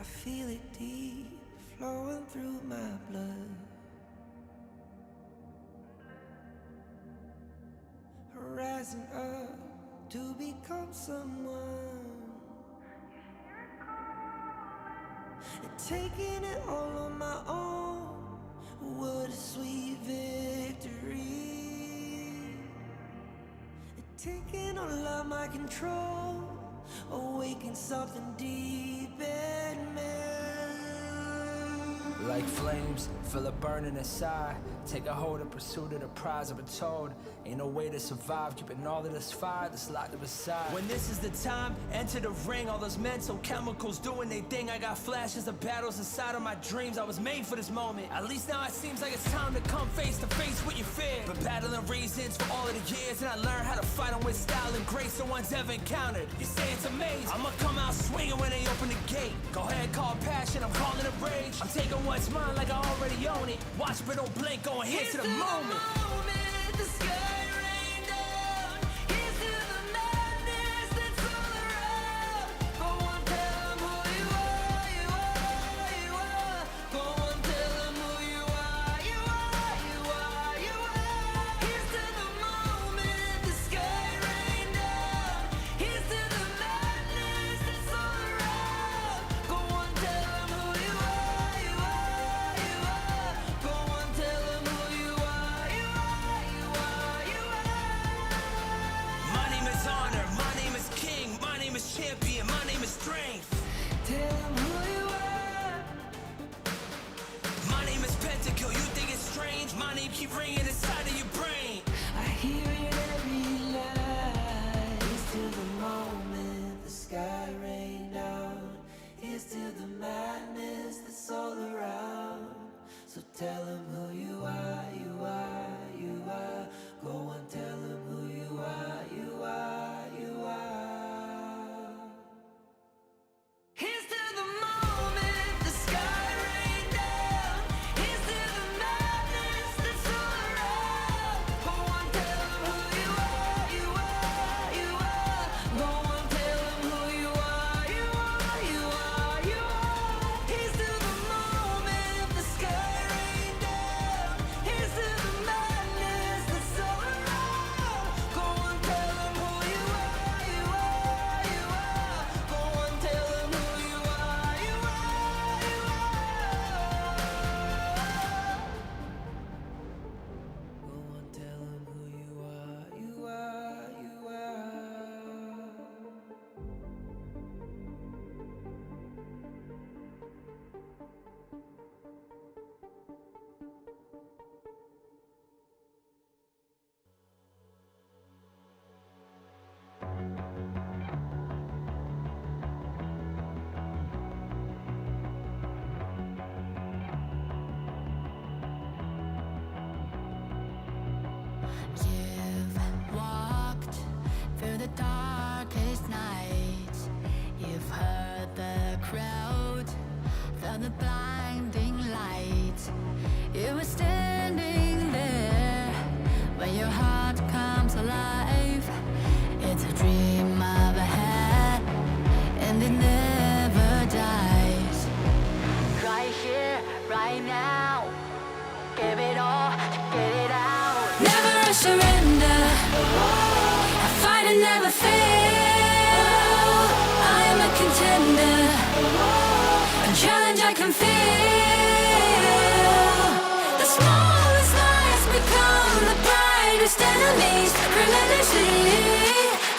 feel it deep flowing through my blood. Rising up to become someone, and taking it all on my own. What a sweet victory. And taking all of my control, awaken something deep in me. Like flames, feel it burning inside. Take a hold in pursuit of the prize. I've been told, ain't no way to survive, keeping all of this fire that's locked up inside. When this is the time, enter the ring. All those mental chemicals doing their thing. I got flashes of battles inside of my dreams. I was made for this moment. At least now it seems like it's time to come face to face with your fear. Been battling reasons for all of the years, and I learned how to fight them with style and grace no one's ever encountered. You say it's amazing, I'ma come out swinging when they open the gate. Go ahead, call passion, I'm calling it rage. I'm taking what's mine like I already own it. Watch but don't blink, going here to the moment. The sky rain down. Here's to the madness that's all around. Go on, tell them who you are, you are, you are. Go on, tell them who you are, you are, you are, you are. Here's to the moment, the sky rain down. Here's to the madness that's all around. Go on, tell them who you are, you are, you are. Go on, tell them who you are, you are, you are, you are. My name is honor, my name is king, my name is champion, my name is strength. Tell them who you are. My name is Pentakill, you think it's strange? My name keep ringing inside of your brain. I hear it every night. Here's to the moment the sky rain down. Here's to the madness that's all around. So tell them who you are, you are, you are. Go on, tell them who you are, you are, you are. Here's to the moment the sky rain down. Here's to the madness that's all around. Go on, tell them who you are, you are, you are. Go on, tell them who you are, you are, you are, you are. Here's to the moment the sky rain down. Here's to the madness that's all around. Go on, tell them who you are, you are, you are. Go on, tell them who you are, you are, you are. Go on, tell them who you are, you are, you are. You've walked through the darkest nights. You've heard the crowd, felt the blinding light. You were standing there when your heart comes alive. It's a dream of a hat, and it never dies. Right here, right now, give it all, get it out. Never a surrender, I fight and never fail. I am a contender, a challenge I can feel. The smallest lies become the brightest enemies, relentlessly.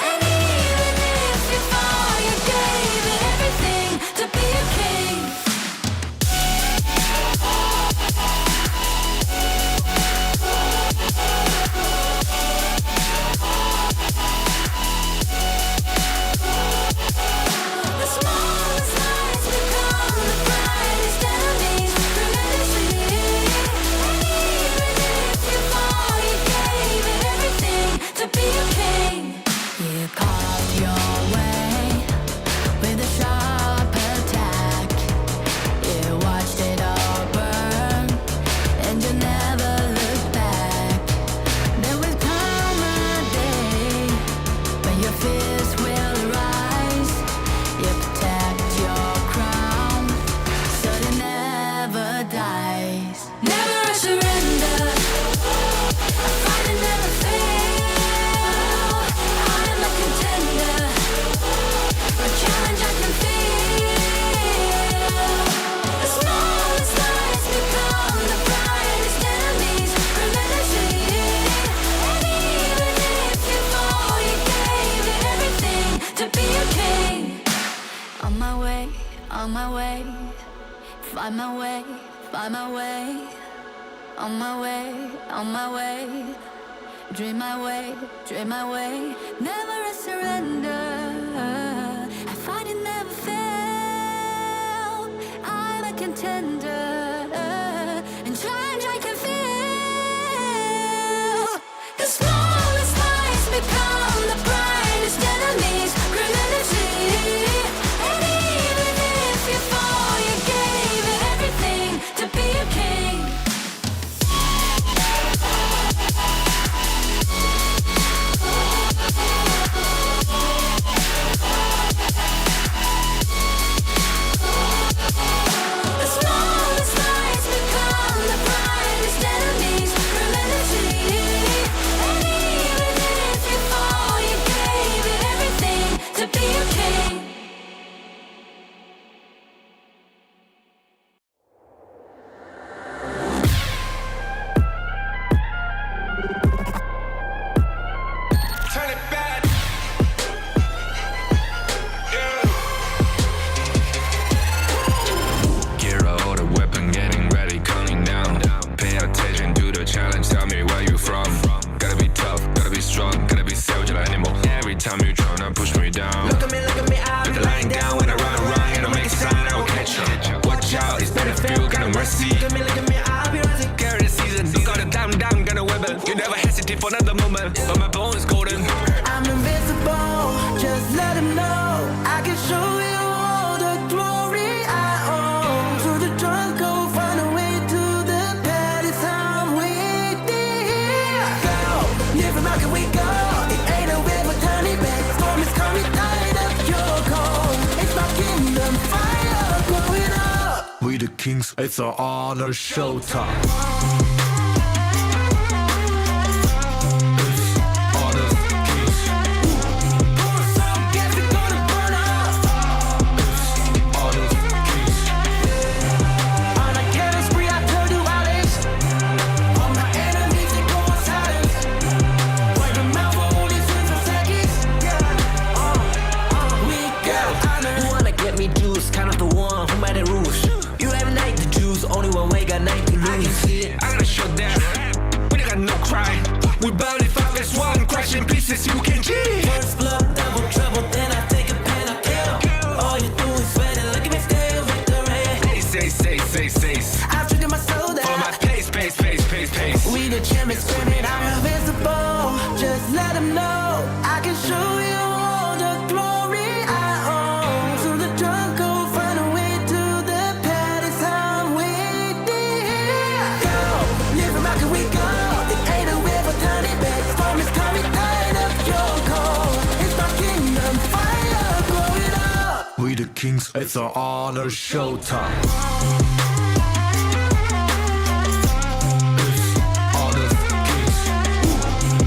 And even if you fall, you gave it everything to be a king. way, on my way, on my way. Dream my way, dream my way. Never a surrender. I find it never fail. I'm a contender, and change I can feel. The smallest lies become the brightest enemies. Relentlessly, and even if you fall, you gave it everything to be a king. The smallest lies become the brightest enemies. Relentlessly, and even if you fall, you gave it everything to be a king. Turn it back. Gear out the weapon, getting ready, counting down. Pay attention to the challenge, tell me where you from. Gotta be tough, gotta be strong, gotta be savage like animal. Every time you tryna push me down. Look at me, I'm With the line down when I run around, and I make a sign, I will catch you. Watch out, it's better for you, kind of mercy. Look at me, I'll be rising. Carry the season, you got a damn, gonna weapon. You never hesitate for another moment, but my bone is golden. I'm invincible, just let him know. I can show you all the glory I own. Through the jungle, find a way to the palace. I'm waiting here. Go, live from how can we go? It ain't a river, turning back. Storm is coming, tired of your cold. It's my kingdom, fire blowing up. We the kings, it's our honor showtime. Pour some gas, we gonna burn up. On a killing spree, I turn to violence. All my enemies, they go on silence. Wipe them out for only 6 seconds. We got honor. You wanna get me juice, kind of the one who made the rules. You have night to choose, only one way, got night to I can lose. see it, I gotta shut down. We got no cry. We burn it 5 as 1, crash in pieces, you can cheat. First blood, double trouble, then I take a pen, I kill. All you do is sweat and look at me still victory. Say. I've triggered my soul For my down. pace. We the champions, screaming, I'm invincible. Just let them know I can show you all the glory I own. Through the jungle, find a way to the palace. I'm waiting here. Go, live from how can we go? It ain't a river, turning back. Storm is coming, tired of your cold. It's my kingdom, fire blowing up. We the kings, it's our honor showtime.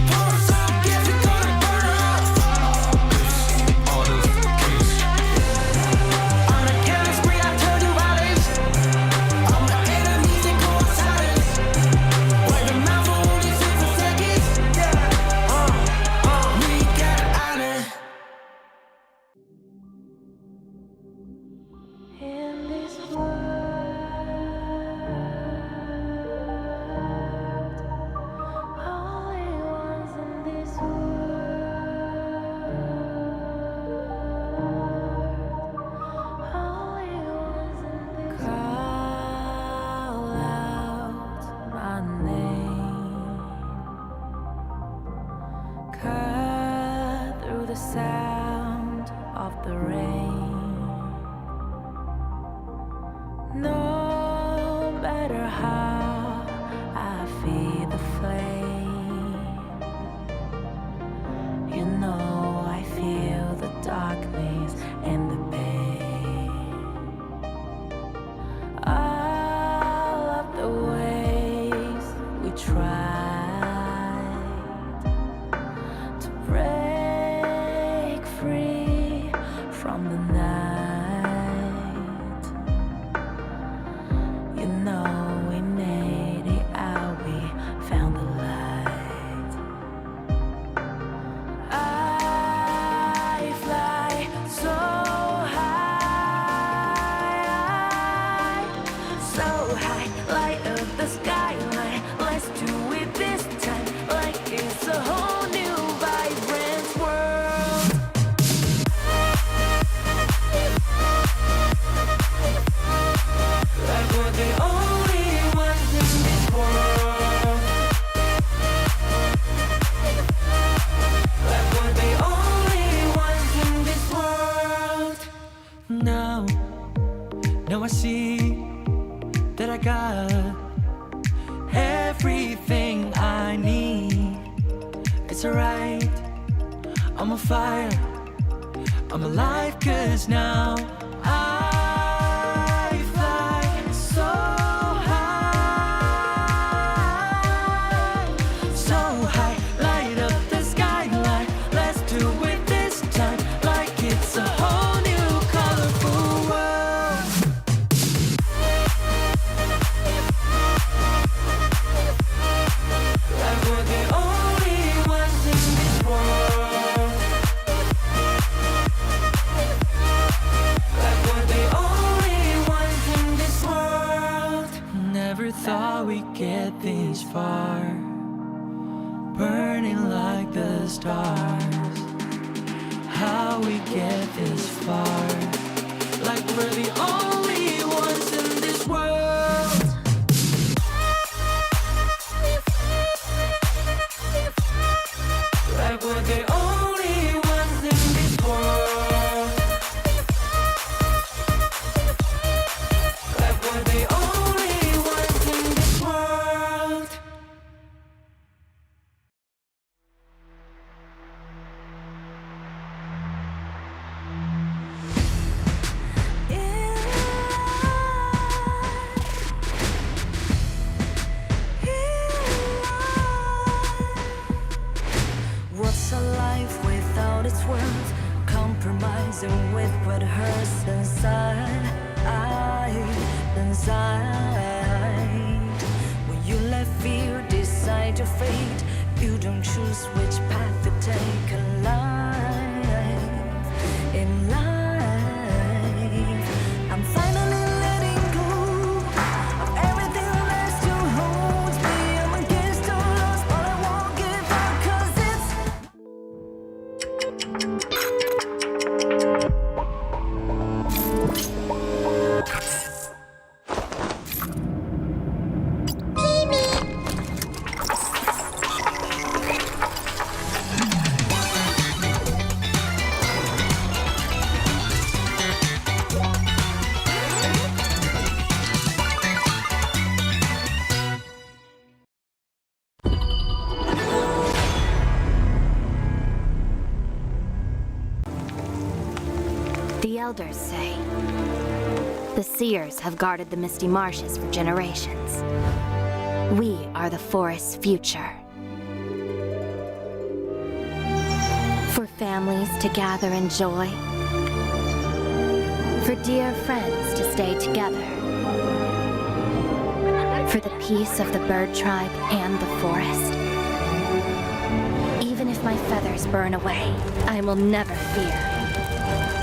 Pour some gas, we gonna burn up. On a killing spree, I turn to violence. All my enemies, they go on silence. Wipe them out for only 6 seconds. We got honor. In this world, only ones in this world, only ones in this call out my name, cut through the sound of the rain. No matter how I feed the flame, you know I feel the darkness and the pain. All of the ways we tried to break it's alright. I'm on fire, I'm alive, cause now I fly so high, so high. Light up the skyline, let's do it this time, like it's a whole new colorful world. Like we're the only ones in this world. Like we're the only ones in this world. Never thought we'd get this far, burning like the stars. How we get this far, like we're the only ones in this world. Like we're the only ones in this world. Like we're the only ones in this world. What's a life without its worth? Compromising with what hurts inside. When you let fear decide your fate, you don't choose which path to take in life. In life, I'm finally letting go of everything that still holds me. I'm against all odds, but I won't give up, 'cause it's The elders say the seers have guarded the misty marshes for generations. We are the forest's future. For families to gather in joy. For dear friends to stay together. For the peace of the bird tribe and the forest. Even if my feathers burn away, I will never fear.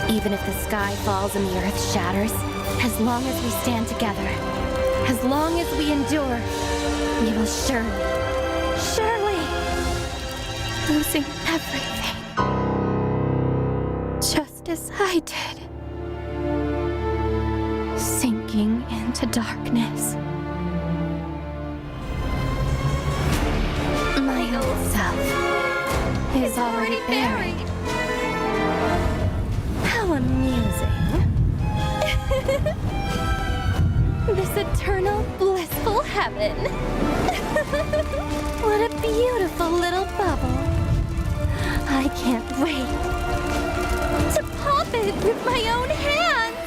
Even if the sky falls and the earth shatters, as long as we stand together, as long as we endure, we will surely, losing everything. Just as I did. Sinking into darkness. My old self is already buried. How amusing. This eternal, blissful heaven. What a beautiful little bubble. I can't wait to pop it with my own hands.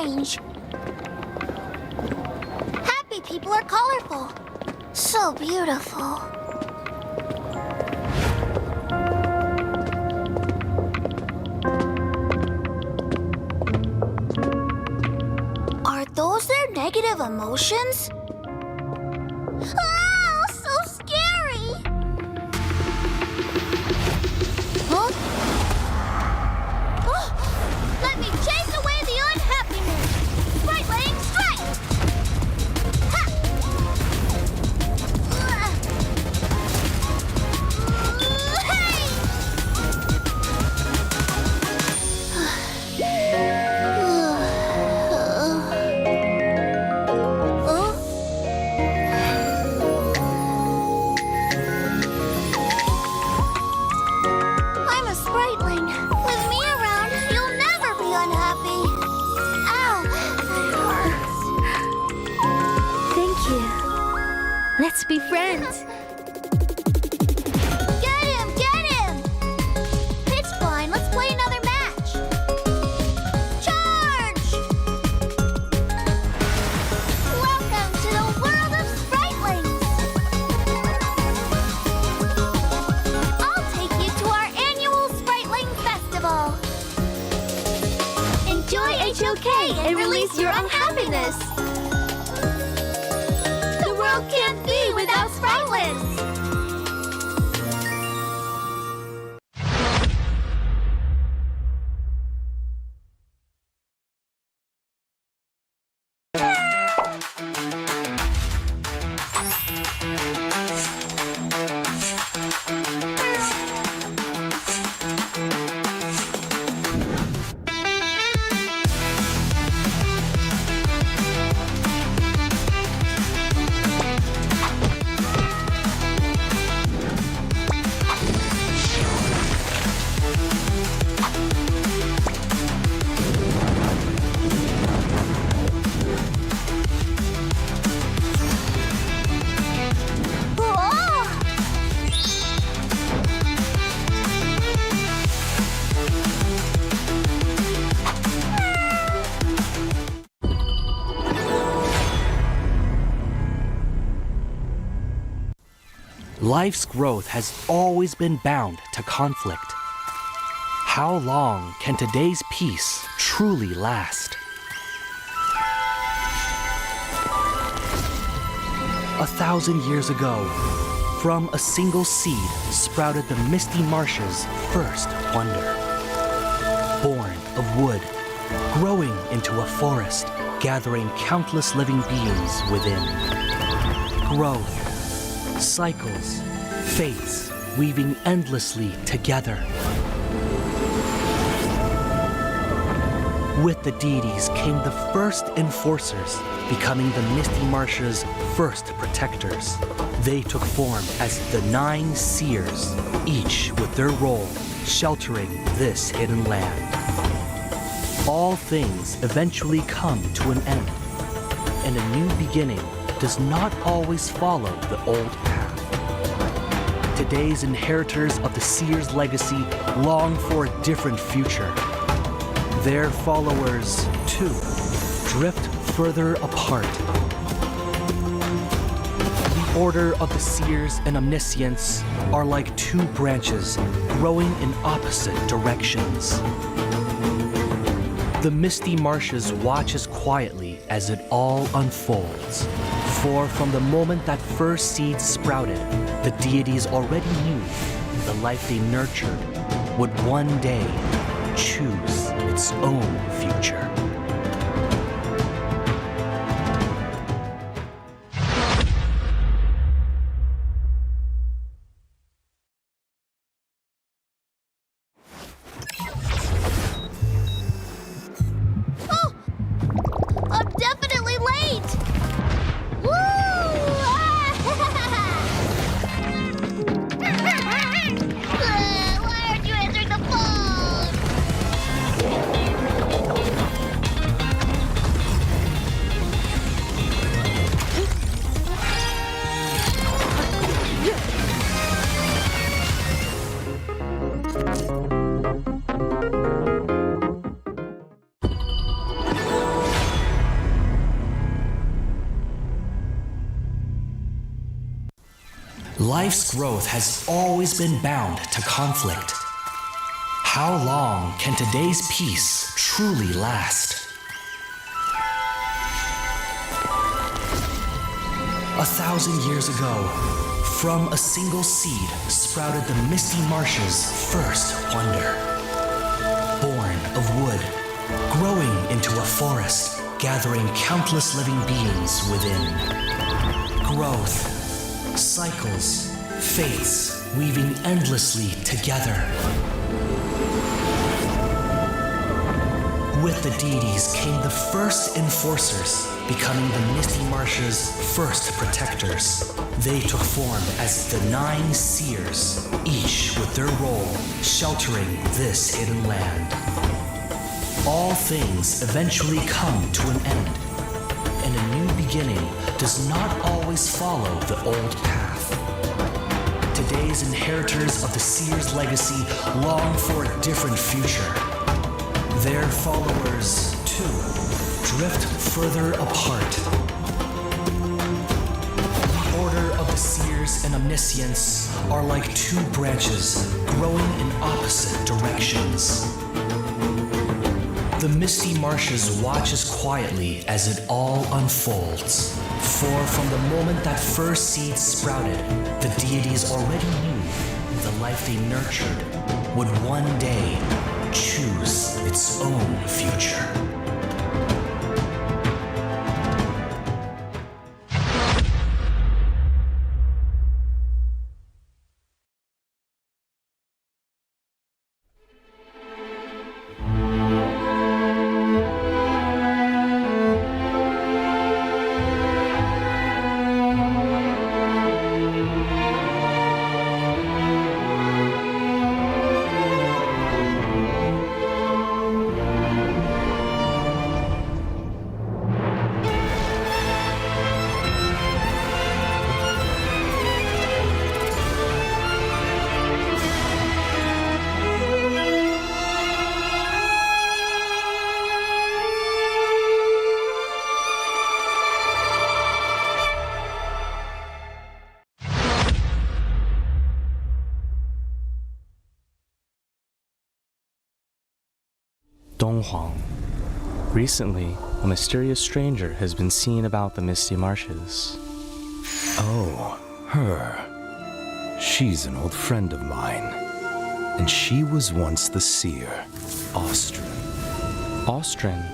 strange. Happy people are colorful. So beautiful. Are those their negative emotions? Oh, so scary! Huh? Oh, let me chase away the unhappiness! Sprite-laying strike! Ha! I'm a spriteling. With me around, you'll never be unhappy. Ow, that hurts. Thank you. Let's be friends. Get him! Get him! Pitch blind, let's play another match. Charge! Welcome to the world of spritelings. I'll take you to our annual Spriteling Festival. Enjoy HOK and release your unhappiness. The world can't be without spritelings. Life's growth has always been bound to conflict. How long can today's peace truly last? 1,000 years ago, from a single seed sprouted the misty marshes' first wonder. Born of wood, growing into a forest, gathering countless living beings within. Growth, cycles, fates weaving endlessly together. With the deities came the first enforcers, becoming the Misty Marsh's first protectors. They took form as the 9 seers, each with their role sheltering this hidden land. All things eventually come to an end, and a new beginning does not always follow the old path. Today's inheritors of the seer's legacy long for a different future. Their followers, too, drift further apart. The order of the seers and omniscients are like 2 branches growing in opposite directions. The Misty Marshes watches quietly as it all unfolds. For from the moment that first seed sprouted, the deities already knew the life they nurtured would one day choose its own future. Oh! I'm definitely late! Woo! Why aren't you answering the phone? life's growth has always been bound to conflict. How long can today's peace truly last? 1,000 years ago, from a single seed sprouted the Misty Marsh's first wonder. Born of wood, growing into a forest, gathering countless living beings within. Growth, cycles, fates weaving endlessly together. With the deities came the first enforcers, becoming the Misty Marsh's first protectors. They took form as the 9 seers, each with their role sheltering this hidden land. All things eventually come to an end, and a new beginning does not always follow the old path. Today's inheritors of the seer's legacy long for a different future. Their followers, too, drift further apart. The Order of the Seers and Omniscience are like 2 branches growing in opposite directions. The Misty Marshes watches quietly as it all unfolds. For from the moment that first seed sprouted, the deities already knew the life they nurtured would one day choose its own future. Donghuang. Recently, a mysterious stranger has been seen about the Misty Marshes. Oh, her. She's an old friend of mine. And she was once the seer, Austrin. Austrin?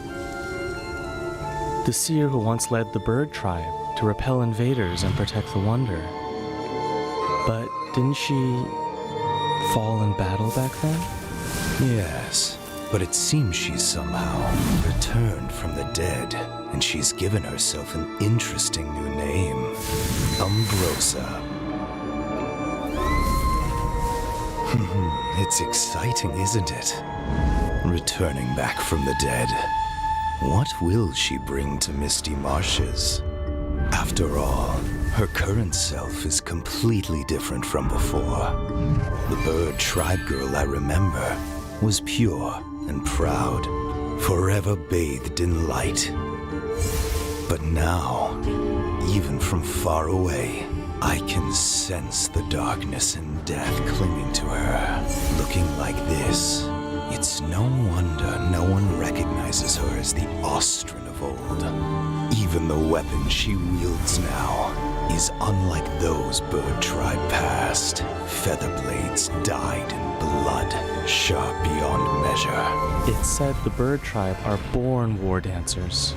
The seer who once led the bird tribe to repel invaders and protect the Wonder. But didn't she fall in battle back then? Yes, but it seems she's somehow returned from the dead, and she's given herself an interesting new name, Umbrosa. It's exciting, isn't it? Returning back from the dead. What will she bring to Misty Marshes? After all, her current self is completely different from before. The bird tribe girl I remember was pure and proud, forever bathed in light. But now, even from far away, I can sense the darkness and death clinging to her. Looking like this, it's no wonder no one recognizes her as the Austrin of old. Even the weapon she wields now is unlike those bird tribe past. Feather blades dyed in blood, sharp beyond measure. It's said the bird tribe are born war dancers.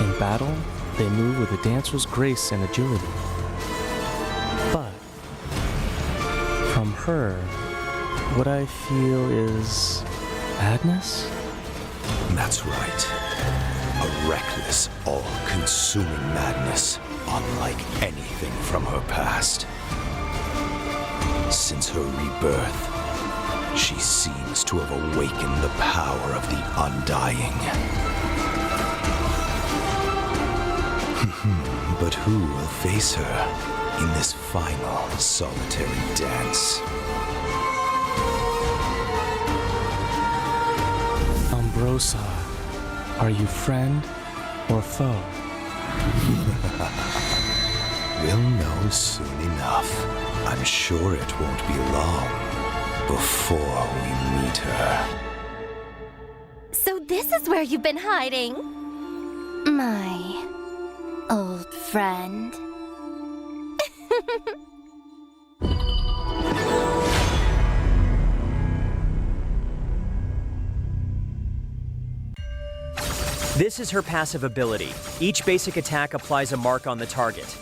In battle, they move with a dancer's grace and agility. But from her, what I feel is madness? That's right. A reckless, all-consuming madness, unlike anything from her past. Since her rebirth, she seems to have awakened the power of the Undying. But who will face her in this final solitary dance? Umbrosa, are you friend or foe? We'll know soon enough. I'm sure it won't be long before we meet her. So this is where you've been hiding? My old friend. This is her passive ability. Each basic attack applies a mark on the target.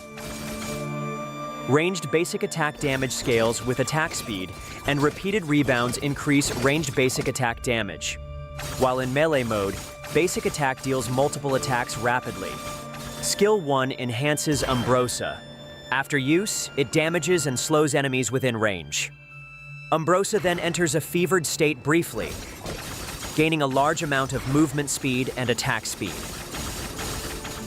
Ranged basic attack damage scales with attack speed, and repeated rebounds increase ranged basic attack damage. While in melee mode, basic attack deals multiple attacks rapidly. Skill 1 enhances Umbrosa. After use, it damages and slows enemies within range. Umbrosa then enters a fevered state briefly, gaining a large amount of movement speed and attack speed.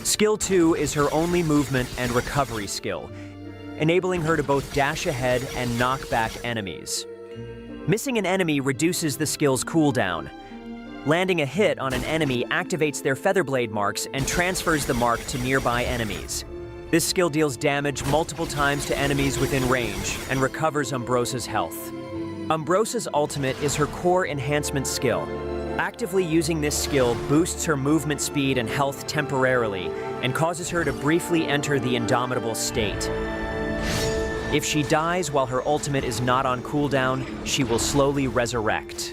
Skill 2 is her only movement and recovery skill, enabling her to both dash ahead and knock back enemies. Missing an enemy reduces the skill's cooldown. Landing a hit on an enemy activates their featherblade marks and transfers the mark to nearby enemies. This skill deals damage multiple times to enemies within range and recovers Umbrosa's health. Umbrosa's ultimate is her core enhancement skill. Actively using this skill boosts her movement speed and health temporarily and causes her to briefly enter the indomitable state. If she dies while her ultimate is not on cooldown, she will slowly resurrect.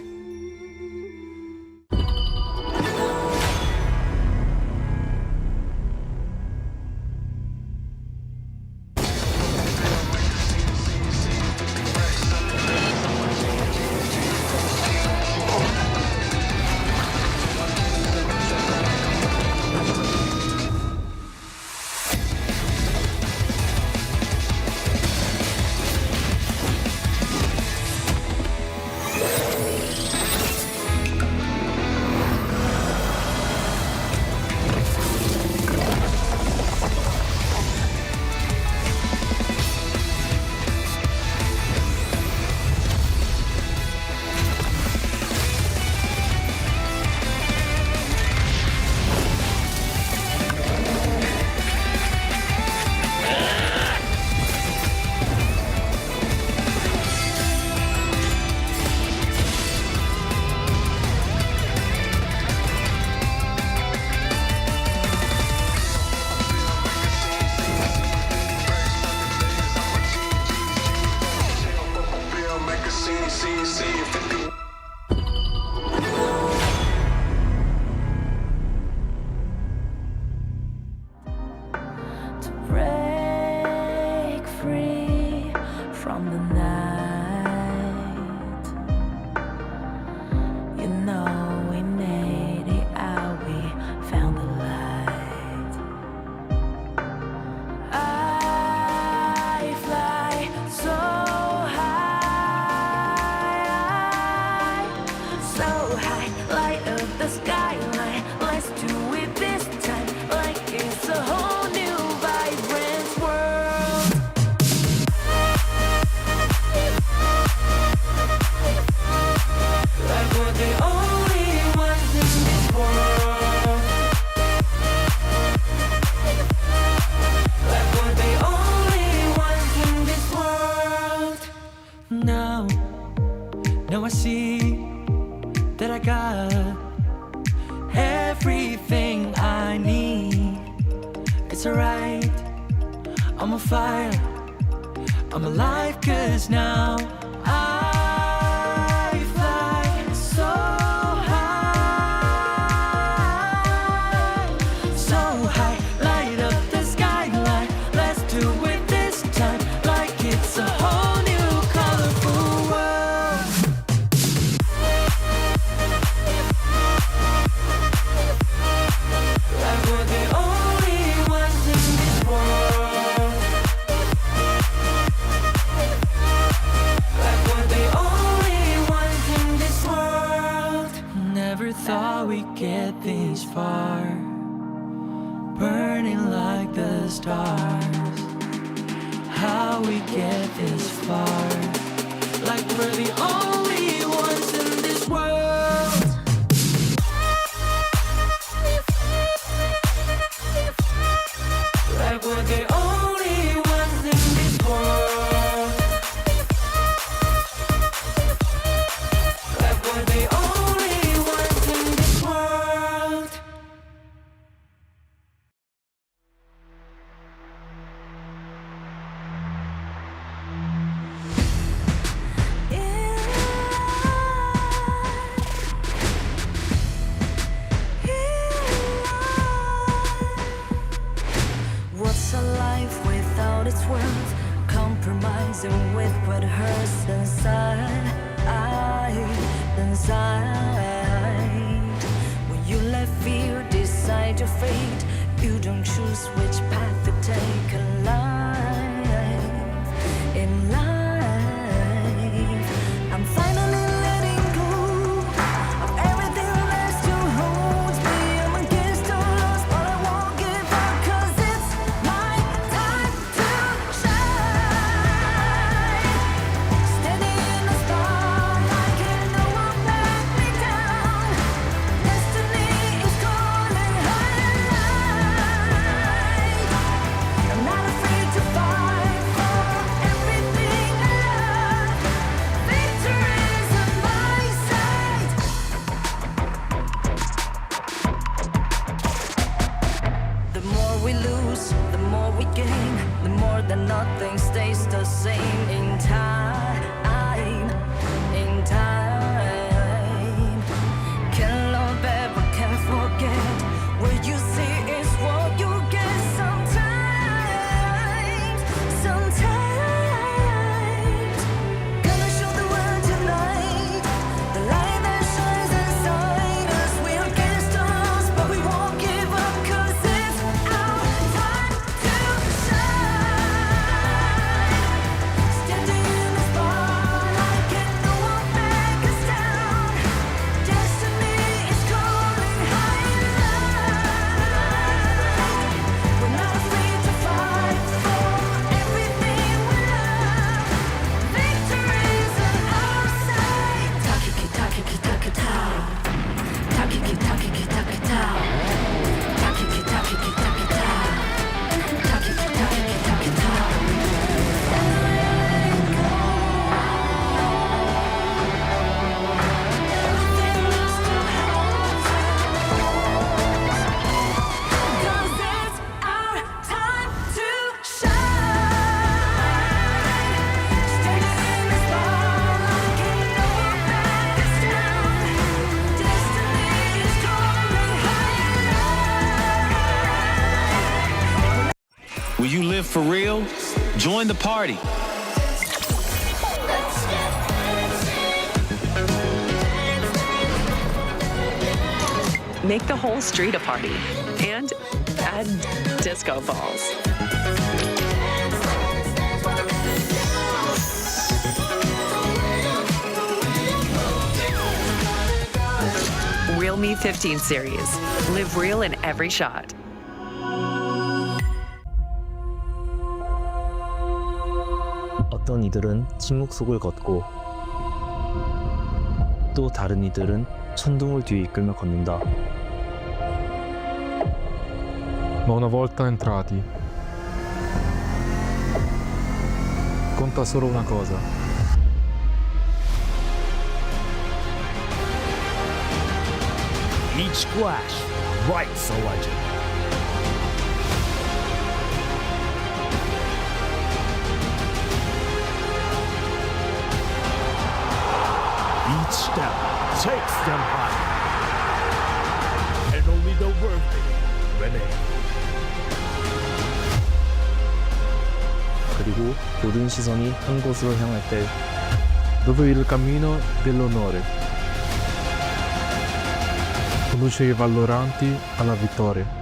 Break free from the night. You know we made it out, we found the light. I fly so high, light up the skyline. Let's do it this time, like it's a whole new vibrant world. Like we're the only ones in this world. Like we're the only ones in this world. Now I see that I got everything I need. It's alright, I'm on fire, I'm alive, 'cause now I fly so high, light up the skyline. Let's do it this time, like it's a whole new colorful world. Like we're the only ones in this world. Like we're the only ones in this world. Never thought we'd get this far, burning like the stars. How we get this far, like we're the only ones in this world. Like we're the only ones. dancing with what hurts inside. When you let fear decide your fate, you don't choose which path to take in life. In life, I'm finally letting go of everything that still holds me. I'm against all odds, but I won't give up, 'cause it's my time to shine. Standing in the spotlight, can no one back me down. Destiny is calling highlight. I'm not afraid to fight for everything I love. Victory is on my side. The more we lose, the more we gain. The more that nothing stays the same. In time, can love ever, can forget. What you see is what you get. Sometimes, gonna show the world tonight the light that shines inside us. We're against us, but we won't give up, 'cause it's our time to shine. Standing in the spotlight, can no one back us down. Destiny is calling highlight. We're not afraid to fight for everything we love. Victory is on our side. Takiki takiki takitao. Takiki takiki takitao. Takiki takiki takitao. Takiki takiki takitao. Everything else still holds us. 'Cause it's our time to shine. Standing in the spotlight, can no one back us down. Destiny is calling highlight. Will you live for real? Join the party. Make the whole street a party and add disco balls. Realme 15 series. Live real in every shot. 어떤 이들은 침묵 속을 걷고 또 다른 이들은 천둥을 뒤에 이끌며 걷는다. Ma una volta entrati, conta solo una cosa. Each splash writes a legend. Each step takes them higher. And only the worthy remain. 그리고 모든 시선이 한 곳으로 향할 때 Dove il cammino dell'onore conduce i valloranti alla vittoria.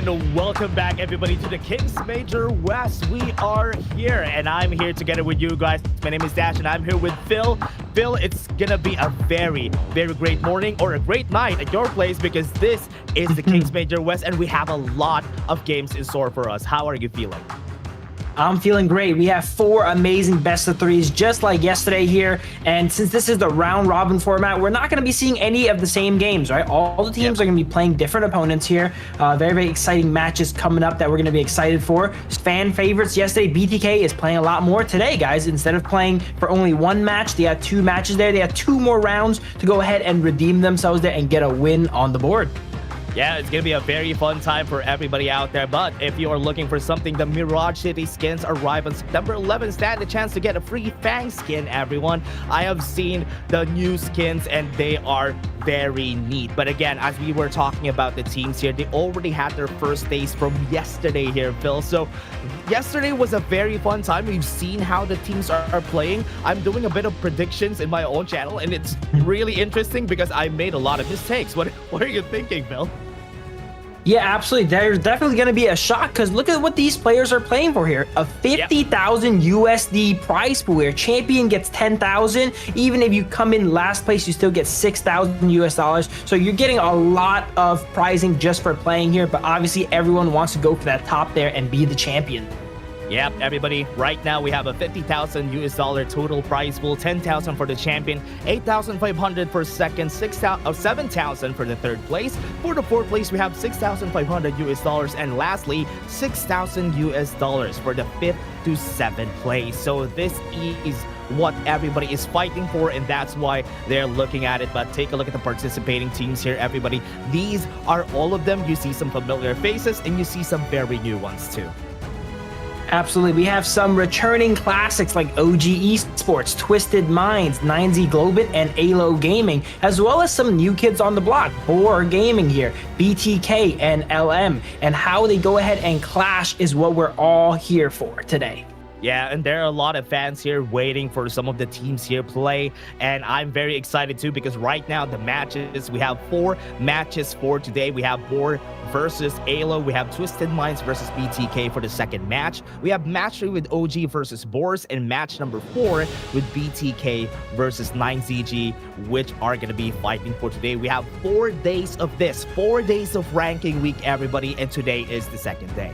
And welcome back, everybody, to the Kings Major West. We are here, and I'm here together with you guys. My name is Dash, and I'm here with Phil. Phil, it's gonna be a very, very great morning or a great night at your place because this is the Kings Major West, and we have a lot of games in store for us. How are you feeling? I'm feeling great. We have 4 amazing best of 3s just like yesterday here. And since this is the round robin format, we're not going to be seeing any of the same games, right? All the teams are going to be playing different opponents here. Very, very exciting matches coming up that we're going to be excited for. Fan favorites yesterday, BTK is playing a lot more today, guys. Instead of playing for only 1 match, they had 2 matches there. They had 2 more rounds to go ahead and redeem themselves there and get a win on the board. Yeah, it's going to be a very fun time for everybody out there. But if you are looking for something, the Mirage City skins arrive on September 11th. Stand a chance to get a free Fang skin, everyone. I have seen the new skins and they are very neat. But again, as we were talking about the teams here, they already had their first taste from yesterday here, Phil. So yesterday was a very fun time. We've seen how the teams are playing. I'm doing a bit of predictions in my own channel, and it's really interesting because I made a lot of mistakes. What are you thinking, Phil? Yeah, absolutely. There's definitely going to be a shock because look at what these players are playing for here. A 50,000 USD prize pool here. Champion gets 10,000. Even if you come in last place, you still get 6,000 US dollars. So you're getting a lot of prizing just for playing here. But obviously, everyone wants to go for that top there and be the champion. Yep, everybody, right now we have a 50,000 US dollar total prize pool, 10,000 for the champion, 8,500 for second, 7,000 for the third place. For the fourth place, we have 6,500 US dollars, and lastly, 6,000 US dollars for the 5th to 7th place. So this is what everybody is fighting for, and that's why they're looking at it. But take a look at the participating teams here, everybody. These are all of them. You see some familiar faces, and you see some very new ones too. Absolutely. We have some returning classics like OG Esports, Twisted Minds, 9Z Globant, and AYLO Gaming, as well as some new kids on the block, Boar Gaming here, BTK, and LM. And how they go ahead and clash is what we're all here for today. Yeah, and there are a lot of fans here waiting for some of the teams here play, and I'm very excited too because right now the matches, we have 4 matches for today. We have Boar versus AYLO, we have Twisted Minds versus BTK for the second match. We have match 3 with OG versus Boars, and match number 4 with BTK versus 9ZG, which are going to be fighting for today. We have 4 days of this, 4 days of ranking week, everybody, and today is the second day.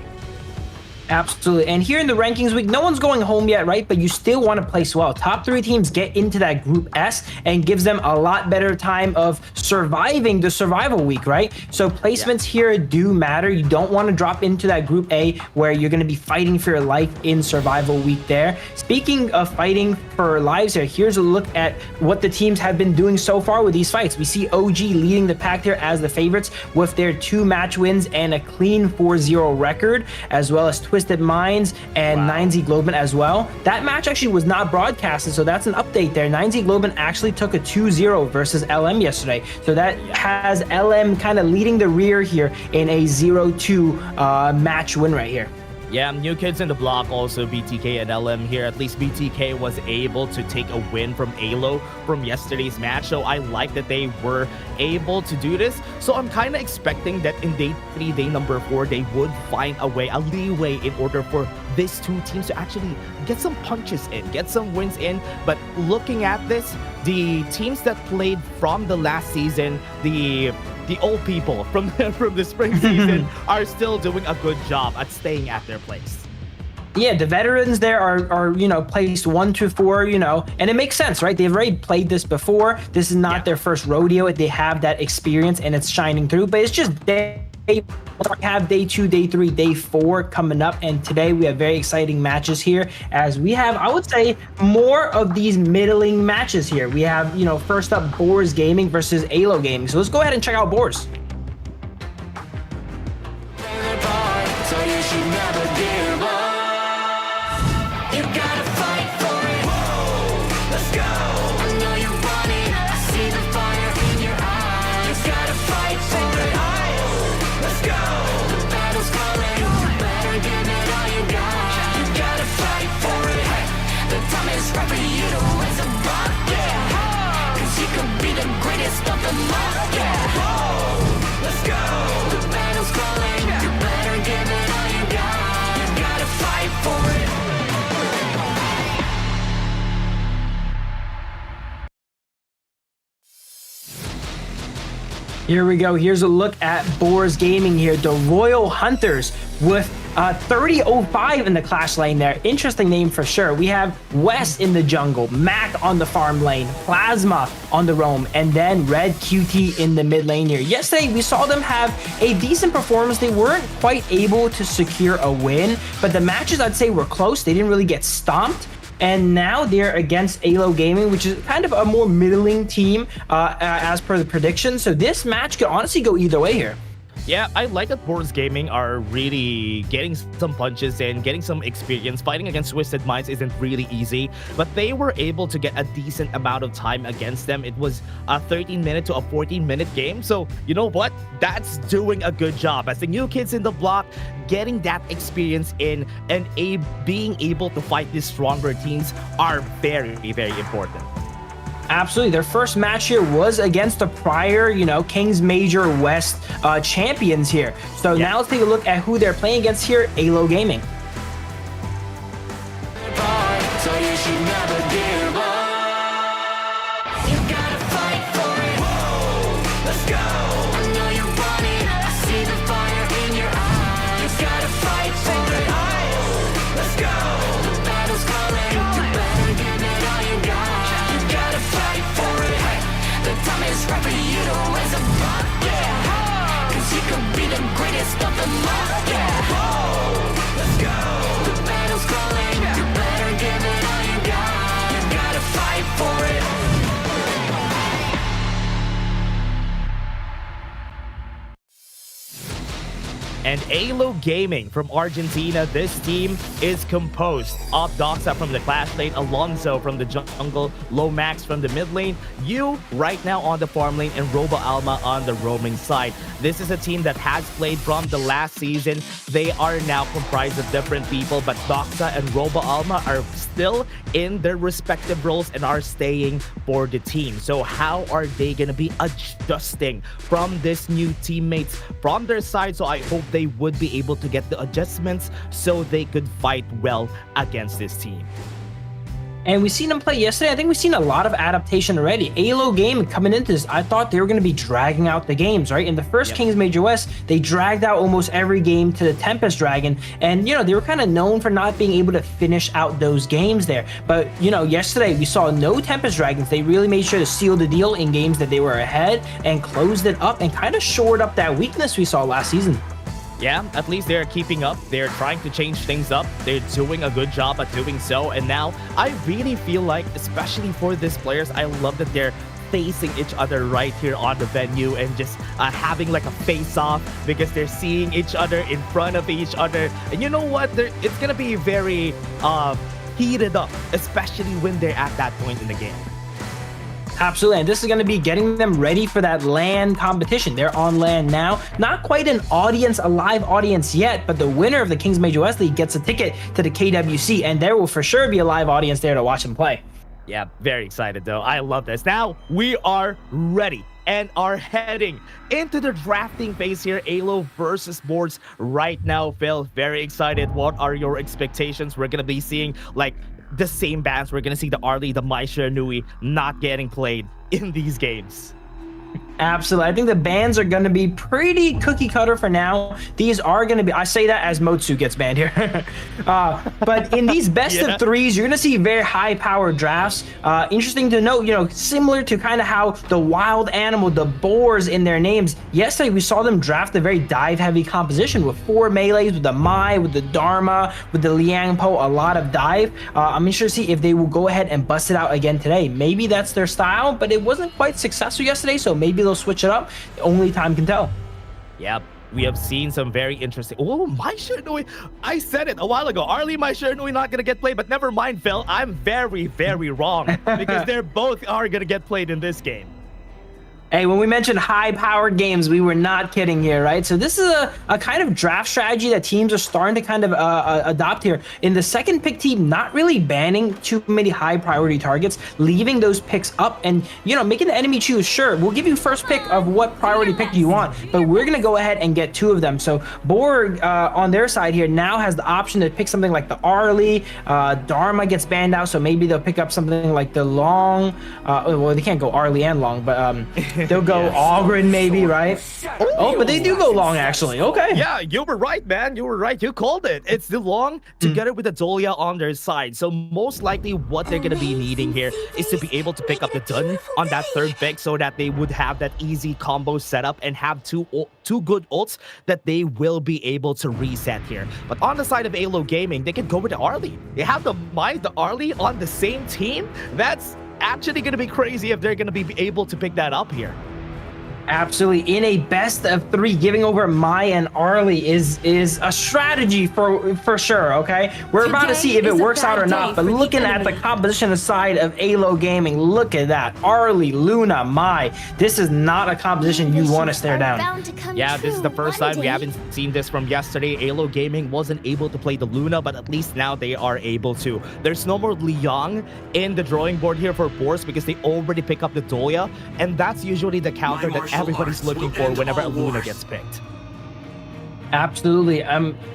Absolutely. And here in the rankings week, no one's going home yet, right? But you still want to place well. Top 3 teams get into that Group S and gives them a lot better time of surviving the survival week, right? So placements here do matter. You don't want to drop into that Group A where you're going to be fighting for your life in survival week there. Speaking of fighting for lives here, here's a look at what the teams have been doing so far with these fights. We see OG leading the pack here as the favorites with their 2 match wins and a clean 4-0 record, as well as Twisted Minds and 9Z Globant as well. That match actually was not broadcasted, so that's an update there. 9Z Globant actually took a 2-0 versus LM yesterday, so that has LM kind of leading the rear here in a 0-2 match win right here. Yeah, new kids in the block, also BTK and LM here. At least BTK was able to take a win from AYLO from yesterday's match. So I like that they were able to do this. So I'm kind of expecting that in day 3, day number 4, they would find a way, a leeway in order for these 2 teams to actually get some punches in, get some wins in. But looking at this, the teams that played from the last season, the old people from the spring season are still doing a good job at staying at their place. Yeah, the veterans there are you know, placed 1 to 4, you know, and it makes sense, right? They've already played this before. This is not their first rodeo. They have that experience and it's shining through, but it's just we have day 2, day 3, day 4 coming up, and today we have very exciting matches here as we have, I would say, more of these middling matches here. We have, you know, first up, Boars Gaming versus AYLO Gaming. So let's go ahead and check out Boars. Let's go! The battle's calling. You better Here we go. Here's a look at Boars Gaming here. The Royal Hunters with 3005 in the Clash lane there. Interesting name for sure. We have Wes in the jungle, Mac on the farm lane, Plasma on the roam, and then Red QT in the mid lane here. Yesterday, we saw them have a decent performance. They weren't quite able to secure a win, but the matches, I'd say, were close. They didn't really get stomped. And now they're against AYLO Gaming, which is kind of a more middling team as per the prediction. So this match could honestly go either way here. Yeah, I like that Boars Gaming are really getting some punches in, getting some experience. Fighting against Twisted Minds isn't really easy, but they were able to get a decent amount of time against them. It was a 13-minute to a 14-minute game. So, you know what? That's doing a good job. As the new kids in the block, getting that experience in and being able to fight these stronger teams are very, very important. Absolutely. Their first match here was against the prior, Kings Major West champions here. So now let's take a look at who they're playing against here, AYLO Gaming. So you should never give up. You gotta fight for it. Whoa, let's go. I know you want it. I see the fire in your eyes. You gotta fight for it. Let's go. The battle's calling. You better give it all you got. You gotta fight for it. The time is right for you to raise a buck. Yeah. 'Cause you could be the greatest of them all. Yeah. Let's go. The battle's calling. You better give it all you got. You gotta fight for it. And AYLO Gaming from Argentina, this team is composed of Doxa from the Clash lane, Alonso from the jungle, Lomax from the mid lane, you right now on the farm lane, and Robo Alma on the roaming side. This is a team that has played from the last season. They are now comprised of different people, but Doxa and Robo Alma are still in their respective roles and are staying for the team. So how are they going to be adjusting from this new teammates from their side? So I hope they would be able to get the adjustments so they could fight well against this team. And we've seen them play yesterday. I think we've seen a lot of adaptation already. AYLO Game coming into this, I thought they were going to be dragging out the games, right? In the first Kings Major West, they dragged out almost every game to the Tempest Dragon. And, they were kind of known for not being able to finish out those games there. But, yesterday we saw no Tempest Dragons. They really made sure to seal the deal in games that they were ahead and closed it up and kind of shored up that weakness we saw last season. Yeah, at least they're keeping up. They're trying to change things up. They're doing a good job at doing so. And now I really feel like, especially for these players, I love that they're facing each other right here on the venue and just having like a face-off because they're seeing each other in front of each other. And you know what? It's going to be very heated up, especially when they're at that point in the game. Absolutely, and this is going to be getting them ready for that LAN competition. They're on LAN now. Not quite an audience, a live audience yet, but the winner of the Kings Major West League gets a ticket to the KWC, and there will for sure be a live audience there to watch them play. Yeah, very excited though. I love this. Now we are ready and are heading into the drafting phase here. AYLO versus Boards right now, Phil. Very excited. What are your expectations? We're going to be seeing like the same bans. We're going to see the Arlie, the Maisha Nui not getting played in these games. Absolutely. I think the bans are going to be pretty cookie cutter for now. These are going to be, I say that as Motsu gets banned here. But in these best of threes, you're going to see very high powered drafts. Interesting to note, similar to kind of how the wild animal, the Boars in their names, yesterday we saw them draft a very dive heavy composition with 4 melees, with the Mai, with the Dharma, with the Liangpo, a lot of dive. I'm interested to see if they will go ahead and bust it out again today. Maybe that's their style, but it wasn't quite successful yesterday, so maybe they'll switch it up. Only time can tell. Yep. We have seen some very interesting... Oh, Maisha Nui. I said it a while ago. Arlie, Maisha Nui not going to get played, but never mind, Phil. I'm very, very wrong because they're both are going to get played in this game. Hey, when we mentioned high-powered games, we were not kidding here, right? So this is a kind of draft strategy that teams are starting to kind of adopt here. In the second pick team, not really banning too many high-priority targets, leaving those picks up and, making the enemy choose. Sure, we'll give you first pick of what priority pick do you want, but we're going to go ahead and get 2 of them. So Borg, on their side here, now has the option to pick something like the Arlie. Dharma gets banned out, so maybe they'll pick up something like the Long. Well, they can't go Arlie and Long, but... They'll go Ogren maybe, right? Oh, but they do go long actually. Okay. Yeah, you were right, man. You were right. You called it. It's the long together with the Dolia on their side. So most likely what they're going to be needing here is to be able to pick up the Dun on that third pick so that they would have that easy combo setup and have two good ults that they will be able to reset here. But on the side of AYLO Gaming, they can go with the Arlie. They have the Arlie on the same team. That's actually going to be crazy if they're going to be able to pick that up here. Absolutely. In a best of 3, giving over Mai and Arlie is a strategy for sure, okay? We're about to see if it works out or not, but looking at the composition aside of AYLO Gaming, look at that. Arlie, Luna, Mai. This is not a composition you want to stare down. Yeah, this is the first time we haven't seen this from yesterday. AYLO Gaming wasn't able to play the Luna, but at least now they are able to. There's no more Liang in the drawing board here for Boars because they already pick up the Dolia, and that's usually the counter that everybody's looking for whenever a Luna gets picked. Absolutely.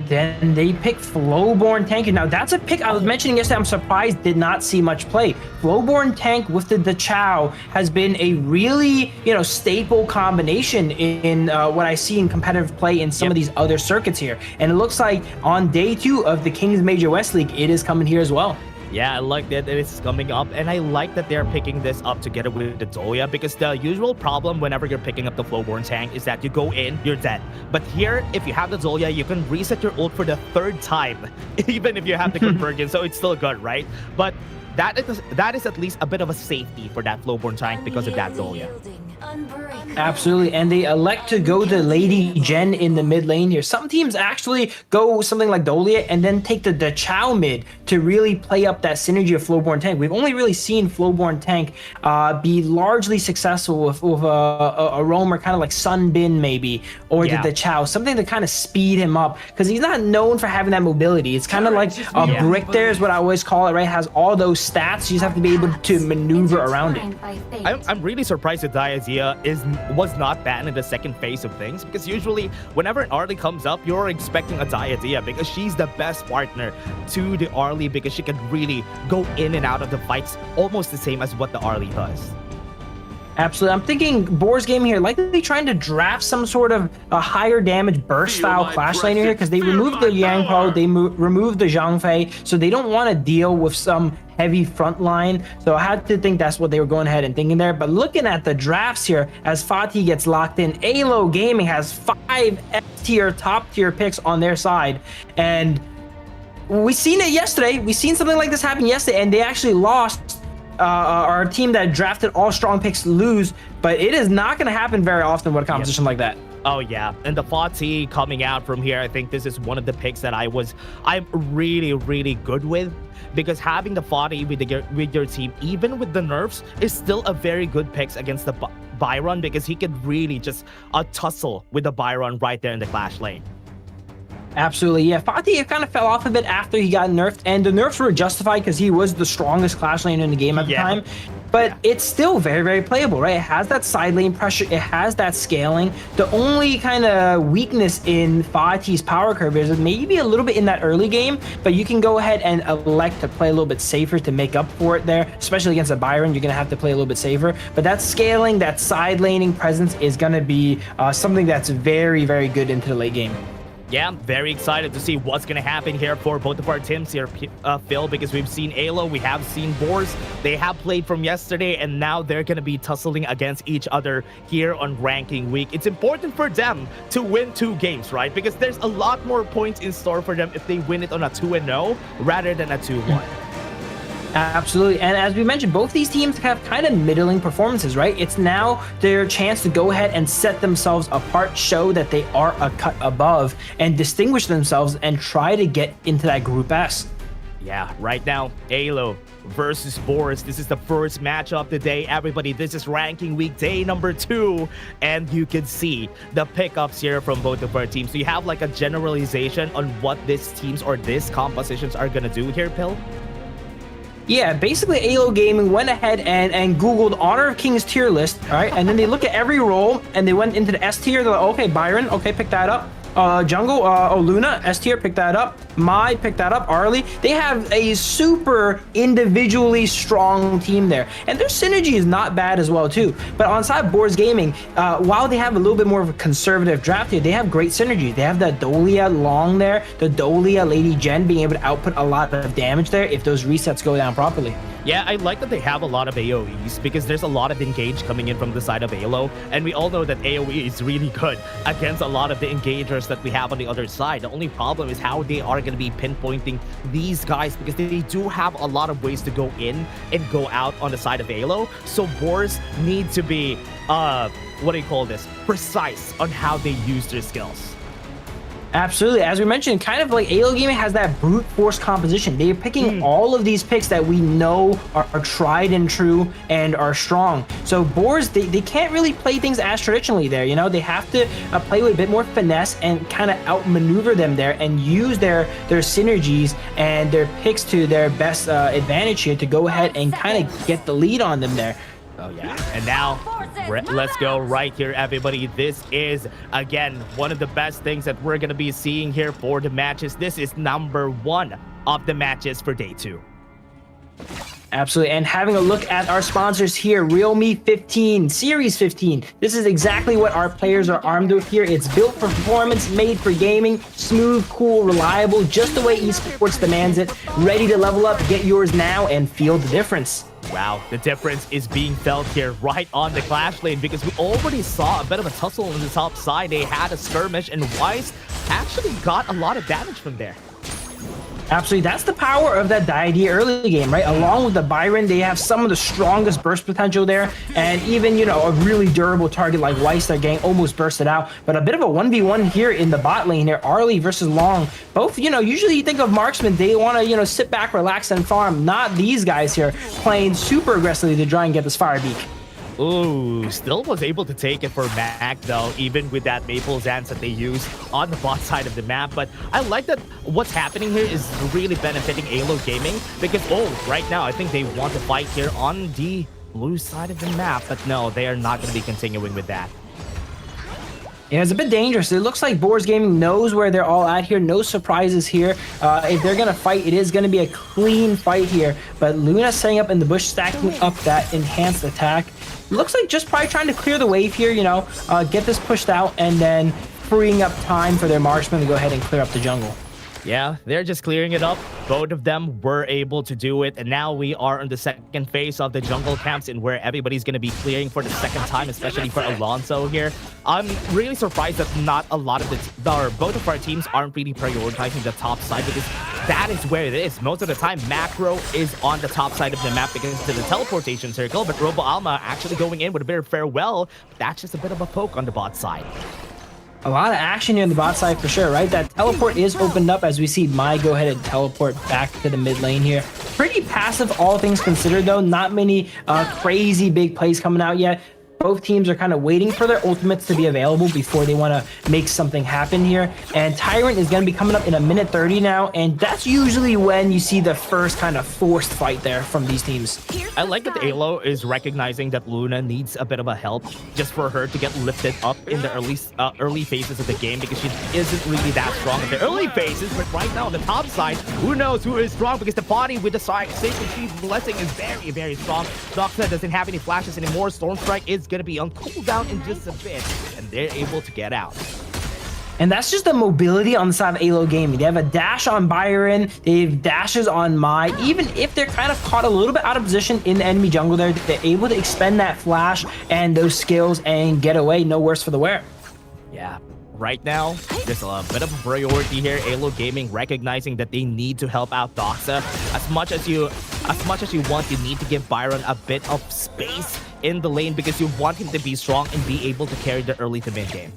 Then they pick Flowborn Tank. Now that's a pick I was mentioning yesterday. I'm surprised did not see much play. Flowborn Tank with the Chow has been a really, staple combination in what I see in competitive play in some of these other circuits here. And it looks like on day 2 of the Kings Major West League, it is coming here as well. Yeah, I like that it's coming up, and I like that they're picking this up together with the Dolia, because the usual problem whenever you're picking up the Flowborn Tank is that you go in, you're dead. But here, if you have the Dolia, you can reset your ult for the 3rd time, even if you have the convergence, so it's still good, right? But that is at least a bit of a safety for that Flowborn Tank because of that Dolia. Absolutely, and they elect to go the Lady Jen in the mid lane here. Some teams actually go something like Dolia and then take the Chow mid to really play up that synergy of Flowborn Tank. We've only really seen Flowborn Tank be largely successful with a roamer kind of like Sunbin maybe, or the Chow, something to kind of speed him up, because he's not known for having that mobility. It's kind of like a brick there is what I always call it, right? Has all those stats, you just have to be able to maneuver around it. I'm really surprised that Diazia was not banned in the second phase of things, because usually whenever an Arlie comes up, you're expecting a Diazia because she's the best partner to the Arlie, because she can really go in and out of the fights almost the same as what the Arlie does. Absolutely. I'm thinking Boars Gaming here likely trying to draft some sort of a higher damage burst style Clash laner here, because they removed the Yang Po, they removed the Zhang Fei, so they don't want to deal with some heavy front line. So I had to think that's what they were going ahead and thinking there. But looking at the drafts here, as Fatih gets locked in, AYLO Gaming has 5 S-tier, top-tier picks on their side. And we seen it yesterday. We seen something like this happen yesterday, and they actually lost. Our team that drafted all strong picks lose, but it is not going to happen very often with a competition like that. Oh yeah, and the Fatih coming out from here, I think this is one of the picks that I'm really good with, because having the Fatih with your team, even with the nerfs, is still a very good pick against the Byron, because he can really just tussle with the Byron right there in the Clash lane. Absolutely, yeah. Fatih kind of fell off a bit after he got nerfed, and the nerfs were justified because he was the strongest Clash laner in the game at the time. But it's still very playable, right? It has that side lane pressure, it has that scaling. The only kind of weakness in Fatih's power curve is maybe a little bit in that early game, but you can go ahead and elect to play a little bit safer to make up for it there, especially against a Byron. You're gonna have to play a little bit safer, but that scaling, that side laning presence is gonna be something that's very good into the late game. Yeah, I'm very excited to see what's going to happen here for both of our teams here, Phil, because we've seen AYLO, we have seen Boars. They have played from yesterday, and now they're going to be tussling against each other here on ranking week. It's important for them to win 2 games, right? Because there's a lot more points in store for them if they win it on a 2-0 rather than a 2-1. Absolutely, and as we mentioned, both these teams have kind of middling performances, right? It's now their chance to go ahead and set themselves apart, show that they are a cut above, and distinguish themselves and try to get into that Group S. Yeah, right now, AYLO versus Boars. This is the first matchup of the day, everybody. This is ranking week day number 2, and you can see the pickups here from both of our teams. So you have like a generalization on what these teams or these compositions are gonna do here, Pill? Yeah, basically AYLO Gaming went ahead and Googled Honor of Kings tier list, all right? And then they look at every role and they went into the S tier. They're like, okay, Byron, okay, pick that up. jungle. Luna, S tier, pick that up. Mai, pick that up. Arlie. They have a super individually strong team there. And their synergy is not bad as well, too. But on side Boars Gaming, while they have a little bit more of a conservative draft here, they have great synergy. They have the Dolia Long there, the Dolia Lady Jen being able to output a lot of damage there if those resets go down properly. Yeah, I like that they have a lot of AoEs because there's a lot of engage coming in from the side of AYLO, and we all know that AoE is really good against a lot of the engagers that we have on the other side. The only problem is how they are going to be pinpointing these guys because they do have a lot of ways to go in and go out on the side of AYLO. So Boars need to be, precise on how they use their skills. Absolutely. As we mentioned, kind of like AYLO Gaming has that brute force composition. They're picking all of these picks that we know are tried and true and are strong. So Boars, they can't really play things as traditionally there. You know, they have to play with a bit more finesse and kind of outmaneuver them there and use their synergies and their picks to their best advantage here to go ahead and kind of get the lead on them there. Oh yeah, and now let's go right here, everybody. This is, again, one of the best things that we're going to be seeing here for the matches. This is number 1 of the matches for day 2. Absolutely, and having a look at our sponsors here, Realme 15, Series 15. This is exactly what our players are armed with here. It's built for performance, made for gaming, smooth, cool, reliable, just the way esports demands it. Ready to level up, get yours now, and feel the difference. Wow, the difference is being felt here right on the Clash lane because we already saw a bit of a tussle on the top side. They had a skirmish, and Weiss actually got a lot of damage from there. Absolutely, that's the power of that Deity early game, right? Along with the Byron, they have some of the strongest burst potential there, and even, you know, a really durable target like Weiss, their gang almost bursted out. But a bit of a 1v1 here in the bot lane here, Arlie versus Long. Both, you know, usually you think of marksmen, they want to, you know, sit back, relax, and farm. Not these guys here, playing super aggressively to try and get this fire beak. Ooh, still was able to take it for Mac though, even with that Maple Zans that they use on the bot side of the map. But I like that what's happening here is really benefiting AYLO Gaming because, right now I think they want to fight here on the blue side of the map. But no, they are not going to be continuing with that. Yeah, it's a bit dangerous. It looks like Boars Gaming knows where they're all at here. No surprises here. If they're going to fight, it is going to be a clean fight here. But Luna setting up in the bush, stacking up that enhanced attack. Looks like just probably trying to clear the wave here, you know, get this pushed out and then freeing up time for their marksmen to go ahead and clear up the jungle. Yeah, they're just clearing it up. Both of them were able to do it. And now we are in the second phase of the jungle camps and where everybody's going to be clearing for the second time, especially for Alonso here. I'm really surprised that not a lot of both of our teams aren't really prioritizing the top side because that is where it is. Most of the time, macro is on the top side of the map because of the teleportation circle, but Robo Alma actually going in with a bit of farewell. But that's just a bit of a poke on the bot side. A lot of action here on the bot side for sure, right? That teleport is opened up as we see Mai go ahead and teleport back to the mid lane here. Pretty passive, all things considered, though. Not many crazy big plays coming out yet. Both teams are kind of waiting for their ultimates to be available before they want to make something happen here. And Tyrant is going to be coming up in a minute 30 now, and that's usually when you see the first kind of forced fight there from these teams. I like that AYLO is recognizing that Luna needs a bit of a help just for her to get lifted up in the early phases of the game because she isn't really that strong in the early phases. But right now on the top side, who knows who is strong because the body with the Sacred Sheath Blessing is very, very strong. Doxa doesn't have any flashes anymore. Stormstrike is going to be on cooldown in just a bit, and they're able to get out. And that's just the mobility on the side of AYLO Gaming. They have a dash on Byron, they have dashes on Mai. Even if they're kind of caught a little bit out of position in the enemy jungle there, they're able to expend that flash and those skills and get away. No worse for the wear. Yeah. Right now, there's a bit of a priority here. AYLO Gaming recognizing that they need to help out Doxa. As much as you want, you need to give Byron a bit of space in the lane because you want him to be strong and be able to carry the early to mid game.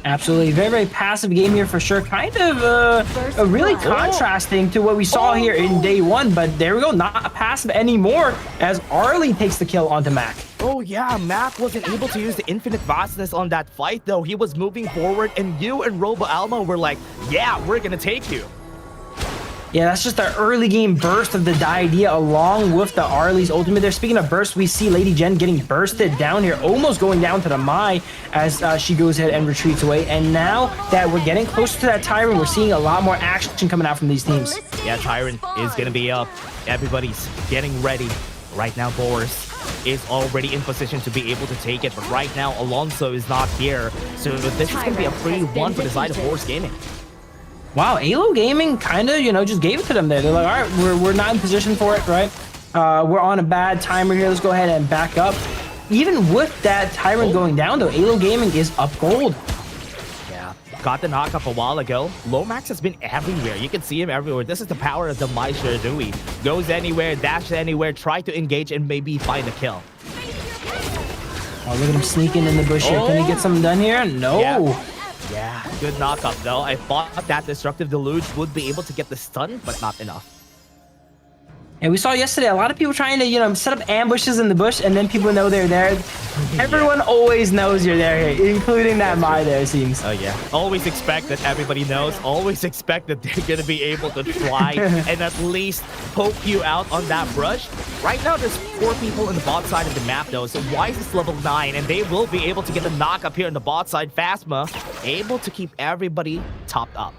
Absolutely. Very, very passive game here for sure. Kind of a really contrasting to what we saw here in day one, but there we go. Not passive anymore as Arlie takes the kill onto Mac. Oh yeah, Mac wasn't able to use the infinite vastness on that fight though. He was moving forward and you and Robo Alma were like, yeah, we're gonna take you. Yeah, that's just the early game burst of the idea along with the Arlie's ultimate there. Speaking of burst, we see Lady Jen getting bursted down here, almost going down to the Mai as she goes ahead and retreats away. And now that we're getting closer to that Tyrant, we're seeing a lot more action coming out from these teams. Yeah, Tyrant is going to be up. Everybody's getting ready. Right now, Boars is already in position to be able to take it. But right now, Alonso is not here. So this is going to be a free one for the side of Boars Gaming. Wow, AYLO Gaming kind of, just gave it to them there. They're like, all right, we're not in position for it, right? We're on a bad timer here. Let's go ahead and back up. Even with that Tyrant going down, though, AYLO Gaming is up gold. Yeah, got the knock up a while ago. Lomax has been everywhere. You can see him everywhere. This is the power of the Mai Shiradui. Goes anywhere, dashes anywhere, try to engage and maybe find a kill. Oh, look at him sneaking in the bush here. Can he get something done here? No. Yeah, good knockup though. I thought that Destructive Deluge would be able to get the stun, but not enough. And we saw yesterday a lot of people trying to, set up ambushes in the bush, and then people know they're there. Everyone always knows you're there here, including that Mai there, it seems. Oh yeah. Always expect that everybody knows. Always expect that they're gonna be able to try and at least poke you out on that brush. Right now, there's 4 people in the bot side of the map though, so Wise is level 9, and they will be able to get the knock up here in the bot side. Phasma able to keep everybody topped up.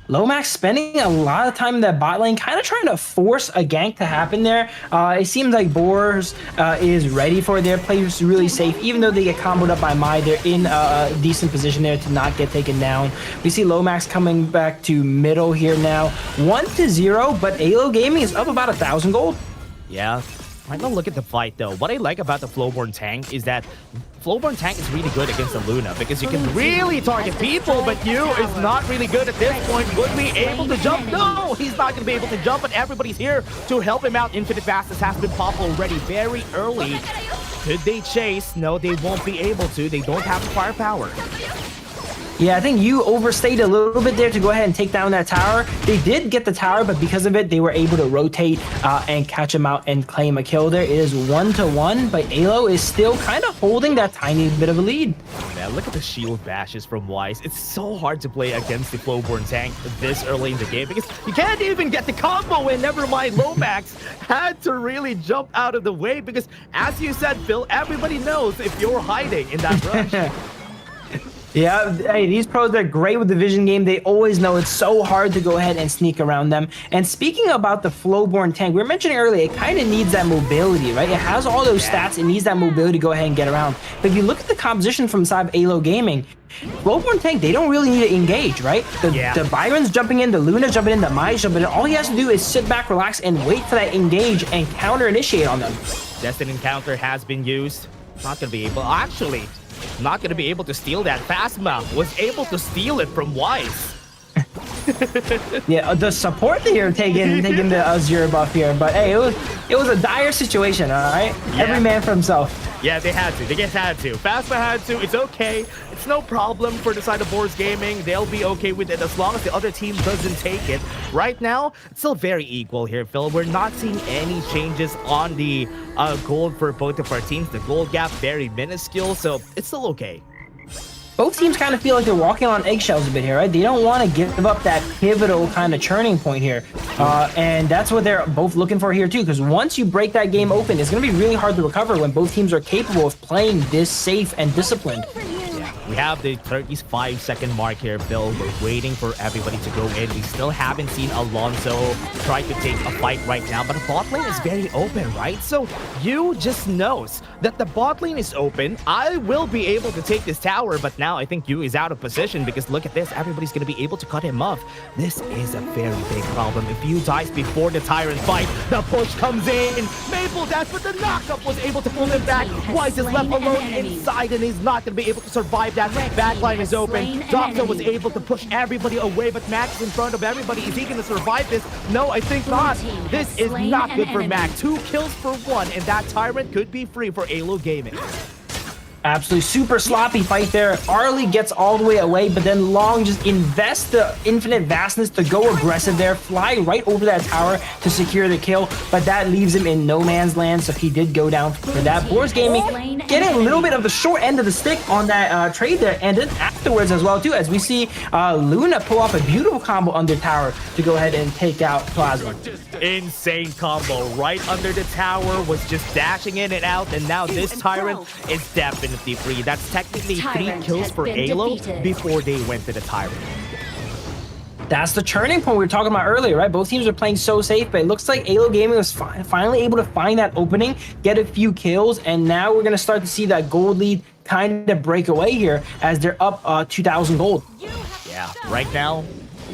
Lomax spending a lot of time in that bot lane, kind of trying to force a gank to happen there. It seems like Boars is ready for their plays really safe. Even though they get comboed up by Mai, they're in a decent position there to not get taken down. We see Lomax coming back to middle here now. 1-0, but AYLO Gaming is up about 1,000 gold. Yeah. Right now, look at the fight though. What I like about the Flowborn tank is that Flowborn tank is really good against the Luna because you can really target people, but Yu is not really good at this point. Would be able to jump? No, he's not going to be able to jump, but everybody's here to help him out. Infinite Fastest has been popped already very early. Could they chase? No, they won't be able to. They don't have the firepower. Yeah, I think you overstayed a little bit there to go ahead and take down that tower. They did get the tower, but because of it, they were able to rotate and catch him out and claim a kill there. It is 1-1, but AYLO is still kind of holding that tiny bit of a lead. Man, look at the shield bashes from Wise. It's so hard to play against the Flowborn tank this early in the game because you can't even get the combo in. Never mind, Lomax had to really jump out of the way because, as you said, Phil, everybody knows if you're hiding in that brush. Yeah, hey, these pros are great with the vision game. They always know it's so hard to go ahead and sneak around them. And speaking about the Flowborn tank, we were mentioning earlier, it kind of needs that mobility, right? It has all those stats. It needs that mobility to go ahead and get around. But if you look at the composition from side of AYLO Gaming, Globant tank, they don't really need to engage, right? The Byron's jumping in, the Luna's jumping in, the Mai's jumping in. All he has to do is sit back, relax, and wait for that engage and counter-initiate on them. Destined encounter has been used. Not going to be able... Actually... not going to be able to steal that. Phasma was able to steal it from Wise. Yeah, the support here taking the Azure buff here, but hey, it was a dire situation, all right? Yeah. Every man for himself. Yeah, they had to. They just had to. Phasma had to. It's okay. It's no problem for the side of Boars Gaming. They'll be okay with it as long as the other team doesn't take it. Right now, it's still very equal here, Phil. We're not seeing any changes on the gold for both of our teams. The gold gap very minuscule, so it's still okay. Both teams kind of feel like they're walking on eggshells a bit here, right? They don't want to give up that pivotal kind of churning point here. And that's what they're both looking for here too, because once you break that game open, it's going to be really hard to recover when both teams are capable of playing this safe and disciplined. We have the 35-second mark here, Bill. We're waiting for everybody to go in. We still haven't seen Alonso try to take a fight right now, but the bot lane is very open, right? So you just knows that the bot lane is open. I will be able to take this tower, but now I think Yu is out of position because look at this. Everybody's going to be able to cut him off. This is a very big problem. If Yu dies before the Tyrant fight, the push comes in. Maple Dash, but the knockup was able to pull him back. Wise is left alone inside, and he's not going to be able to survive that. Backline is open. Doctor was able to push everybody away, but Max is in front of everybody. Is he going to survive this? No, I think not. This is not good for Max. 2 kills for 1, and that Tyrant could be free for AYLO Gaming. Absolutely super sloppy fight there. Arlie gets all the way away, but then Long just invests the infinite vastness to go aggressive there, fly right over that tower to secure the kill, but that leaves him in no man's land, so he did go down for that. Boars Gaming getting a little bit of the short end of the stick on that trade there, and then afterwards as well too, as we see Luna pull off a beautiful combo under tower to go ahead and take out Plasma. Insane combo right under the tower, was just dashing in and out, and now this Tyrant is definitely free. That's technically 3 kills for AYLO before they went to the Tyrant. That's the turning point we were talking about earlier, right? Both teams are playing so safe, but it looks like AYLO Gaming was finally able to find that opening, get a few kills, and now we're going to start to see that gold lead kind of break away here as they're up 2,000 gold. Yeah, right now,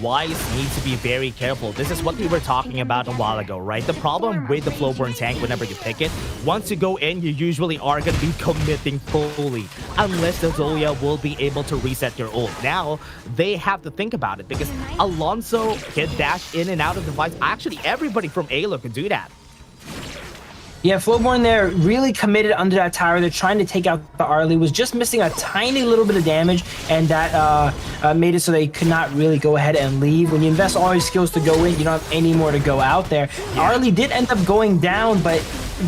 Wise needs to be very careful. This is what we were talking about a while ago, right? The problem with the Flowborn tank, whenever you pick it, once you go in, you usually are going to be committing fully, unless the Zoya will be able to reset your ult. Now, they have to think about it, because Alonso can dash in and out of the fights. Actually, everybody from AYLO can do that. Yeah, Flowborn there really committed under that tower. They're trying to take out the Arlie. Was just missing a tiny little bit of damage, and that made it so they could not really go ahead and leave. When you invest all your skills to go in, you don't have any more to go out there. Yeah. Arlie did end up going down, but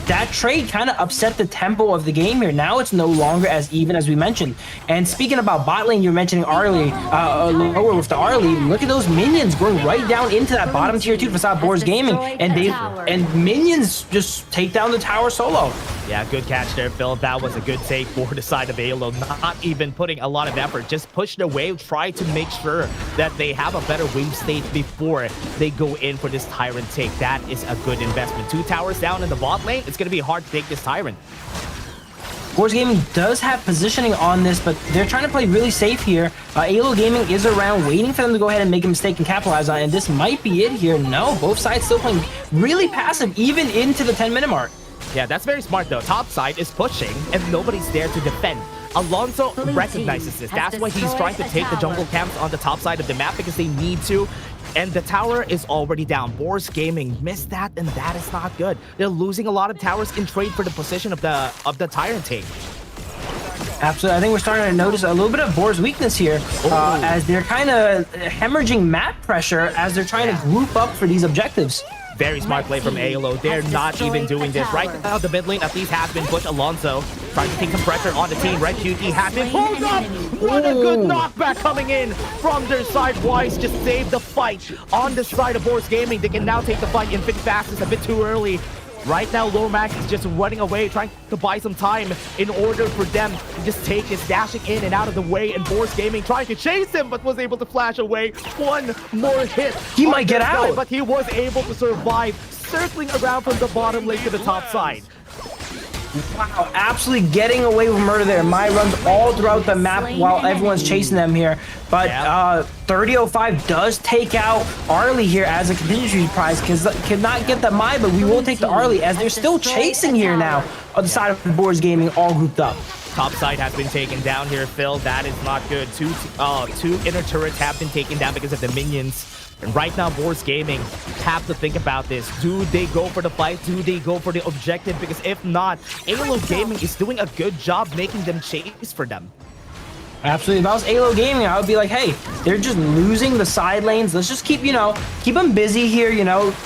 that trade kind of upset the tempo of the game here. Now it's no longer as even as we mentioned. And speaking about bot lane, you're mentioning Arlie, lower with the Arlie. Look at those minions going right down into that bottom tier 2 facade Boars Gaming, and minions just take down the tower solo. Yeah, good catch there, Phil. That was a good take for the side of AYLO. Not even putting a lot of effort, just push the wave, try to make sure that they have a better wave state before they go in for this Tyrant take. That is a good investment. 2 towers down in the bot lane. It's going to be hard to take this Tyrant. Boars Gaming does have positioning on this, but they're trying to play really safe here. AYLO Gaming is around, waiting for them to go ahead and make a mistake and capitalize on it, and this might be it here. No, both sides still playing really passive, even into the 10-minute mark. Yeah, that's very smart, though. Top side is pushing, and nobody's there to defend. Alonso recognizes this. That's why he's trying to take the jungle camps on the top side of the map, because they need to. And the tower is already down. Boars Gaming missed that, and that is not good. They're losing a lot of towers in trade for the position of the Tyrant take. Absolutely. I think we're starting to notice a little bit of Boars' weakness here, as they're kind of hemorrhaging map pressure as they're trying to group up for these objectives. Very smart play from AYLO. They're not even doing this. Right now, the mid lane at least has been pushed. Alonso trying to take some pressure on the team. Red QT has been pulled up. What a good knockback coming in from their side. Wise just saved the fight on the side of Boars Gaming. They can now take the fight infinite fastest a bit too early. Right now, Lomax is just running away, trying to buy some time in order for them to just take this, dashing in and out of the way, and Boars Gaming trying to chase him, but was able to flash away. One more hit. He might get out. But he was able to survive, circling around from the bottom lane to the top side. Wow, absolutely getting away with murder there. Mai runs all throughout the map while everyone's chasing them here. But 3005 does take out Arlie here as a contingency prize, because cannot get the Mai, but we will take the Arlie as they're still chasing here now on the side of the Boars Gaming, all grouped up. Top side has been taken down here, Phil. That is not good. Two inner turrets have been taken down because of the minions. And right now, Boars Gaming have to think about this. Do they go for the fight? Do they go for the objective? Because if not, AYLO Gaming is doing a good job making them chase for them. Absolutely. If I was AYLO Gaming, I would be like, hey, they're just losing the side lanes. Let's just keep them busy here,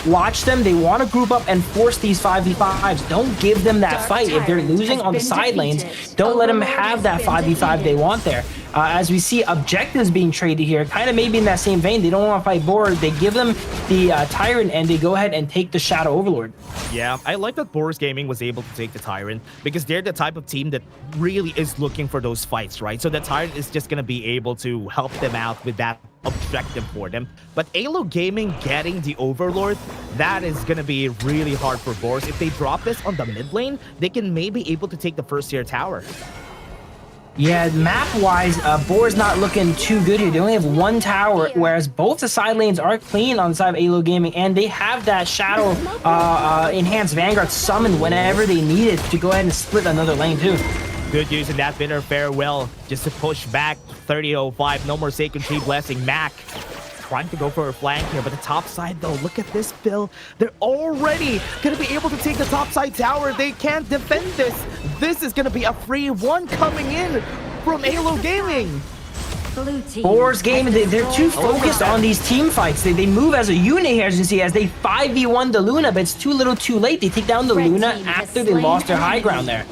watch them. They want to group up and force these 5v5s. Don't give them that fight. If they're losing on the side lanes, don't let them have that 5v5 they want there. As we see objectives being traded here, kind of maybe in that same vein, they don't want to fight Boars. They give them the Tyrant, and they go ahead and take the Shadow Overlord. Yeah, I like that Boars Gaming was able to take the Tyrant, because they're the type of team that really is looking for those fights, right? So the Tyrant is just going to be able to help them out with that objective for them. But AYLO Gaming getting the Overlord, that is going to be really hard for Boars. If they drop this on the mid lane, they can maybe able to take the first tier tower. Yeah, map-wise, Boars not looking too good here. They only have 1 tower, whereas both the side lanes are clean on the side of AYLO Gaming, and they have that Shadow Enhanced Vanguard summoned whenever they need it to go ahead and split another lane, too. Good use in that bitter farewell, just to push back 3005. No more Sacred Tree Blessing. Mac trying to go for a flank here, but the top side though, look at this, Phil. They're already going to be able to take the top side tower. They can't defend this. This is going to be a free one coming in from AYLO Gaming. Boars Gaming, they're too focused on these team fights. They move as a unit here, as you see, as they 5v1 the Luna, but it's too little too late. They take down the Luna after they lost their high ground there.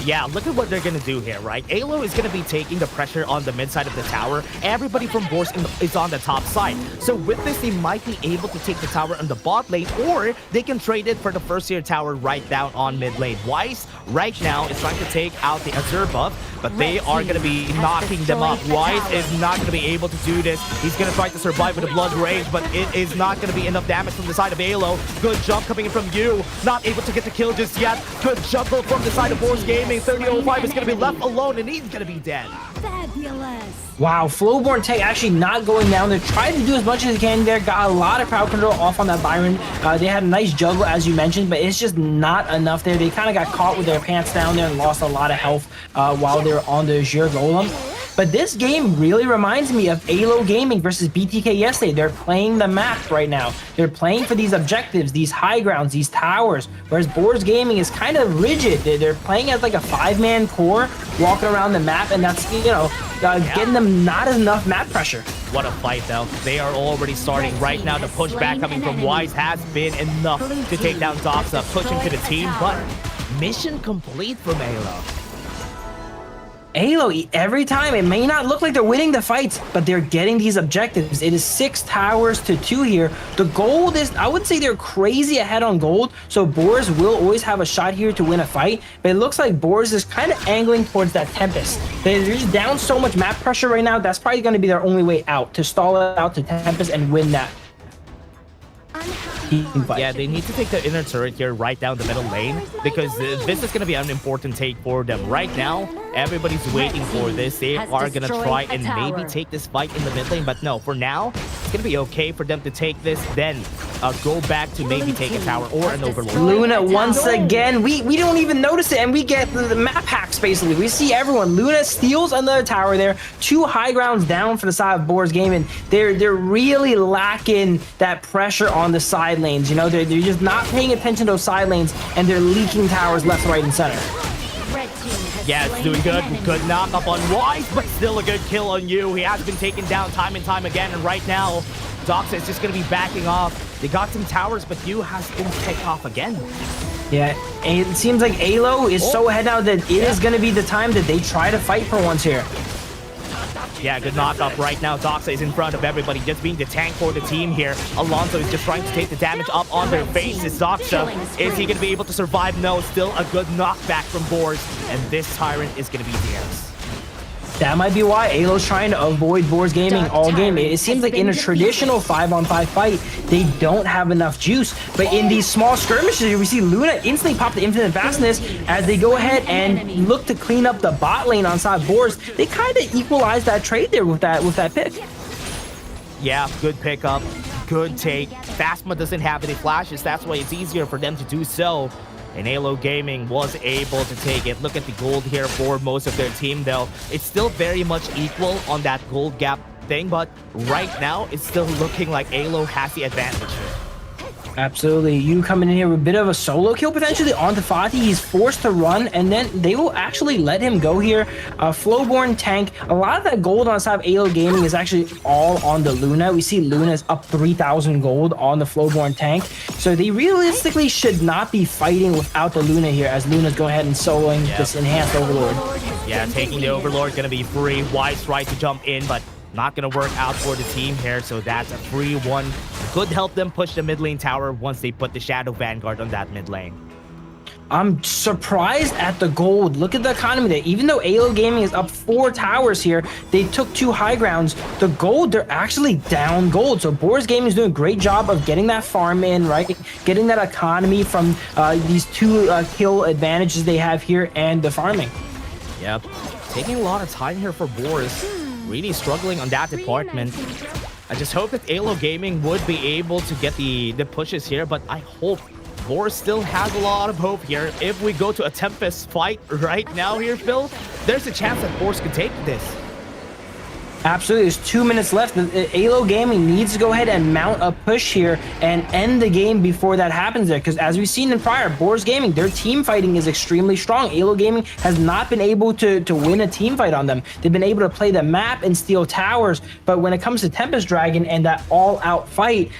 Yeah, look at what they're going to do here, right? AYLO is going to be taking the pressure on the mid side of the tower. Everybody from Boars is on the top side. So with this, they might be able to take the tower on the bot lane, or they can trade it for the first tier tower right down on mid lane. Wise right now is trying to take out the Azure buff, but they are going to be knocking them up. Wise is not going to be able to do this. He's going to try to survive with a Blood Rage, but it is not going to be enough damage from the side of AYLO. Good jump coming in from you. Not able to get the kill just yet. Good juggle from the side of Boars Gaming. 3005 is going to be left alone, and he's going to be dead. Fabulous. Wow, Flowborn Tech actually not going down there. Tried to do as much as he can there. Got a lot of crowd control off on that Byron. They had a nice juggle, as you mentioned, but it's just not enough there. They kind of got caught with their pants down there and lost a lot of health while they were on the Azure Golem. But this game really reminds me of AYLO Gaming versus BTK yesterday. They're playing the map right now. They're playing for these objectives, these high grounds, these towers, whereas Boars Gaming is kind of rigid. They're playing as like a 5-man core, walking around the map, and that's, you know, getting them not enough map pressure. What a fight, though. They are already starting right now. The pushback coming from Wise has been enough to take down Doxa, pushing to the team, but mission complete from AYLO. AYLO, every time, it may not look like they're winning the fights, but they're getting these objectives. It is 6 towers to 2 here. The gold is, I would say they're crazy ahead on gold, so Boars will always have a shot here to win a fight, but it looks like Boars is kind of angling towards that Tempest. They're just down so much map pressure right now, that's probably going to be their only way out, to stall it out to Tempest and win that. Yeah, they need to take the inner turret here right down the middle lane, because this is going to be an important take for them. Right now, everybody's waiting for this. They are going to try and maybe take this fight in the mid lane, but no, for now, it's going to be okay for them to take this, then go back to maybe take a tower or an Overlord. Luna, once again, we don't even notice it, and we get the map hacks, basically. We see everyone. Luna steals another tower there. 2 high grounds down for the side of Boars Gaming. They're really lacking that pressure on the side lanes. You know, they're just not paying attention to those side lanes, and they're leaking towers left, right, and center. Yeah, it's doing good. Good knock up on Wise, but still a good kill on you. He has been taken down time and time again, and right now, Doxa is just going to be backing off. They got some towers, but you has been picked off again. Yeah, and it seems like AYLO is so ahead now that it is going to be the time that they try to fight for once here. Yeah, good knock up right now. Doxa is in front of everybody, just being the tank for the team here. Alonso is just trying to take the damage up on their faces. Doxa, is he going to be able to survive? No, still a good knockback from Boars, and this Tyrant is going to be theirs. That might be why AYLO's trying to avoid Boars Gaming all game. It seems like in a traditional 5-on-5 fight, they don't have enough juice. But in these small skirmishes, we see Luna instantly pop the infinite fastness as they go ahead and look to clean up the bot lane on side Boars. They kind of equalize that trade there with that pick. Yeah, good pickup, good take. Phasma doesn't have any flashes, that's why it's easier for them to do so. And AYLO Gaming was able to take it. Look at the gold here for most of their team, though. It's still very much equal on that gold gap thing, but right now, it's still looking like AYLO has the advantage. Absolutely. You coming in here with a bit of a solo kill potentially onto Fatih. He's forced to run, and then they will actually let him go here. Flowborn tank. A lot of that gold on the side of AYLO Gaming is actually all on the Luna. We see Luna's up 3,000 gold on the Flowborn tank. So they realistically should not be fighting without the Luna here, as Luna's going ahead and soloing this enhanced Overlord. Yeah, taking the Overlord gonna be free. Wise tried to jump in, but not gonna work out for the team here, so that's a free one. Could help them push the mid lane tower once they put the Shadow Vanguard on that mid lane. I'm surprised at the gold. Look at the economy there. Even though AYLO Gaming is up 4 towers here, they took 2 high grounds. The gold, they're actually down gold. So Boars Gaming is doing a great job of getting that farm in, right? Getting that economy from these 2 kill advantages they have here and the farming. Yep. Taking a lot of time here for Boars. Really struggling on that department. I just hope that AYLO Gaming would be able to get the pushes here, but I hope Boars still has a lot of hope here. If we go to a Tempest fight right now here, Phil, there's a chance that Boars could take this. Absolutely. There's 2 minutes left. AYLO Gaming needs to go ahead and mount a push here and end the game before that happens there. Because as we've seen in prior, Boars Gaming, their team fighting is extremely strong. AYLO Gaming has not been able to win a team fight on them. They've been able to play the map and steal towers. But when it comes to Tempest Dragon and that all-out fight,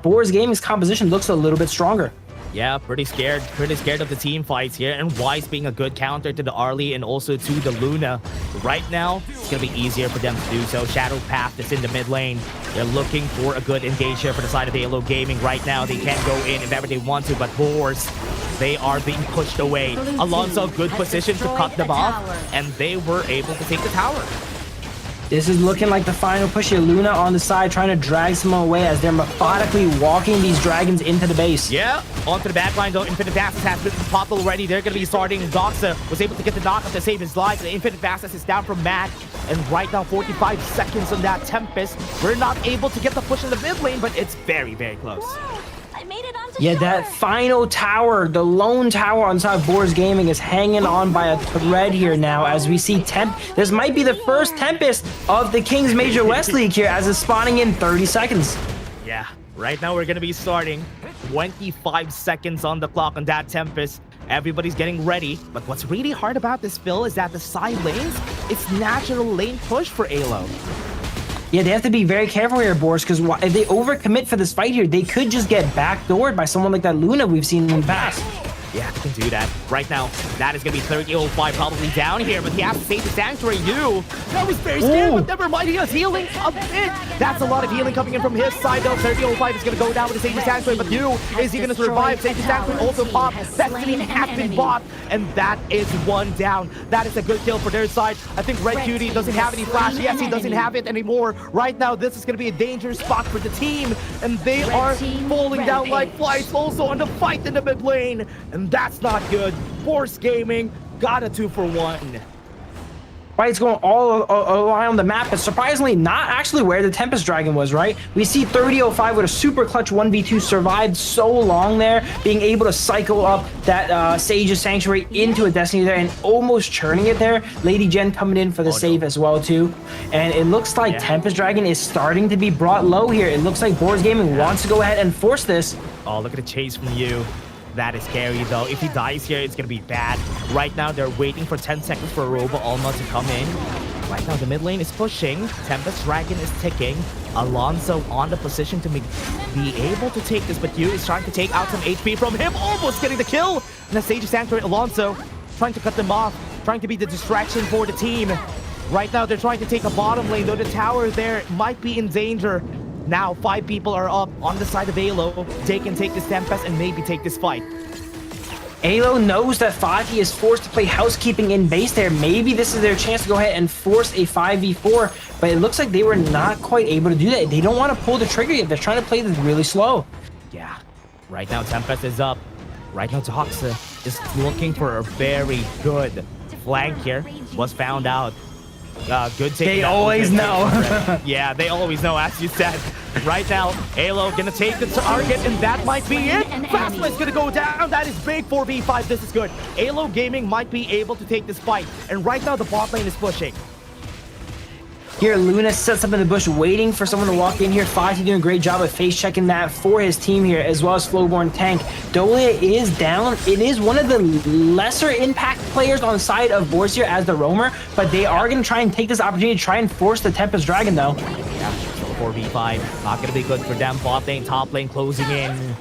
Boars Gaming's composition looks a little bit stronger. Yeah, pretty scared of the team fights here, and Wise being a good counter to the Arlie and also to the Luna. Right now, it's gonna be easier for them to do so. Shadow Path is in the mid lane. They're looking for a good engage here for the side of AYLO Gaming. Right now, they can't go in if ever they want to, but Boars, they are being pushed away. Alonso, good position to cut them off, and they were able to take the tower. This is looking like the final push here. Luna on the side trying to drag someone away as they're methodically walking these dragons into the base. Yeah, onto the back line though. Infinite Fastest has been popped already. They're going to be starting. Doxa was able to get the knockup to save his life. The Infinite Fastest is down from Matt. And right now, 45 seconds on that Tempest. We're not able to get the push in the mid lane, but it's very, very close. Yeah, that final tower, the lone tower on side of Boars Gaming is hanging on by a thread here now as we see this might be the first Tempest of the Kings Major West League here as it's spawning in 30 seconds. Yeah, right now we're going to be starting. 25 seconds on the clock on that Tempest. Everybody's getting ready. But what's really hard about this, Phil, is that the side lanes, it's natural lane push for AYLO. Yeah, they have to be very careful here, Boars, because if they overcommit for this fight here, they could just get backdoored by someone like that Luna we've seen in the past. Yeah, they can do that. Right now, that is going to be 30-05 probably down here, but he has to save the Sanctuary. That was very scared, but never mind. He was healing a bit. That's a lot of healing coming in from his side, though. 30-05 is going to go down with the Save the Sanctuary, but is he going to survive? Save the Sanctuary also popped. Destiny has been bought, and that is one down. That is a good kill for their side. I think Red Cutie doesn't have any flash. Yes, he doesn't have it anymore. Right now, this is going to be a dangerous spot for the team, and they are falling down like flies also on the fight in the mid lane. And that's not good. Boars Gaming got a 2-for-1. Fight's going all around the map, but surprisingly not actually where the Tempest Dragon was, right? We see 30-05 with a super clutch 1v2 survived so long there, being able to cycle up that Sage's Sanctuary into a Destiny there and almost churning it there. Lady Jen coming in for the save as well too. And it looks like Tempest Dragon is starting to be brought low here. It looks like Boars Gaming wants to go ahead and force this. Oh, look at the chase from you. That is scary, though. If he dies here, it's going to be bad. Right now, they're waiting for 10 seconds for Robo Alma to come in. Right now, the mid lane is pushing. Tempest Dragon is ticking. Alonso on the position to be able to take this, but Yu is trying to take out some HP from him, almost getting the kill. And the Sage Sanctuary, Alonso trying to cut them off, trying to be the distraction for the team. Right now, they're trying to take a bottom lane, though the tower there might be in danger. Now, 5 people are up on the side of AYLO. They can take this Tempest and maybe take this fight. AYLO knows that Fatih is forced to play housekeeping in base there. Maybe this is their chance to go ahead and force a 5v4, but it looks like they were not quite able to do that. They don't want to pull the trigger yet. They're trying to play this really slow. Yeah, right now Tempest is up. Right now Doxa is looking for a very good flank here. Was found out. Good take. They always know. Yeah, they always know, as you said. Right now, AYLO gonna take the target, and that might be it. Fastlight's gonna go down. That is big 4v5. This is good. AYLO Gaming might be able to take this fight. And right now, the bot lane is pushing. Here, Luna sets up in the bush, waiting for someone to walk in here. Fatih doing a great job of face checking that for his team here, as well as Flowborn Tank. Dolia is down. It is one of the lesser impact players on the side of Boars here as the roamer, but they are going to try and take this opportunity to try and force the Tempest Dragon, though. Yeah, so 4v5. Not going to be good for them. Bot lane, top lane closing in.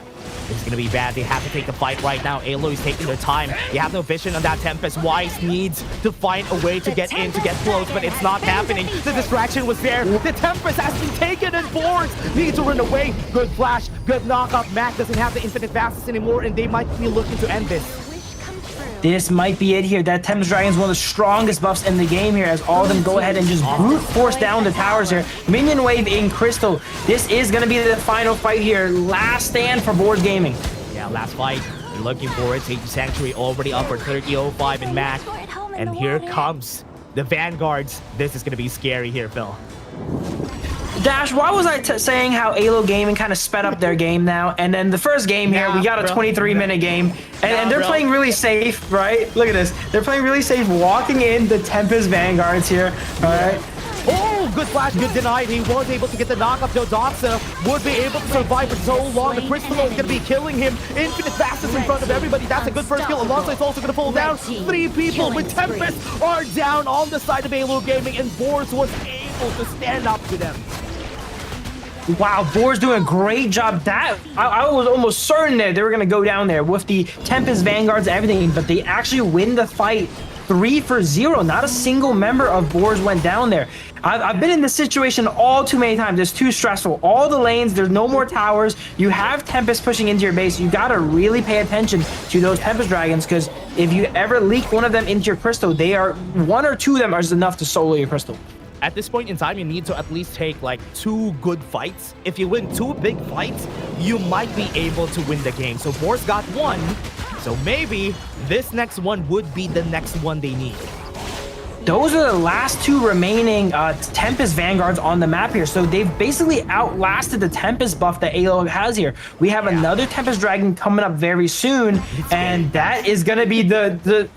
This is going to be bad. They have to take the fight right now. AYLO is taking their time. They have no vision on that Tempest. Wise needs to find a way to get in, to get close, but it's not happening. The distraction was there. The Tempest has been taken, and Boars need to run away. Good flash, good knockup. Mac doesn't have the Infinite Fastest anymore, and they might be looking to end this. This might be it here. That Tempest Dragon is one of the strongest buffs in the game here as all of them go ahead and just brute force down the towers here. Minion wave in Crystal. This is going to be the final fight here. Last stand for Boars Gaming. Yeah, last fight. They're looking for it. Sage Sanctuary already up for 30-05 in Mac. And here comes the Vanguards. This is going to be scary here, Phil. Dash, why was I saying how AYLO Gaming kind of sped up their game now? And then the first game here, we got a 23-minute game. And they're playing really safe, right? Look at this. They're playing really safe, walking in the Tempest Vanguards here, all right? Oh, good flash, good denied. He was able to get the knock up, though Doxa would be able to survive for so long. The Crystal is going to be killing him. Infinite fastness in front of everybody. That's a good first kill. Alonso is also going to pull down 3 people with Tempest are down on the side of AYLO Gaming, and Boars was able to stand up to them. Wow, Boars doing a great job. That I was almost certain that they were going to go down there with the Tempest Vanguards and everything, but they actually win the fight 3-0. Not a single member of Boars went down there. I've been in this situation all too many times. It's too stressful. All the lanes, there's no more towers. You have Tempest pushing into your base. You got to really pay attention to those Tempest Dragons, because if you ever leak one of them into your Crystal, they are 1 or 2 of them are enough to solo your Crystal. At this point in time, you need to at least take like 2 good fights. If you win 2 big fights, you might be able to win the game. So Boars got 1. So maybe this next one would be the next one they need. Those are the last 2 remaining Tempest Vanguards on the map here. So they've basically outlasted the Tempest buff that AYLO has here. We have another Tempest Dragon coming up very soon, and that is going to be the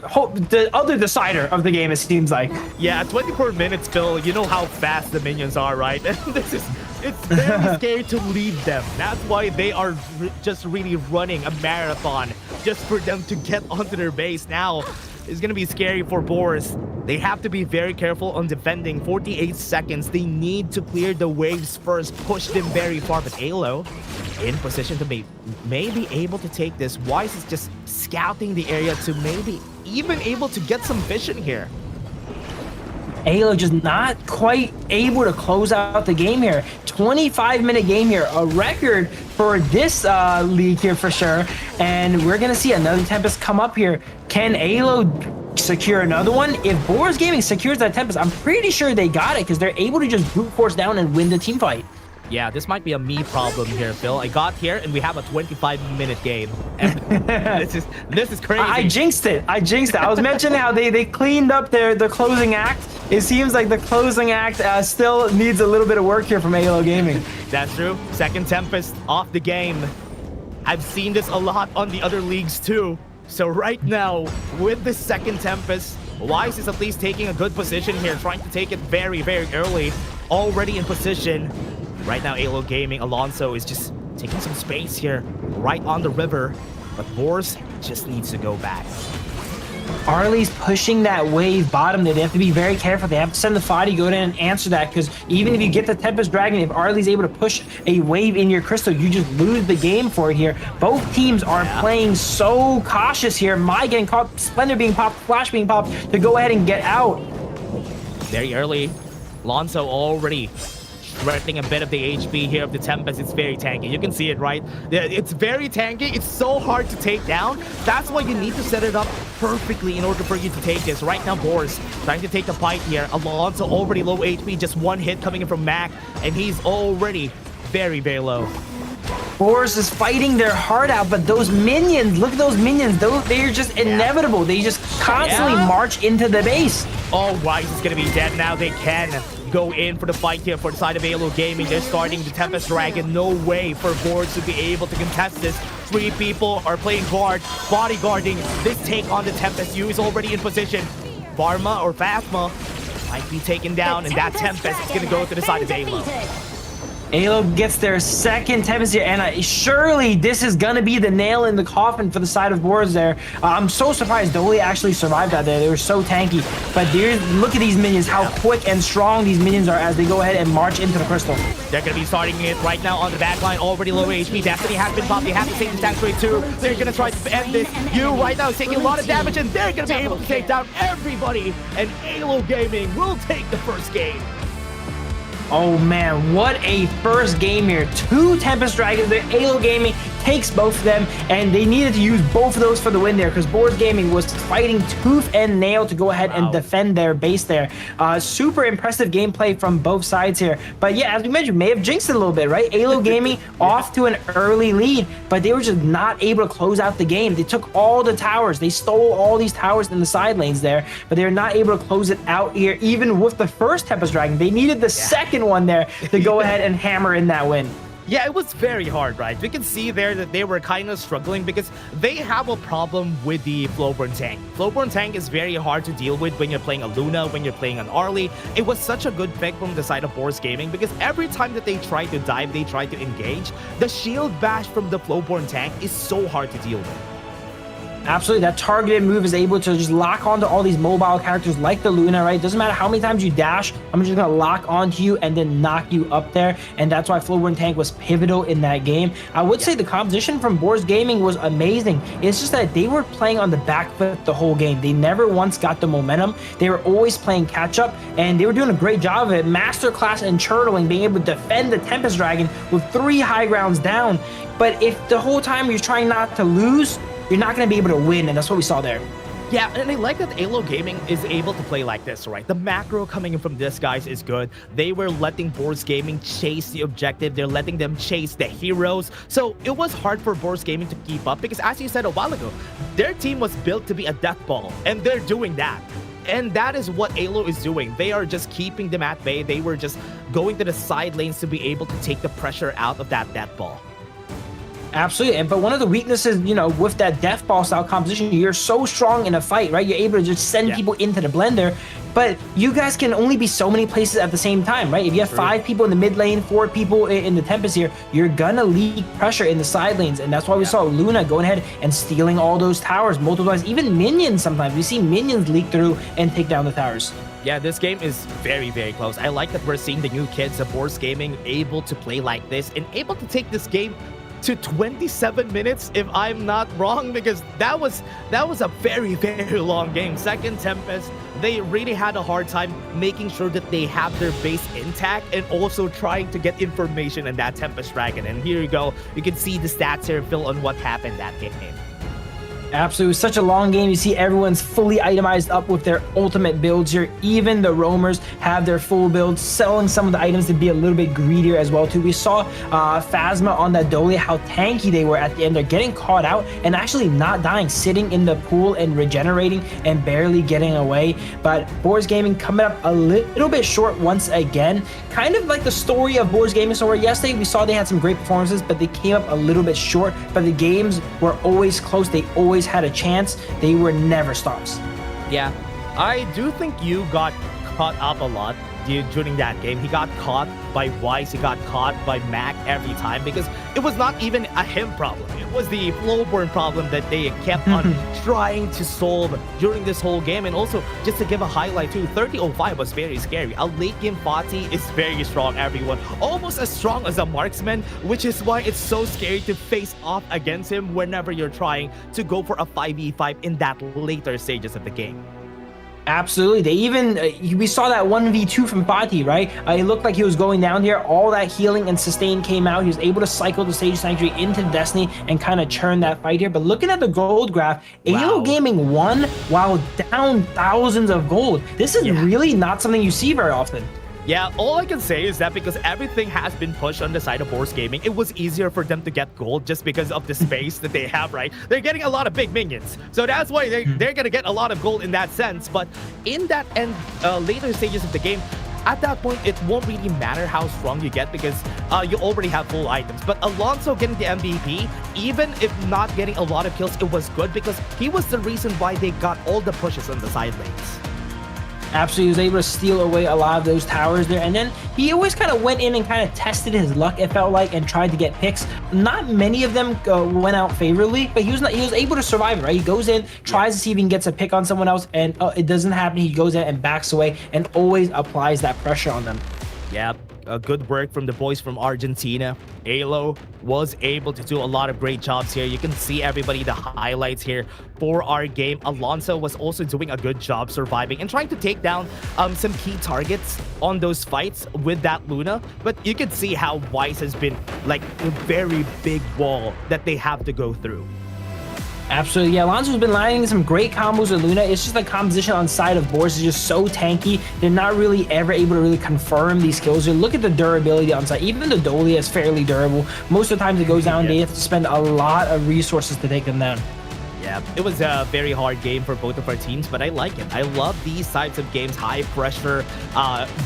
other decider of the game, it seems like. Yeah, 24 minutes, Phil. You know how fast the minions are, right? It's very scary to leave them. That's why they are just really running a marathon just for them to get onto their base. Now, it's going to be scary for Boars. They have to be very careful on defending. 48 seconds. They need to clear the waves first, push them very far. But AYLO in position to be maybe able to take this. Wise is just scouting the area to maybe even able to get some vision here. AYLO just not quite able to close out the game here. 25-minute game here, a record for this league here for sure. And we're going to see another Tempest come up here. Can AYLO secure another one? If Boars Gaming secures that Tempest, I'm pretty sure they got it, because they're able to just brute force down and win the team fight. Yeah, this might be a me problem here, Phil. I got here and we have a 25-minute game. And this is crazy. I jinxed it. I was mentioning how they cleaned up the closing act. It seems like the closing act still needs a little bit of work here from AYLO Gaming. That's true. Second Tempest off the game. I've seen this a lot on the other leagues too. So right now, with the second Tempest, Wise is at least taking a good position here, trying to take it very, very early. Already in position. Right now, AYLO Gaming, Alonso is just taking some space here, right on the river. But Boars just needs to go back. Arlie's pushing that wave bottom there. They have to be very careful. They have to send the Fadi go in and answer that, because even if you get the Tempest Dragon, if Arlie's able to push a wave in your Crystal, you just lose the game for it here. Both teams are playing so cautious here. Mai getting caught, Splendor being popped, Flash being popped to go ahead and get out. Very early. Alonso already threatening a bit of the HP here of the Tempest. It's very tanky. You can see it, right? It's very tanky. It's so hard to take down. That's why you need to set it up perfectly in order for you to take this. Right now, Boars trying to take the fight here. Alonso already low HP. Just 1 hit coming in from Mac, and he's already very, very low. Boars is fighting their heart out, but those minions, look at those minions. They're just inevitable. They just constantly march into the base. Oh, Wise is going to be dead now. They can go in for the fight here for the side of AYLO Gaming. They're starting the Tempest Dragon. No way for Boars to be able to contest this. 3 people are playing guard, bodyguarding this take on the Tempest. Yu is already in position. Pharma or Phasma might be taken down, and that Tempest is going to go to the side of AYLO. AYLO gets their second Tempest here, and surely this is gonna be the nail in the coffin for the side of Boars there. I'm so surprised Dolly actually survived out there. They were so tanky. But look at these minions, how quick and strong these minions are as they go ahead and march into the Crystal. They're gonna be starting it right now on the back line, already low HP. Destiny has been popped. They have to take the tank rate too. They're gonna try to end this. Yu right now is taking a lot of damage, and they're gonna be able to take down everybody. And AYLO Gaming will take the first game. Oh man, what a first game here. 2 Tempest Dragons there. AYLO Gaming takes both of them, and they needed to use both of those for the win there, because Boars Gaming was fighting tooth and nail to go ahead and defend their base there. Super impressive gameplay from both sides here. But yeah, as we mentioned, may have jinxed it a little bit, right? AYLO Gaming off to an early lead, but they were just not able to close out the game. They took all the towers. They stole all these towers in the side lanes there, but they were not able to close it out here, even with the first Tempest Dragon. They needed the second one there to go ahead and hammer in that win. Yeah, it was very hard, right? We can see there that they were kind of struggling because they have a problem with the Flowborn tank. Flowborn tank is very hard to deal with when you're playing a Luna, when you're playing an Arlie. It was such a good pick from the side of Boars Gaming because every time that they try to dive, they try to engage, the shield bash from the Flowborn tank is so hard to deal with. Absolutely, that targeted move is able to just lock onto all these mobile characters like the Luna, right? Doesn't matter how many times you dash, I'm just gonna lock onto you and then knock you up there. And that's why Flowborn Tank was pivotal in that game. I would say the composition from Boars Gaming was amazing. It's just that they were playing on the back foot the whole game. They never once got the momentum. They were always playing catch up, and they were doing a great job of it. Masterclass in turtling, being able to defend the Tempest Dragon with 3 high grounds down. But if the whole time you're trying not to lose, you're not going to be able to win, and that's what we saw there. Yeah, and I like that AYLO Gaming is able to play like this, right? The macro coming in from this, guys, is good. They were letting Boars Gaming chase the objective. They're letting them chase the heroes. So it was hard for Boars Gaming to keep up because, as you said a while ago, their team was built to be a death ball, and they're doing that. And that is what AYLO is doing. They are just keeping them at bay. They were just going to the side lanes to be able to take the pressure out of that death ball. Absolutely, but one of the weaknesses, you know, with that death ball style composition, you're so strong in a fight, right? You're able to just send people into the blender, but you guys can only be so many places at the same time, right? If you have 5 people in the mid lane, 4 people in the Tempest here, you're gonna leak pressure in the side lanes, and that's why we saw Luna going ahead and stealing all those towers multiple times. Even minions sometimes. We see minions leak through and take down the towers. Yeah, this game is very, very close. I like that we're seeing the new kids of Boars Gaming able to play like this and able to take this game to 27 minutes, if I'm not wrong, because that was a very, very long game. Second Tempest, they really had a hard time making sure that they have their base intact and also trying to get information in that Tempest Dragon. And here you go. You can see the stats here, Phil, on what happened that game. Absolutely, such a long game. You see everyone's fully itemized up with their ultimate builds here. Even the roamers have their full builds, selling some of the items to be a little bit greedier as well too. We saw Phasma on that Dolly, how tanky they were at the end. They're getting caught out and actually not dying, sitting in the pool and regenerating and barely getting away. But Boars Gaming coming up a little bit short once again. Kind of like the story of Boars Gaming. So where yesterday we saw they had some great performances, but they came up a little bit short. But the games were always close. They always had a chance. They were never stops. Yeah, I do think you got caught up a lot during that game. He got caught by Weiss, he got caught by Mac every time because it was not even a him problem. It was the Flowborn problem that they kept on trying to solve during this whole game. And also, just to give a highlight too, 3005 was very scary. A late game Fati is very strong, everyone. Almost as strong as a marksman, which is why it's so scary to face off against him whenever you're trying to go for a 5v5 in that later stages of the game. Absolutely. They even, we saw that 1v2 from Fati, right? It looked like he was going down here. All that healing and sustain came out. He was able to cycle the Sage Sanctuary into Destiny and kind of churn that fight here. But looking at the gold graph, AYLO Gaming won while down thousands of gold. This is really not something you see very often. Yeah, all I can say is that because everything has been pushed on the side of Boars Gaming, it was easier for them to get gold just because of the space that they have, right? They're getting a lot of big minions. So that's why they're going to get a lot of gold in that sense. But in that end, later stages of the game, at that point, it won't really matter how strong you get because you already have full items. But Alonso getting the MVP, even if not getting a lot of kills, it was good because he was the reason why they got all the pushes on the side lanes. Absolutely, he was able to steal away a lot of those towers there, and then he always kind of went in and kind of tested his luck, it felt like, and tried to get picks. Not many of them went out favorably, but he was able to survive, right? He goes in, tries to see if he can get a pick on someone else, and it doesn't happen. He goes in and backs away and always applies that pressure on them. Yeah, good work from the boys from Argentina. AYLO was able to do a lot of great jobs here. You can see everybody, the highlights here for our game. Alonso was also doing a good job surviving and trying to take down some key targets on those fights with that Luna. But you can see how Weiss has been like a very big wall that they have to go through. Absolutely, yeah. Alonso's been landing some great combos with Luna. It's just the composition on side of Boars is just so tanky. They're not really ever able to really confirm these kills. Look at the durability on side. Even the Dolly is fairly durable. Most of the times it goes down, they have to spend a lot of resources to take them down. Yeah, it was a very hard game for both of our teams, but I like it. I love these types of games, high pressure,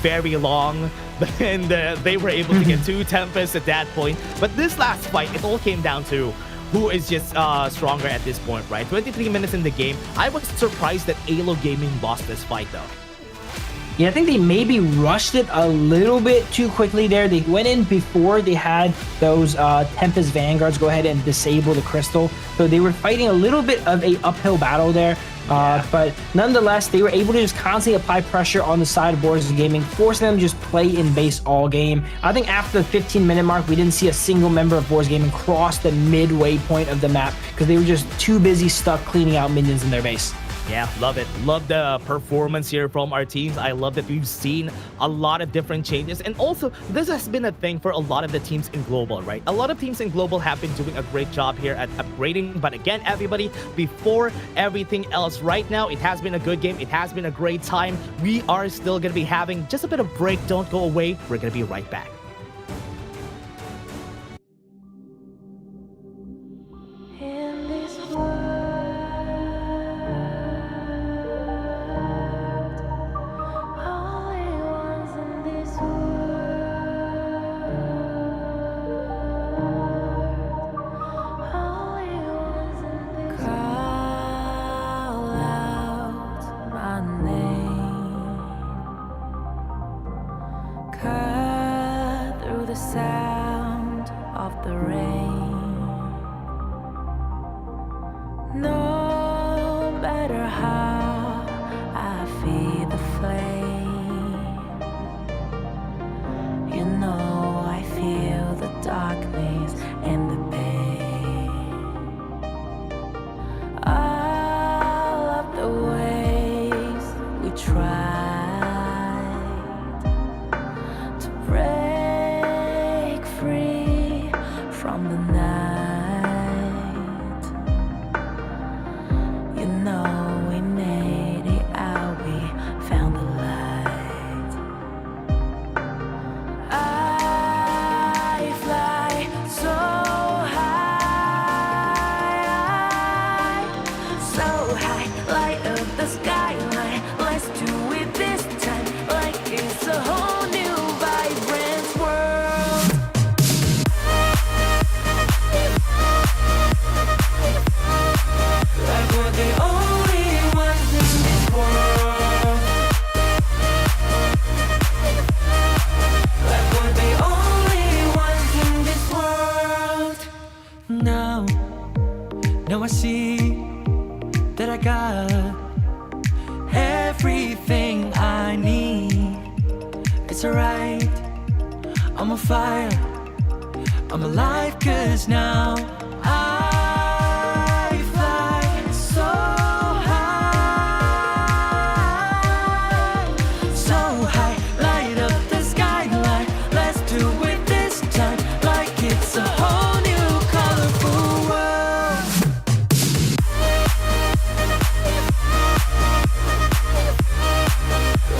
very long, and they were able to get 2 Tempests at that point. But this last fight, it all came down to who is just stronger at this point, right? 23 minutes in the game. I was surprised that AYLO Gaming lost this fight, though. Yeah, I think they maybe rushed it a little bit too quickly there. They went in before they had those Tempest Vanguards go ahead and disable the crystal. So they were fighting a little bit of a uphill battle there. But nonetheless, they were able to just constantly apply pressure on the side of Boars Gaming, forcing them to just play in base all game. I think after the 15-minute mark, we didn't see a single member of Boars Gaming cross the midway point of the map because they were just too busy stuck cleaning out minions in their base. Yeah, love it. Love the performance here from our teams. I love that we've seen a lot of different changes. And also, this has been a thing for a lot of the teams in Global, right? A lot of teams in Global have been doing a great job here at upgrading. But again, everybody, before everything else, right now, it has been a good game. It has been a great time. We are still going to be having just a bit of break. Don't go away. We're going to be right back. In this world, only ones in this world, only ones in this call out my name, cut through the sound of the rain. No matter how I feed the flame, you know I feel the darkness and the pain. All of the ways we tried to break free from the night. You know we made it out, we found the light. I fly so high, light up the skyline. Let's do it this time, like it's a whole new vibrant world. Like we're the only ones in this world. Like we're the only ones in this world. Now I see that I got everything I need. It's alright, I'm on fire, I'm alive, 'cause now I fly so high, light up the skyline. Let's do it this time, like it's a whole new colorful world.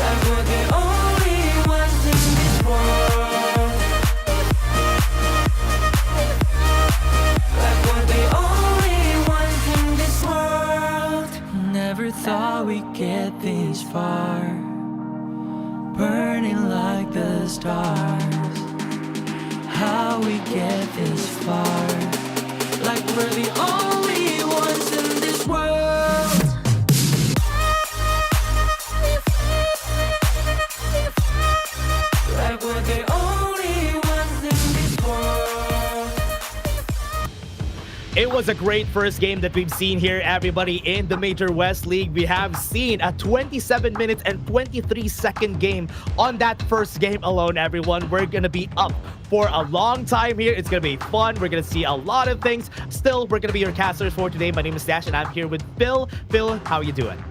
Like we're the only ones in this world. Like we're the only ones in this world. Never thought we'd get this far, burning like the stars. How we get this far, like we're the only ones in this world. Like we're the only ones in this world. It was a great first game that we've seen here, everybody, in the Major West League. We have seen a 27 minutes and 23-second game on that first game alone, everyone. We're going to be up for a long time here. It's going to be fun. We're going to see a lot of things. Still, we're going to be your casters for today. My name is Dash, and I'm here with Phil. Phil, how are you doing?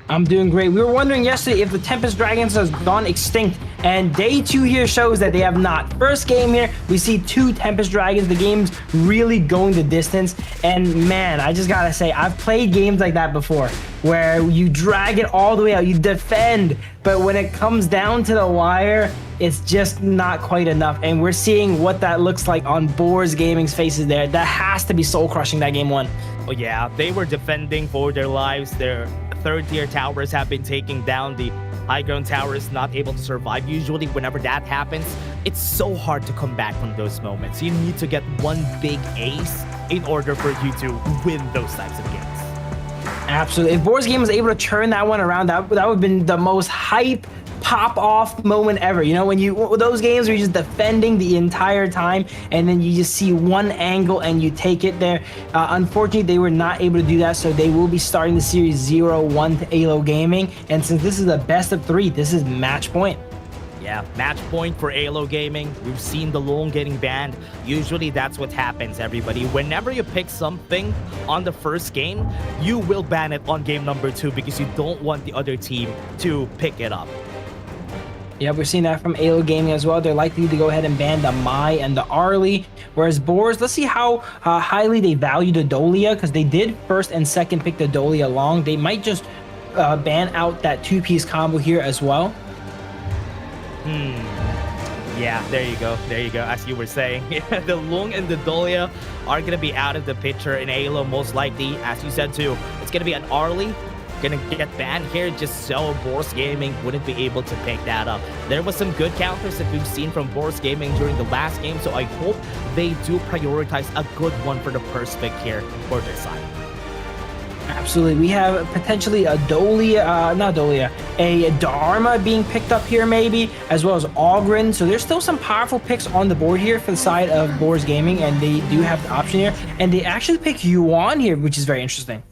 I'm doing great. We were wondering yesterday if the Tempest Dragons has gone extinct, and day 2 here shows that they have not. First game here, we see 2 Tempest Dragons. The game's really going the distance, and man, I just gotta say, I've played games like that before, where you drag it all the way out, you defend, but when it comes down to the wire, it's just not quite enough, and we're seeing what that looks like on Boars Gaming's faces there. That has to be soul-crushing, that game 1. Oh yeah, they were defending for their lives. Their third-tier towers have been taking down. The high ground tower is not able to survive. Usually whenever that happens, it's so hard to come back from those moments. You need to get one big ace in order for you to win those types of games. Absolutely. If Boars Game was able to turn that one around, that would have been the most hype pop-off moment ever. You know, when those games where you're just defending the entire time and then you just see one angle and you take it there. Unfortunately, they were not able to do that, so they will be starting the series 0-1 to AYLO Gaming. And since this is a best of 3, this is match point. Yeah, match point for AYLO Gaming. We've seen the Long getting banned. Usually that's what happens, everybody. Whenever you pick something on the first game, you will ban it on game number 2 because you don't want the other team to pick it up. Yeah, we're seeing that from AYLO Gaming as well. They're likely to go ahead and ban the Mai and the Arlie. Whereas Boars, let's see how highly they value the Dolia, because they did first and second pick the Dolia Long. They might just ban out that 2-piece combo here as well. Yeah, there you go. There you go. As you were saying, the Long and the Dolia are going to be out of the picture in AYLO most likely. As you said too, it's going to be an Arlie going to get banned here just so Boars Gaming wouldn't be able to pick that up. There was some good counters that we've seen from Boars Gaming during the last game, so I hope they do prioritize a good one for the first pick here for their side. Absolutely. We have potentially a a Dharma being picked up here maybe, as well as Ogren. So there's still some powerful picks on the board here for the side of Boars Gaming, and they do have the option here. And they actually pick Yuan here, which is very interesting.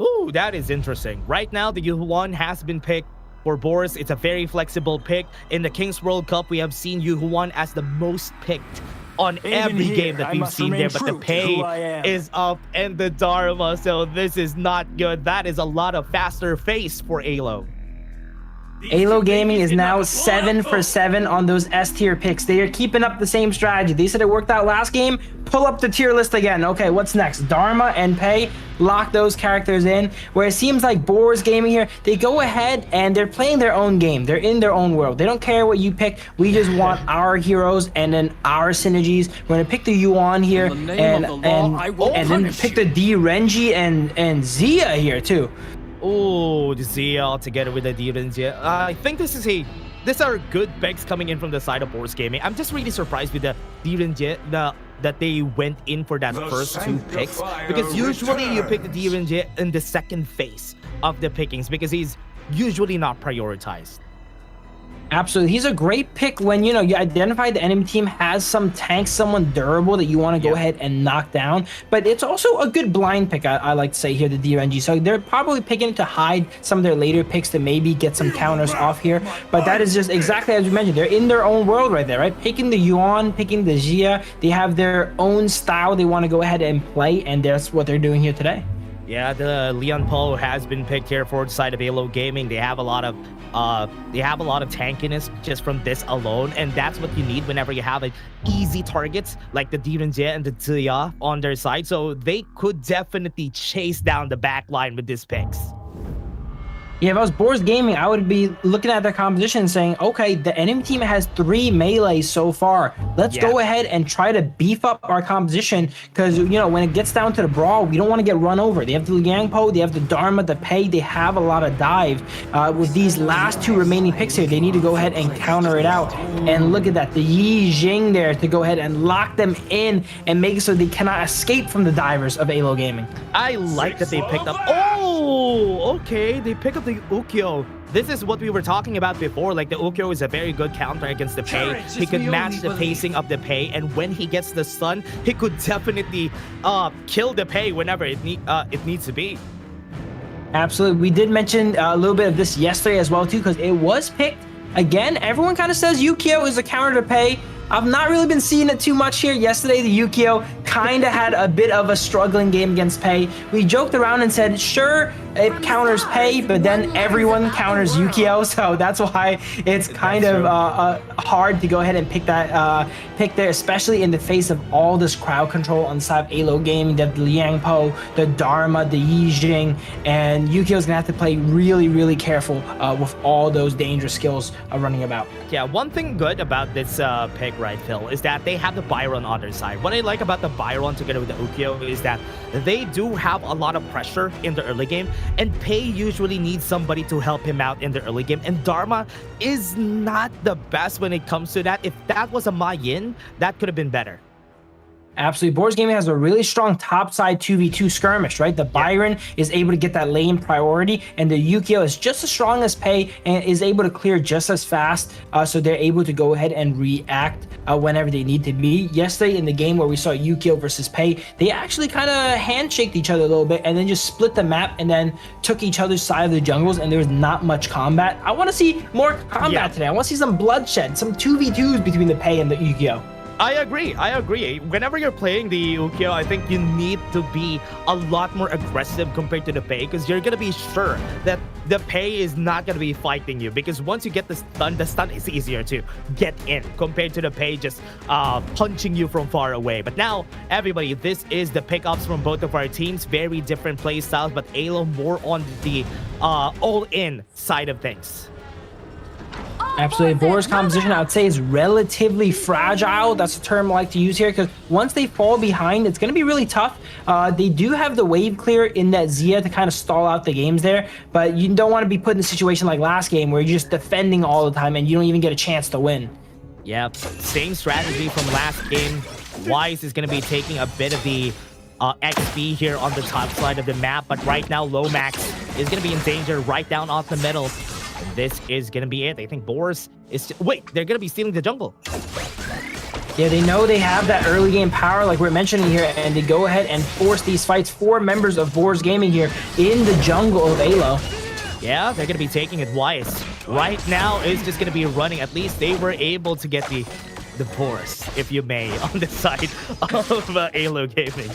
Ooh, that is interesting. Right now, the Yuan has been picked for Boars. It's a very flexible pick. In the Kings World Cup, we have seen Yuan as the most picked on every game that we've seen there, but the pay is up and the Dharma, so this is not good. That is a lot of faster face for AYLO. AYLO Gaming is now 7 for 7 on those S tier picks. They are keeping up the same strategy. They said it worked out last game. Pull up the tier list again. Okay, what's next? Dharma and Pei. Lock those characters in. Where it seems like Boars Gaming here, they go ahead and they're playing their own game. They're in their own world. They don't care what you pick. We just want our heroes and then our synergies. We're gonna pick the Yuan here and then pick the D Renji and Zia here too. Oh, Zia together with the deepens. Yeah, I think these are good picks coming in from the side of Boars Gaming. I'm just really surprised with the deepens that they went in for that first 2 picks, because usually you pick the deepens in the second phase of the pickings because he's usually not prioritized. Absolutely. He's a great pick when, you identify the enemy team has some tank, someone durable that you want to go ahead and knock down. But it's also a good blind pick, I like to say here, the DRNG. So they're probably picking it to hide some of their later picks to maybe get some counters off here. But that is just exactly as you mentioned. They're in their own world right there, right? Picking the Yuan, picking the Jia. They have their own style they want to go ahead and play, and that's what they're doing here today. Yeah, the Leon Po has been picked here for the side of AYLO Gaming. They have a lot of tankiness just from this alone, and that's what you need whenever you have easy targets like the Deepens and the Zia on their side. So they could definitely chase down the back line with these picks. Yeah, if I was Boars Gaming, I would be looking at their composition and saying, okay, the enemy team has 3 melees so far. Let's go ahead and try to beef up our composition because, when it gets down to the brawl, we don't want to get run over. They have the Liang Po, they have the Dharma, the Pei, they have a lot of dive. With these last 2 remaining picks here, they need to go ahead and counter it out. And look at that, the Yi Jing there to go ahead and lock them in and make it so they cannot escape from the divers of AYLO Gaming. I like that they picked up... Oh, okay, they pick up the Ukyo. This is what we were talking about before. Like, the Ukyo is a very good counter against the Pei. He could match the pacing of the Pei, and when he gets the stun, he could definitely kill the Pei whenever it needs to be. Absolutely. We did mention a little bit of this yesterday as well, too, because it was picked. Again, everyone kind of says Ukyo is a counter to Pei. I've not really been seeing it too much here. Yesterday, the Ukyo kind of had a bit of a struggling game against Pei. We joked around and said, sure, it counters Pei, but then everyone counters Ukyo, so that's why it's kind of hard to go ahead and pick that pick there, especially in the face of all this crowd control on the side of AYLO Gaming. They have the Liang Po, the Dharma, the Yi Jing, and Ukyo's gonna have to play really, really careful with all those dangerous skills running about. Yeah, one thing good about this pick, right, Phil, is that they have the Byron on their side. What I like about the Byron together with the Ukyo is that they do have a lot of pressure in the early game, and Pei usually needs somebody to help him out in the early game, and Dharma is not the best when it comes to that. If that was a Ma Yin, that could have been better. Absolutely. Boars Gaming has a really strong topside 2v2 skirmish, right? The Byron is able to get that lane priority, and the Yukio is just as strong as Pei and is able to clear just as fast. So they're able to go ahead and react whenever they need to be. Yesterday in the game where we saw Yukio versus Pei, they actually kind of handshaked each other a little bit and then just split the map and then took each other's side of the jungles, and there was not much combat. I want to see more combat today. I want to see some bloodshed, some 2v2s between the Pei and the Yukio. I agree. Whenever you're playing the Ukyo, I think you need to be a lot more aggressive compared to the Pei, because you're going to be sure that the Pei is not going to be fighting you, because once you get the stun is easier to get in compared to the Pei just punching you from far away. But now, everybody, this is the pickups from both of our teams. Very different play styles, but AYLO more on the all-in side of things. Absolutely. Boars composition, I would say, is relatively fragile. That's a term I like to use here, because once they fall behind, it's going to be really tough. They do have the wave clear in that Zia to kind of stall out the games there, but you don't want to be put in a situation like last game where you're just defending all the time and you don't even get a chance to win. Yep, same strategy from last game. Wise is going to be taking a bit of the XP here on the top side of the map, but right now Lomax is going to be in danger right down off the middle. And this is going to be it. I think Boars is... Wait, they're going to be stealing the jungle. Yeah, they know they have that early game power like we're mentioning here, and they go ahead and force these fights. 4 members of Boars Gaming here in the jungle of AYLO. Yeah, they're going to be taking it wise. Right now, it's just going to be running. At least they were able to get the Boars, if you may, on the side of AYLO Gaming.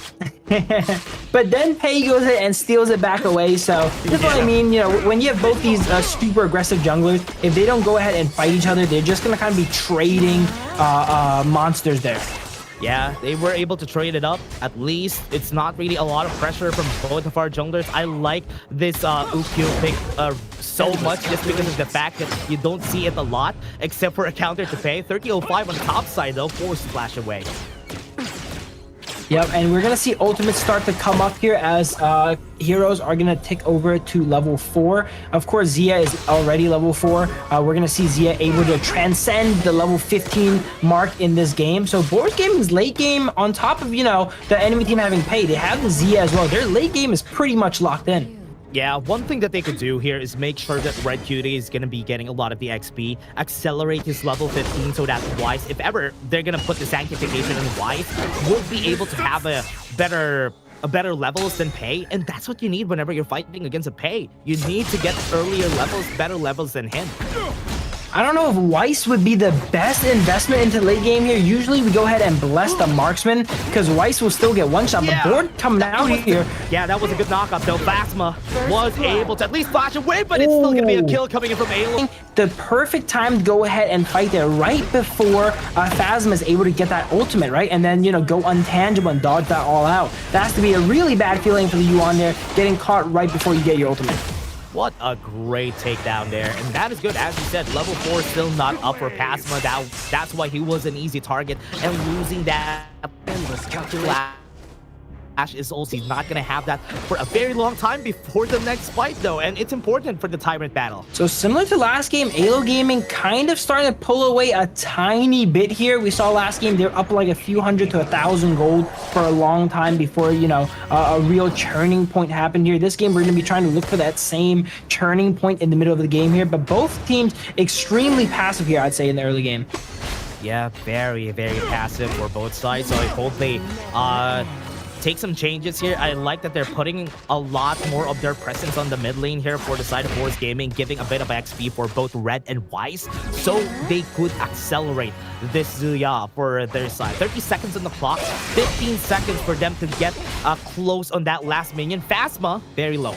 But then Pei goes ahead and steals it back away. So that's what I mean. You know, when you have both these super aggressive junglers, if they don't go ahead and fight each other, they're just going to kind of be trading monsters there. Yeah, they were able to trade it up. At least it's not really a lot of pressure from both of our junglers. I like this Ukyo pick so much just because of the fact that you don't see it a lot, except for a counter to Pei. 3005 on the top side, though, forced flash away. Yep, and we're going to see ultimates start to come up here as heroes are going to tick over to level 4. Of course, Zia is already level 4. We're going to see Zia able to transcend the level 15 mark in this game. So Boars Gaming's late game, on top of, you know, the enemy team having Pei, they have the Zia as well. Their late game is pretty much locked in. Yeah, one thing that they could do here is make sure that Red Cutie is going to be getting a lot of the XP, accelerate his level 15 so that Wise, if ever they're going to put the Sanctification in Wise, will be able to have a better levels than Pei, and that's what you need whenever you're fighting against a Pei. You need to get earlier levels, better levels than him. I don't know if Weiss would be the best investment into late game here. Usually we go ahead and bless the marksman because Weiss will still get one shot. Yeah. The board coming out here. Yeah, that was a good knockup though. Phasma was able to at least flash away, but it's still gonna be a kill coming in from AYLO. The perfect time to go ahead and fight there right before Phasma is able to get that ultimate, right? And then, you know, go untangible and dodge that all out. That has to be a really bad feeling for the Yuan there, getting caught right before you get your ultimate. What a great takedown there. And that is good. As you said, level 4 still not up for Phasma. That's why he was an easy target. And losing that endless calculation is also not going to have that for a very long time before the next fight, though. And it's important for the Tyrant battle. So similar to last game, AYLO Gaming kind of starting to pull away a tiny bit here. We saw last game, they're up like a few hundred to 1,000 gold for a long time before, you know, a real churning point happened here. This game, we're going to be trying to look for that same churning point in the middle of the game here. But both teams extremely passive here, I'd say, in the early game. Yeah, very, very passive for both sides. So I hope they take some changes here. I like that they're putting a lot more of their presence on the mid lane here for the side of Boars Gaming, giving a bit of XP for both Red and Wise, so they could accelerate this Zuya for their side. 30 seconds on the clock, 15 seconds for them to get close on that last minion. Phasma, very low.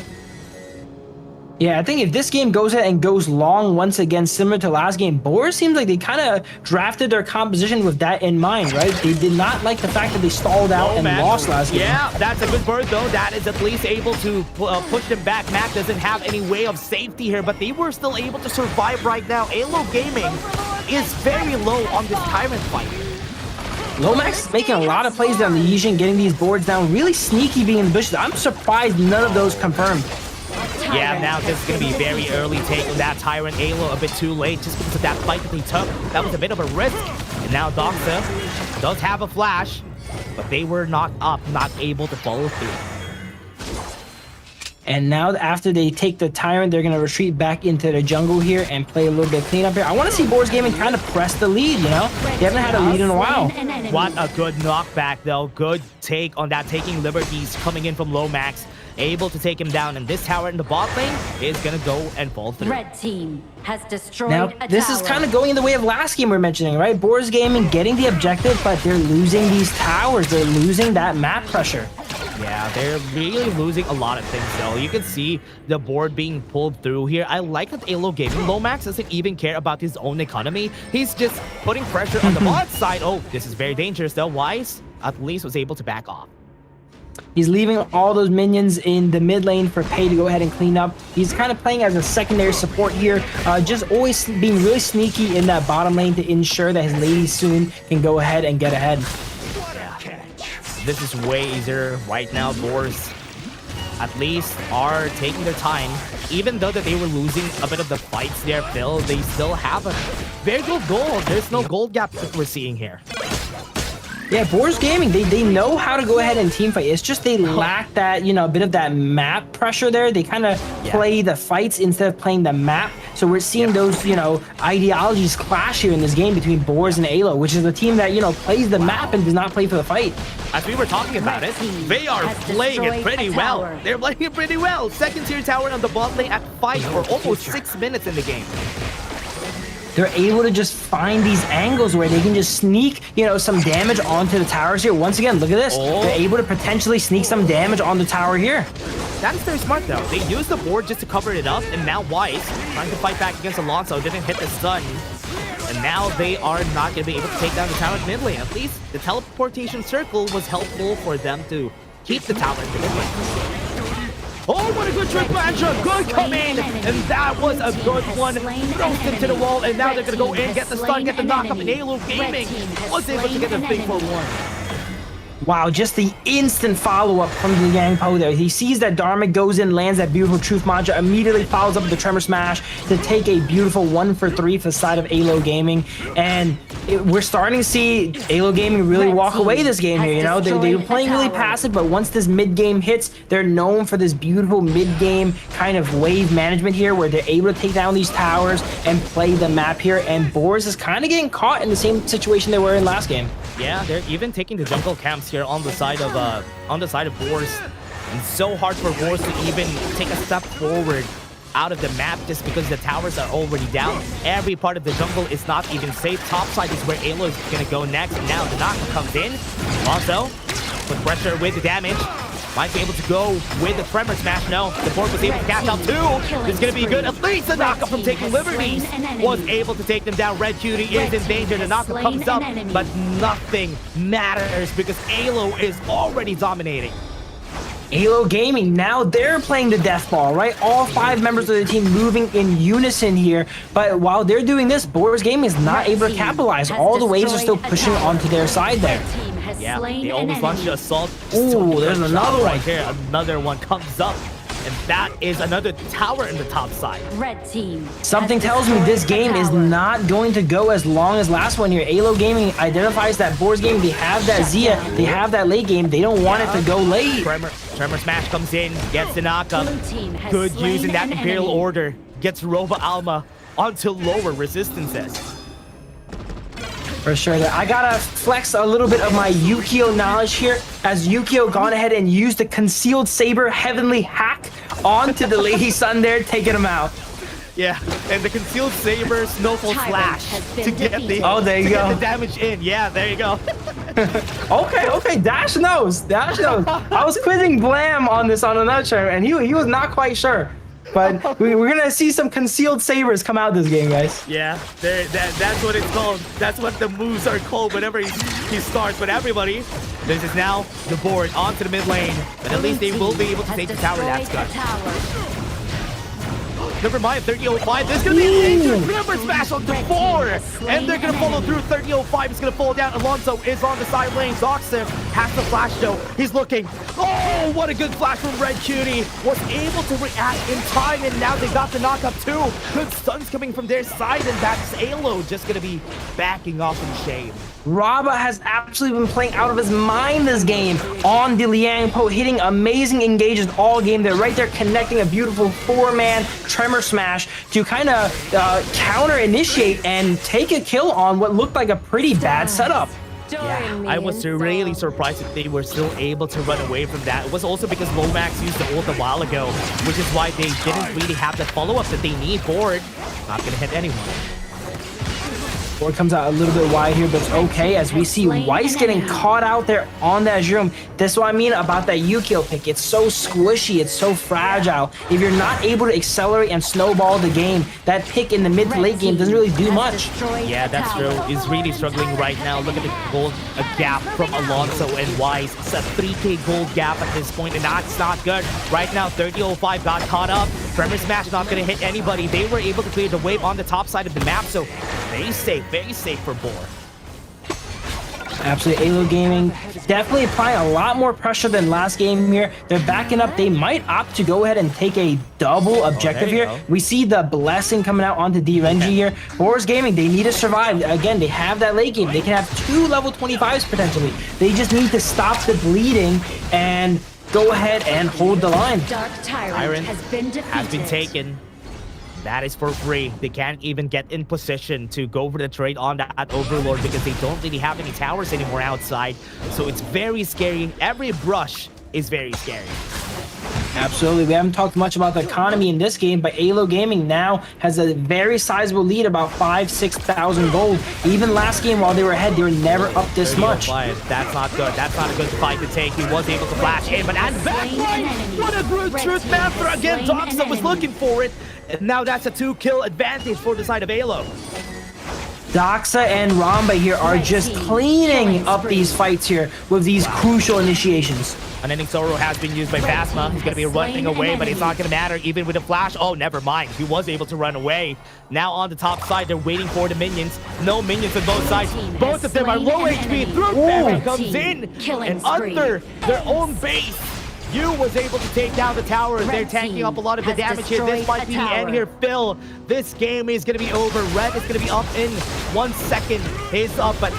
Yeah, I think if this game goes ahead and goes long once again, similar to last game, Boars seems like they kind of drafted their composition with that in mind, right? They did not like the fact that they stalled out and lost last game. Yeah, that's a good bird, though. That is at least able to push them back. Mac doesn't have any way of safety here, but they were still able to survive right now. AYLO Gaming is very low on this Tyrant fight. Lomax making a lot of plays down the Yijin, getting these boards down, really sneaky being in the bushes. I'm surprised none of those confirmed. Yeah, now this is going to be very early take on that Tyrant AYLO a bit too late just because of that fight that they took. That was a bit of a risk. And now Doxa does have a flash, but they were not able to follow through. And now after they take the Tyrant, they're going to retreat back into the jungle here and play a little bit of cleanup here. I want to see Boars Gaming kind of press the lead, you know? They haven't had a lead in a while. What a good knockback, though. Good take on that, taking liberties coming in from Lomax. Able to take him down, and this tower in the bot lane is going to go and fall through. Red team has destroyed now, this is kind of going in the way of last game we were mentioning, right? Boars Gaming getting the objective, but they're losing these towers. They're losing that map pressure. Yeah, they're really losing a lot of things, though. You can see the board being pulled through here. I like that AYLO Gaming. Lomax doesn't even care about his own economy. He's just putting pressure on the bot side. Oh, this is very dangerous, though. Wise at least was able to back off. He's leaving all those minions in the mid lane for Pei to go ahead and clean up. He's kind of playing as a secondary support here, just always being really sneaky in that bottom lane to ensure that his ladies soon can go ahead and get ahead. Yeah. This is way easier right now. Boars at least are taking their time. Even though that they were losing a bit of the fights there, Phil, they still have a very good gold. There's no gold gap that we're seeing here. Yeah, Boars Gaming, they know how to go ahead and team fight. It's just they lack that, you know, a bit of that map pressure there. They kind of play the fights instead of playing the map. So we're seeing those, you know, ideologies clash here in this game between Boars and AYLO, which is a team that, you know, plays the map and does not play for the fight. As we were talking about it, they are playing it pretty well. They're playing it pretty well. Second tier tower on the bot lane at 5 for almost 6 minutes in the game. They're able to just find these angles where they can just sneak, you know, some damage onto the towers here. Once again, look at this. They're able to potentially sneak some damage on the tower here. That is very smart, though. They used the board just to cover it up, and now Wise, trying to fight back against Alonso, didn't hit the stun. And now they are not going to be able to take down the tower in mid lane. At least the teleportation circle was helpful for them to keep the tower in the mid lane. Oh, what a good trick, Mantra! Good command! And that was a good one. Throws them to the wall, and now they're going to go in, get the stun, get the knockup, and AYLO Gaming was able to get the thing for one. Wow, just the instant follow-up from the Yang Po there. He sees that Dharma goes in, lands that beautiful Truth Mantra, immediately follows up with the Tremor Smash to take a beautiful 1 for 3 for the side of AYLO Gaming. And we're starting to see AYLO Gaming really walk away this game here, you know? They were playing really passive, but once this mid-game hits, they're known for this beautiful mid-game kind of wave management here where they're able to take down these towers and play the map here. And Boars is kind of getting caught in the same situation they were in last game. Yeah, they're even taking the jungle camps here on the side of Boars. And so hard for Boars to even take a step forward out of the map just because the towers are already down. Every part of the jungle is not even safe. Top side is where AYLO is going to go next. And now the knock comes in. Also, with pressure with the damage. Might be able to go with the Tremor Smash. No, the board was able to catch out 2. This is going to be good. At least the knockup from taking liberties was able to take them down. Red Cutie is in danger. The knockup comes up, but nothing matters because AYLO is already dominating. AYLO Gaming, now they're playing the death ball, right? All 5 members of the team moving in unison here. But while they're doing this, Boars Gaming is not able to capitalize. All the waves are still pushing onto their side there. Yeah, they almost launched the assault. Ooh, there's another one right here. Another one comes up. And that is another tower in the top side. Red team. Something tells me this game is not going to go as long as last one here. AYLO Gaming identifies that Boars Gaming, they have that Zia, they have that late game. They don't want it to go late. Tremor Smash comes in, gets the knockup. Good use in that Imperial Order. Gets Roba Alma onto lower resistances. For sure. I gotta flex a little bit of my Yukio knowledge here, as Yukio gone ahead and used the Concealed Saber Heavenly Hack onto the Lady Sun there, taking him out. Yeah, and the Concealed Saber Snowfall Slash to get the, there you go. Get the damage in. Yeah, there you go. Okay, Dash knows. Dash knows. I was quizzing Blam on this on another show, and he was not quite sure. But we're gonna see some Concealed Sabers come out this game, guys. Yeah, that's what it's called. That's what the moves are called whenever he starts. But everybody, this is now the board onto the mid lane. But at least they will be able to take the tower. That's good. Never mind, 3005. There's gonna be a dangerous number smash onto 4. And they're gonna follow through. 3005 is gonna fall down. Alonso is on the side lane. Zoxif has the flash though. He's looking. Oh, what a good flash from Red Cutie. Was able to react in time, and now they got the knockup too. Good stuns coming from their side, and that's AYLO just gonna be backing off in shame. Raba has absolutely been playing out of his mind this game on the Liang Po, hitting amazing engages all game. They're right there connecting a beautiful 4-man tremor smash to kind of counter initiate and take a kill on what looked like a pretty bad setup. Yeah, I was really surprised that they were still able to run away from that. It was also because Lomax used the ult a while ago, which is why they didn't really have the follow-up that they need. Board, not gonna hit anyone. Board comes out a little bit wide here, but it's okay as we see Weiss getting caught out there on that Jum. That's what I mean about that Yukio pick. It's so squishy, it's so fragile. If you're not able to accelerate and snowball the game, that pick in the mid to late game doesn't really do much. Yeah, that's true. He's really struggling right now. Look at the gold gap from Alonso and Weiss. It's a 3K gold gap at this point, and that's not good. Right now, 3005 got caught up. Tremor Smash not going to hit anybody. They were able to clear the wave on the top side of the map, so very safe for Boar. Absolutely, AYLO Gaming definitely applying a lot more pressure than last game here. They're backing up. They might opt to go ahead and take a double objective here. We see the blessing coming out onto DRNG here. Boars Gaming, they need to survive. Again, they have that late game. They can have 2 level 25s potentially. They just need to stop the bleeding and go ahead and hold the line. Dark Tyrant has been taken. That is for free. They can't even get in position to go for the trade on that Overlord because they don't really have any towers anymore outside. So it's very scary. Every brush is very scary. Absolutely. We haven't talked much about the economy in this game, but AYLO Gaming now has a very sizable lead, about 5,000-6,000 gold. Even last game while they were ahead, they were never up this much. That's not good. That's not a good fight to take. He was able to flash in, but and backline! What a brute truth master again. Doxa was looking for it. And now that's a 2-kill advantage for the side of AYLO. Doxa and Ramba here are just cleaning up these fights here with these crucial initiations. Unending Sorrow has been used by Phasma. He's going to be running away, but it's not going to matter even with a flash. Oh, never mind. He was able to run away. Now on the top side, they're waiting for the minions. No minions on both sides. Both of them are low HP. Through comes in and under their own base. Yu was able to take down the tower. They're tanking up a lot of the damage here. This might be the end here. Phil, this game is going to be over. Red is going to be up in 1 second. He's up, but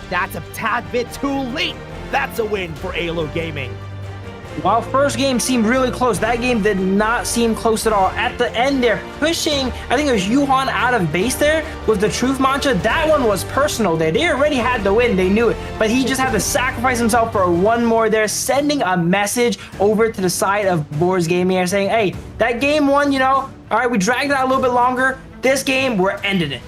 that's a tad bit too late. That's a win for AYLO Gaming. While first game seemed really close, that game did not seem close at all. At the end, they're pushing, I think it was Yuhan out of base there with the Truth Mantra. That one was personal there. They already had the win. They knew it. But he just had to sacrifice himself for one more there, sending a message over to the side of Boars Gaming here saying, hey, that game one, you know, all right, we dragged it out a little bit longer. This game, we're ending it.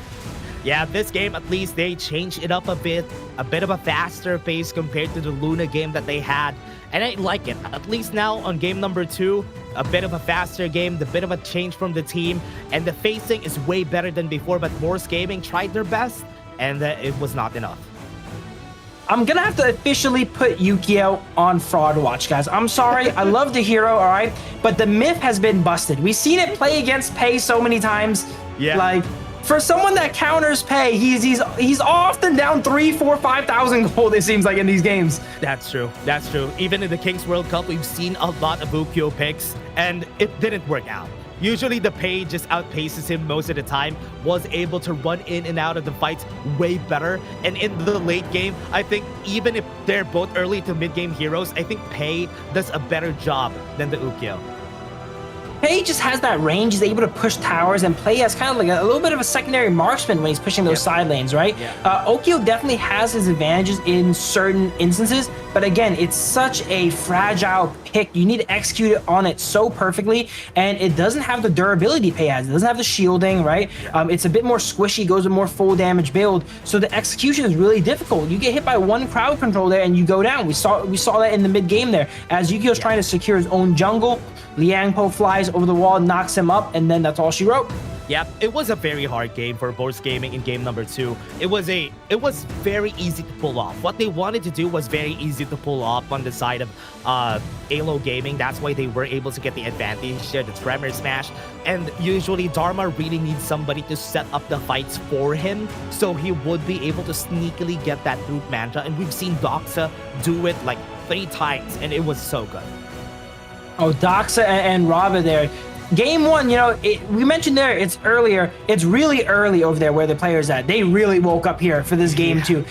Yeah, this game, at least they changed it up a bit of a faster pace compared to the Luna game that they had. And I like it. At least now on game number 2, a bit of a faster game, the bit of a change from the team, and the facing is way better than before, but Boars Gaming tried their best, and it was not enough. I'm gonna have to officially put Yukio on fraud watch, guys. I'm sorry, I love the hero, all right? But the myth has been busted. We've seen it play against Pei so many times. Yeah. Like, for someone that counters Pei, he's often down 3,000, 4,000, 5,000 gold, it seems like, in these games. That's true. That's true. Even in the Kings World Cup, we've seen a lot of Ukyo picks, and it didn't work out. Usually the Pei just outpaces him most of the time, was able to run in and out of the fights way better. And in the late game, I think even if they're both early to mid-game heroes, I think Pei does a better job than the Ukyo. Pei just has that range. He's able to push towers and play as kind of like a little bit of a secondary marksman when he's pushing those side lanes, right? Okio definitely has his advantages in certain instances, but again, it's such a fragile pick. You need to execute on it so perfectly, and it doesn't have the durability Pei has. It doesn't have the shielding, right? It's a bit more squishy, goes with more full damage build, so the execution is really difficult. You get hit by one crowd control there and you go down. We saw that in the mid game there as Yukio's trying to secure his own jungle. Liang Po flies over the wall, knocks him up, and then that's all she wrote. Yep, it was a very hard game for Boars Gaming in game number 2. It was very easy to pull off. What they wanted to do was very easy to pull off on the side of AYLO Gaming. That's why they were able to get the advantage there, the Tremor Smash. And usually Dharma really needs somebody to set up the fights for him, so he would be able to sneakily get that Root Mantra. And we've seen Doxa do it like 3 times, and it was so good. Oh, Doxa and Raba there. Game 1, you know, we mentioned there, it's really early over there where the players at. They really woke up here for this game too.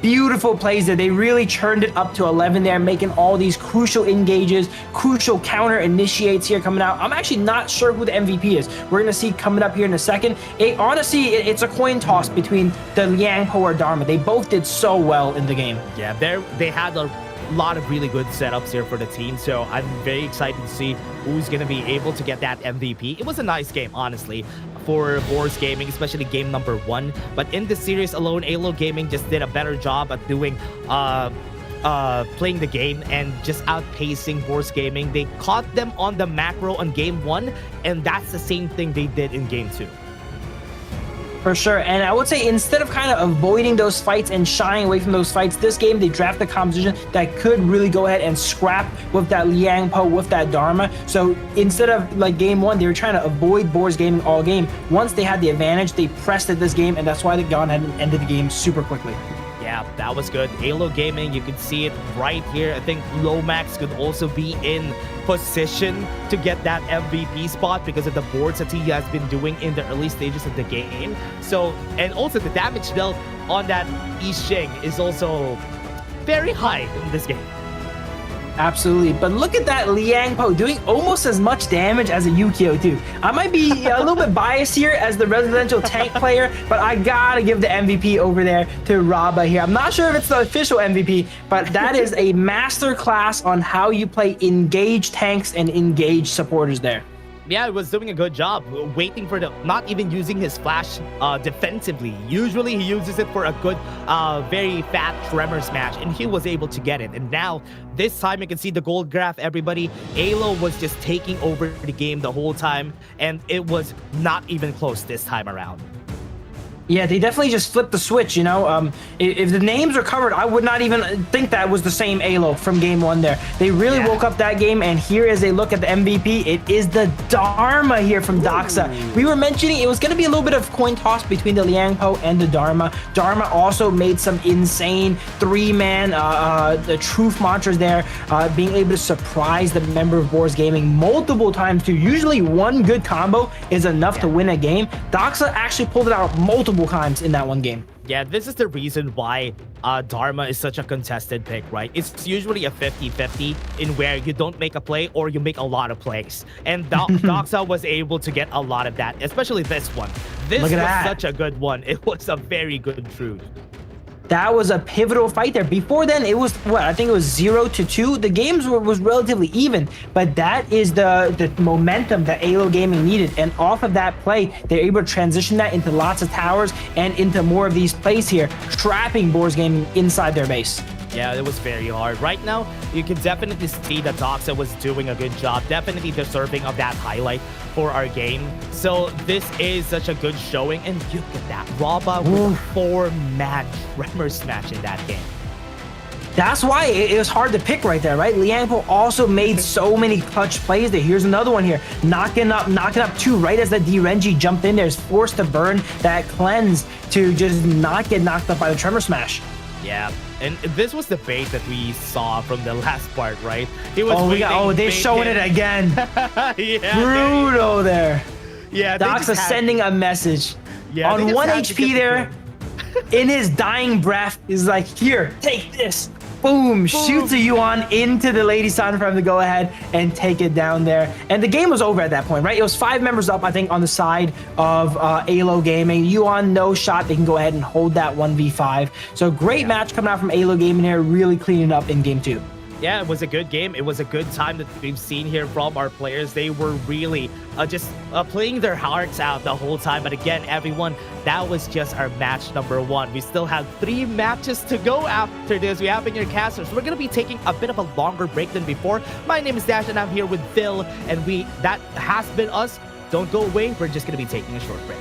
Beautiful plays there. They really churned it up to 11 there, making all these crucial engages, crucial counter initiates here coming out. I'm actually not sure who the MVP is. We're going to see coming up here in a second. Honestly, it's a coin toss between the Liang Po or Dharma. They both did so well in the game. Yeah, they had a lot of really good setups here for the team, so I'm very excited to see who's going to be able to get that MVP. It was a nice game, honestly, for Boars Gaming, especially game number 1. But in this series alone, AYLO Gaming just did a better job at doing playing the game and just outpacing Boars Gaming. They caught them on the macro on game 1, and that's the same thing they did in game 2. For sure. And I would say instead of kind of avoiding those fights and shying away from those fights, this game, they drafted a composition that could really go ahead and scrap with that Liang Po, with that Dharma. So instead of like game 1, they were trying to avoid Boars Gaming all game. Once they had the advantage, they pressed at this game, and that's why they gone ahead and ended the game super quickly. Yeah, that was good. AYLO Gaming, you can see it right here. I think Lomax could also be in position to get that MVP spot because of the boards that he has been doing in the early stages of the game. So, and also the damage dealt on that Yixing is also very high in this game. Absolutely. But look at that Liang Po doing almost as much damage as a Yukio too. I might be a little bit biased here as the residential tank player, but I gotta give the MVP over there to Raba here. I'm not sure if it's the official MVP, but that is a master class on how you play engaged tanks and engaged supporters there. Yeah, it was doing a good job waiting for not even using his flash defensively. Usually he uses it for a good, very fat Tremor Smash, and he was able to get it. And now, this time you can see the gold graph, everybody. AYLO was just taking over the game the whole time, and it was not even close this time around. Yeah, they definitely just flipped the switch, you know. If the names are covered, I would not even think that was the same AYLO from game 1 there. They really woke up that game, and here as they look at the MVP, it is the Dharma here from Doxa. We were mentioning it was going to be a little bit of coin toss between the Liang Po and the Dharma. Dharma also made some insane 3-man the truth mantras there, being able to surprise the member of Boars Gaming multiple times too. Usually one good combo is enough to win a game. Doxa actually pulled it out multiple times in that one game. Yeah, this is the reason why Dharma is such a contested pick, right? It's usually a 50-50 in where you don't make a play or you make a lot of plays. And Doxa was able to get a lot of that, especially this one. This was such a good one. It was a very good truth. That was a pivotal fight there. Before then, it was, what, I think it was 0-2. The games was relatively even, but that is the momentum that AYLO Gaming needed. And off of that play, they're able to transition that into lots of towers and into more of these plays here, trapping Boars Gaming inside their base. Yeah, it was very hard. Right now, you can definitely see that Doxa was doing a good job, definitely deserving of that highlight for our game. So this is such a good showing, and look at that. Raba with a 4-man Tremor Smash in that game. That's why it was hard to pick right there, right? Liang Po also made so many clutch plays there. Here's another one here. Knocking up 2 right as the DRenji jumped in there. Is forced to burn that cleanse to just not get knocked up by the Tremor Smash. Yeah, and this was the bait that we saw from the last part, right? It was they're showing it again. Yeah, brutal there. Yeah, Doxa sending a message. Yeah, on 1 HP there, in his dying breath, is like, here, take this. Boom, shoots a Yuan into the Lady Sun for him to go ahead and take it down there. And the game was over at that point, right? It was 5 members up, I think, on the side of AYLO Gaming. Yuan, no shot. They can go ahead and hold that 1v5. So great match coming out from AYLO Gaming here, really cleaning up in game 2. Yeah, it was a good game. It was a good time that we've seen here from our players. They were really just playing their hearts out the whole time. But again, everyone, that was just our match number 1. We still have 3 matches to go after this. We have in your casters. We're going to be taking a bit of a longer break than before. My name is Dash, and I'm here with Phil. And that has been us Don't go away, we're just going to be taking a short break.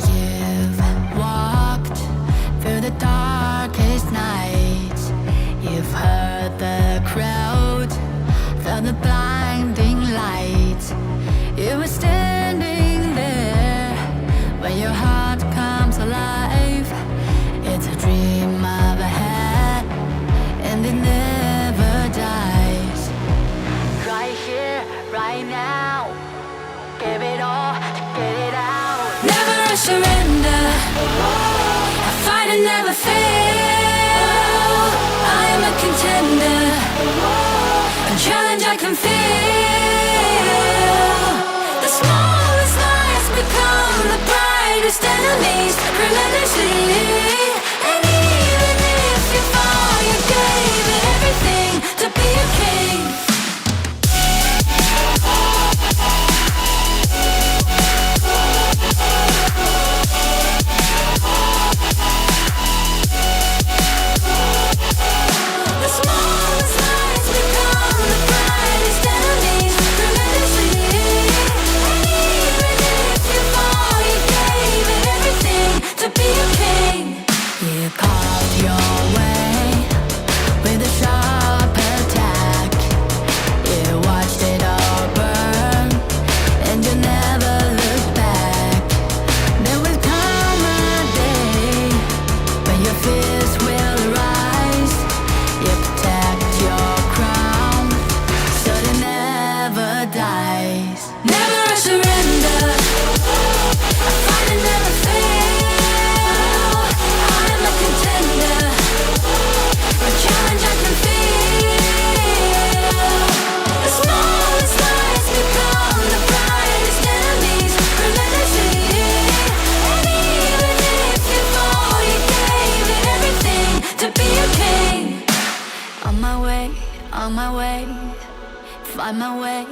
You've walked through the darkest nights. You've heard the crowd, felt the blinding light. You were standing there when your heart comes alive. It's a dream of a hat, and it never dies. Right here, right now, give it all, get it out. Never surrender, I fight and never fail. I am a contender, a challenge I can feel. The smallest lies become the brightest enemies, relentlessly. And even if you fall, you gave it everything to be a king. The smallest lies become the brightest enemies, relentlessly. And even if you fall, you gave it everything to be a king. You carved your way with a sharp attack. You watched it all burn, and you never looked back. There will come a day when your fears will rise. You protect your crown, so it never dies. Never surrender, I fight and never fail. I'm a contender, a challenge I can feel. The smallest lies become the brightest enemies, relentlessly. And even if you fall, you gave it everything to be a king. On my way, on my way, find my way,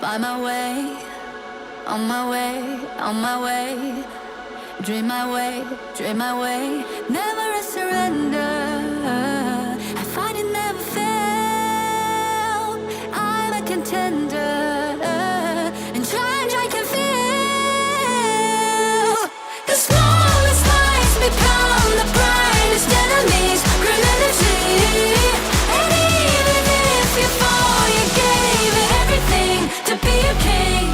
find my way. On my way, on my way, dream my way, dream my way. Never a surrender, I fight and never fail. I'm a contender, and challenge I can feel. The smallest lies become the brightest enemies, relentlessly. And even if you fall, you gave it everything to be a king.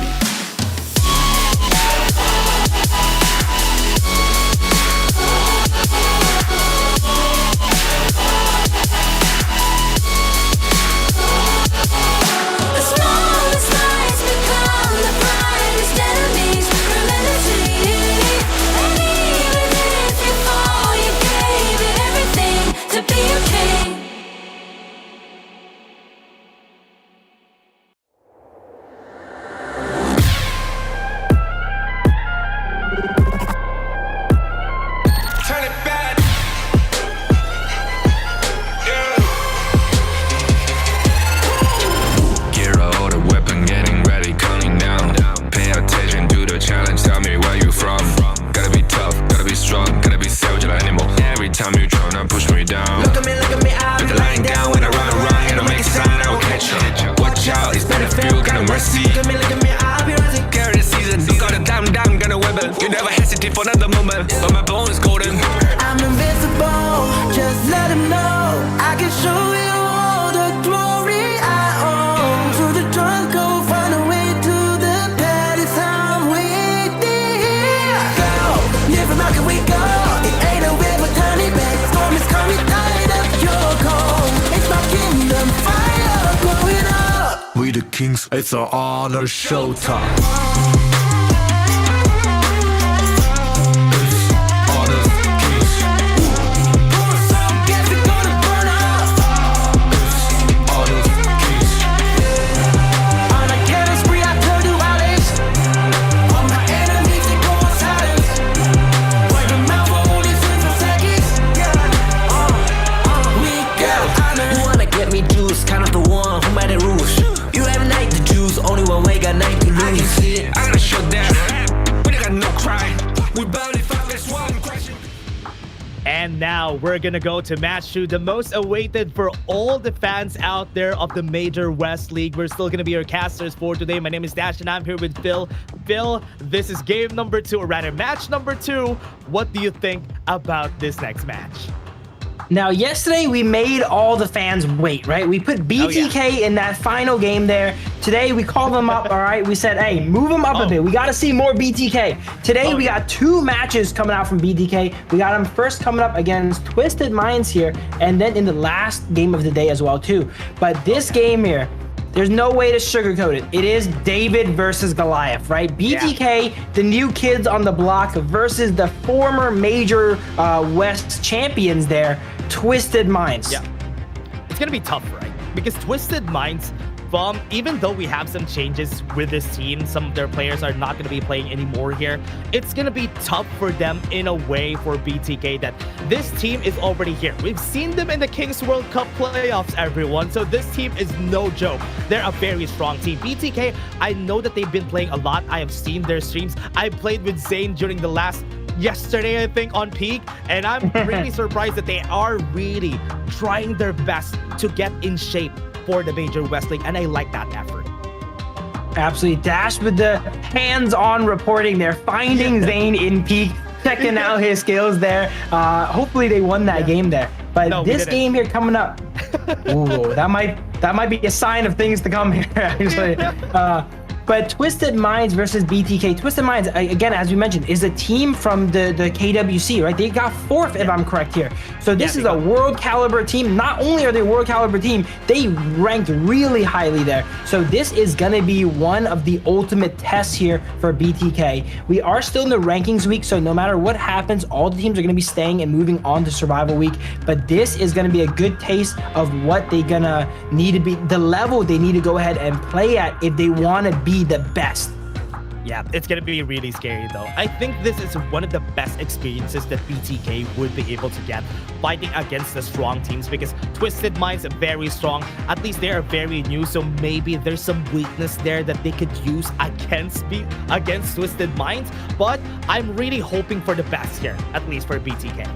The smallest lies become the brightest enemies, relentlessly. And even if you fall, you gave it everything to be a king. Turn it back. Gear out the weapon, getting ready, counting down. Pay attention to the challenge, tell me where you from. Gotta be tough, gotta be strong, gotta be savage animal. Every time you tryna push me down. Look at me, I'll Look at lying down when I run, and I make a sign, I will catch you. Watch out, it's better feel, got no mercy. Look at me, I'll be rising. Carry the season, you got a damn, gonna weapon. You never hesitate for another moment, but my bone is golden. I'm invincible, just let them know. I can show you all the glory I own. Through the jungle, find a way to the palace. I'm waiting. Go, never mind, can we go? It ain't a river, tiny bag. Storm is coming, light up your cold. It's my kingdom, fire going up. We the kings, it's our honor showtime. Kind of the one who made the rules. You have night to choose, only one way. And now we're gonna go to match 2, the most awaited for all the fans out there of the Major West League. We're still gonna be your casters for today. My name is Dash and I'm here with Phil. Phil, this is game number 2, or rather match number 2. What do you think about this next match? Now, yesterday we made all the fans wait, right? We put BTK in that final game there. Today we called them up, all right? We said, hey, move them up a bit. We got to see more BTK. Today we got 2 matches coming out from BTK. We got them first coming up against Twisted Minds here, and then in the last game of the day as well, too. But this game here, there's no way to sugarcoat it. It is David versus Goliath, right? BTK, the new kids on the block versus the former Major West champions there, Twisted Minds. Yeah, it's gonna be tough, right? Because Twisted Minds, even though we have some changes with this team, some of their players are not going to be playing anymore here. It's going to be tough for them in a way for BTK that this team is already here. We've seen them in the Kings World Cup playoffs, everyone. So this team is no joke. They're a very strong team. BTK, I know that they've been playing a lot. I have seen their streams. I played with Zane during the yesterday, I think, on Peak, and I'm really surprised that they are really trying their best to get in shape for the Major West League, and I like that effort. Absolutely. Dash with the hands-on reporting there, finding Zane in Peak, checking out his skills there. Hopefully they won that game there. But this game here coming up, ooh, that might be a sign of things to come here, actually. But Twisted Minds versus BTK. Twisted Minds, again, as we mentioned, is a team from the KWC, right? They got 4th, if I'm correct here. So this is a world caliber team. Not only are they a world caliber team, they ranked really highly there. So this is gonna be one of the ultimate tests here for BTK. We are still in the rankings week, so no matter what happens, all the teams are gonna be staying and moving on to survival week. But this is gonna be a good taste of what they're gonna need to be, the level they need to go ahead and play at if they wanna be the best. Yeah, it's gonna be really scary though. I think this is one of the best experiences that BTK would be able to get fighting against the strong teams, because Twisted Minds are very strong. At least they are very new, so maybe there's some weakness there that they could use against Twisted Minds. But I'm really hoping for the best here, at least for BTK.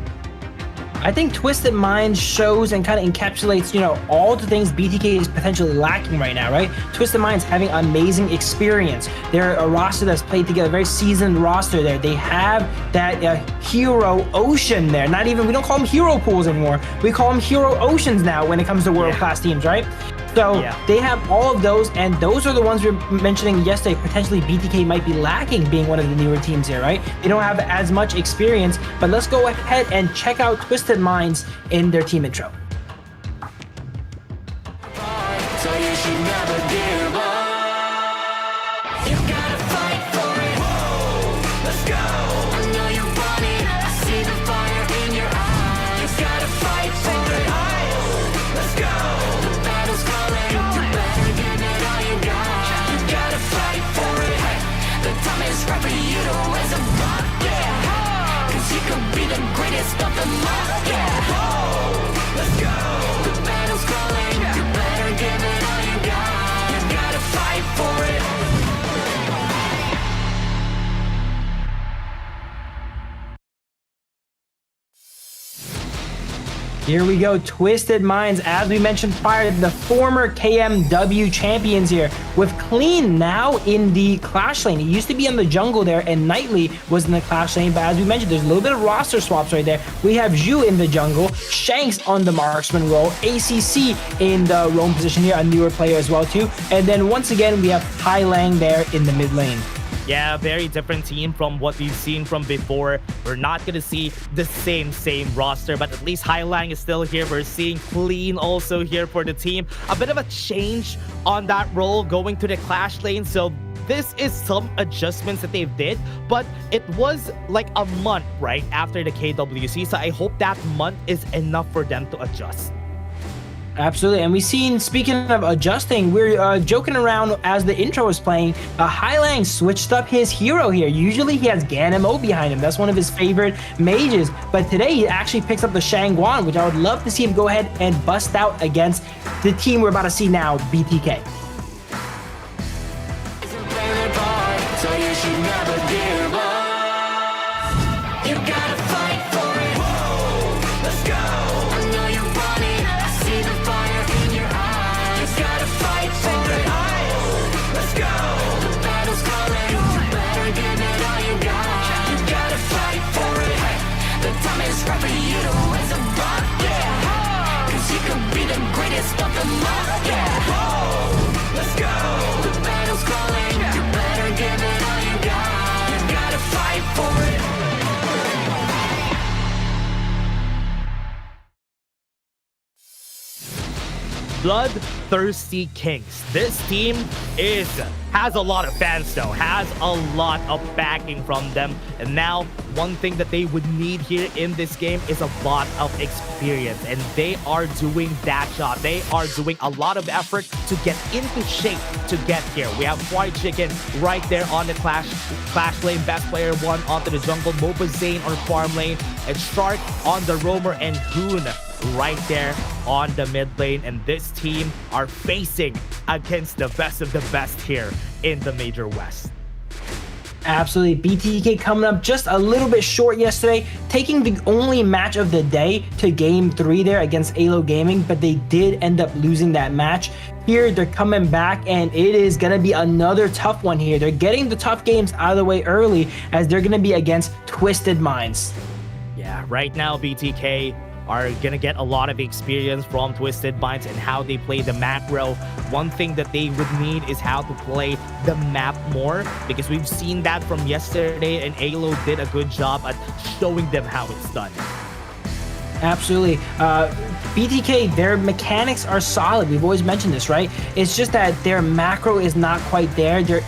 I think Twisted Minds shows and kind of encapsulates, all the things BTK is potentially lacking right now, right? Twisted Minds having amazing experience. They're a roster that's played together, very seasoned roster there. They have that hero ocean there. We don't call them hero pools anymore. We call them hero oceans now when it comes to world-class teams, right? So they have all of those, and those are the ones we were mentioning yesterday. Potentially BTK might be lacking, being one of the newer teams here, right? They don't have as much experience, but let's go ahead and check out Twisted Minds in their team intro. So you should never give up. You gotta fight for it. Whoa, let's go. I know you want it. I see the fire in your eyes. You gotta fight for it. Let's go. The battle's calling. You better give it all you got. You gotta fight for it. The time is right for you to raise a rock, yeah. 'Cause you could be the greatest of them all, yeah. Let's go. The battle's calling. You better give it all you got. You gotta fight for it. Here we go, Twisted Minds, as we mentioned prior, the former KMW champions here, with Clean now in the Clash lane. He used to be in the jungle there, and Knightley was in the Clash lane, but as we mentioned, there's a little bit of roster swaps right there. We have Zhu in the jungle, Shanks on the marksman role, ACC in the roam position here, a newer player as well too, and then once again, we have Hai Lang there in the mid lane. Yeah, very different team from what we've seen from before. We're not going to see the same roster, but at least Hai Lang is still here. We're seeing Clean also here for the team. A bit of a change on that role going to the Clash lane, so this is some adjustments that they've did, but it was like a month, right, after the KWC, so I hope that month is enough for them to adjust. Absolutely, and we've seen, speaking of adjusting, we're joking around as the intro was playing. Hai Lang switched up his hero here. Usually he has GAN-MO behind him. That's one of his favorite mages. But today he actually picks up the Shangguan, which I would love to see him go ahead and bust out against the team we're about to see now, BTK. So you should never give up. You gotta fight for it. for you to raise a bar, yeah. Cause you could be the greatest of them all, yeah. Let's go. The battle's calling, you better give it all you got. You gotta fight for it. Bloodthirsty Kings. This team has a lot of fans though, has a lot of backing from them. And now, one thing that they would need here in this game is a lot of experience. And they are doing that job. They are doing a lot of effort to get into shape to get here. We have Fried Chicken right there on the Clash lane. Best player 1 onto the jungle. Moba Zane on farm lane. And Shark on the roamer. And Hoon right there on the mid lane. And this team are facing against the best of the best here in the Major West. Absolutely. BTK coming up just a little bit short yesterday, taking the only match of the day to game 3 there against AYLO Gaming, but they did end up losing that match. Here, they're coming back, and it is going to be another tough one here. They're getting the tough games out of the way early, as they're going to be against Twisted Minds. Yeah, right now, BTK are gonna get a lot of experience from Twisted Minds and how they play the macro. One thing that they would need is how to play the map more, because we've seen that from yesterday, and AYLO did a good job at showing them how it's done. Absolutely. BTK, their mechanics are solid. We've always mentioned this, right? It's just that their macro is not quite there. They're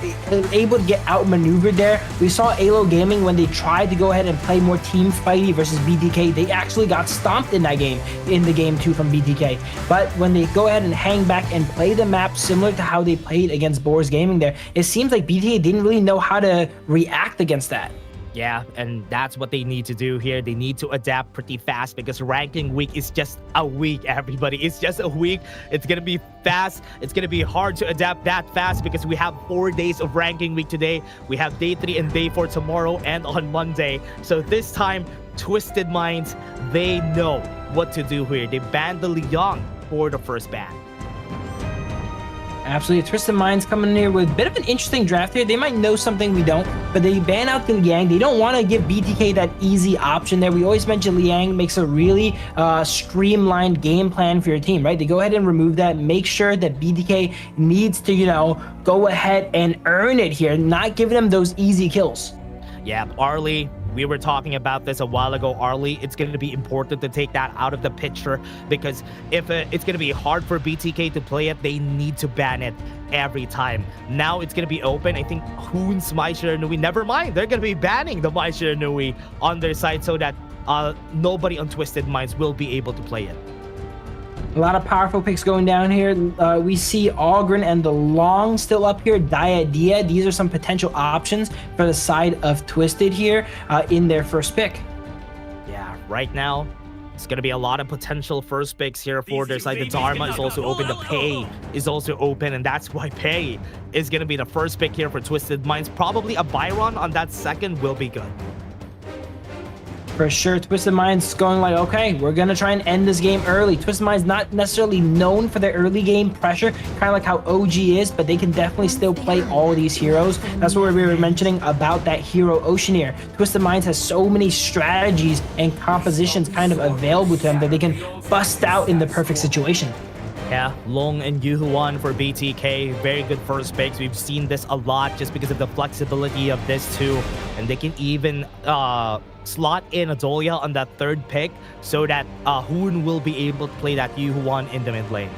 able to get outmaneuvered there. We saw AYLO Gaming when they tried to go ahead and play more team fighty versus BTK. They actually got stomped in that game, in the game 2 from BTK. But when they go ahead and hang back and play the map similar to how they played against Boars Gaming there, it seems like BTK didn't really know how to react against that. Yeah, and that's what they need to do here. They need to adapt pretty fast, because ranking week is just a week, everybody. It's just a week. It's going to be fast. It's going to be hard to adapt that fast, because we have 4 days of ranking week today. We have day 3 and day 4 tomorrow and on Monday. So this time, Twisted Minds, they know what to do here. They banned the Liang for the first ban. Absolutely. Twisted Minds coming in here with a bit of an interesting draft here. They might know something we don't, but they ban out the Liang. They don't want to give BTK that easy option there. We always mention Liang makes a really streamlined game plan for your team, right? They go ahead and remove that, make sure that BTK needs to, you know, go ahead and earn it here, not giving them those easy kills. Yeah, Arlie, we were talking about this a while ago. Arlie, it's going to be important to take that out of the picture, because if it's going to be hard for BTK to play it, they need to ban it every time. Now it's going to be open. I think Hoon's Mai Shiranui, never mind. They're going to be banning the Mai Shiranui on their side, so that nobody on Twisted Minds will be able to play it. A lot of powerful picks going down here. We see Ogren and the Long still up here. Dia. These are some potential options for the side of Twisted here in their first pick. Yeah, right now, it's going to be a lot of potential first picks here for their side. The Dharma is also open. The Pei is also open, and that's why Pei is going to be the first pick here for Twisted Minds. Probably a Byron on that second will be good. For sure, Twisted Minds going like, okay, we're going to try and end this game early. Twisted Minds not necessarily known for their early game pressure, kind of like how OG is, but they can definitely still play all these heroes. That's what we were mentioning about that hero Oceaneer. Twisted Minds has so many strategies and compositions kind of available to them that they can bust out in the perfect situation. Yeah, Long and Yuhuan for BTK, very good first picks. We've seen this a lot just because of the flexibility of this too. And they can even slot in Adolia on that third pick, so that Hoon will be able to play that Yuhuan in the mid lane.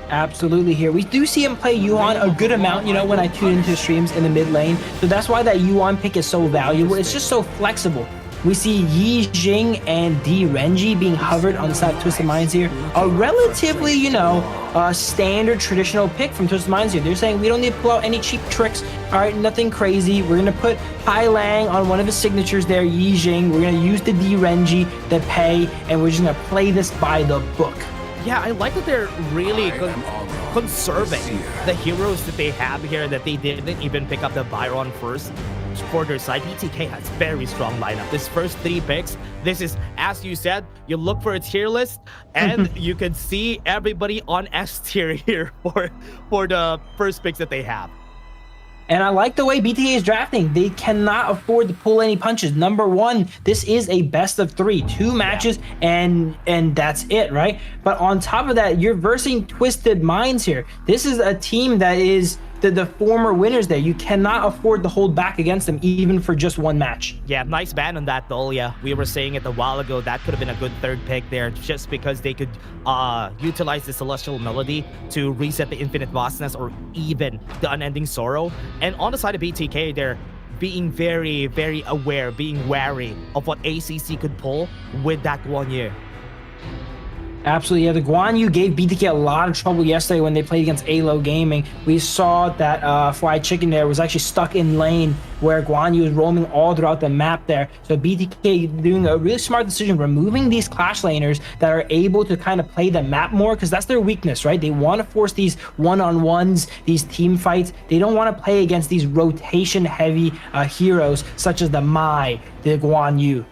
Absolutely here. We do see him play Yuan a good amount, you know, when I tune into streams in the mid lane. So that's why that Yuan pick is so valuable. It's just so flexible. We see Yi Jing and D Renji being hovered on the side of Twisted Minds here. A relatively, you know, standard traditional pick from Twisted Minds here. They're saying we don't need to pull out any cheap tricks. All right, nothing crazy. We're going to put Hai Lang on one of his signatures there, Yi Jing. We're going to use the D Renji, the Pei, and we're just going to play this by the book. Yeah, I like that they're really conserving the heroes that they have here, that they didn't even pick up the Byron first. For their side, BTK has very strong lineup. This first 3 picks, this is, as you said, you look for a tier list, and you can see everybody on S tier here for the first picks that they have. And I like the way BTK is drafting. They cannot afford to pull any punches. Number one, this is a best of 3, 2 matches, and that's it, right? But on top of that, you're versing Twisted Minds here. This is a team that is the former winners there. You cannot afford to hold back against them even for just one match. Yeah, nice ban on that though. Yeah, we were saying it a while ago. That could have been a good third pick there just because they could utilize the Celestial Melody to reset the Infinite Vastness or even the Unending Sorrow. And on the side of BTK, they're being very, very aware, being wary of what ACC could pull with that 1 year. Absolutely, yeah. The Guan Yu gave BTK a lot of trouble yesterday when they played against AYLO Gaming. We saw that Fried Chicken there was actually stuck in lane where Guan Yu was roaming all throughout the map there. So BTK doing a really smart decision, removing these clash laners that are able to kind of play the map more, because that's their weakness, right? They want to force these one-on-ones, these team fights. They don't want to play against these rotation-heavy heroes such as the Mai, the Guan Yu.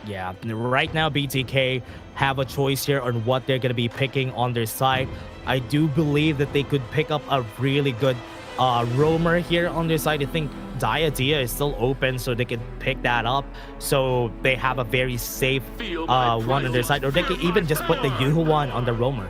Yeah, right now BTK have a choice here on what they're going to be picking on their side. I do believe that they could pick up a really good roamer here on their side. I think Diadea is still open, so they can pick that up. So they have a very safe one on their side, or they can even just put the Yuhuan on the roamer.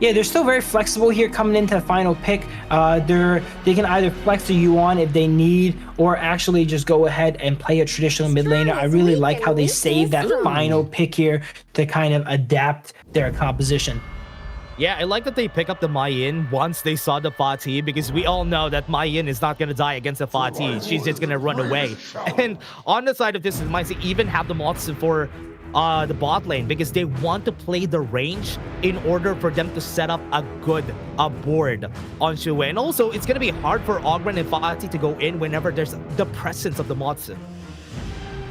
Yeah, they're still very flexible here coming into the final pick. They can either flex the Yuan if they need, or actually just go ahead and play a traditional mid laner. I really like how they save that final pick here to kind of adapt their composition. Yeah, I like that they pick up the Mai Yin once they saw the Fatih, because we all know that Mai Yin is not going to die against the Fatih. She's just going to run away. And on the side of this, they even have the mods for the bot lane, because they want to play the range in order for them to set up a good board on Shu. And also, it's going to be hard for Ogren and Fatih to go in whenever there's the presence of the Motsu.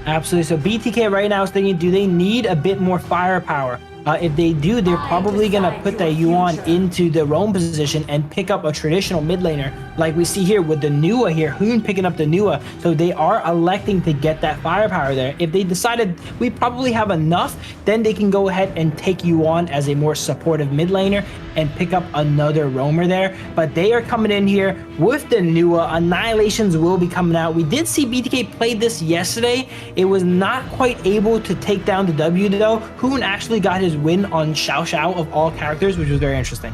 Absolutely. So BTK right now is thinking, do they need a bit more firepower? If they do, they're probably going to put the Yuan into the roam position and pick up a traditional mid laner, like we see here with the Nua here, Hoon picking up the Nua. So they are electing to get that firepower there. If they decided we probably have enough, then they can go ahead and take Yuan as a more supportive mid laner and pick up another roamer there. But they are coming in here with the Nua. Annihilations will be coming out. We did see BTK play this yesterday. It was not quite able to take down the W though. Hoon actually got his win on Xiao Xiao of all characters, which was very interesting.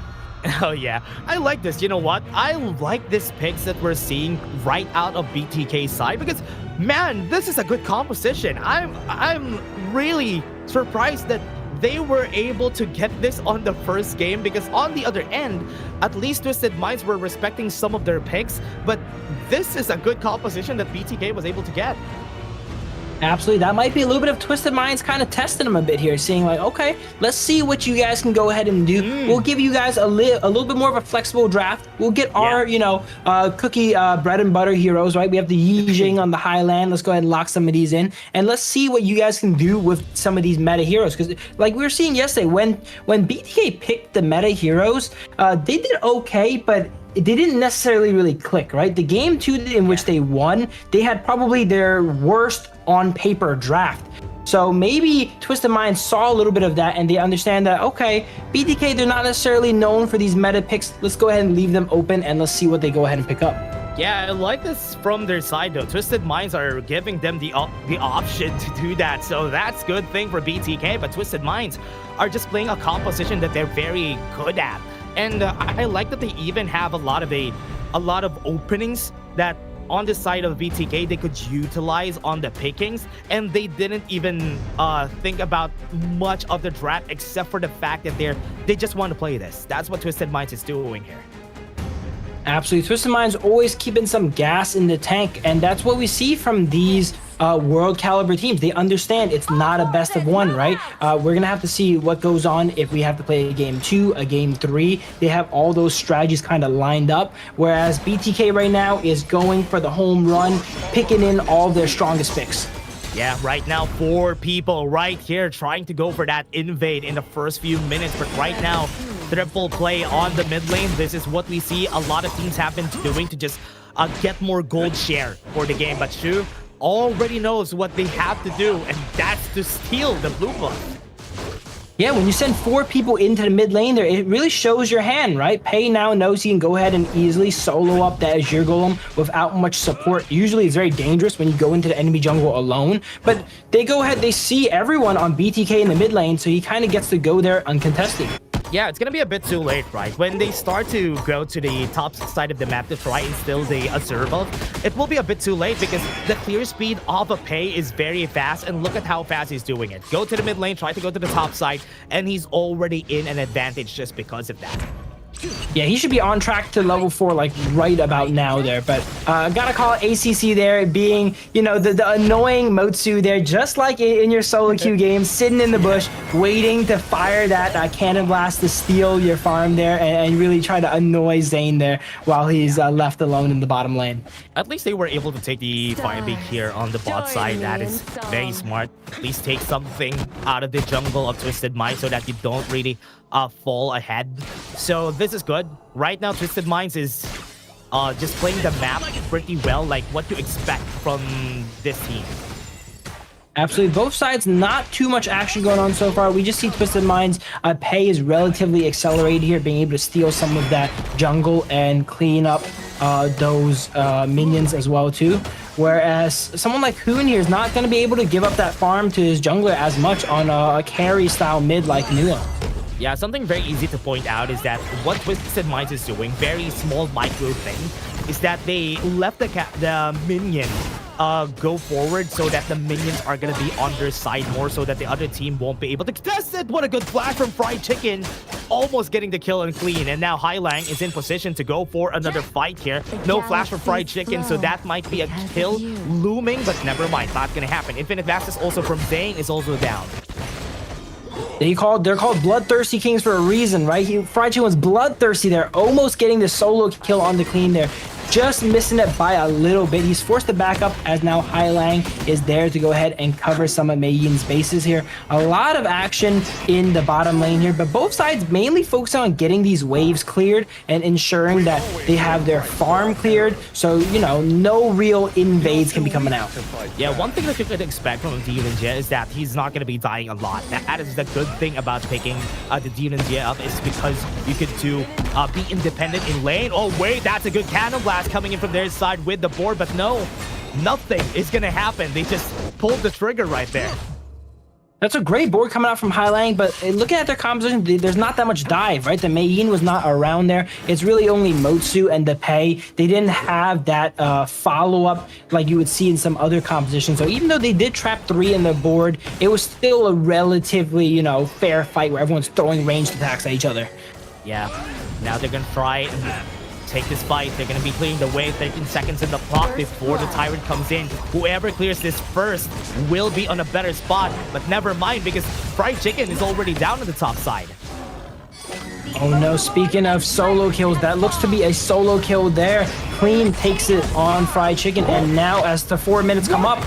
Oh yeah, I like this. You know what? I like this picks that we're seeing right out of BTK's side, because man, this is a good composition. I'm really surprised that they were able to get this on the first game, because on the other end, at least Twisted Minds were respecting some of their picks, but this is a good composition that BTK was able to get. Absolutely. That might be a little bit of Twisted Minds kind of testing them a bit here, seeing like, okay, let's see what you guys can go ahead and do. We'll give you guys a little bit more of a flexible draft. We'll get our, cookie bread and butter heroes, right? We have the Yi Jing on the Highland. Let's go ahead and lock some of these in. And let's see what you guys can do with some of these meta heroes. Because like we were seeing yesterday, when BTK picked the meta heroes, they did okay, but they didn't necessarily really click, right? The game 2 in which they won, they had probably their worst on paper draft. So maybe Twisted Minds saw a little bit of that and they understand that, okay, BTK, they're not necessarily known for these meta picks. Let's go ahead and leave them open and let's see what they go ahead and pick up. Yeah, I like this from their side though. Twisted Minds are giving them the option to do that. So that's a good thing for BTK, but Twisted Minds are just playing a composition that they're very good at. And I like that they even have a lot of openings that on the side of BTK they could utilize on the pickings, and they didn't even think about much of the draft except for the fact that they just want to play this. That's what Twisted Minds is doing here. Absolutely. Twisted Minds always keeping some gas in the tank, and that's what we see from these world caliber teams. They understand it's not a best of one, right? We're gonna have to see what goes on if we have to play a game 2, a game 3. They have all those strategies kind of lined up, whereas BTK right now is going for the home run, picking in all their strongest picks. Yeah, right now 4 people right here trying to go for that invade in the first few minutes, but right now triple play on the mid lane. This is what we see a lot of teams have been doing to just get more gold share for the game, but Shu already knows what they have to do, and that's to steal the blue buff. Yeah, when you send 4 people into the mid lane there, it really shows your hand, right? Pei now knows he can go ahead and easily solo up that Azure Golem without much support. Usually it's very dangerous when you go into the enemy jungle alone, but they go ahead, they see everyone on BTK in the mid lane, so he kind of gets to go there uncontested. Yeah, it's gonna be a bit too late, right? When they start to go to the top side of the map to try and steal the Azure buff, it will be a bit too late because the clear speed of a Pei is very fast, and look at how fast he's doing it. Go to the mid lane, try to go to the top side, and he's already in an advantage just because of that. Yeah, he should be on track to level 4 like right about now there, but gotta call it ACC there being, you know, the annoying Motsu there, just like in your solo queue game, sitting in the bush waiting to fire that cannon blast to steal your farm there and really try to annoy Zane there while he's left alone in the bottom lane. At least they were able to take the fire beak here on the bot side. That is very smart. At least take something out of the jungle of Twisted Mind so that you don't really fall ahead. So this is good. Right now, Twisted Minds is just playing the map pretty well, like what to expect from this team. Absolutely. Both sides, not too much action going on so far. We just see Twisted Minds. Pei is relatively accelerated here, being able to steal some of that jungle and clean up those minions as well too. Whereas someone like Hoon here is not going to be able to give up that farm to his jungler as much on a carry style mid like Nuo. Yeah, something very easy to point out is that what Twisted Minds is doing, very small micro thing, is that they left the minion go forward so that the minions are going to be on their side more so that the other team won't be able to contest it. What a good flash from Fried Chicken, almost getting the kill and clean. And now Hailang is in position to go for another fight here. No flash from Fried Chicken, so that might be a kill looming, but never mind, not going to happen. Infinite Vastus also from Zane is also down. They're called Bloodthirsty Kings for a reason, right? Fried Chicken was bloodthirsty there, almost getting the solo kill on the clean there. Just missing it by a little bit. He's forced to back up as now Hailang is there to go ahead and cover some of Mei Yin's bases here. A lot of action in the bottom lane here, but both sides mainly focusing on getting these waves cleared and ensuring that they have their farm cleared. So, you know, no real invades can be coming out. Yeah, one thing that you could expect from Demon Jia is that he's not going to be dying a lot. That is the good thing about picking the Demon Jia up, is because you could be independent in lane. Oh, wait, that's a good cannon blast coming in from their side with the board, but no, nothing is gonna happen. They just pulled the trigger right there. That's a great board coming out from Hailang, but looking at their composition, there's not that much dive, right? The Mei Yin was not around there. It's really only Motsu and the Pei. They didn't have that follow-up like you would see in some other compositions. So even though they did trap 3 in the board, it was still a relatively, you know, fair fight where everyone's throwing ranged attacks at each other. Yeah, now they're gonna try and take this fight. They're gonna be clearing the way, 13 seconds in the clock before the Tyrant comes in. Whoever clears this first will be on a better spot, but never mind because Fried Chicken is already down on the top side. Oh no, speaking of solo kills, that looks to be a solo kill there. Clean takes it on Fried Chicken, and now as the 4 minutes come up,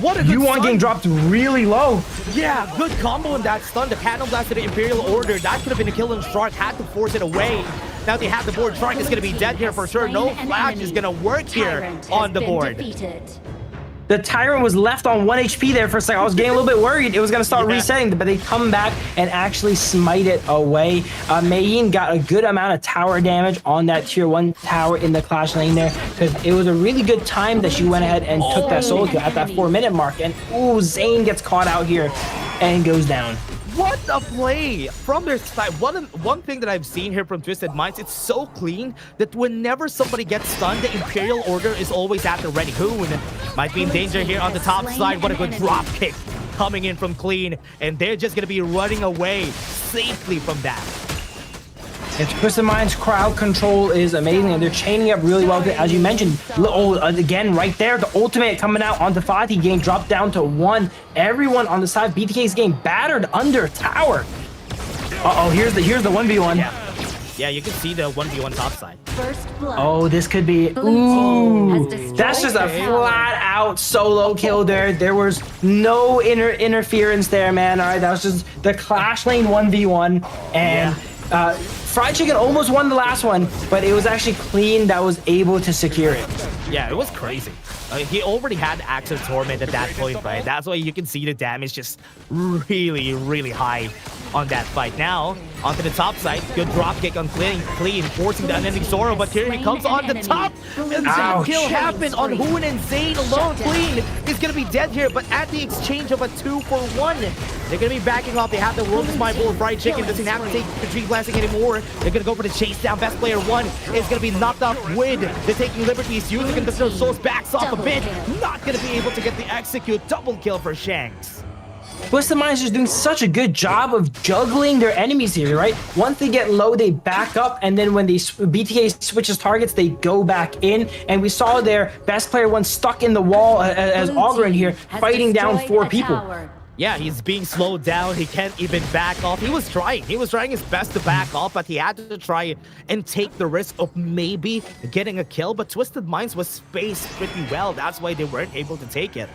what a good U1 getting dropped really low. Yeah, good combo in that stun. The cannon blast to the Imperial Order. That could have been a kill, and Shark had to force it away. Now they have the board. Shark is going to be dead here for sure. No flash is going to work here on the board. The Tyrant was left on 1 HP there for a second. I was getting a little bit worried it was going to start resetting, but they come back and actually smite it away. Mei Yin got a good amount of tower damage on that tier 1 tower in the Clash lane there, because it was a really good time that she went ahead and took that solo kill at that 4-minute mark. And ooh, Zane gets caught out here and goes down. What a play from their side. One thing that I've seen here from Twisted Minds, it's so clean that whenever somebody gets stunned, the Imperial Order is always at the ready. Hoon might be in danger here on the top side. What a good drop kick coming in from Clean, and they're just going to be running away safely from that. And Twisted Minds crowd control is amazing, and they're chaining up really well. As you mentioned, again, right there, the ultimate coming out on the Fatih game dropped down to 1. Everyone on the side of BTK's game battered under tower. Uh-oh, here's the 1v1. Yeah, you can see the 1v1 top side. Oh, this could be... Ooh, that's just a flat-out solo kill there. There was no interference there, man. All right, that was just the Clash lane 1v1, and... Fried Chicken almost won the last one, but it was actually Clean that was able to secure it. Yeah, it was crazy. He already had Axe of Torment at that point, right? That's why you can see the damage just really, really high on that fight. Now, onto the top side. Good drop kick on Clean, forcing the unending Sorrow, but here he comes on the top. And the kill happened on Hoon and Zayn alone. Clean is going to be dead here, but at the exchange of a 2-for-1, they're going to be backing off. They have the World is My Bowl. Fried Chicken doesn't have to take the Tree Blasting anymore. They're going to go for the chase down. Best player 1 is going to be knocked off with the Taking Liberties. Using the Souls backs off a bit. Not going to be able to get the execute. Double kill for Shanks. Twisted Minds is doing such a good job of juggling their enemies here, right? Once they get low, they back up, and then when BTK switches targets, they go back in. And we saw their Best Player 1 stuck in the wall as Ogren here, fighting down 4 people. Yeah, he's being slowed down. He can't even back off. He was trying his best to back off, but he had to try and take the risk of maybe getting a kill. But Twisted Minds was spaced pretty well. That's why they weren't able to take it.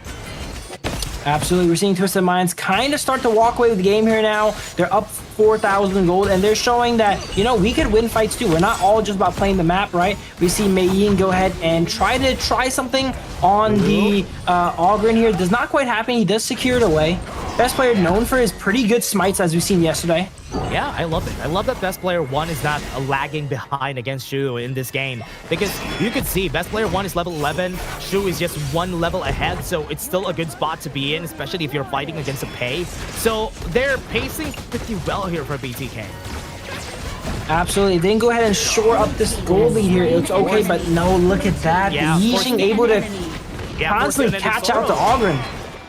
Absolutely. We're seeing Twisted Minds kind of start to walk away with the game here now. They're up 4,000 gold, and they're showing that, you know, we could win fights too. We're not all just about playing the map, right? We see Mei go ahead and try something on the Ogren here. Does not quite happen. He does secure it away. Best player known for his pretty good smites, as we've seen yesterday. Yeah, I love it. I love that Best Player 1 is not lagging behind against Shu in this game, because you can see Best Player 1 is level 11, Shu is just 1 level ahead, so it's still a good spot to be in, especially if you're fighting against a Pei. So they're pacing pretty well here for BTK. Absolutely. Then go ahead and shore up this gold lead here. It's okay, but no, look at that. Yeah, Yixing able to constantly catch out the Ogren.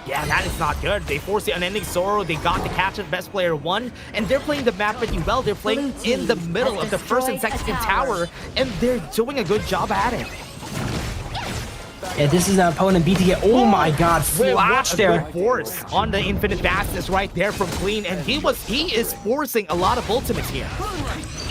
Yeah, that is not good. They force the unending Sorrow. They got the catch of Best Player 1, and they're playing the map pretty well. They're playing in the middle of the first and second tower, and they're doing a good job at it. Yeah, this is an opponent BTK. Oh my god, flash there. Force on the infinite fastness right there from Clean, and he is forcing a lot of ultimates here.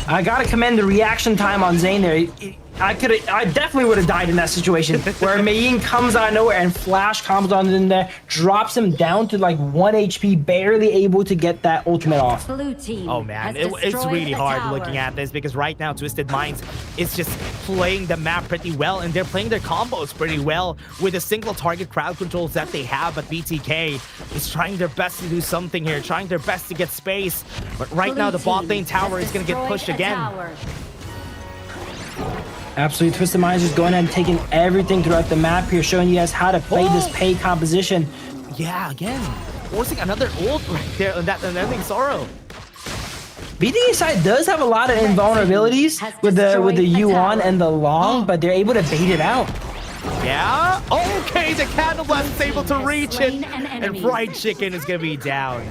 I gotta commend the reaction time on Zayn there. I definitely would have died in that situation where Mei comes out of nowhere and flash comes on in there, drops him down to like 1 HP, barely able to get that ultimate off. Oh man, it's really hard looking at this, because right now Twisted Minds is just playing the map pretty well, and they're playing their combos pretty well with the single target crowd controls that they have. But BTK is trying their best to do something here, trying their best to get space. But right now the bot lane tower is going to get pushed again. Absolutely, Twisted Minds just going ahead and taking everything throughout the map here, showing you guys how to play this Pei composition. Yeah, again, forcing another ult right there on that unending Sorrow. BTK side does have a lot of invulnerabilities with the Yuan and the Long, but they're able to bait it out. Yeah, okay, the Candle Blast is able to reach it, and Fried Chicken is going to be down.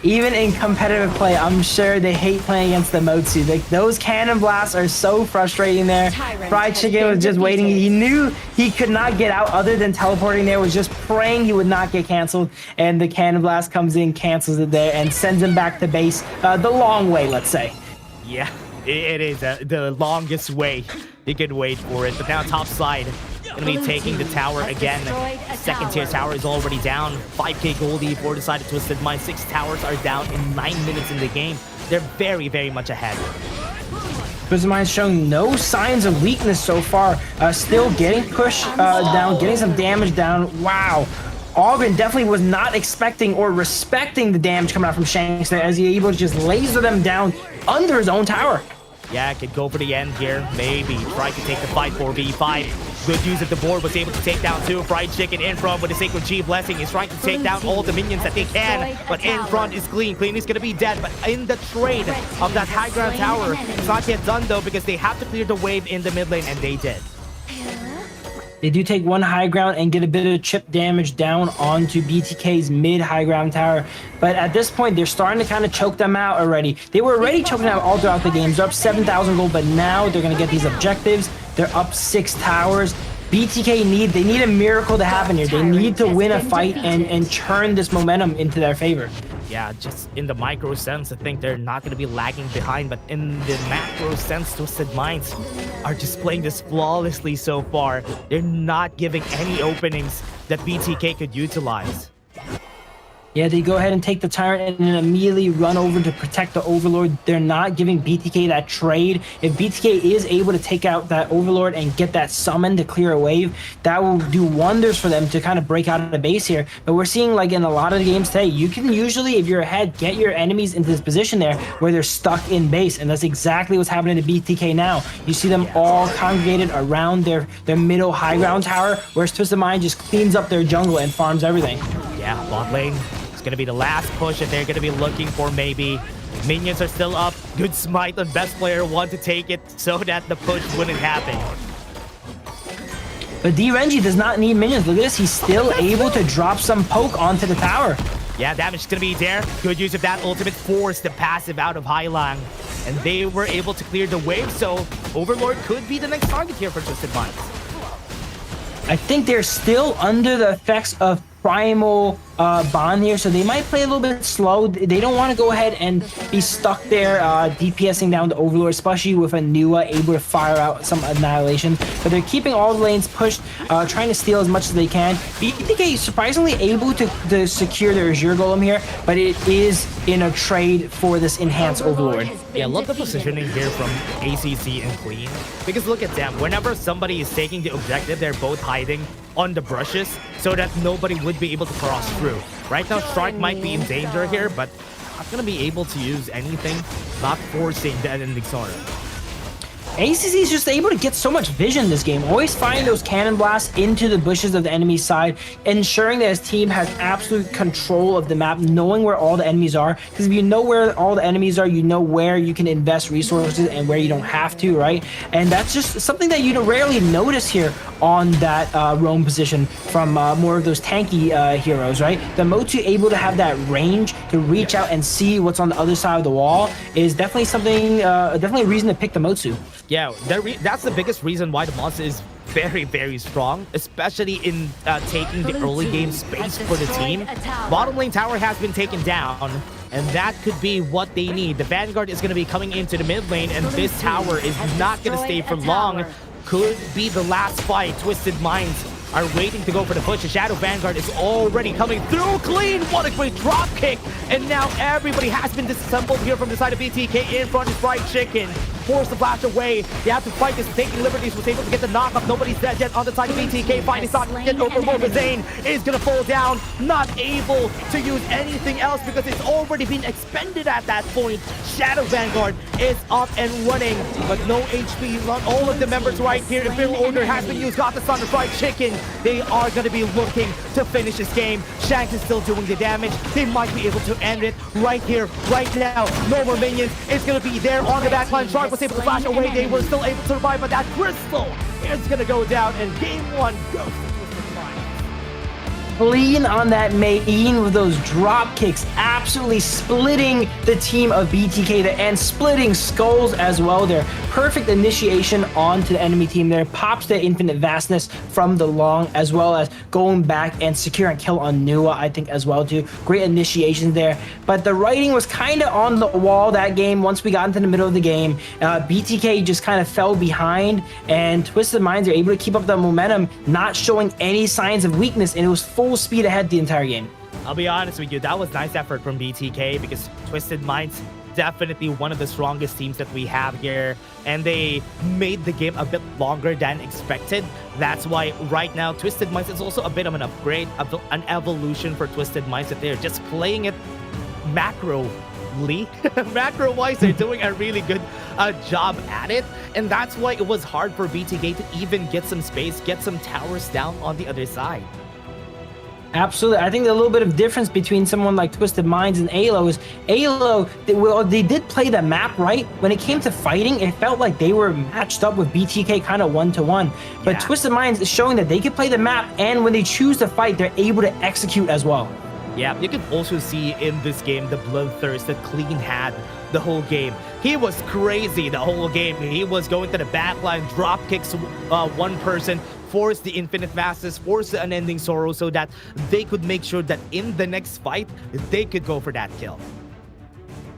Even in competitive play, I'm sure they hate playing against the Motsu. Like, those cannon blasts are so frustrating there. Fried Chicken was just waiting. He knew he could not get out other than teleporting there, was just praying he would not get canceled. And the cannon blast comes in, cancels it there, and sends him back to base the long way, let's say. Yeah, it is the longest way. You can wait for it. But now top side, gonna be taking the tower again. Second tier tower is already down. 5k goldie for the side of Twisted Minds. 6 towers are down in 9 minutes in the game. They're very, very much ahead. Twisted Minds showing no signs of weakness so far. Still getting pushed down, getting some damage down. Wow. Ogren definitely was not expecting or respecting the damage coming out from Shanks there, as he able to just laser them down under his own tower. Yeah, could go for the end here. Maybe try to take the fight 4v5. Good use of the board, was able to take down 2. Fried Chicken in front with the Sacred G Blessing. Is trying to take down all the minions that they can. But in front is Clean. Clean is going to be dead. But in the trade of that high ground tower, it's not yet done though, because they have to clear the wave in the mid lane, and they did. They do take 1 high ground and get a bit of chip damage down onto BTK's mid high ground tower. But at this point, they're starting to kind of choke them out already. They were already choking out all throughout the games. They're up 7,000 gold, but now they're going to get these objectives. They're up 6 towers. BTK need a miracle to happen here. They need to win a fight and turn this momentum into their favor. Yeah, just in the micro sense, I think they're not going to be lagging behind, but in the macro sense, Twisted Minds are just playing this flawlessly so far. They're not giving any openings that BTK could utilize. Yeah, they go ahead and take the Tyrant and then immediately run over to protect the Overlord. They're not giving BTK that trade. If BTK is able to take out that Overlord and get that summon to clear a wave, that will do wonders for them to kind of break out of the base here. But we're seeing, like in a lot of the games today, you can usually, if you're ahead, get your enemies into this position there where they're stuck in base. And that's exactly what's happening to BTK now. You see them all congregated around their middle high ground tower, whereas Twisted Mind just cleans up their jungle and farms everything. Yeah, bot lane. It's going to be the last push that they're going to be looking for maybe. Minions are still up. Good smite on best player 1 to take it so that the push wouldn't happen. But DRenji does not need minions. Look at this. He's still able to drop some poke onto the tower. Yeah, damage is going to be there. Good use of that ultimate, forced the passive out of Hailang. And they were able to clear the wave, so Overlord could be the next target here for Twisted Minds. I think they're still under the effects of Primal Bond here, so they might play a little bit slow. They don't want to go ahead and be stuck there DPSing down the Overlord, especially with a Nua able to fire out some annihilation. But they're keeping all the lanes pushed, trying to steal as much as they can. BTK surprisingly able to secure their Azure Golem here, but it is in a trade for this enhanced Overlord. Yeah, love the positioning here from ACC and Clean. Because look at them, whenever somebody is taking the objective, they're both hiding on the brushes so that nobody would be able to cross through. Right now, Strike might be in danger here, but not going to be able to use anything, not forcing the ending sorrow. ACC is just able to get so much vision this game, always finding those cannon blasts into the bushes of the enemy side, ensuring that his team has absolute control of the map, knowing where all the enemies are. Because if you know where all the enemies are, you know where you can invest resources and where you don't have to, right? And that's just something that you rarely notice here on that roam position from more of those tanky heroes, right? The Motu able to have that range to reach out and see what's on the other side of the wall is definitely something, definitely a reason to pick the Motu. Yeah, that's the biggest reason why the monster is very, very strong, especially in taking the early game space for the team. Bottom lane tower has been taken down, and that could be what they need. The Vanguard is going to be coming into the mid lane, and this tower is not going to stay for long. Could be the last fight. Twisted Minds are waiting to go for the push. The Shadow Vanguard is already coming through. Clean, what a great drop kick. And now everybody has been disassembled here from the side of BTK. In front is Fried Chicken. Force the flash away. They have to fight this. Taking liberties. Was able to get the knock-up. Nobody's dead yet on the side of BTK. Fighting Sock. Get over more. Zane is going to fall down. Not able to use anything else because it's already been expended at that point. Shadow Vanguard is up and running, but no HP. Not all of the members right here. Imperial Order has been used. Got the Thunder Fried Chicken. They are going to be looking to finish this game. Shanks is still doing the damage. They might be able to end it right here, right now. No more minions. It's going to be there on the backline. Shark was able to flash away. They were still able to survive, but that crystal is going to go down, and game 1 goes to Twisted Minds. Clean on that main with those drop kicks, absolutely splitting the team of BTK there and splitting skulls as well there. Perfect initiation onto the enemy team there. Pops the infinite vastness from the long, as well as going back and securing kill on Nua, I think, as well too. Great initiation there. But the writing was kind of on the wall that game. Once we got into the middle of the game, BTK just kind of fell behind, and Twisted Minds are able to keep up the momentum, not showing any signs of weakness, and it was full speed ahead the entire game. I'll be honest with you, that was nice effort from BTK because Twisted Minds definitely one of the strongest teams that we have here, and they made the game a bit longer than expected. That's why right now Twisted Minds is also a bit of an upgrade, an evolution for Twisted Minds, that they're just playing it macro-wise. They're doing a really good job at it, and that's why it was hard for BTK to even get some space, get some towers down on the other side. Absolutely. I think the little bit of difference between someone like Twisted Minds and AYLO is AYLO, they did play the map right. When it came to fighting, it felt like they were matched up with BTK kind of 1-to-1. But Twisted Minds is showing that they can play the map, and when they choose to fight, they're able to execute as well. Yeah, you can also see in this game the bloodthirst that Clean had the whole game. He was crazy the whole game. He was going to the backline, drop kicks one person, force the infinite vastness, force the unending sorrow, so that they could make sure that in the next fight, they could go for that kill.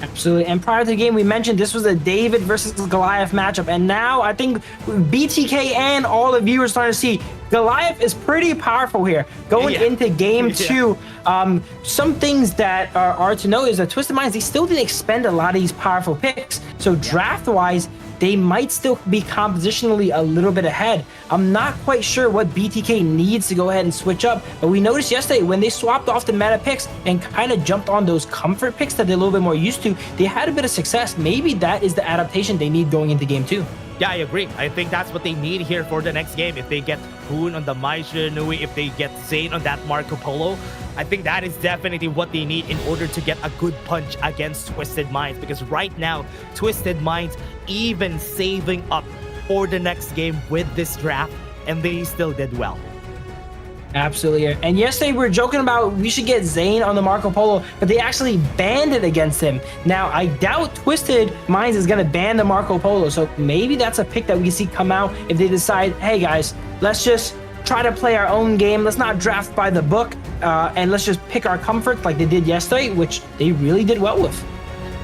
Absolutely. And prior to the game, we mentioned this was a David versus Goliath matchup. And now I think BTK and all the viewers starting to see Goliath is pretty powerful here. Going into game two, some things that are to know is that Twisted Minds, they still didn't expend a lot of these powerful picks. So draft-wise, they might still be compositionally a little bit ahead. I'm not quite sure what BTK needs to go ahead and switch up, but we noticed yesterday when they swapped off the meta picks and kind of jumped on those comfort picks that they're a little bit more used to, they had a bit of success. Maybe that is the adaptation they need going into game two. Yeah, I agree. I think that's what they need here for the next game. If they get Hoon on the Mai Shiranui, if they get Zane on that Marco Polo, I think that is definitely what they need in order to get a good punch against Twisted Minds. Because right now, Twisted Minds even saving up for the next game with this draft, and they still did well. Absolutely. And yesterday we were joking about we should get Zane on the Marco Polo, but they actually banned it against him. Now, I doubt Twisted Minds is going to ban the Marco Polo, so maybe that's a pick that we see come out if they decide, hey guys, let's just try to play our own game. Let's not draft by the book, and let's just pick our comfort like they did yesterday, which they really did well with.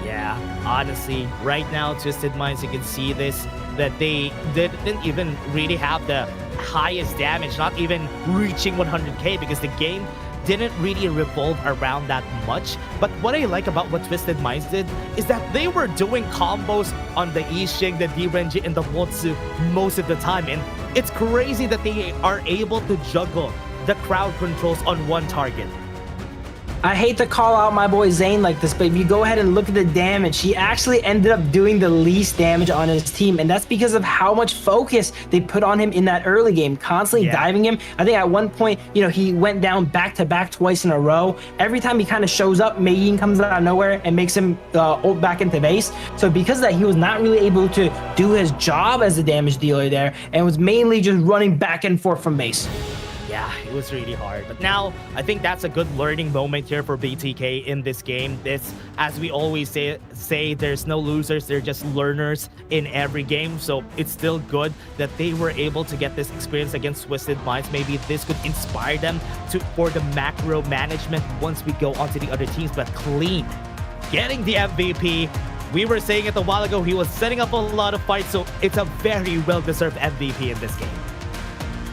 Yeah, honestly, right now, Twisted Minds, you can see this, that they didn't even really have the highest damage, not even reaching 100k, because the game didn't really revolve around that much. But what I like about what Twisted Minds did is that they were doing combos on the Yixing, the Direnji, and the Motsu most of the time, and it's crazy that they are able to juggle the crowd controls on one target. I hate to call out my boy Zane like this, but if you go ahead and look at the damage, he actually ended up doing the least damage on his team, and that's because of how much focus they put on him in that early game, constantly diving him. I think at one point, you know, he went down back-to-back twice in a row. Every time he kind of shows up, Meiying comes out of nowhere and makes him ult back into base. So because of that, he was not really able to do his job as a damage dealer there, and was mainly just running back and forth from base. Yeah, it was really hard. But now, I think that's a good learning moment here for BTK in this game. This, as we always say, there's no losers, they're just learners in every game. So it's still good that they were able to get this experience against Twisted Minds. Maybe this could inspire them for the macro management once we go onto the other teams. But Clean, getting the MVP. We were saying it a while ago, he was setting up a lot of fights, so it's a very well-deserved MVP in this game.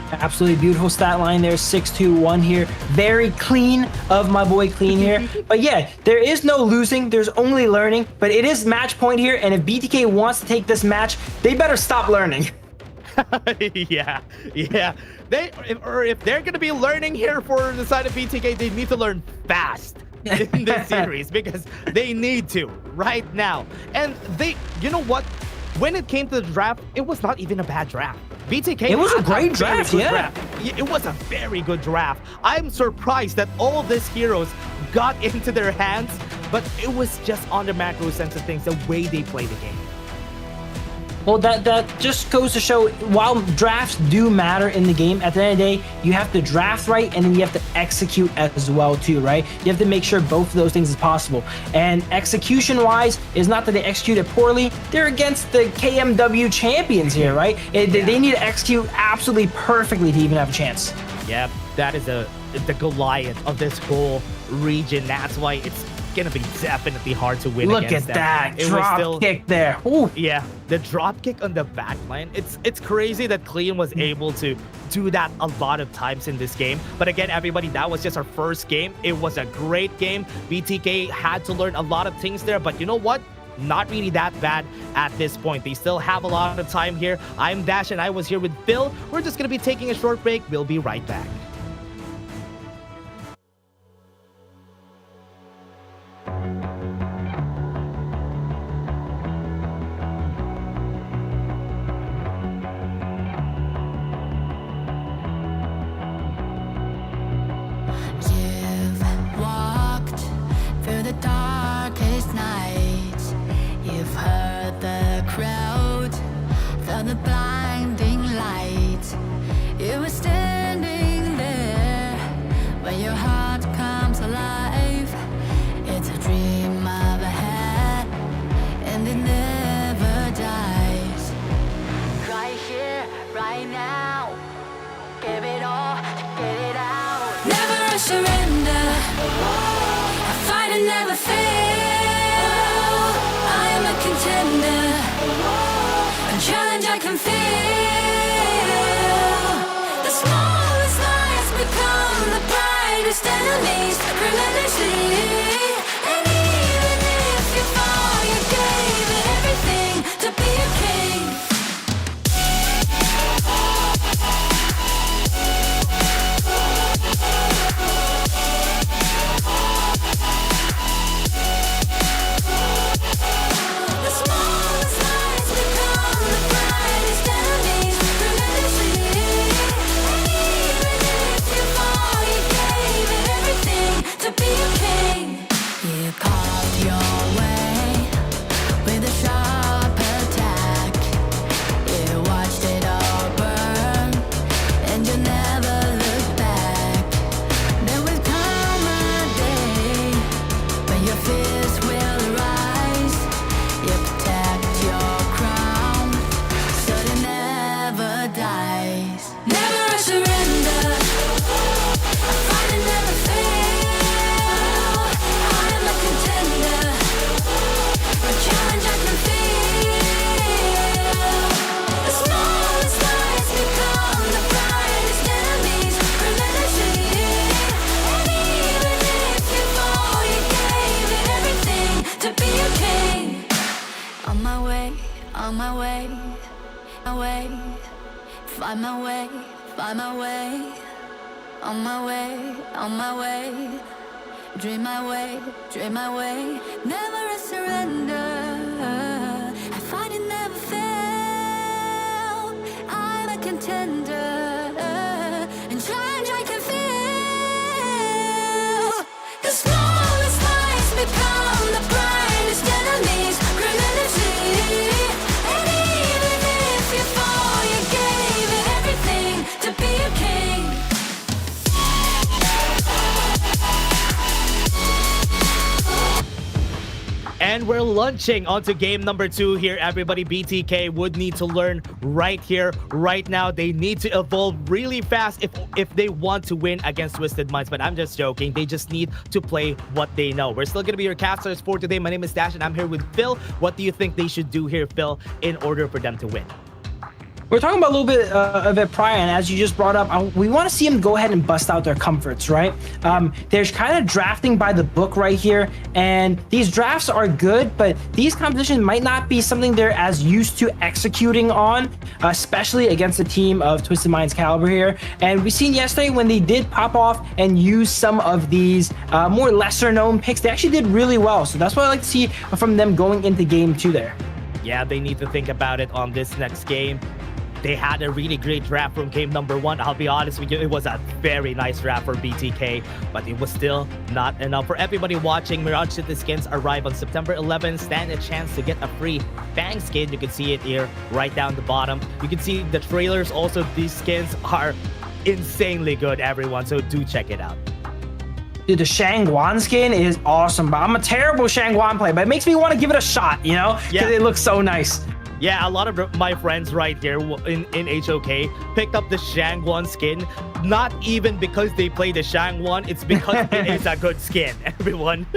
Absolutely beautiful stat line there, 6-2-1 here. Very clean of my boy Clean here. But yeah, there is no losing, there's only learning, but it is match point here, and if BTK wants to take this match, they better stop learning. yeah. If they're gonna be learning here for the side of BTK, they need to learn fast in this series, because they need to right now. And they, you know what? When it came to the draft, it was not even a bad draft. BTK, it was a great draft, It was a very good draft. I'm surprised that all these heroes got into their hands, but it was just on the macro sense of things, the way they play the game. Well, that just goes to show, while drafts do matter in the game, at the end of the day, you have to draft right, and then you have to execute as well too, right? You have to make sure both of those things is possible. And execution-wise, is not that they executed poorly, they're against the KMW champions here, right? They need to execute absolutely perfectly to even have a chance. Yep, that is the Goliath of this whole region. That's why it's gonna be definitely hard to win against them. Look at that drop kick there. Ooh. Yeah, the drop kick on the backline. It's crazy that Clean was able to do that a lot of times in this game. But again, everybody, that was just our first game. It was a great game. BTK had to learn a lot of things there, but you know what? Not really that bad at this point. They still have a lot of time here. I'm Dash, and I was here with Bill. We're just gonna be taking a short break. We'll be right back. The blinding light, you were standing there when your heart comes alive. It's a dream of a hat, and it never dies. Right here, right now, give it all, get it out. Never a surrender, a fight and never fail. A challenge I can feel. The smallest lies become the brightest enemies relentlessly. And even if you fall, you gave it everything to be a king. The smallest lies become the brightest enemies relentlessly. And even if you fall, you gave it everything to be a king. You carved your way with a sharp attack. You watched it all burn, and you never looked back. There will come a day when your fears will rise. You protect your crown, so it never dies. Never a surrender. I fight and never fail. I am a contender. A challenge I can feel. The smallest lies become the brightest enemies relentlessly. And even if you fall, you gave it everything to be a king. On my way, on my way, away. Find my way, find my way. On my way, on my way. Dream my way, dream my way. Never a surrender. I fight and never fail. I'm a contender. And challenge I can feel. The smallest lies become the brightest enemies relentlessly. And even if you fall, you gave it everything to be a king. And we're launching onto game number 2 here, everybody. BTK would need to learn right here, right now. They need to evolve really fast if they want to win against Twisted Minds. But I'm just joking. They just need to play what they know. We're still going to be your casters for today. My name is Dash, and I'm here with Phil. What do you think they should do here, Phil, in order for them to win? We're talking about a little bit of it prior, and as you just brought up, we want to see them go ahead and bust out their comforts, right? There's kind of drafting by the book right here, and these drafts are good, but these competitions might not be something they're as used to executing on, especially against a team of Twisted Minds caliber here. And we seen yesterday when they did pop off and use some of these more lesser known picks, they actually did really well. So that's what I like to see from them going into game 2 there. Yeah, they need to think about it on this next game. They had a really great draft from game number 1. I'll be honest with you, it was a very nice draft for BTK, but it was still not enough. For everybody watching, Mirage City skins arrive on September 11. Stand a chance to get a free Fang skin. You can see it here right down the bottom. You can see the trailers also. These skins are insanely good, everyone, so do check it out. Dude, the Shangguan skin is awesome, but I'm a terrible Shangguan player, but it makes me want to give it a shot, you know? Because it looks so nice. Yeah, a lot of my friends right here in HOK picked up the Shangguan skin, not even because they play the Shangguan, it's because it is a good skin, everyone.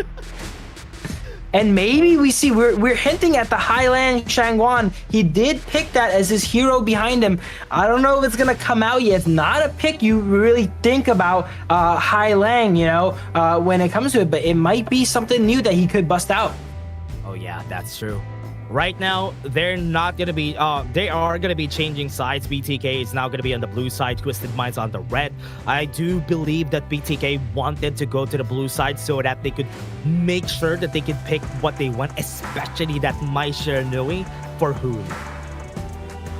And maybe we see, we're hinting at the Highland Shangguan. He did pick that as his hero behind him. I don't know if it's going to come out yet. It's not a pick you really think about Highland, you know, when it comes to it, but it might be something new that he could bust out. Oh yeah, that's true. Right now, they're not going to be, they are going to be changing sides. BTK is now going to be on the blue side, Twisted Minds on the red. I do believe that BTK wanted to go to the blue side so that they could make sure that they could pick what they want, especially that Mai Shiranui for Hoon.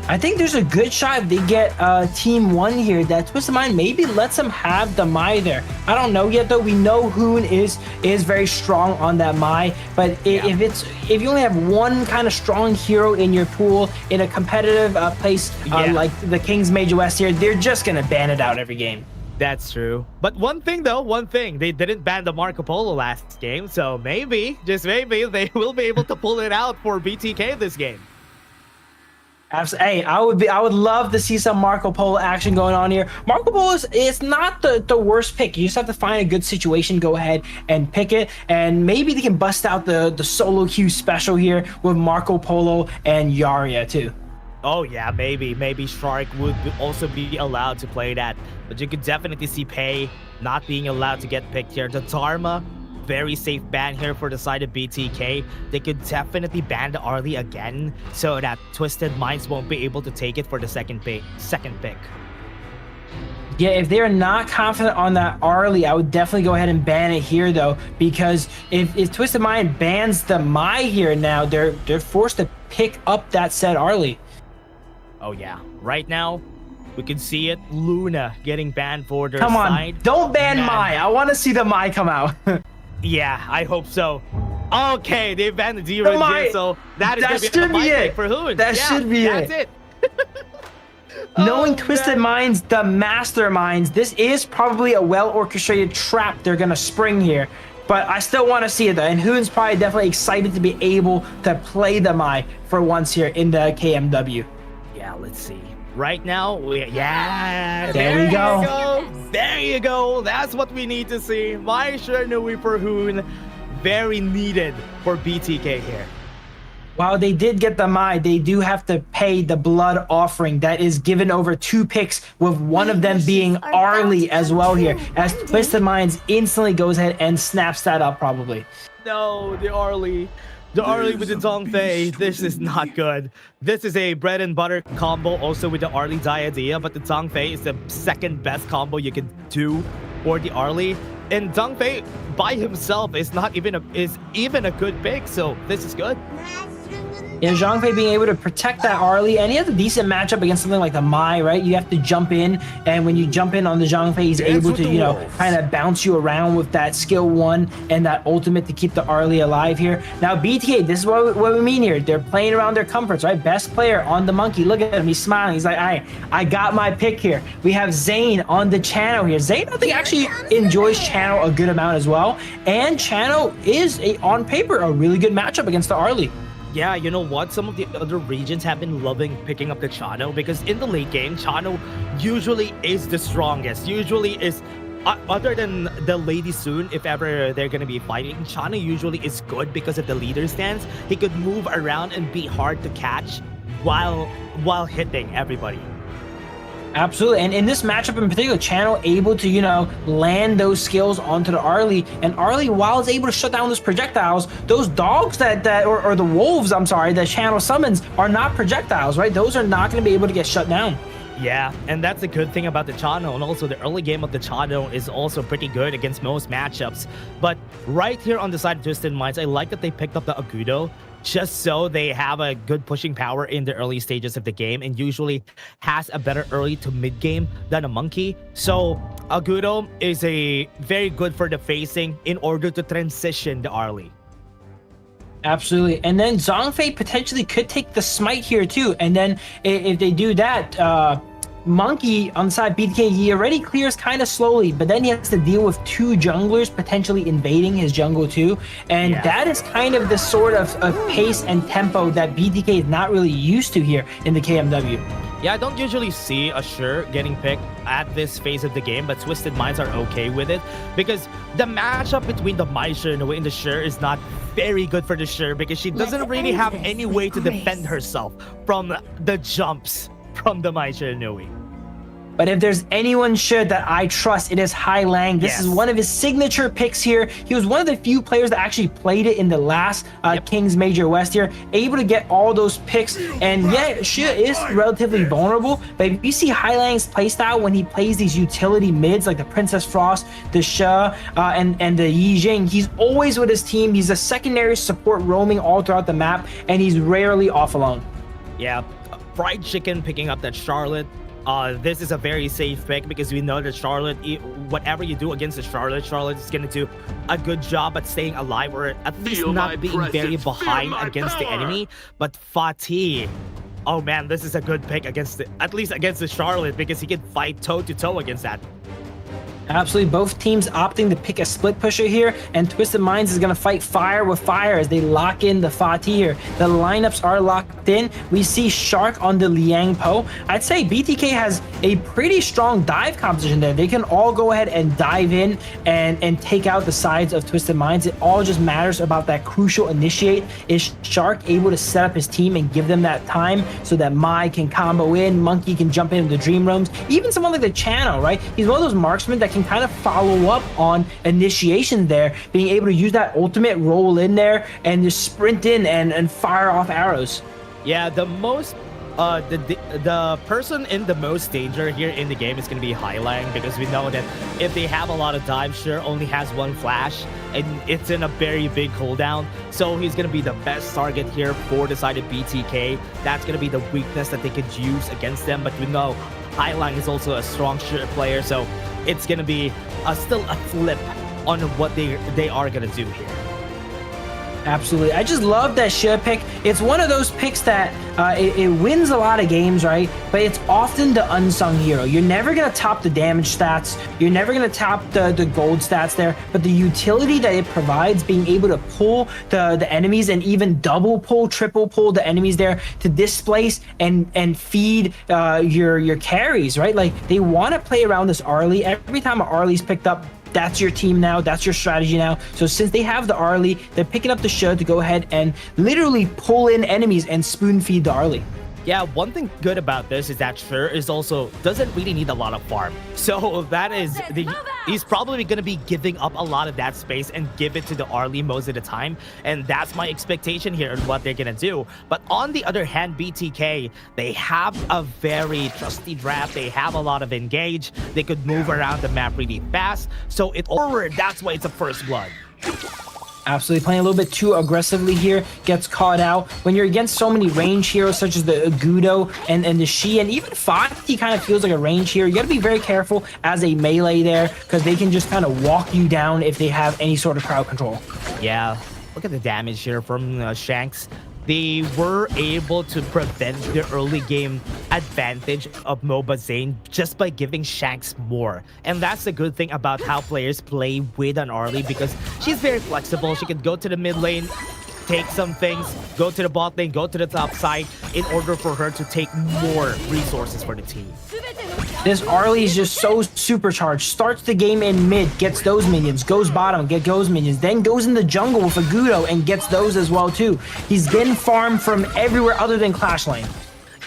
I think there's a good shot if they get Team 1 here that Twisted Mind maybe lets them have the Mai there. I don't know yet though. We know Hoon is very strong on that Mai, but if you only have one kind of strong hero in your pool in a competitive place like the Kings Major West here, they're just gonna ban it out every game. That's true. But one thing, they didn't ban the Marco Polo last game, so maybe, just maybe, they will be able to pull it out for BTK this game. Absolutely. Hey, I would love to see some Marco Polo action going on here. Marco Polo is not the worst pick. You just have to find a good situation, go ahead and pick it, and maybe they can bust out the solo queue special here with Marco Polo and Yarria too. Oh yeah, maybe Shark would also be allowed to play that, but you could definitely see Pei not being allowed to get picked here. The Dharma, very safe ban here for the side of BTK. They could definitely ban the Arlie again so that Twisted Minds won't be able to take it for the second pick. Yeah, if they're not confident on that Arlie, I would definitely go ahead and ban it here though, because if Twisted Mind bans the Mai here now, they're forced to pick up that said Arlie. Oh yeah, right now we can see it. Luna getting banned for their Come on, side. don't ban Mai. I want to see the Mai come out. Yeah, I hope so. Okay, they banned the D-Run here, so that should be it for Hoon. That should be it. That's it. Knowing Twisted Minds, the masterminds, this is probably a well-orchestrated trap they're gonna spring here. But I still want to see it though, and Hoon's probably definitely excited to be able to play the Mai for once here in the KMW. Yeah, let's see. Right now, there we go. There you go. That's what we need to see. My Shernui for Hoon, very needed for BTK here. While they did get the Mai, they do have to pay the blood offering that is given over 2 picks, with one of them being Arlie as well here, as Twisted Minds instantly goes ahead and snaps that up probably. No, the Arlie. The Arlie with the Dongfei, this is not good. This is a bread and butter combo also with the Arlie Diadea, but the Dongfei is the second best combo you can do for the Arlie. And Dongfei by himself is even a good pick, so this is good. Yeah, Zhang Fei being able to protect that Arlie, and he has a decent matchup against something like the Mai, right? You have to jump in, and when you jump in on the Zhang Fei, he's able to, kind of bounce you around with that skill 1 and that ultimate to keep the Arlie alive here. Now, BTA, this is what we mean here. They're playing around their comforts, right? Best player on the monkey. Look at him. He's smiling. He's like, I got my pick here. We have Zane on the channel here. Zane, I think, actually enjoys channel a good amount as well, and channel is, on paper, a really good matchup against the Arlie. Yeah, you know what? Some of the other regions have been loving picking up the Chano because in the late game, Chano usually is the strongest. Usually is, other than the Lady Soon, if ever they're going to be fighting, Chano usually is good because of the leader stance. He could move around and be hard to catch while hitting everybody. Absolutely, and in this matchup in particular, Channel able to, land those skills onto the Arlie, and Arlie, while it's able to shut down those projectiles, those dogs or the wolves, I'm sorry, that Channel summons are not projectiles, right? Those are not going to be able to get shut down. Yeah, and that's a good thing about the Chano, and also the early game of the Chano is also pretty good against most matchups. But right here on the side of Twisted Minds, I like that they picked up the Agudo, just so they have a good pushing power in the early stages of the game, and usually has a better early to mid game than a monkey. So Agudo is a very good for the facing in order to transition the Arlie. Absolutely, and then Zhangfei potentially could take the smite here too, and then if they do that, Monkey on the side BTK, he already clears kind of slowly, but then he has to deal with 2 junglers potentially invading his jungle too, and that is kind of the sort of pace and tempo that BTK is not really used to here in the KMW. Yeah, I don't usually see a Sure getting picked at this phase of the game, but Twisted Minds are okay with it because the matchup between the Mai Shernui and the Sure is not very good for the Sure because she doesn't really have any way to defend herself from the jumps from the Mai Shernui. But if there's anyone that I trust, it is Hai Lang. This is one of his signature picks here. He was one of the few players that actually played it in the last Kings Major West here, able to get all those picks. And yeah, Shi is relatively vulnerable, but if you see Hai Lang's playstyle when he plays these utility mids like the Princess Frost, the Sha, and the Yi Jing, he's always with his team. He's a secondary support roaming all throughout the map, and he's rarely off alone. Yeah, Fried Chicken picking up that Charlotte. This is a very safe pick because we know that Charlotte, whatever you do against the Charlotte is going to do a good job at staying alive, or at least not being very behind against the enemy. But Fatih, oh man, this is a good pick at least against the Charlotte, because he can fight toe-to-toe against that. Absolutely, both teams opting to pick a split pusher here, and Twisted Minds is going to fight fire with fire as they lock in the Fatih here. The lineups are locked in. We see Shark on the Liang Po. I'd say BTK has a pretty strong dive composition there. They can all go ahead and dive in and take out the sides of Twisted Minds. It all just matters about that crucial initiate. Is Shark able to set up his team and give them that time so that Mai can combo in, Monkey can jump into the Dream Realms, even someone like the Channel, right? He's one of those marksmen that can kind of follow up on initiation there, being able to use that ultimate roll in there and just sprint in and fire off arrows. Yeah, the most the person in the most danger here in the game is going to be Highline, because we know that if they have a lot of dive, sure only has one flash and it's in a very big cooldown, so he's going to be the best target here for the side of BTK. That's going to be the weakness that they could use against them, but we know Highline is also a strong player, so it's going to be still a flip on what they are going to do here. Absolutely. I just love that Shia pick. It's one of those picks that it wins a lot of games, right? But it's often the unsung hero. You're never going to top the damage stats. You're never going to top the gold stats there. But the utility that it provides, being able to pull the enemies and even double pull, triple pull the enemies there to displace and feed your carries, right? Like, they want to play around this Arlie. Every time an Arlie's picked up, that's your team now, that's your strategy now. So since they have the Arlie, they're picking up the Shia to go ahead and literally pull in enemies and spoon feed the Arlie. Yeah, one thing good about this is that Sure is also doesn't really need a lot of farm. So that is he's probably going to be giving up a lot of that space and give it to the Arlie most of the time. And that's my expectation here and what they're going to do. But on the other hand, BTK, they have a very trusty draft. They have a lot of engage. They could move around the map really fast. So that's why it's a first blood. Absolutely, playing a little bit too aggressively here, gets caught out. When you're against so many range heroes such as the Agudo and the Shi, and even Fatih kind of feels like a range hero, you got to be very careful as a melee there, because they can just kind of walk you down if they have any sort of crowd control. Yeah, look at the damage here from Shanks. They were able to prevent the early game advantage of MOBA Zane just by giving Shanks more. And that's the good thing about how players play with an Arlie, because she's very flexible. She can go to the mid lane, take some things, go to the bot lane, go to the top side in order for her to take more resources for the team. This Arlie is just so supercharged. Starts the game in mid, gets those minions, goes bottom, gets those minions, then goes in the jungle with Agudo and gets those as well too. He's getting farmed from everywhere other than Clash Lane.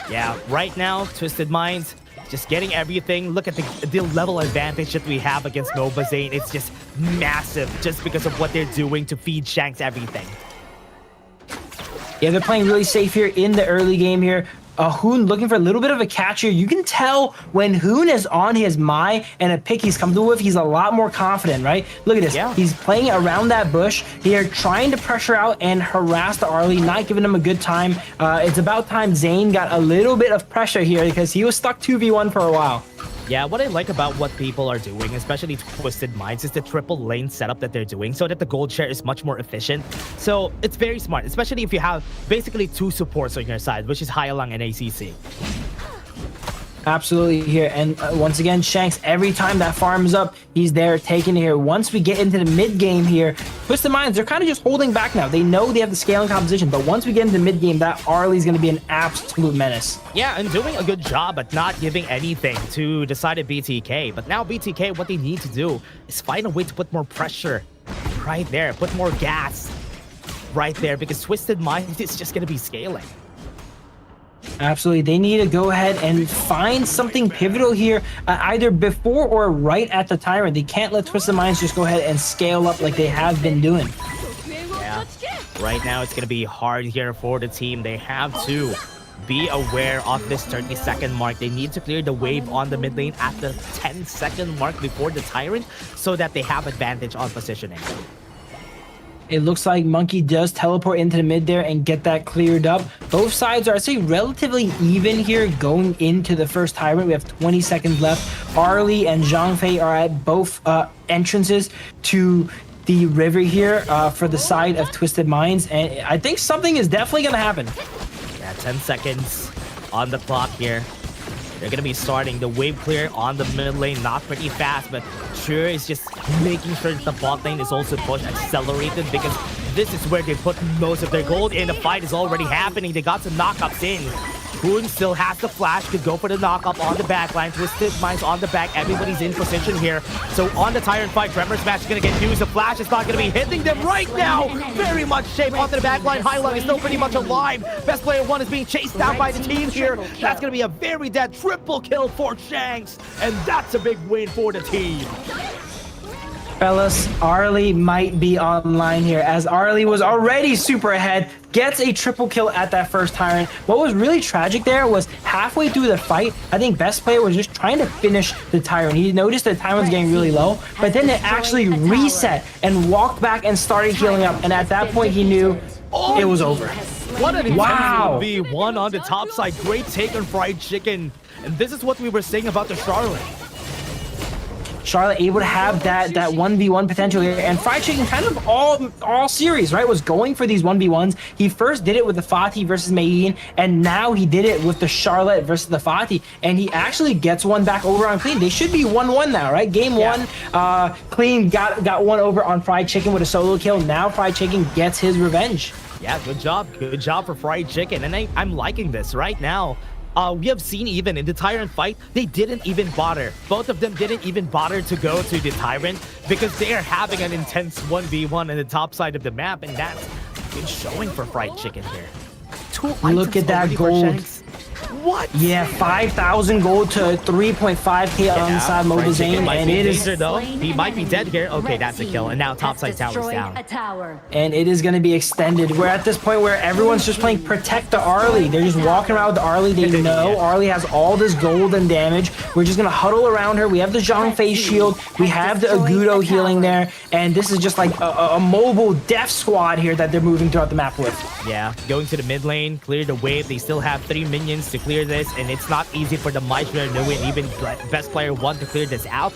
Yeah, right now, Twisted Minds, just getting everything. Look at the level advantage that we have against MOBA Zane. It's just massive just because of what they're doing to feed Shanks everything. Yeah, they're playing really safe here in the early game here. Hoon looking for a little bit of a catch here. You can tell when Hoon is on his Mai and a pick he's comfortable with, he's a lot more confident, right? Look at this. Yeah. He's playing around that bush here, trying to pressure out and harass the Arlie, not giving him a good time. It's about time Zane got a little bit of pressure here because he was stuck 2v1 for a while. Yeah, what I like about what people are doing, especially Twisted Minds, is the triple lane setup that they're doing so that the gold share is much more efficient. So it's very smart, especially if you have basically two supports on your side, which is Hyalang and ACC. Absolutely here. And once again, Shanks, every time that farms up, he's there taking it here. Once we get into the mid game here, Twisted Minds, they're kind of just holding back now. They know they have the scaling composition, but once we get into mid game, that Arlie's going to be an absolute menace. Yeah, and doing a good job at not giving anything to the side of BTK. But now BTK, what they need to do is find a way to put more pressure right there, put more gas right there, because Twisted Minds is just going to be scaling. Absolutely. They need to go ahead and find something pivotal here, either before or right at the timer. They can't let Twisted Minds just go ahead and scale up like they have been doing. Yeah. Right now, it's going to be hard here for the team. They have to be aware of this 30-second mark. They need to clear the wave on the mid lane at the 10-second mark before the Tyrant so that they have advantage on positioning. It looks like Monkey does teleport into the mid there and get that cleared up. Both sides are, I'd say, relatively even here going into the first Tyrant. We have 20 seconds left. Arlie and Zhangfei are at both entrances to the river here for the side of Twisted Minds. And I think something is definitely going to happen. Yeah, 10 seconds on the clock here. They're gonna be starting the wave clear on the mid lane, not pretty fast, but sure is just making sure that the bot lane is also pushed accelerated, because this is where they put most of their gold in. The fight is already happening. They got some knockups in. Hoon still has the flash, could go for the knockup on the back line. Twisted Minds on the back. Everybody's in position here. So on the Tyrant fight, Tremor Smash is going to get used. The flash is not going to be hitting them right now. Very much shape onto the back line. AYLO is still pretty much alive. Best player 1 is being chased down by the team here. That's going to be a very dead triple kill for Shanks. And that's a big win for the team. Fellas, Arlie might be online here, as Arlie was already super ahead, gets a triple kill at that first Tyrant. What was really tragic there was halfway through the fight, I think best player was just trying to finish the Tyrant. He noticed the Tyrant's getting really low, but then it actually reset and walked back and started healing up. And at that point, he knew it was over. What an intense be one on the top side. Great take on Fried Chicken. And this is what we were saying about the Charlotte. Charlotte able to have that 1v1 potential here, and Fried Chicken kind of all series, right, was going for these 1v1s. He first did it with the Fatih versus Mayin, and now he did it with the Charlotte versus the Fatih, and he actually gets one back over on Clean. They should be 1-1 now, right? Game 1, Clean got one over on Fried Chicken with a solo kill. Now Fried Chicken gets his revenge. Yeah, good job for Fried Chicken, and I'm liking this right now. We have seen even in the Tyrant fight, they didn't even bother. Both of them didn't even bother to go to the Tyrant because they are having an intense 1v1 on the top side of the map, and that's been showing for Fried Chicken here. Look at that gold. What? Yeah, 5,000 gold to 3.5k on the side Mobile Zane, and it is... Though. He might be dead here. Okay, that's a kill, and now topside tower's down. And it is going to be extended. We're at this point where everyone's just playing Protect the Arlie. They're just walking around with Arlie. They know Arlie has all this gold and damage. We're just going to huddle around her. We have the Zhang Fei shield. We have the Agudo healing there, and this is just like a mobile death squad here that they're moving throughout the map with. Yeah, going to the mid lane, clear the wave. They still have 3 minions to clear this, and it's not easy for the Maestro to win, even best player 1 to clear this out,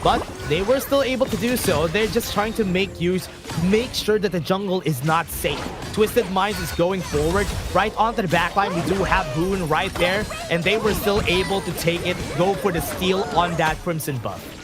but they were still able to do so. They're just trying to make sure that the jungle is not safe. Twisted Minds is going forward right onto the backline. We do have Boone right there, and they were still able to take it, go for the steal on that Crimson buff.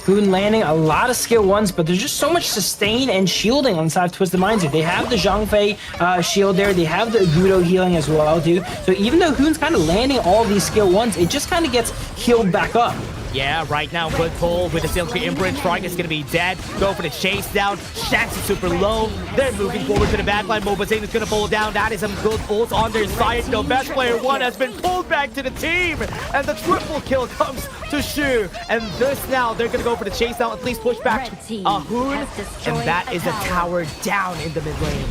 Boone landing a lot of skill 1s, but there's just so much sustain and shielding on the side of Twisted Minds here. They have the Zhang Fei shield there. They have the Agudo healing as well, dude. So even though Hoon's kind of landing all these skill 1s, it just kind of gets healed back up. Yeah, right now, good pull with the Silky Imprint. Strike is going to be dead. Go for the chase down. Shanks is super low. They're moving forward to the backline. Mobazane is going to pull down. That is some good pulls on their side. No, best player 1 has been pulled back to the team. And the triple kill comes to Shu. And this now, they're going to go for the chase down. At least push back Hoon. And that is a tower down in the mid lane.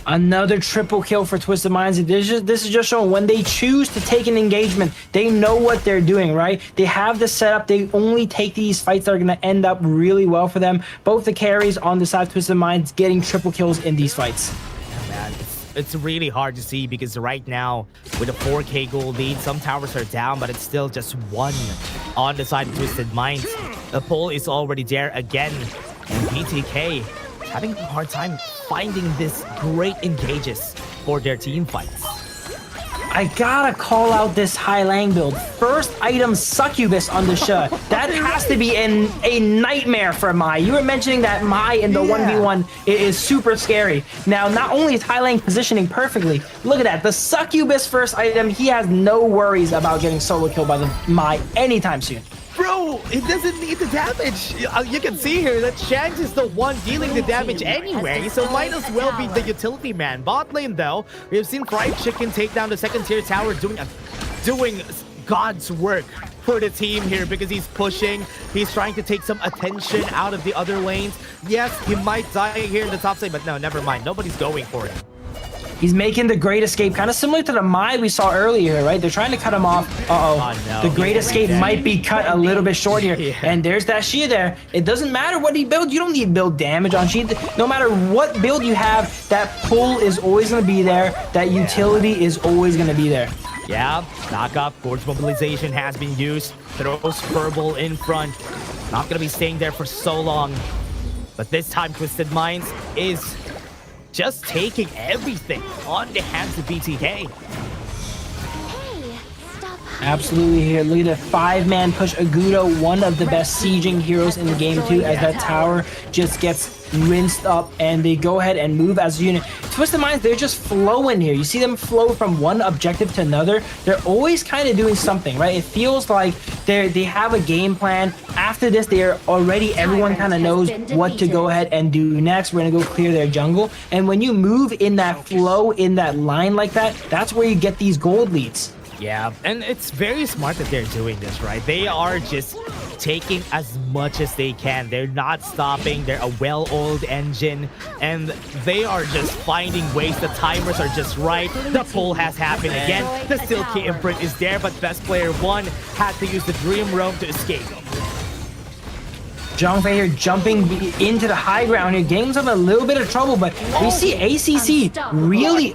Another triple kill for Twisted Minds. This is just showing when they choose to take an engagement, they know what they're doing, right? They have the setup. They only take these fights that are going to end up really well for them. Both the carries on the side of Twisted Minds getting triple kills in these fights. Yeah, man, it's really hard to see because right now, with a 4k gold lead, some towers are down, but it's still just 1 on the side of Twisted Minds. The pull is already there again, and BTK having a hard time finding this great engages for their team fights. I gotta call out this Hai Lang build. First item Succubus on the show. That has to be a nightmare for Mai. You were mentioning that Mai in the 1v1 is super scary. Now, not only is Hai Lang positioning perfectly, look at that. The Succubus first item, he has no worries about getting solo killed by the Mai anytime soon. Bro, it doesn't need the damage. You can see here that Shanks is the one dealing the damage anyway, so might as well be the utility man. Bot lane, though, we have seen Fried Chicken take down the second tier tower, doing God's work for the team here because he's pushing. He's trying to take some attention out of the other lanes. Yes, he might die here in the top side, but no, never mind. Nobody's going for him. He's making the Great Escape, kind of similar to the Mai we saw earlier, right? They're trying to cut him off. Uh-oh. No. The Great Escape might be cut a little bit short here. Yeah. And there's that Shia there. It doesn't matter what he builds. You don't need to build damage on Shia. No matter what build you have, that pull is always going to be there. That utility is always going to be there. Yeah, knock up. Gorge mobilization has been used. Throws Furball in front. Not going to be staying there for so long. But this time, Twisted Minds is just taking everything on the hands of BTK. Hey, stop Absolutely here. Look at the 5-man push. Agudo, one of the best sieging heroes in the game too, as that tower just gets rinsed up and they go ahead and move as a unit. Twisted Minds, they're just flowing here. You see them flow from one objective to another. They're always kind of doing something, right? It feels like they have a game plan. After this, they're already, everyone kind of knows what to go ahead and do next. We're gonna go clear their jungle. And when you move in that flow, in that line like that, that's where you get these gold leads. Yeah, and it's very smart that they're doing this, right? They are just taking as much as they can. They're not stopping. They're a well-oiled engine, and they are just finding ways. The timers are just right. The pull has happened again. The Steel Key imprint is there, but best player one had to use the Dream Roam to escape. Zhangfei here jumping into the high ground here, getting himself in a little bit of trouble, but we see ACC really...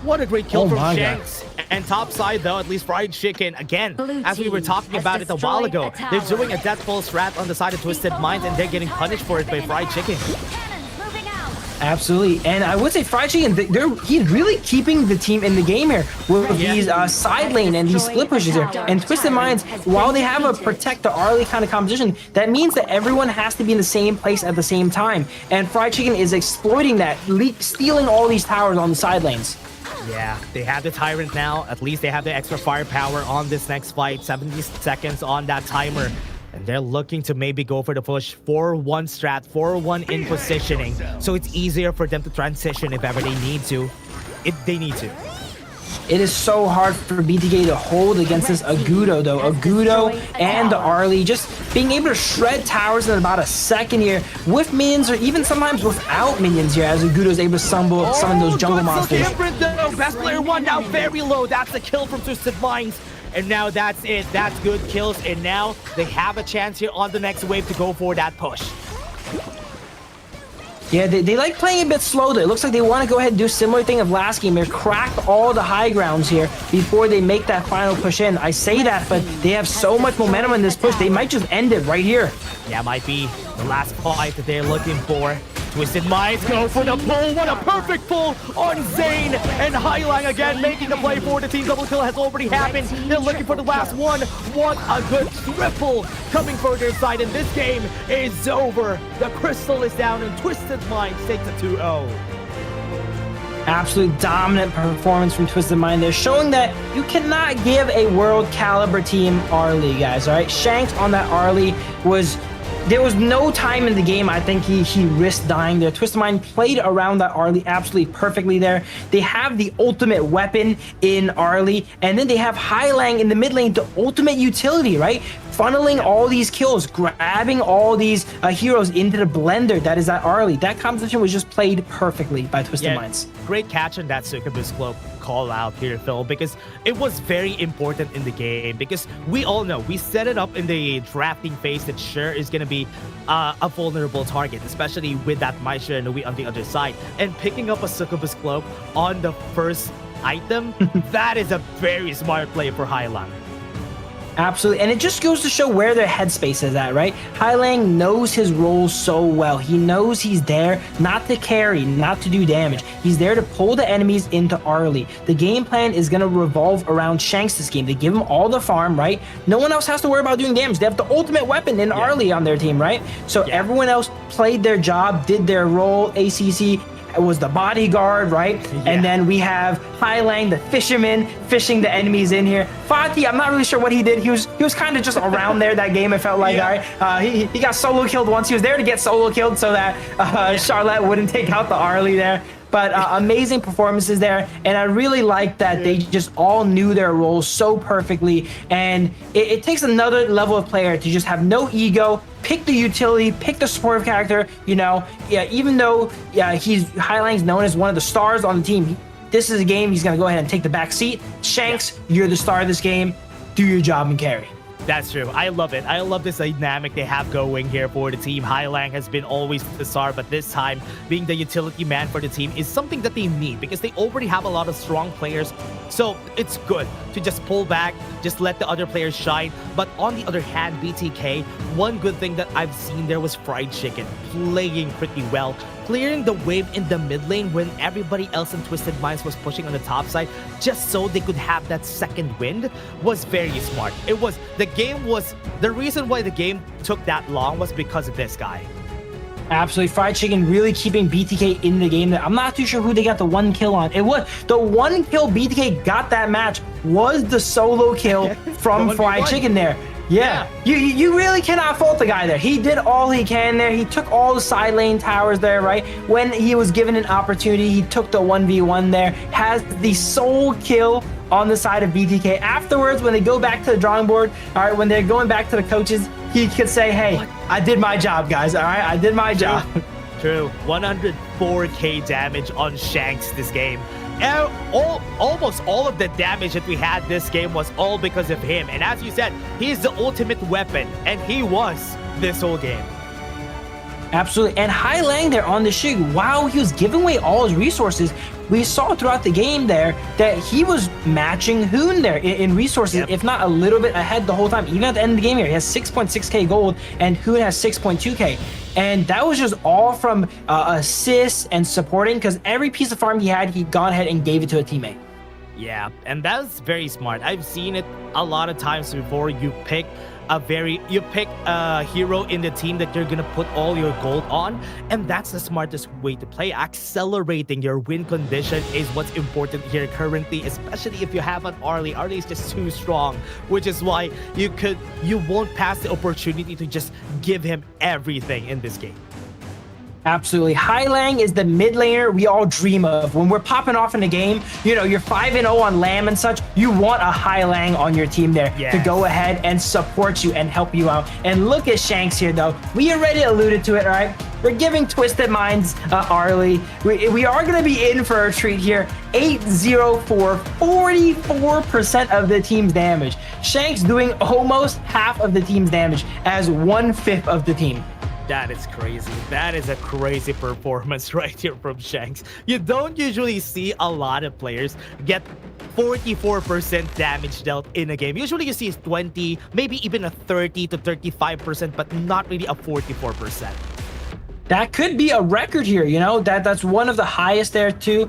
What a great kill Oh from my Shanks. And top side though, at least Fried Chicken, again, as we were talking about it a while ago, they're doing a death pull strat on the side of Twisted Minds and they're getting punished for it by Fried Chicken. Absolutely, and I would say Fried Chicken, he's really keeping the team in the game here with these side lane and these split pushes here. And Twisted Minds, while they have a protect the early kind of composition, that means that everyone has to be in the same place at the same time. And Fried Chicken is exploiting that, stealing all these towers on the side lanes. Yeah, they have the Tyrant now. At least they have the extra firepower on this next fight. 70 seconds on that timer. And they're looking to maybe go for the push 4-1 strat, 4-1 in positioning. So it's easier for them to transition if ever they need to. They need to. It is so hard for BTK to hold against this Agudo, though. Agudo and the Arlie just being able to shred towers in about a second here with minions or even sometimes without minions here as Agudo is able to summon those jungle monsters. Best player one now very low. That's a kill from Twisted Minds. And now that's it. That's good kills. And now they have a chance here on the next wave to go for that push. Yeah, they like playing a bit slow though. It looks like they want to go ahead and do a similar thing of last game here, crack all the high grounds here before they make that final push in. I say that, but they have so much momentum in this push, they might just end it right here. Yeah, might be the last fight that they're looking for. Twisted Minds go for the pull. What a perfect pull on Zane. And Highline again making the play for the team. Double kill has already happened. They're looking for the last one. What a good triple coming for their side. And this game is over. The crystal is down and Twisted Minds takes a 2-0. Absolute dominant performance from Twisted Mind. They're showing that you cannot give a world caliber team Arlie, guys, all right? Shanks on that Arlie there was no time in the game I think he risked dying there. Twisted Mind played around that Arlie absolutely perfectly there. They have the ultimate weapon in Arlie, and then they have Highlang in the mid lane, the ultimate utility, right? Funneling all these kills, grabbing all these heroes into the blender that is that Arlie. That composition was just played perfectly by Twisted Minds. Great catch on that Succubus Cloak call out here, Phil, because it was very important in the game, because we all know, we set it up in the drafting phase that sure is going to be a vulnerable target, especially with that Maestro and Nui on the other side. And picking up a Succubus Cloak on the first item, that is a very smart play for Highline. Absolutely, and it just goes to show where their headspace is at, right? Highlang knows his role so well. He knows he's there not to carry, not to do damage. He's there to pull the enemies into Arlie. The game plan is going to revolve around Shanks this game. They give him all the farm, right? No one else has to worry about doing damage. They have the ultimate weapon in Arlie on their team, right? So everyone else played their job, did their role. ACC was the bodyguard, right? And then we have Highlang, the fisherman, fishing the enemies in here. Fatih, I'm not really sure what he did. He was kind of just around there that game, it felt like. All right, he got solo killed once. He was there to get solo killed so that Charlotte wouldn't take out the Arlie there. But amazing performances there, and I really like that they just all knew their roles so perfectly. And it takes another level of player to just have no ego, pick the utility, pick the supportive character. You know, even though Highlang's known as one of the stars on the team, this is a game he's gonna go ahead and take the back seat. Shanks, you're the star of this game. Do your job and carry. That's true. I love it. I love this dynamic they have going here for the team. Hylang has been always the star, but this time being the utility man for the team is something that they need because they already have a lot of strong players. So it's good to just pull back, just let the other players shine. But on the other hand, BTK, one good thing that I've seen there was Fried Chicken playing pretty well, clearing the wave in the mid lane when everybody else in Twisted Minds was pushing on the top side just so they could have that second wind was very smart. The reason why the game took that long was because of this guy. Absolutely. Fried Chicken really keeping BTK in the game. I'm not too sure who they got the 1 kill on. It was the 1 kill BTK got that match was the solo kill from Fried Chicken there. Yeah. You really cannot fault the guy there. He did all he can there. He took all the side lane towers there, right? When he was given an opportunity, he took the 1v1 there, has the sole kill on the side of BTK. Afterwards, when they go back to the drawing board, all right, when they're going back to the coaches, he could say, hey, I did my job, guys, all right? I did my job. True. 104k damage on Shanks this game. Almost all of the damage that we had this game was all because of him. And as you said, he's the ultimate weapon, and he was this whole game. Absolutely. And Hylang there on the Shig, while he was giving away all his resources, we saw throughout the game there that he was matching Hoon there in resources, if not a little bit ahead the whole time. Even at the end of the game here, he has 6.6k gold and Hoon has 6.2k. And that was just all from assists and supporting, because every piece of farm he had, he'd gone ahead and gave it to a teammate. Yeah, and that's very smart. I've seen it a lot of times before. You pick a hero in the team that you're gonna put all your gold on, and that's the smartest way to play. Accelerating your win condition is what's important here currently, especially if you have an Arlie. Arlie is just too strong, which is why you won't pass the opportunity to just give him everything in this game. Absolutely. Hylang is the mid laner we all dream of. When we're popping off in the game, you know, you're 5-0 on Lamb and such, you want a Hylang on your team there to go ahead and support you and help you out. And look at Shanks here, though. We already alluded to it, all right? We're giving Twisted Minds Arlie. We are going to be in for a treat here. 8-0 for 44% of the team's damage. Shanks doing almost half of the team's damage as 1/5 of the team. That is crazy. That is a crazy performance right here from Shanks. You don't usually see a lot of players get 44% damage dealt in a game. Usually you see 20, maybe even a 30 to 35%, but not really a 44%. That could be a record here, you know, that's one of the highest there too.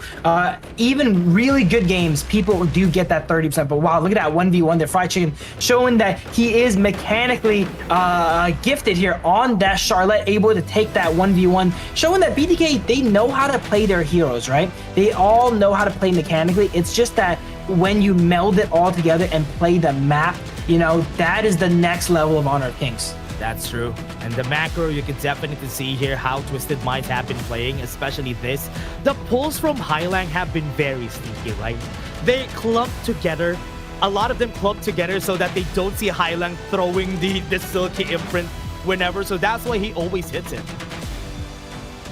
Even really good games, people do get that 30%, but wow, look at that 1v1 there, Fried Chicken, showing that he is mechanically gifted here on that Charlotte, able to take that 1v1, showing that BTK, they know how to play their heroes, right? They all know how to play mechanically. It's just that when you meld it all together and play the map, you know, that is the next level of Honor of Kings. That's true. And the macro, you can definitely see here how Twisted Minds have been playing, especially this. The pulls from Hylang have been very sneaky, right? They clump together. A lot of them clump together so that they don't see Hylang throwing the Silky Imprint whenever. So that's why he always hits it.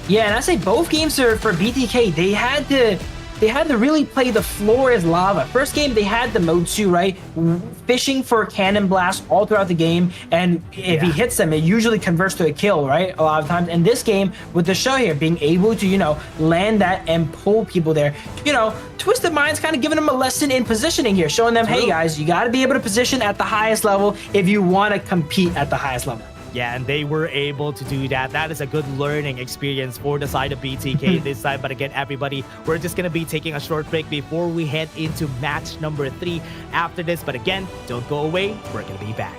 Yeah, and I say both games are for BTK. They had to really play the floor as lava. First game, they had the Motsu, right? Fishing for cannon blast all throughout the game. And if he hits them, it usually converts to a kill, right? A lot of times. And this game, with the show here, being able to, you know, land that and pull people there. You know, Twisted Minds kind of giving them a lesson in positioning here, showing them, hey guys, you got to be able to position at the highest level if you want to compete at the highest level. Yeah, and they were able to do that. That is a good learning experience for the side of BTK this side. But again, everybody, we're just going to be taking a short break before we head into match number 3 after this. But again, don't go away. We're going to be back.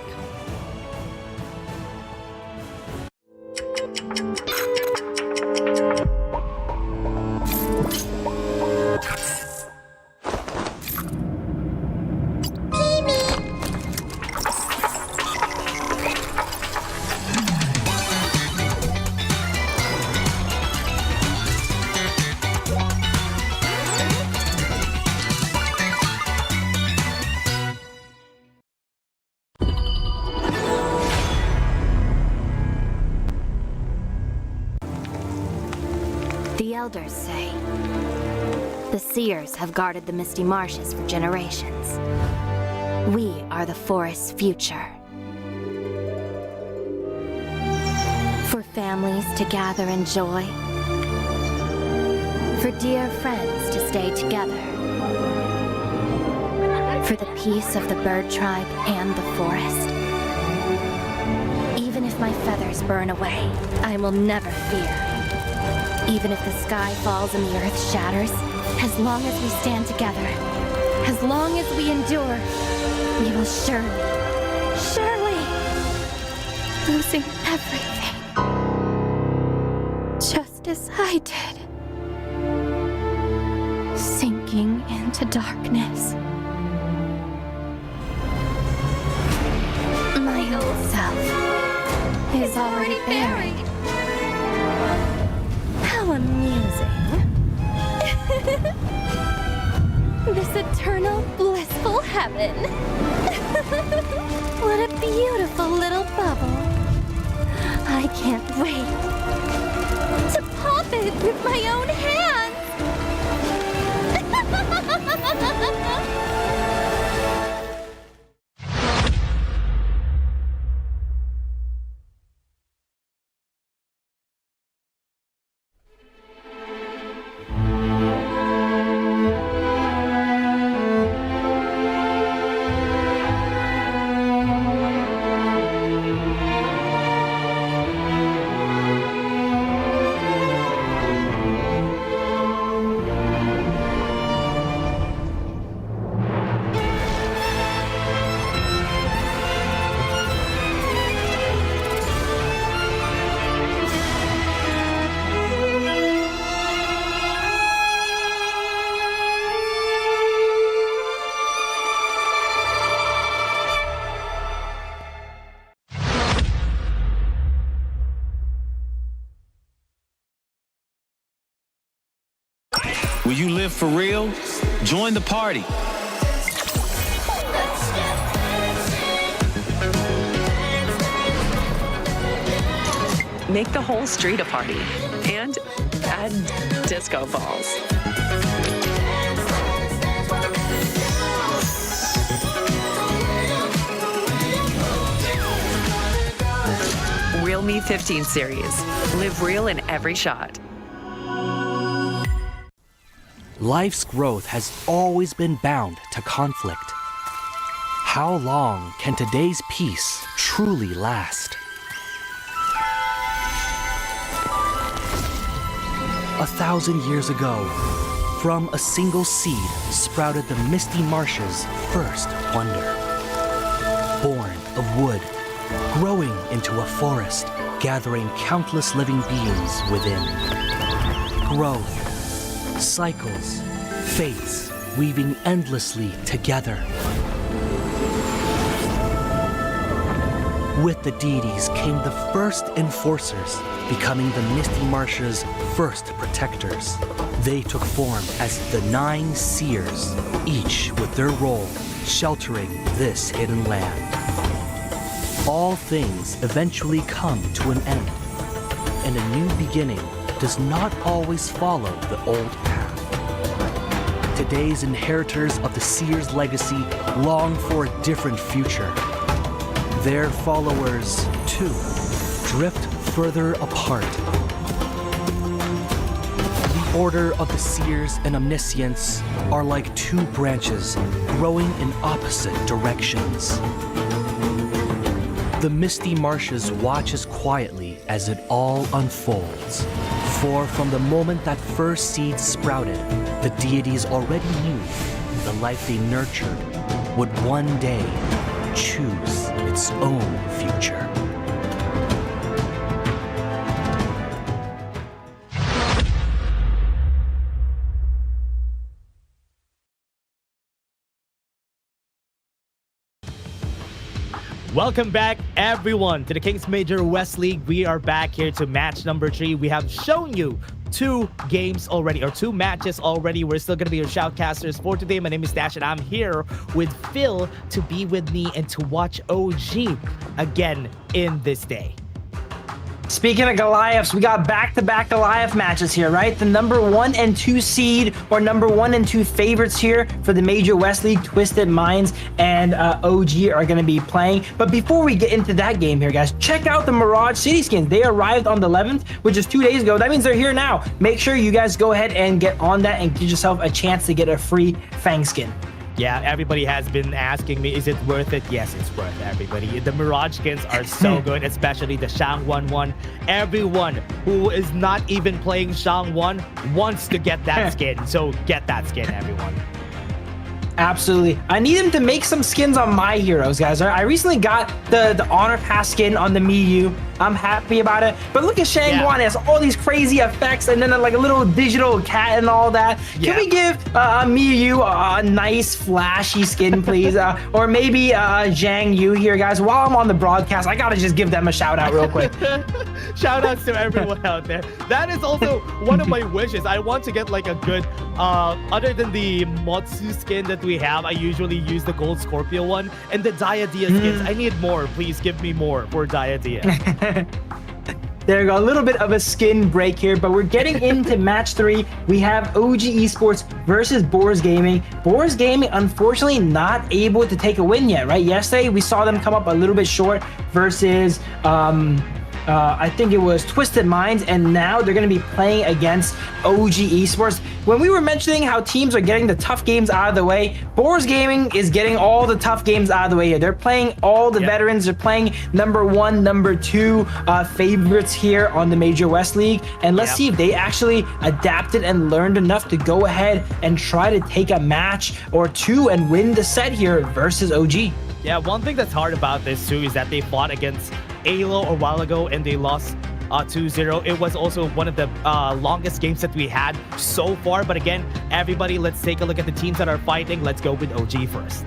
The elders say the seers have guarded the misty marshes for generations. We are the forest's future. For families to gather in joy. For dear friends to stay together. For the peace of the bird tribe and the forest. Even if my feathers burn away, I will never fear. Even if the sky falls and the earth shatters, as long as we stand together, as long as we endure, we will surely, losing everything. Just as I did. Sinking into darkness. My old self is already buried. How amusing. This eternal, blissful heaven. What a beautiful little bubble. I can't wait to pop it with my own hands. Will you live for real? Join the party. Make the whole street a party and add disco balls. Real Me 15 series. Live real in every shot. Life's growth has always been bound to conflict. How long can today's peace truly last? 1,000 years ago, from a single seed sprouted the Misty Marsh's first wonder. Born of wood, growing into a forest, gathering countless living beings within. Growth, cycles, fates, weaving endlessly together. With the deities came the first enforcers, becoming the Misty Marsh's first protectors. They took form as the 9 seers, each with their role sheltering this hidden land. All things eventually come to an end, and a new beginning does not always follow the old path. Today's inheritors of the seer's legacy long for a different future. Their followers, too, drift further apart. The Order of the Seers and Omniscients are like 2 branches growing in opposite directions. The Misty Marshes watches quietly as it all unfolds. For from the moment that first seed sprouted, the deities already knew the life they nurtured would one day choose its own future. Welcome back, everyone, to the Kings Major West League. We are back here to match number 3. We have shown you 2 games already, or 2 matches already. We're still going to be your shoutcasters for today. My name is Dash, and I'm here with Phil to be with me and to watch OG again in this day. Speaking of Goliaths, we got back-to-back Goliath matches here, right? The number 1 and 2 seed, or number 1 and 2 favorites here for the Major West League, Twisted Minds and OG are going to be playing. But before we get into that game here, guys, check out the Mirage City skins. They arrived on the 11th, which is 2 days ago. That means they're here now. Make sure you guys go ahead and get on that and give yourself a chance to get a free Fang skin. Yeah, everybody has been asking me, is it worth it? Yes, it's worth it, everybody. The Mirage skins are so good, especially the Shang-Wan one. Everyone who is not even playing Shang-Wan wants to get that skin. So get that skin, everyone. Absolutely. I need him to make some skins on my heroes, guys. I recently got the Honor Pass skin on the Miyu. I'm happy about it. But look at Shang-Wan. It has all these crazy effects and then like a little digital cat and all that. Can we give Miyu a nice flashy skin, please? Or maybe Zhang Yu here, guys. While I'm on the broadcast, I gotta just give them a shout out real quick. Shout outs to everyone out there. That is also one of my wishes. I want to get like a good, other than the Motsu skin that we have, I usually use the Gold Scorpio one and the Diadea skins. I need more. Please give me more for Diadea. There we go, a little bit of a skin break here, but we're getting into match 3. We have OG Esports versus Boars Gaming. Boars Gaming, unfortunately, not able to take a win yet, right? Yesterday, we saw them come up a little bit short versus I think it was Twisted Minds, and now they're going to be playing against OG Esports. When we were mentioning how teams are getting the tough games out of the way, Boars Gaming is getting all the tough games out of the way here. They're playing all the veterans. They're playing number 1, number 2 favorites here on the Major West League, and let's see if they actually adapted and learned enough to go ahead and try to take a match or 2 and win the set here versus OG. Yeah, one thing that's hard about this too is that they fought against AYLO a while ago and they lost 2-0. It was also one of the longest games that we had so far. But again, everybody, let's take a look at the teams that are fighting. Let's go with OG first.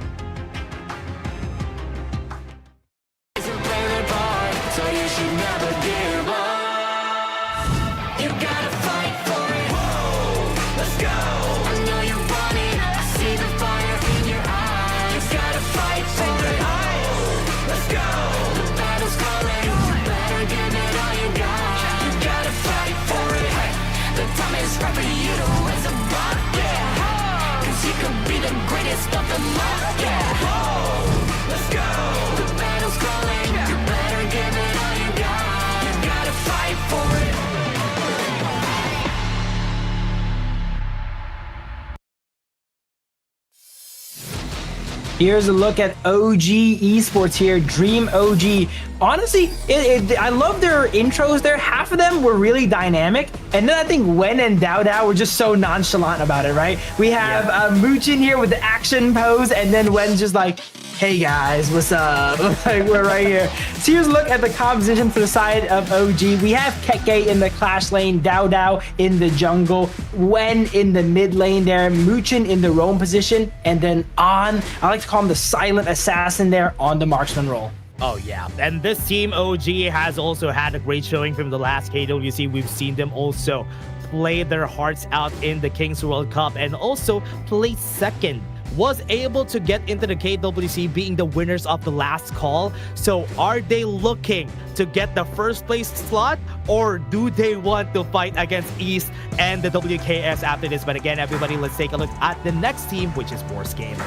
Here's a look at OG Esports here, Dream OG. Honestly, I love their intros there. Half of them were really dynamic, and then I think Wen and Dao Dao were just so nonchalant about it, right? We have Muchin here with the action pose, and then Wen's just like, hey guys, what's up? Like, we're right here. So here's a look at the composition for the side of OG. We have Keke in the clash lane, Dao Dao in the jungle, Wen in the mid lane there, Muchin in the roam position, and then I like to call him the silent assassin there on the marksman role. Oh yeah, and this team OG has also had a great showing from the last KWC. We've seen them also play their hearts out in the Kings World Cup and also play second. Was able to get into the KWC being the winners of the last call. So are they looking to get the first place slot, or do they want to fight against East and the WKS after this? But again, everybody, let's take a look at the next team, which is Boars Gaming.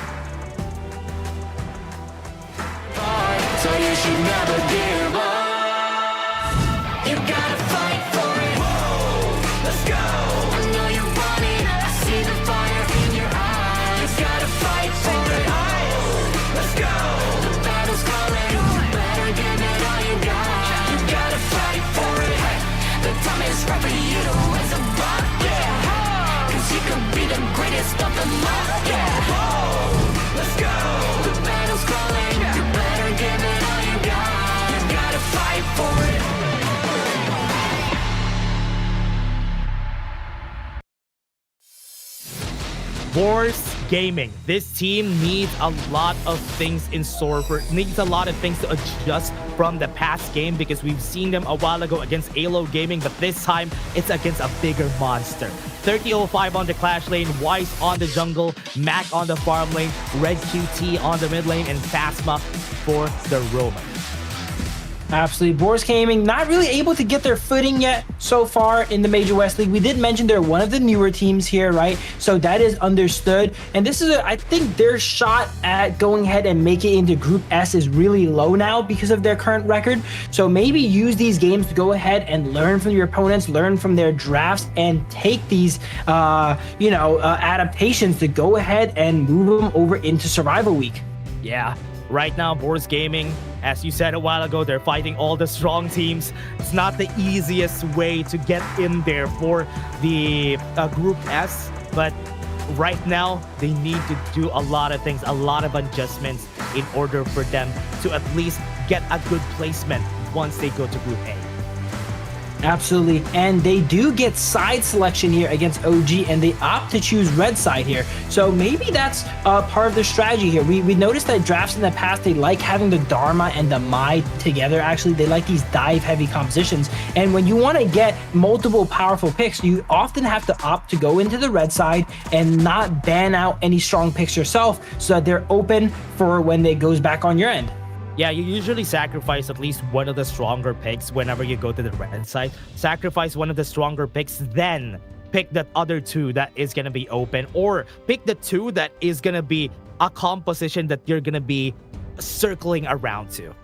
So you should never give up. You gotta fight for it. Whoa, let's go. I know you want it. I see the fire in your eyes. You gotta fight for it. Let's go. The battle's calling. You better give it all you got. You gotta fight for it. The time is right for you to raise a bar. Yeah. Cause you could be the greatest of them all. Yeah. Let's go. The battle's calling. You better give it all you got. You gotta fight for it. Boars Gaming. This team needs a lot of things in store needs a lot of things to adjust from the past game, because we've seen them a while ago against AYLO Gaming, but this time it's against a bigger monster. 3005 on the clash lane, Weiss on the jungle, Mac on the farm lane, Red QT on the mid lane, and Phasma for the Roman. Absolutely. Boars Gaming not really able to get their footing yet so far in the Major West League. We did mention they're one of the newer teams here, right? So that is understood. And this is, I think their shot at going ahead and making it into Group S is really low now because of their current record. So maybe use these games to go ahead and learn from your opponents, learn from their drafts, and take these, adaptations to go ahead and move them over into Survival Week. Yeah. Right now, Boars Gaming, as you said a while ago, they're fighting all the strong teams. It's not the easiest way to get in there for the Group S, but right now, they need to do a lot of things, a lot of adjustments in order for them to at least get a good placement once they go to Group A. Absolutely, and they do get side selection here against OG, and they opt to choose red side here. So maybe that's part of their strategy here. We noticed that drafts in the past, they like having the Dharma and the Mai together. Actually, they like these dive-heavy compositions. And when you want to get multiple powerful picks, you often have to opt to go into the red side and not ban out any strong picks yourself so that they're open for when it goes back on your end. Yeah, you usually sacrifice at least one of the stronger picks whenever you go to the red side. Sacrifice one of the stronger picks, then pick that other two that is going to be open, or pick the two that is going to be a composition that you're going to be circling around to.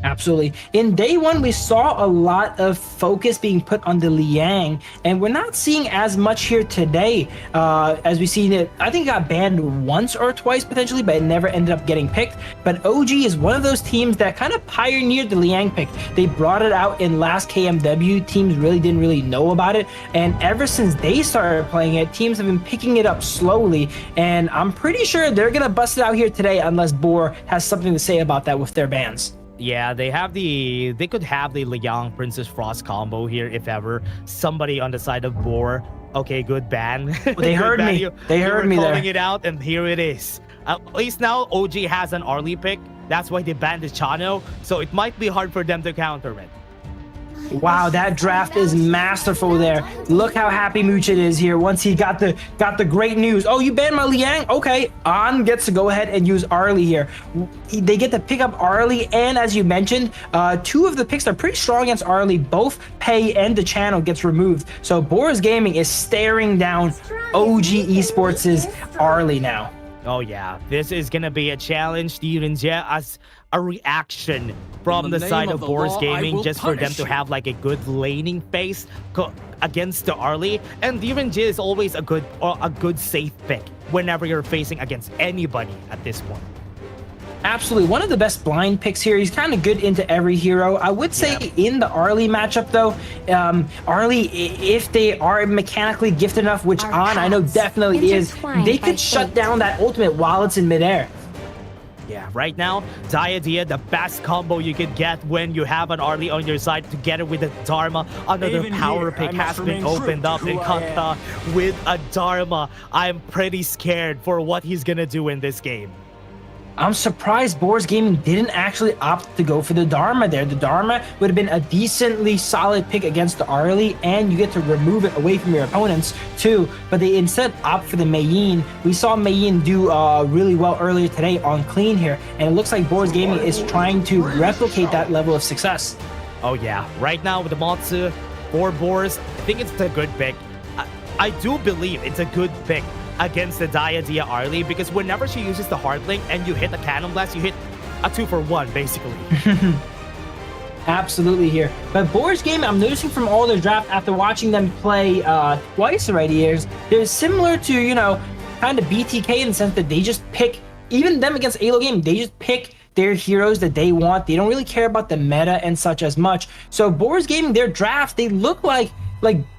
Absolutely. In day one, we saw a lot of focus being put on the Liang, and we're not seeing as much here today as we seen it. I think it got banned once or twice potentially, but it never ended up getting picked. But OG is one of those teams that kind of pioneered the Liang pick. They brought it out in last KMW. Teams didn't really know about it, and ever since they started playing it, teams have been picking it up slowly, and I'm pretty sure they're gonna bust it out here today unless Boar has something to say about that with their bans. Yeah, they could have the Liang Princess Frost combo here if ever. Somebody on the side of Boar. Okay, good ban. They heard me. They heard me there. Calling it out, and here it is. At least now OG has an early pick. That's why they banned the Chano. So it might be hard for them to counter it. Wow, that draft is masterful there. Look how happy Muchin is here once he got the great news. Oh, you banned my Liang? Okay, An gets to go ahead and use Arlie here. They get to pick up Arlie, and as you mentioned, two of the picks are pretty strong against Arlie. Both Pei and the channel gets removed. So Boars Gaming is staring down OG Esports' Arlie now. Oh yeah, this is gonna be a challenge, Stevens, yeah, as a reaction from the side of Boars Gaming, just for them to have like a good laning phase against the Arlie. And Stevens is always a good safe pick whenever you're facing against anybody at this point. Absolutely, one of the best blind picks here. He's kind of good into every hero. I would say in the Arlie matchup though, Arlie, if they are mechanically gifted enough, which I know definitely is, they could shut down that ultimate while it's in midair. Yeah, right now, Diadea, the best combo you could get when you have an Arlie on your side together with a Dharma. Another power pick has been opened up in Kanta with a Dharma. I'm pretty scared for what he's gonna do in this game. I'm surprised Boars Gaming didn't actually opt to go for the Dharma there. The Dharma would have been a decently solid pick against the Arlie, and you get to remove it away from your opponents too. But they instead opt for the Mei Yin. We saw Mei Yin do really well earlier today on clean here, and it looks like Boars Gaming is trying to replicate that level of success. Oh yeah, right now with the Matsu for Boars, I think it's a good pick. I do believe it's a good pick against the Diadea Arlie, because whenever she uses the Heart Link and you hit a Cannon Blast, you hit a 2-for-1 basically. Absolutely here. But Boars Gaming, I'm noticing from all their draft after watching them play twice already, they're similar to, you know, kind of BTK in the sense that they just pick, even them against AYLO Gaming, they just pick their heroes that they want. They don't really care about the meta and such as much. So Boars Gaming, their drafts, they look like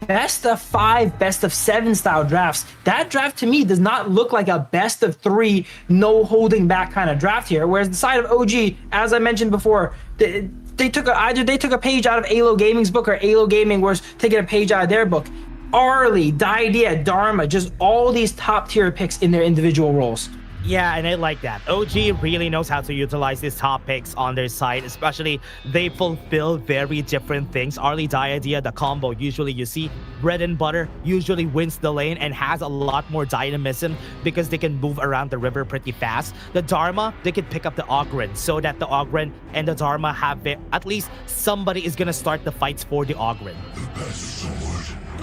best of 5, best of 7 style drafts. That draft to me does not look like a best of 3, no holding back kind of draft here. Whereas the side of OG, as I mentioned before, they took either they took a page out of AYLO Gaming's book, or AYLO Gaming was taking a page out of their book. Arlie, Diadea, Dharma, just all these top tier picks in their individual roles. Yeah, and I like that. OG really knows how to utilize these top picks on their side, especially they fulfill very different things. Arlie Diadia, the combo, usually you see bread and butter usually wins the lane and has a lot more dynamism because they can move around the river pretty fast. The Dharma, they can pick up the Ogren so that the Ogren and the Dharma have at least somebody is going to start the fights for the Ogren.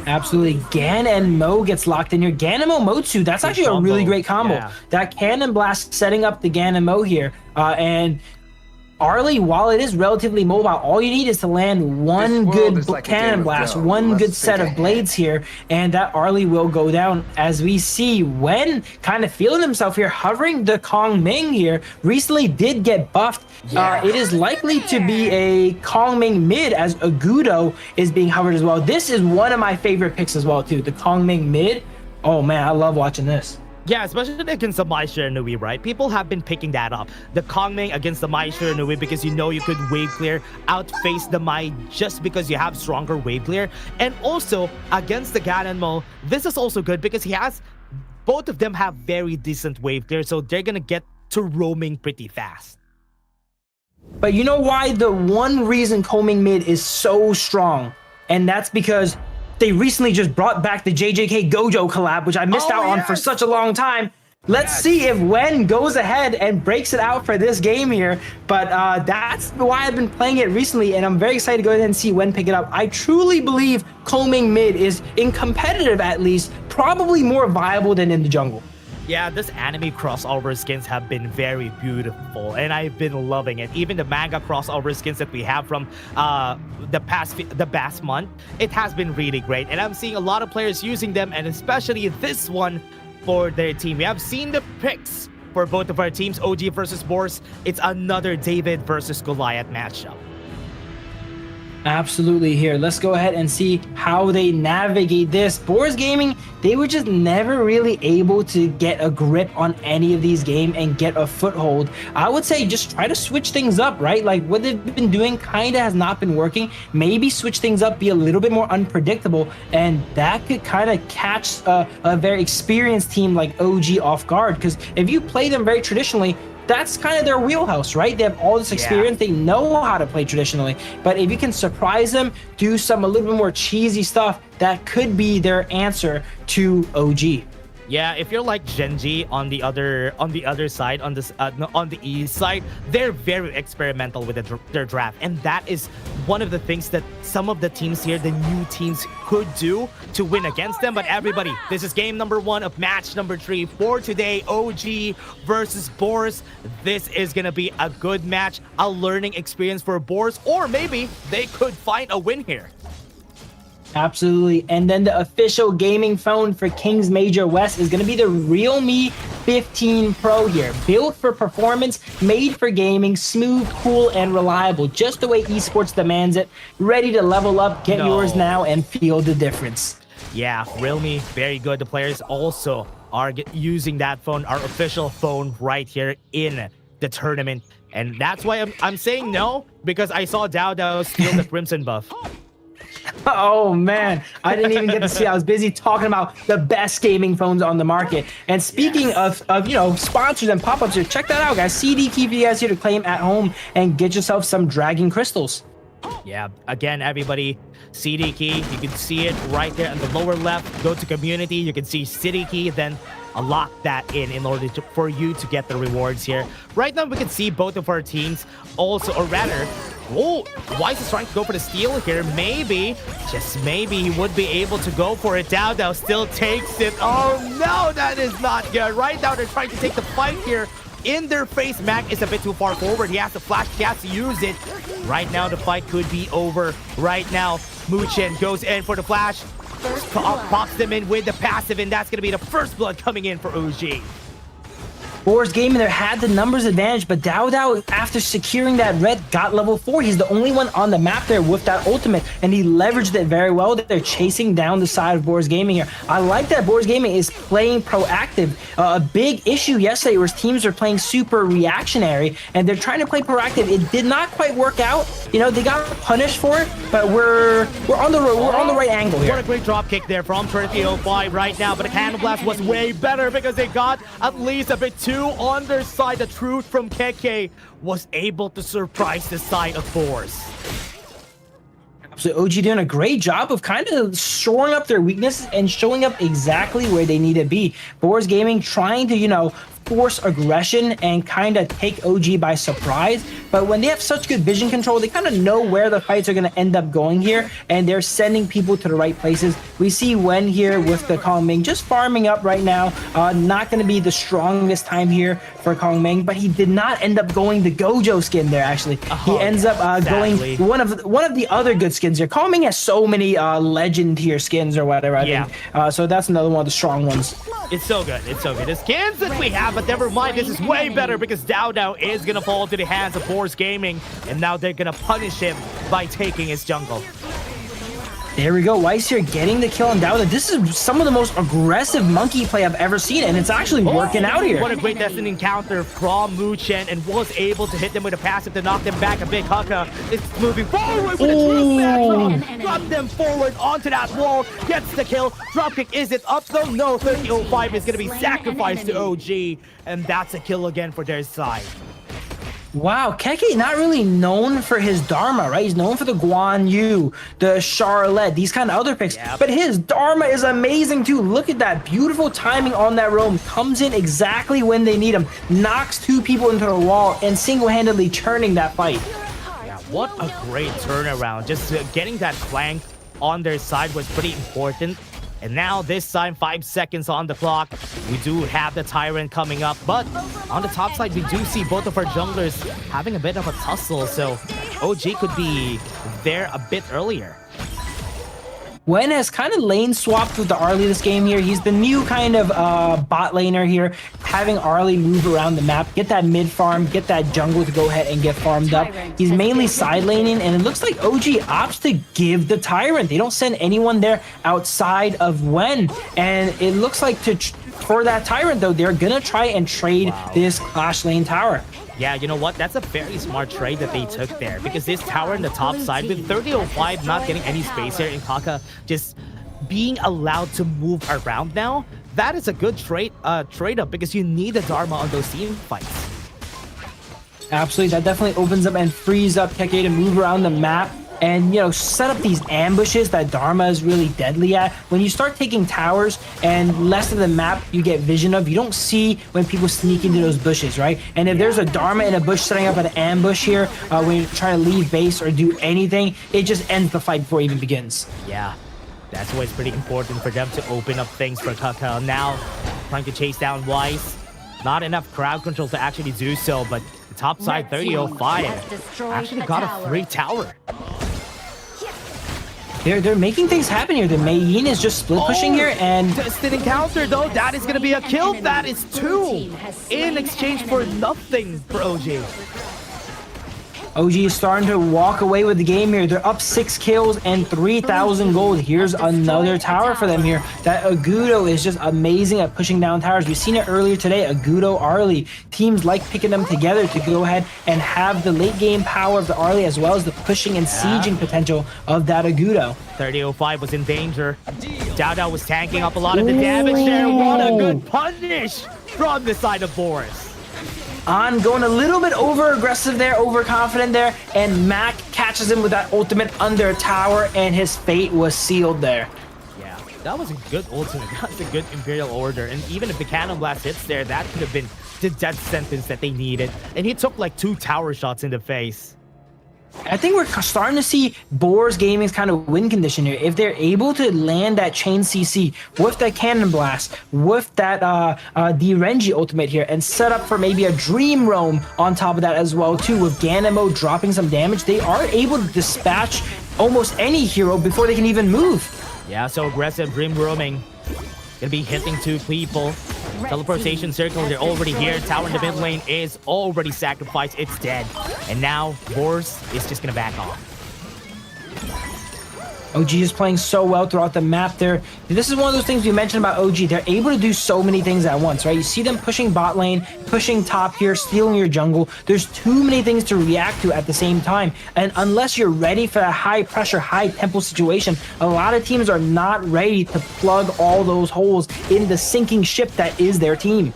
Absolutely. Gan and Mo gets locked in here. Gan and Mo Motsu, that's actually a really great combo. Yeah. That Cannon Blast setting up the Gan and Mo here. And Arlie, while it is relatively mobile, all you need is to land one good Cannon Blast, one good set of blades here, and that Arlie will go down. As we see Wen kind of feeling himself here, hovering the Kong Ming here, recently did get buffed. It is likely to be a Kong Ming mid as Agudo is being hovered as well. This is one of my favorite picks as well too, the Kong Ming mid. Oh man, I love watching this. Yeah, especially against the Mai Shiranui, right? People have been picking that up. The Kongming against the Mai Shiranui because you know you could wave clear, outface the Mai just because you have stronger wave clear. And also, against the Ganonmo, this is also good because both of them have very decent wave clear, so they're gonna get to roaming pretty fast. But you know why the one reason Kongming mid is so strong? And that's because they recently just brought back the JJK Gojo collab, which I missed out on for such a long time. Let's see if Wen goes ahead and breaks it out for this game here. But that's why I've been playing it recently, and I'm very excited to go ahead and see Wen pick it up. I truly believe Kongming mid is, in competitive at least, probably more viable than in the jungle. Yeah, this anime crossover skins have been very beautiful, and I've been loving it. Even the manga crossover skins that we have from the past month, it has been really great. And I'm seeing a lot of players using them, and especially this one for their team. We have seen the picks for both of our teams, OG versus Boars. It's another David versus Goliath matchup. Absolutely. Here, let's go ahead and see how they navigate this. Boars Gaming, they were just never really able to get a grip on any of these games and get a foothold. I would say just try to switch things up, right? Like what they've been doing kind of has not been working. Maybe switch things up, be a little bit more unpredictable, and that could kind of catch a very experienced team like OG off guard. Because if you play them very traditionally, that's kind of their wheelhouse, right? They have all this experience. They know how to play traditionally. But if you can surprise them, do some a little bit more cheesy stuff, that could be their answer to OG. Yeah, if you're like Genji on the other side, on the east side, they're very experimental with their draft, and that is one of the things that some of the teams here, the new teams, could do to win against them. But everybody, this is game number 1 of match number 3 for today. OG versus Boars. This is gonna be a good match, a learning experience for Boars, or maybe they could find a win here. Absolutely. And then the official gaming phone for Kings Major West is going to be the Realme 15 Pro here. Built for performance, made for gaming, smooth, cool, and reliable. Just the way esports demands it. Ready to level up. Get yours now and feel the difference. Yeah, Realme, very good. The players also are using that phone, our official phone, right here in the tournament. And that's why I'm saying no, because I saw Dao steal the Crimson buff. Oh man, I didn't even get to see. I was busy talking about the best gaming phones on the market. And speaking of you know, sponsors and pop-ups here, check that out, guys. CD Key for you guys here to claim at home and get yourself some Dragon Crystals. Yeah, again, everybody, CD Key, you can see it right there in the lower left. Go to community, you can see CD Key, then lock that in order for you to get the rewards here. Right now, we can see both of our teams also, or rather, oh, Wise is trying to go for the steal here. Maybe, just maybe, he would be able to go for it. Dao still takes it. Oh no, that is not good. Right now, they're trying to take the fight here. In their face, Mac is a bit too far forward. He has to flash, he has to use it. Right now, the fight could be over. Right now, Muchen goes in for the flash. Pops them in with the passive, and that's going to be the first blood coming in for OG. Boars Gaming there had the numbers advantage, but Dao, after securing that red, got level 4. He's the only one on the map there with that ultimate, and he leveraged it very well. They're chasing down the side of Boars Gaming here. I like that Boars Gaming is playing proactive. A big issue yesterday was teams are playing super reactionary, and they're trying to play proactive. It did not quite work out. You know, they got punished for it, but we're on the right angle here. What a great drop kick there from 3005 right now, but the Cannon Blast was way better because they got at least a bit too 2 on their side. The truth from Keke was able to surprise the side of Boars. So OG doing a great job of kind of shoring up their weaknesses and showing up exactly where they need to be. Boars Gaming trying to, you know, force aggression and kind of take OG by surprise. But when they have such good vision control, they kind of know where the fights are going to end up going here, and they're sending people to the right places. We see Wen here with the Kong Ming just farming up right now. Not going to be the strongest time here for Kong Ming, but he did not end up going the Gojo skin there, actually. He ends up going one of the other good skins here. Kong Ming has so many legend tier skins or whatever, I think. So that's another one of the strong ones. It's so good. It's so good. The skins that we have, but never mind. This is way better because Dao Dao is going to fall into the hands of Boars Gaming, and now they're going to punish him by taking his jungle. There we go. Weiss here getting the kill on Dao Dao. This is some of the most aggressive monkey play I've ever seen, and it's actually working out here. What a great Destiny encounter from Mu Chen, and was able to hit them with a passive to knock them back a bit. Haka is moving forward with a true smash. Drop them forward onto that wall. Gets the kill. Dropkick, is it up though? No, 30-05 is going to be sacrificed to OG, and that's a kill again for their side. Wow, Keke not really known for his Dharma, right? He's known for the Guan Yu, the Charlotte, these kind of other picks. But his Dharma is amazing too. Look at that beautiful timing on that roam. Comes in exactly when they need him. Knocks 2 people into the wall and single-handedly turning that fight. Yeah, what a great turnaround. Just getting that flank on their side was pretty important. And now this time, 5 seconds on the clock. We do have the Tyrant coming up, but on the top side, we do see both of our junglers having a bit of a tussle, so OG could be there a bit earlier. Wen has kind of lane swapped with the Arlie this game here. He's the new kind of bot laner here, having Arlie move around the map, get that mid farm, get that jungle to go ahead and get farmed up. He's mainly side laning, and it looks like OG opts to give the Tyrant. They don't send anyone there outside of Wen, and it looks like for that Tyrant, though, they're gonna try and trade this Clash Lane tower. Yeah, you know what? That's a very smart trade that they took there, because this tower in the top side with 30-05 not getting any space here, and Kaka just being allowed to move around now, that is a good trade up, because you need a Dharma on those team fights. Absolutely, that definitely opens up and frees up Keke to move around the map and, you know, set up these ambushes that Dharma is really deadly at. When you start taking towers and less of the map you get vision of, you don't see when people sneak into those bushes, right? And if there's a Dharma in a bush setting up an ambush here, when you're trying to leave base or do anything, it just ends the fight before it even begins. Yeah, that's why it's pretty important for them to open up things for Kaka. Now, trying to chase down Weiss. Not enough crowd control to actually do so, but the top side 30-05 actually got a free tower. They're making things happen here. The Mei Yin is just split pushing here, and Destined encounter though, that is gonna be a kill. That is 2 in exchange for nothing for OG. OG is starting to walk away with the game here. They're up 6 kills and 3,000 gold. Here's another tower for them here. That Agudo is just amazing at pushing down towers. We've seen it earlier today. Agudo, Arlie. Teams like picking them together to go ahead and have the late game power of the Arlie as well as the pushing and sieging potential of that Agudo. 30-05 was in danger. Dao Dao was tanking up a lot of the damage there. What a good punish from the side of Boars. On going a little bit over aggressive there, overconfident there, and Mac catches him with that ultimate under a tower, and his fate was sealed there. Yeah, that was a good ultimate. That's a good Imperial Order, and even if the Cannon Blast hits there, that could have been the death sentence that they needed. And he took like 2 tower shots in the face. I think we're starting to see Boars Gaming's kind of win condition here. If they're able to land that chain CC with that Cannon Blast, with that D-Renji ultimate here, and set up for maybe a Dream Roam on top of that as well too, with Ganemo dropping some damage, they are able to dispatch almost any hero before they can even move. Yeah, so aggressive Dream Roaming. Gonna be hitting 2 people. Teleportation circle, they're already here. Tower in the mid lane is already sacrificed. It's dead. And now Boars is just gonna back off. OG is playing so well throughout the map there. This is one of those things we mentioned about OG. They're able to do so many things at once, right? You see them pushing bot lane, pushing top here, stealing your jungle. There's too many things to react to at the same time. And unless you're ready for that high pressure, high tempo situation, a lot of teams are not ready to plug all those holes in the sinking ship that is their team.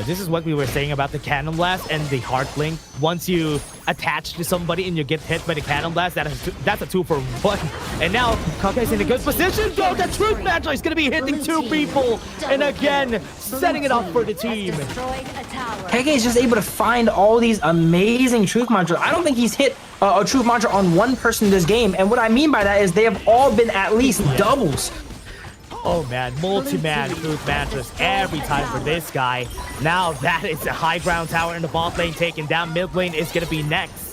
This is what we were saying about the Cannon Blast and the Heart Link. Once you attach to somebody and you get hit by the Cannon Blast, that's a 2-for-1. And now, Kake's in a good position. Go, the Truth Magi is going to be hitting 2 people. And again, setting it up for the team. Keke is just able to find all these amazing Truth Mantras. I don't think he's hit a Truth Mantra on one person in this game. And what I mean by that is they have all been at least doubles. Oh man, multi-man Truth Mantras every time for this guy. Now that is a high ground tower in the bot lane taken down. Mid lane is going to be next.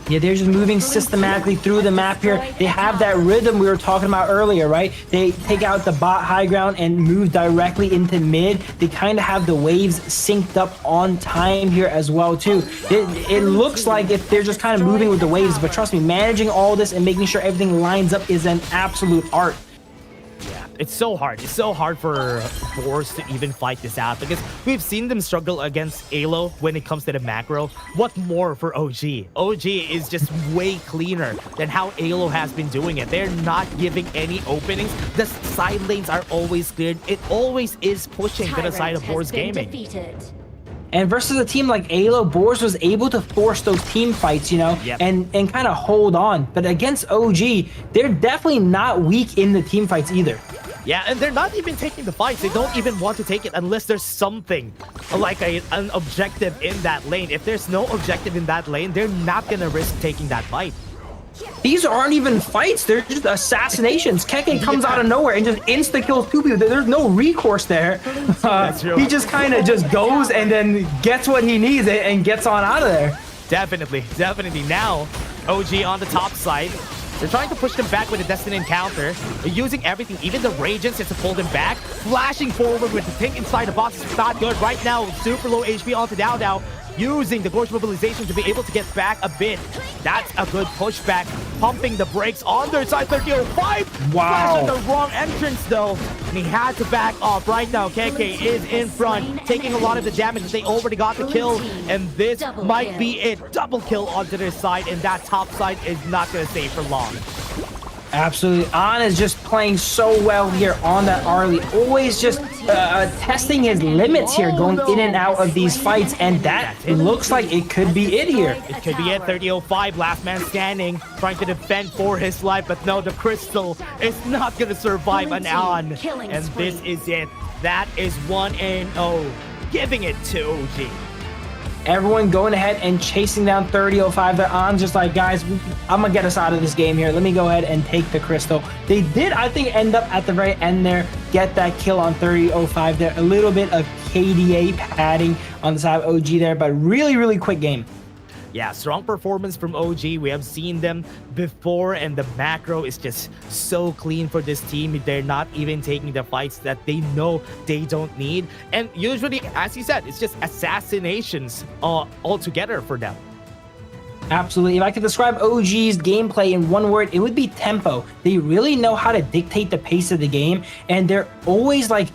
Yeah, they're just moving systematically through the map here. They have that rhythm we were talking about earlier, right? They take out the bot high ground and move directly into mid. They kind of have the waves synced up on time here as well, too. It looks like if they're just kind of moving with the waves, but trust me, managing all this and making sure everything lines up is an absolute art. It's so hard. It's so hard for Boars to even fight this out because we've seen them struggle against AYLO when it comes to the macro. What more for OG? OG is just way cleaner than how AYLO has been doing it. They're not giving any openings. The side lanes are always cleared. It always is pushing to the side of Boars Gaming. And versus a team like AYLO, Boars was able to force those team fights, you know, and kind of hold on. But against OG, they're definitely not weak in the team fights either. Yeah, and they're not even taking the fights. They don't even want to take it unless there's something like an objective in that lane. If there's no objective in that lane, they're not going to risk taking that fight. These aren't even fights. They're just assassinations. Keke comes out of nowhere and just insta-kills 2 people. There's no recourse there. He just kind of just goes and then gets what he needs and gets on out of there. Definitely. Now, OG on the top side. They're trying to push them back with a Destiny encounter. They're using everything, even the Radiance to pull them back. Flashing forward with the pink inside the box is not good. Right now, super low HP onto Dow. Using the Gorge Mobilization to be able to get back a bit. That's a good pushback. Pumping the brakes on their side. 30-05. Wow. Flashing the wrong entrance though. And he had to back off. Right now, KK is in front, taking a lot of the damage. They already got the kill. And this might be it. Double kill onto their side. And that top side is not going to stay for long. Absolutely. An is just playing so well here on that Arlie. Always just testing his limits here, going in and out of these fights. And that looks like it could be it here. It could be it. 30-05. Last man standing. Trying to defend for his life. But no, the Crystal is not going to survive an An. And this is it. That is 1-0. Giving it to OG. Everyone going ahead and chasing down 30-05. They're on just like, guys, I'm gonna get us out of this game here. Let me go ahead and take the Crystal. They did, I think, end up at the very end there, get that kill on 30-05 there. A little bit of KDA padding on the side of OG there, but really quick game. Yeah, strong performance from OG. We have seen them before, and the macro is just so clean for this team. They're not even taking the fights that they know they don't need. And usually, as you said, it's just assassinations altogether for them. Absolutely. If I could describe OG's gameplay in one word, it would be tempo. They really know how to dictate the pace of the game, and they're always like,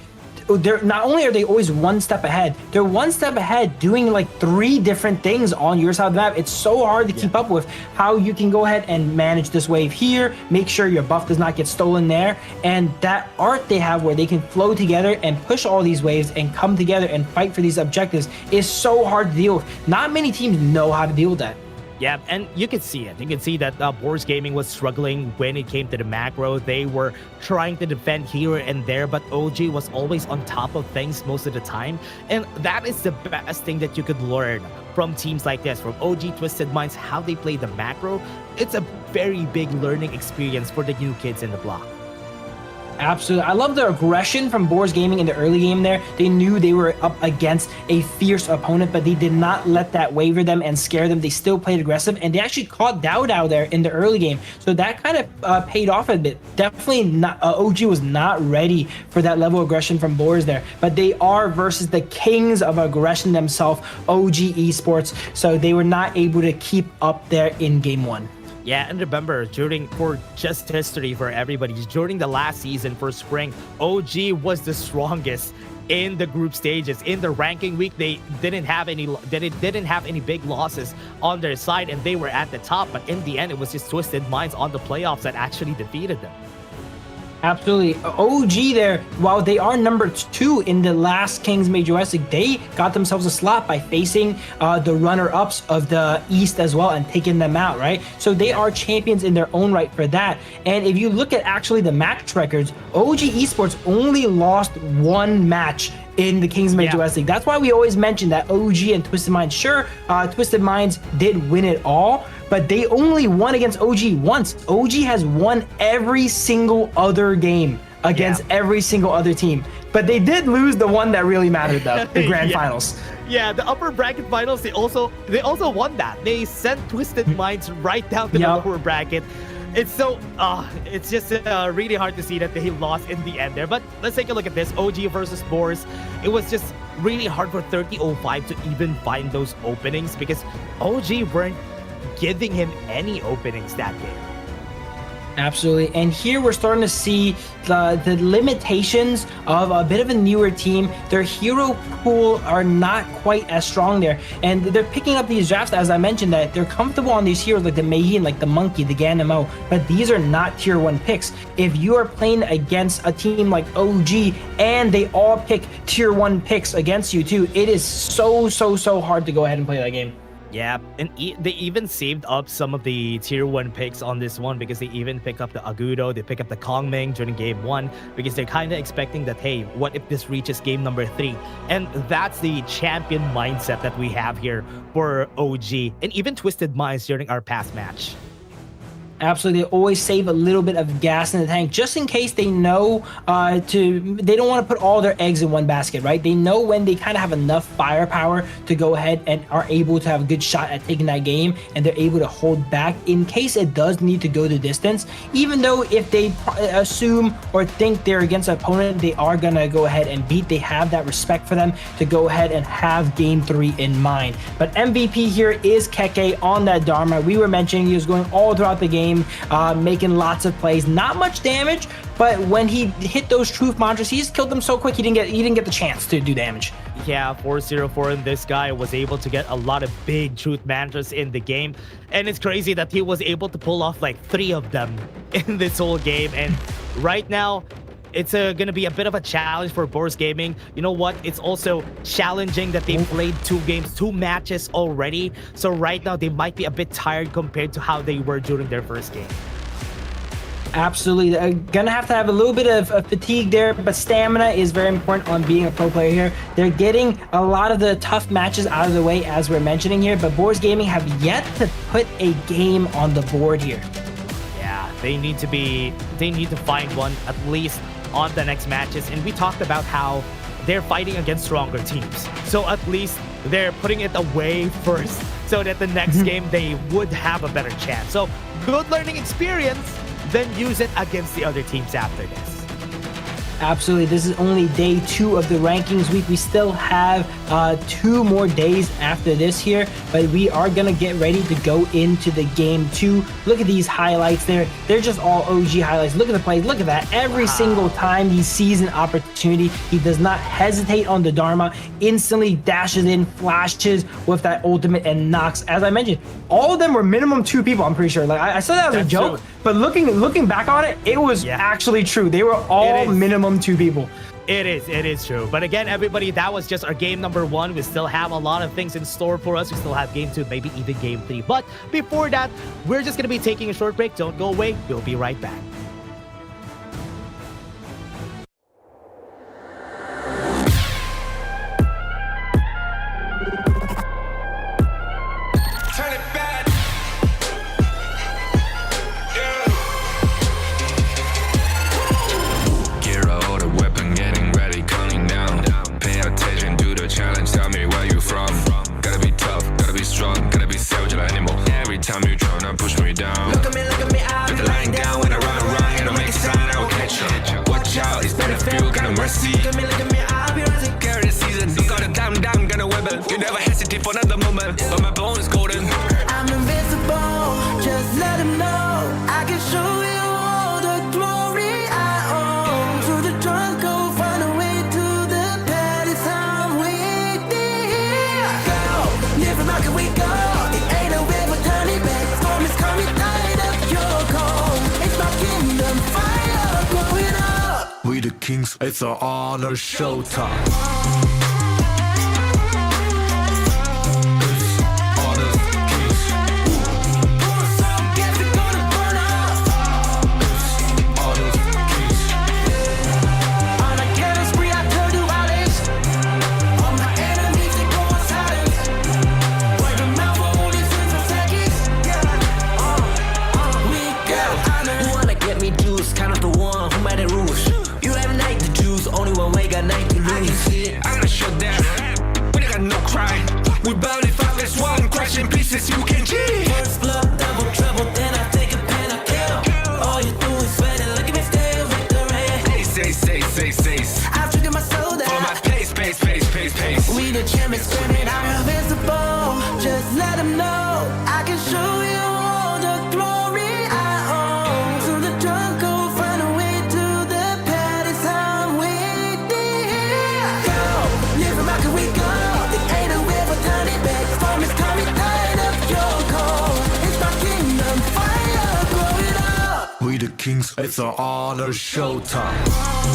not only are they always one step ahead, they're one step ahead doing like 3 different things on your side of the map. It's so hard to keep up with how you can go ahead and manage this wave here, make sure your buff does not get stolen there, and that art they have where they can flow together and push all these waves and come together and fight for these objectives is so hard to deal with. Not many teams know how to deal with that. Yeah, and you can see it. You can see that Boars Gaming was struggling when it came to the macro. They were trying to defend here and there, but OG was always on top of things most of the time. And that is the best thing that you could learn from teams like this, from OG Twisted Minds, how they play the macro. It's a very big learning experience for the new kids in the block. Absolutely. I love the aggression from Boars Gaming in the early game there. They knew they were up against a fierce opponent, but they did not let that waver them and scare them. They still played aggressive, and they actually caught Dow there in the early game. So that kind of paid off a bit. Definitely not. OG was not ready for that level of aggression from Boars there, but they are versus the kings of aggression themselves, OG Esports. So they were not able to keep up there in game 1. Yeah, and remember, for just history for everybody, during the last season for Spring, OG was the strongest in the group stages. In the ranking week, they didn't have any big losses on their side, and they were at the top. But in the end, it was just Twisted Minds on the playoffs that actually defeated them. Absolutely. OG there, while they are number 2 in the last Kings Major West League, they got themselves a slot by facing the runner-ups of the East as well and taking them out, right? So they are champions in their own right for that. And if you look at actually the match records, OG Esports only lost 1 match in the Kings Major West League. That's why we always mention that OG and Twisted Minds. Sure, Twisted Minds did win it all, but they only won against OG once. OG has won every single other game against every single other team. But they did lose the one that really mattered, though, the grand finals. Yeah, the upper bracket finals, they also won that. They sent Twisted Minds right down to the lower bracket. It's so, it's just really hard to see that they lost in the end there. But let's take a look at this. OG versus Boars. It was just really hard for 3005 to even find those openings because OG weren't giving him any openings that game. Absolutely. And here we're starting to see the limitations of a bit of a newer team. Their hero pool are not quite as strong there. And they're picking up these drafts, as I mentioned, that they're comfortable on these heroes like the Meihin, like the Monkey, the Ganemo. But these are not tier 1 picks. If you are playing against a team like OG and they all pick tier 1 picks against you too, it is so hard to go ahead and play that game. Yeah, and they even saved up some of the tier 1 picks on this one because they even pick up the Agudo, they pick up the Kongming during game 1 because they're kind of expecting that, hey, what if this reaches game number 3? And that's the champion mindset that we have here for OG and even Twisted Minds during our past match. Absolutely, they always save a little bit of gas in the tank just in case they know they don't want to put all their eggs in one basket, right? They know when they kind of have enough firepower to go ahead and are able to have a good shot at taking that game, and they're able to hold back in case it does need to go the distance. Even though if they assume or think they're against an opponent they are gonna go ahead and beat, they have that respect for them to go ahead and have game 3 in mind. But MVP here is Keke on that Dharma. We were mentioning he was going all throughout the game, making lots of plays, not much damage, but when he hit those truth mantras, he just killed them so quick he didn't get the chance to do damage. Yeah, 404, and this guy was able to get a lot of big truth mantras in the game, and it's crazy that he was able to pull off like 3 of them in this whole game. And right now it's going to be a bit of a challenge for Boars Gaming. You know what? It's also challenging that they played 2 matches already. So right now, they might be a bit tired compared to how they were during their first game. Absolutely. Gonna have to have a little bit of fatigue there, but stamina is very important on being a pro player here. They're getting a lot of the tough matches out of the way, as we're mentioning here, but Boars Gaming have yet to put a game on the board here. Yeah, they need to find one at least on the next matches, and we talked about how they're fighting against stronger teams, so at least they're putting it away first so that the next game they would have a better chance. So good learning experience, then use it against the other teams after this. Absolutely. This is only day 2 of the rankings week. We still have 2 more days after this here, but we are going to get ready to go into the game 2. Look at these highlights there. They're just all OG highlights. Look at the plays. Look at that. Every single time he sees an opportunity, he does not hesitate on the Dharma, instantly dashes in, flashes with that ultimate and knocks. As I mentioned, all of them were minimum 2 people, I'm pretty sure. Like I said that as a joke, but looking back on it, it was actually true. They were all minimum 2 people. It is true. But again, everybody, that was just our game number 1. We still have a lot of things in store for us. We still have game 2, maybe even game 3. But before that, we're just going to be taking a short break. Don't go away. We'll be right back. Time you tryna push me down. Look at me, I'll be lying down. When I run around, it'll make a sign, I will catch you. Watch out, it's better feel, kind of mercy. Look at me, I'll be rising. Carry the season, you got a damn, gonna wibble. You never hesitate for another moment, but my bone is golden. I'm invincible, just let him know. I can show you all the glory I own. Through the jungle, find a way to the palace. I'm waiting. Go, live and rock and we go. Coming, light up your call. It's my kingdom, fire, going We the kings, it's our honor showtime. We barely found this one question pieces you can cheat. First blood, double trouble, then I take a pen, I kill. All you do is sweat and look at me still with the rain. Say. I've triggered my soul Follow my down. pace. We the champions screaming, I'm invincible. Just let them know I can show you all the glory I own. So the jungle, find a way to the pad, it's how we did. Go, live from how can we go? It ain't a river, tiny bit. Storm is coming, tired of your cold. It's my kingdom, fire, grow it up. We the kings, it's our honor showtime.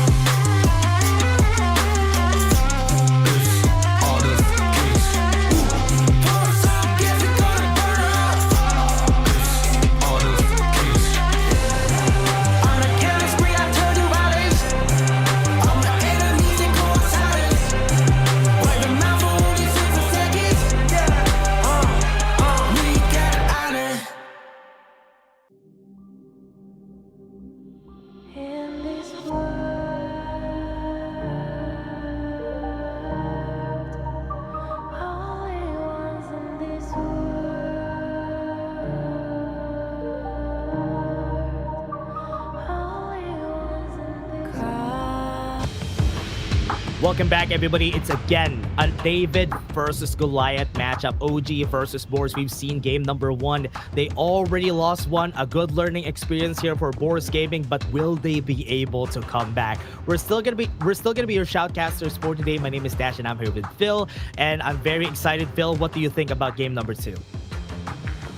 Welcome back, everybody. It's again a David versus Goliath matchup. OG versus Boars. We've seen game number 1. They already lost one. A good learning experience here for Boars Gaming, but will they be able to come back? We're still gonna be your shoutcasters for today. My name is Dash, and I'm here with Phil, and I'm very excited. Phil, what do you think about game number 2?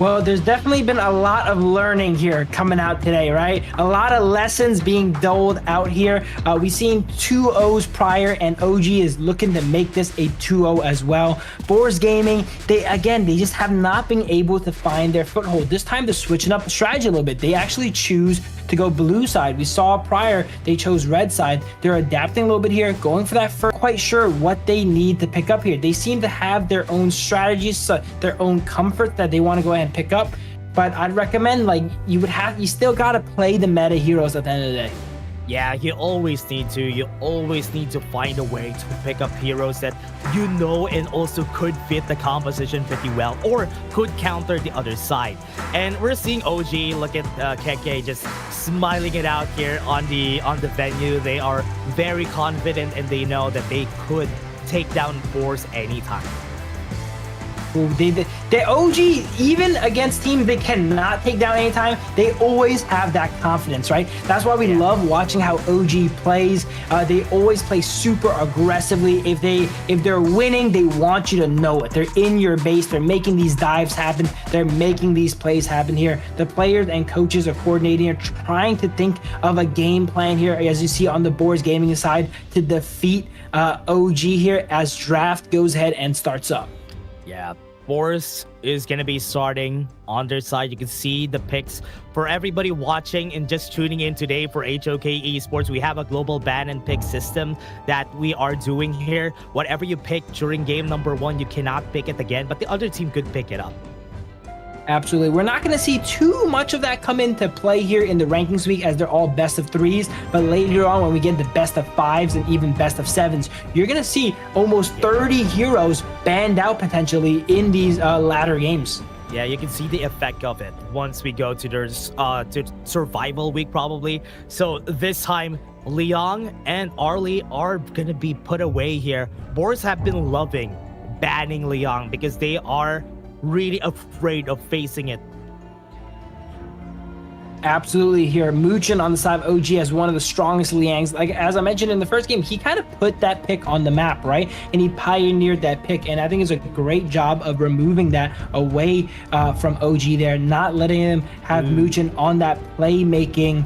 Well, there's definitely been a lot of learning here coming out today, right? A lot of lessons being doled out here. We've seen 2-0s prior, and OG is looking to make this a 2-0 as well. Boars Gaming, they just have not been able to find their foothold. This time they're switching up the strategy a little bit. They actually choose to go blue side. We saw prior they chose red side. They're adapting a little bit here, going for that first. Quite sure what they need to pick up here. They seem to have their own strategies, their own comfort that they want to go ahead and pick up. But I'd recommend, like, you still got to play the meta heroes at the end of the day. Yeah, you always need to find a way to pick up heroes that you know and also could fit the composition pretty well, or could counter the other side. And we're seeing OG, look at Keke just smiling it out here on the venue. They are very confident, and they know that they could take down Boars anytime. The OG, even against teams they cannot take down anytime, they always have that confidence, right? That's why we love watching how OG plays. They always play super aggressively. If they're winning, they want you to know it. They're in your base. They're making these dives happen. They're making these plays happen here. The players and coaches are coordinating here, trying to think of a game plan here, as you see on the Boars Gaming side, to defeat OG here as draft goes ahead and starts up. Yeah, Boars is going to be starting on their side. You can see the picks for everybody watching and just tuning in today for HOK Esports. We have a global ban and pick system that we are doing here. Whatever you pick during game number 1, you cannot pick it again, but the other team could pick it up. Absolutely. We're not going to see too much of that come into play here in the rankings week, as they're all best of 3s. But later on, when we get the best of 5s and even best of 7s, you're going to see almost 30 heroes banned out potentially in these latter games. Yeah, you can see the effect of it once we go to their to survival week probably. So this time, Leong and Arlie are going to be put away here. Boars have been loving banning Leong because they are really afraid of facing it. Absolutely here. Muchin on the side of OG as one of the strongest Liangs. Like, as I mentioned in the first game, he kind of put that pick on the map, right? And he pioneered that pick. And I think it's a great job of removing that away from OG there, not letting him have Muchin on that playmaking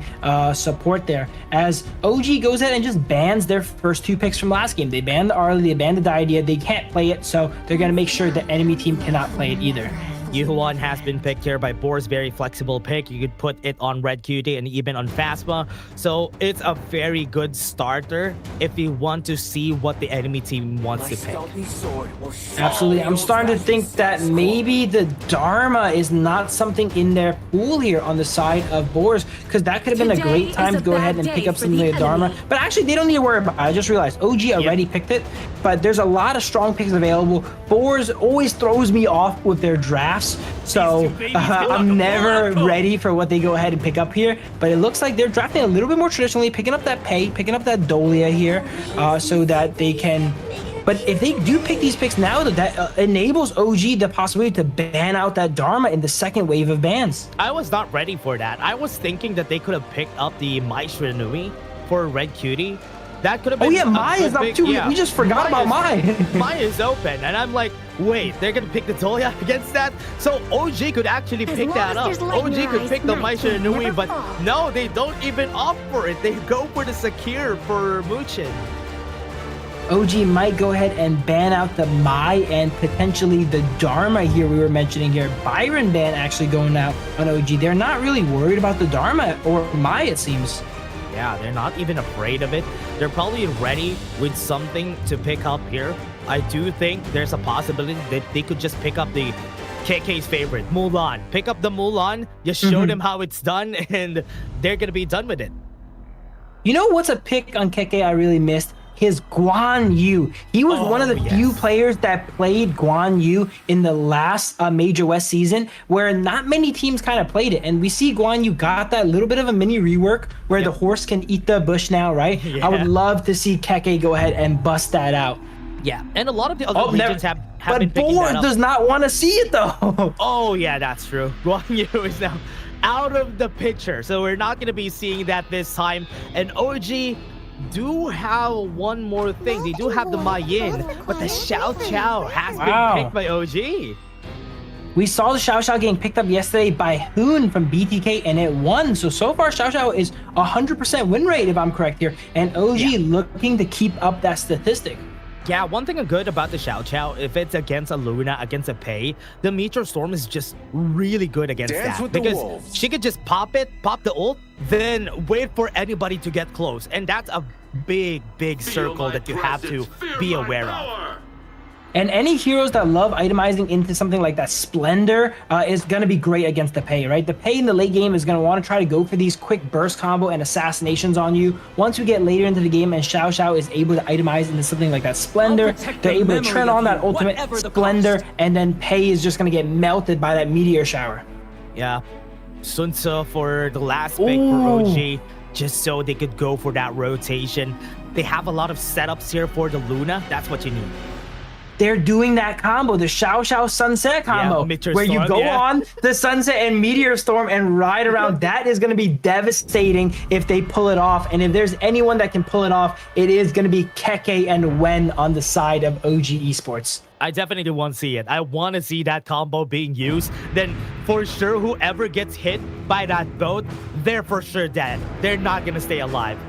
support there. As OG goes ahead and just bans their first 2 picks from last game. They banned the Arlie, they banned the Idea. They can't play it, so they're going to make sure the enemy team cannot play it either. Yuhuan has been picked here by Boars. Very flexible pick. You could put it on Red QT and even on Phasma. So it's a very good starter if you want to see what the enemy team wants to pick. Absolutely. I'm starting to think that maybe the Dharma is not something in their pool here on the side of Boars, because that could have been a great time to go ahead and pick up something like Dharma. But actually, they don't need to worry about it. I just realized OG already picked it, but there's a lot of strong picks available. Boars always throws me off with their drafts. So I'm never ready for what they go ahead and pick up here, but it looks like they're drafting a little bit more traditionally, picking up that Pei, picking up that Dolia here, so that they can. But if they do pick these picks now, that enables OG the possibility to ban out that Dharma in the second wave of bans. I was not ready for that. I was thinking that they could have picked up the Mai Shiranui for Red Cutie. That could have been. Oh yeah, Mai is up too. We just forgot about Mai. Mai is open, and I'm like, wait, they're gonna pick the Dolia against that? So OG could actually pick that up. OG could pick the Mai Shiranui, but no, they don't even opt for it. They go for the Sakir for Muchin. OG might go ahead and ban out the Mai and potentially the Dharma here we were mentioning here. Byron ban actually going out on OG. They're not really worried about the Dharma or Mai, it seems. Yeah, they're not even afraid of it. They're probably ready with something to pick up here. I do think there's a possibility that they could just pick up the KK's favorite, Mulan. Pick up the Mulan, just show them how it's done, and they're going to be done with it. You know what's a pick on KK I really missed? His Guan Yu. He was one of the few players that played Guan Yu in the last Major West season, where not many teams kind of played it. And we see Guan Yu got that little bit of a mini rework where the horse can eat the bush now, right? I would love to see Keke go ahead and bust that out. Yeah, and a lot of the other regions have been picking Boars that up. does not want to see it though. Oh yeah, that's true. Guan Yu is now out of the picture, so we're not going to be seeing that this time. And OG do have one more thing. They do have the Mayin, but the Xiao Xiao has been picked by OG. We saw the Xiao Xiao getting picked up yesterday by Hoon from BTK, and it won. So far, Xiao Xiao is 100% win rate, if I'm correct here. And OG looking to keep up that statistic. Yeah, one thing good about the Xiao Xiao, if it's against a Luna, against a Pei, the Meteor Storm is just really good against that. Because she could just pop it, pop the ult, then wait for anybody to get close. And that's a big, big circle that you have to be aware of. And any heroes that love itemizing into something like that Splendor is going to be great against the Pei, right? The Pei in the late game is going to want to try to go for these quick burst combo and assassinations on you. Once we get later into the game and Xiao Xiao is able to itemize into something like that Splendor, they're able to turn on that ultimate Splendor, and then Pei is just going to get melted by that meteor shower. Yeah. Sun Tzu for the last pick for OG, just so they could go for that rotation. They have a lot of setups here for the Luna. That's what you need. They're doing that combo, the Xiao Xiao Sunset combo, where you go on the Sunset and Meteor Storm and ride around. That is going to be devastating if they pull it off. And if there's anyone that can pull it off, it is going to be Keke and Wen on the side of OG Esports. I definitely want to see it. I want to see that combo being used. Then for sure, whoever gets hit by that boat, they're for sure dead. They're not going to stay alive.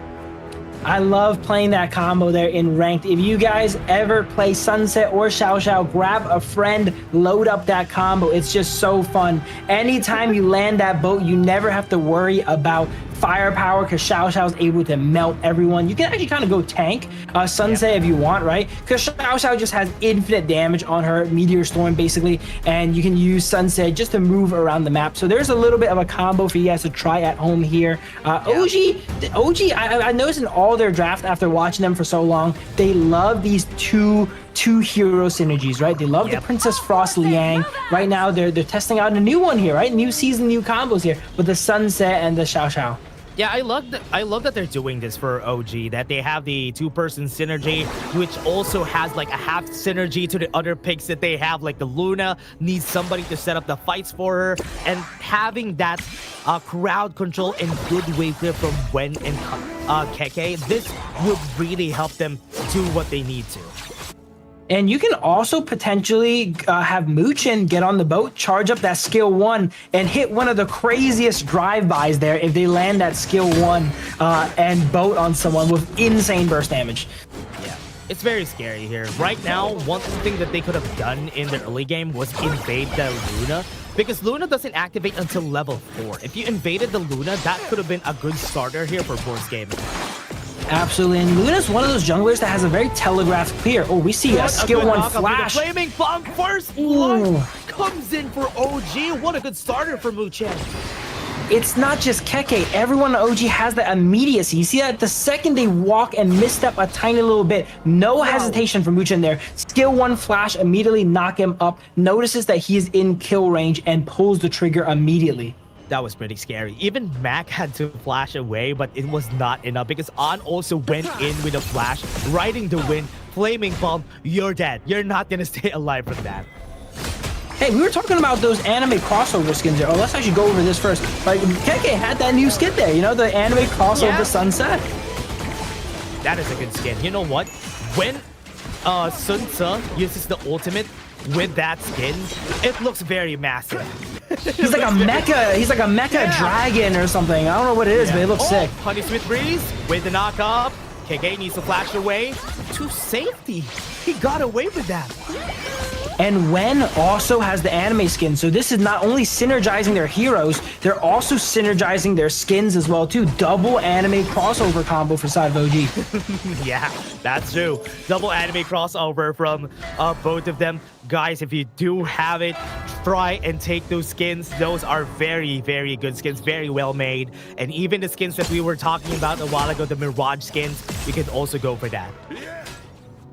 I love playing that combo there in ranked. If you guys ever play Sunset or Xiao Xiao, grab a friend, load up that combo. It's just so fun. Anytime you land that boat, you never have to worry about firepower because Xiao Xiao is able to melt everyone. You can actually kind of go tank Sunset if you want, right? Because Xiao Xiao just has infinite damage on her Meteor Storm basically, and you can use Sunset just to move around the map. So there's a little bit of a combo for you guys to try at home here. OG, I noticed in all their draft after watching them for so long, they love these two hero synergies, right? They love the Princess Frost Liang. Right now, they're testing out a new one here, right? New season, new combos here with the Sunset and the Xiao Xiao. Yeah, I love that they're doing this for OG, that they have the two-person synergy, which also has like a half synergy to the other picks that they have. Like the Luna needs somebody to set up the fights for her, and having that crowd control and good wave clear from Wen and Keke, this would really help them do what they need to. And you can also potentially have Muchin get on the boat, charge up that skill 1, and hit one of the craziest drive-bys there if they land that skill 1 and boat on someone with insane burst damage. Yeah, it's very scary here. Right now, one thing that they could have done in the early game was invade the Luna, because Luna doesn't activate until level 4. If you invaded the Luna, that could have been a good starter here for Boars Gaming. Absolutely, and Luna's one of those junglers that has a very telegraphed clear. Oh, we see a skill 1 flash. The flaming bomb first blood comes in for OG. What a good starter for Muchen. It's not just Keke. Everyone on OG has that immediacy. You see that the second they walk and misstep a tiny little bit, no hesitation from Muchen there. Skill 1 flash, immediately knock him up, notices that he's in kill range and pulls the trigger immediately. That was pretty scary. Even Mac had to flash away, but it was not enough because An also went in with a flash, riding the wind, flaming bomb. You're dead. You're not gonna stay alive from that. Hey, we were talking about those anime crossover skins there. Oh, let's actually go over this first. Like, Keke had that new skin there, you know, the anime crossover sunset. That is a good skin. You know what? When Sun Tzu uses the ultimate with that skin, it looks very massive. He's like a mecha. He's like a mecha dragon or something. I don't know what it is, but it looks sick. Honey Sweet Breeze with the knock up. KK needs to flash away to safety. He got away with that. And Wen also has the anime skin, so this is not only synergizing their heroes, they're also synergizing their skins as well too. Double anime crossover combo for side of OG. Yeah, that's true. Double anime crossover from both of them. Guys, if you do have it, try and take those skins. Those are very, very good skins, very well made. And even the skins that we were talking about a while ago, the Mirage skins, you can also go for that.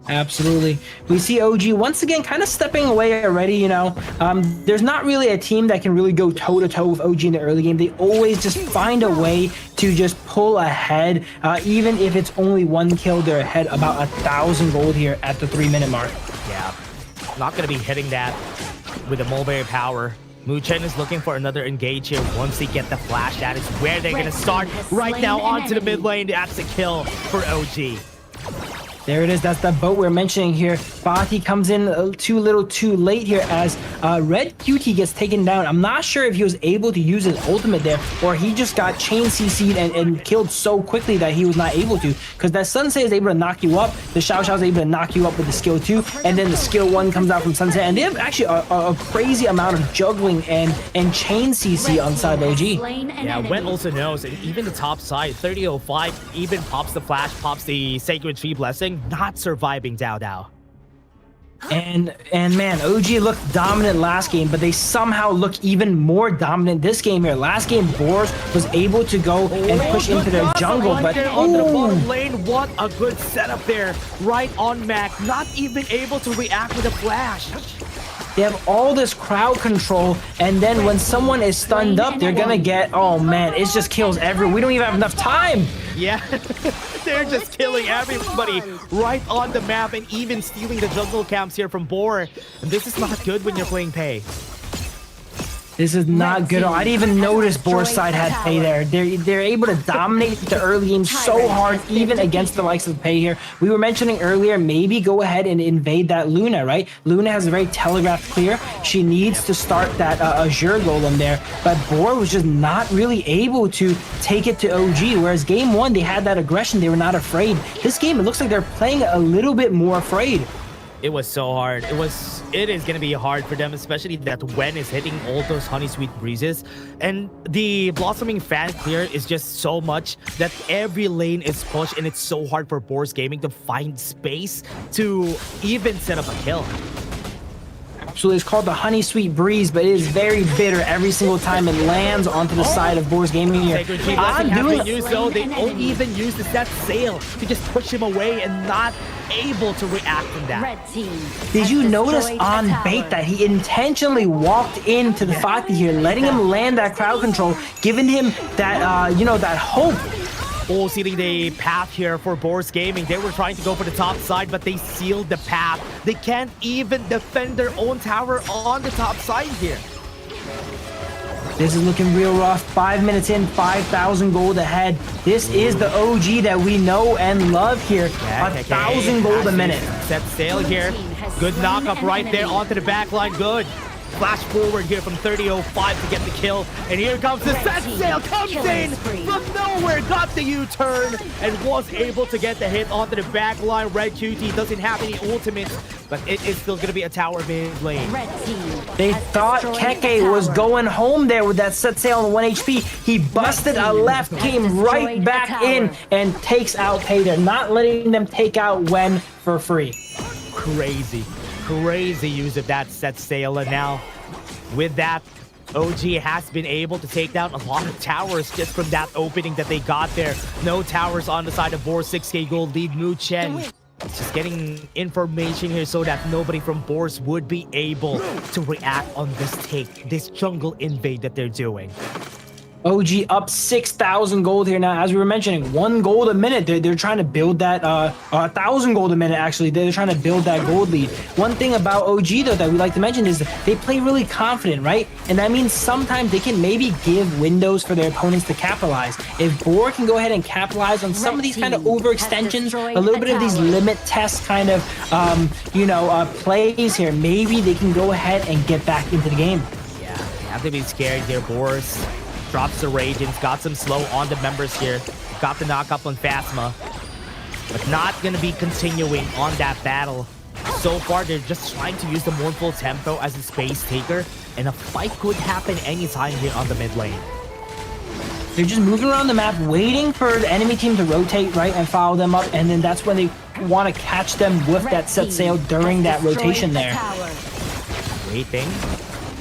Absolutely. We see OG once again kind of stepping away already, you know. There's not really a team that can really go toe-to-toe with OG in the early game. They always just find a way to just pull ahead. Even if it's only 1 kill, they're ahead about 1,000 gold here at the 3-minute mark. Yeah, not going to be hitting that with the mulberry power. Muchen is looking for another engage here. Once they get the flash, that is where they're going to start. Right now onto the mid lane. That's a kill for OG. There it is. That's the boat we're mentioning here. Bati comes in too little too late here as Red QT gets taken down. I'm not sure if he was able to use his ultimate there or he just got chain CC'd and killed so quickly that he was not able to. Because that Sunset is able to knock you up. The Xiao Xiao is able to knock you up with the skill 2. And then the skill 1 comes out from Sunset. And they have actually a crazy amount of juggling and chain CC on side OG. Yeah, Wen also knows. And even the top side, 3005, even pops the flash, pops the Sacred Tree Blessing. Not surviving Dao Dao. And man, OG looked dominant last game, but they somehow look even more dominant this game here. Last game, Boars was able to go and push into their jungle, but on the bottom lane, what a good setup there. Right on Mac, not even able to react with a flash. They have all this crowd control, and then when someone is stunned up, they're gonna get, oh man, it just kills everyone. We don't even have enough time. Yeah, they're just killing everybody right on the map and even stealing the jungle camps here from Boar. And this is not good when you're playing Pei. This is not good. I didn't even notice Boar's side had Pei there. They're able to dominate the early game so hard, even against the likes of Pei here. We were mentioning earlier, maybe go ahead and invade that Luna, right? Luna has a very telegraphed clear. She needs to start that Azure Golem there, but Boar was just not really able to take it to OG, whereas game 1, they had that aggression. They were not afraid. This game, it looks like they're playing a little bit more afraid. It was so hard. It is gonna be hard for them, especially that Wen is hitting all those Honey Sweet Breezes. And the Blossoming Fan clear is just so much that every lane is pushed, and it's so hard for Boars Gaming to find space to even set up a kill. Absolutely. It's called the Honey Sweet Breeze, but it is very bitter every single time it lands onto the side of Boars Gaming here. I'm doing so they won't even use the set sail to just push him away and not able to react from that. Did you notice on bait that he intentionally walked into the Fati here, letting him land that crowd control, giving him that, you know, that hope. Oh, sealing the path here for Boars Gaming. They were trying to go for the top side, but they sealed the path. They can't even defend their own tower on the top side here. This is looking real rough. 5 minutes in, 5,000 gold ahead. This is the OG that we know and love here. 1,000 gold a minute. Set sail here. Good knock-up right there onto the back line. Good. Flash forward here from 30.05 to get the kill. And here comes the set sail. Comes in from nowhere. Got the U-turn and was able to get the hit onto the back line. Red QT doesn't have any ultimates, but it is still going to be a tower mid lane. They thought Keke was going home there with that set sail on 1 HP. He busted a left, came right back in, and takes out Pay. They're not letting them take out Wen for free. Crazy use of that set sail. And now with that, OG has been able to take down a lot of towers just from that opening that they got there. No towers on the side of Boars. 6k gold lead. Mu Chen just getting information here so that nobody from Boars would be able to react on this take, this jungle invade that they're doing. OG up 6,000 gold here now. As we were mentioning, 1 gold a minute. They're trying to build that 1,000 gold a minute. Actually, they're trying to build that gold lead. One thing about OG though that we like to mention is they play really confident, right? And that means sometimes they can maybe give windows for their opponents to capitalize. If Boar can go ahead and capitalize on some of these kind of overextensions, a little bit of these limit test kind of plays here, maybe they can go ahead and get back into the game. Yeah, they have to be scared here. Boars drops the Radiance, got some slow on the members here, got the knock up on Phasma, but not gonna be continuing on that battle. So far, they're just trying to use the Mournful Tempo as a space taker, and a fight could happen anytime here on the mid lane. They're just moving around the map, waiting for the enemy team to rotate, right, and follow them up, and then that's when they want to catch them with that set sail during that rotation there. Waiting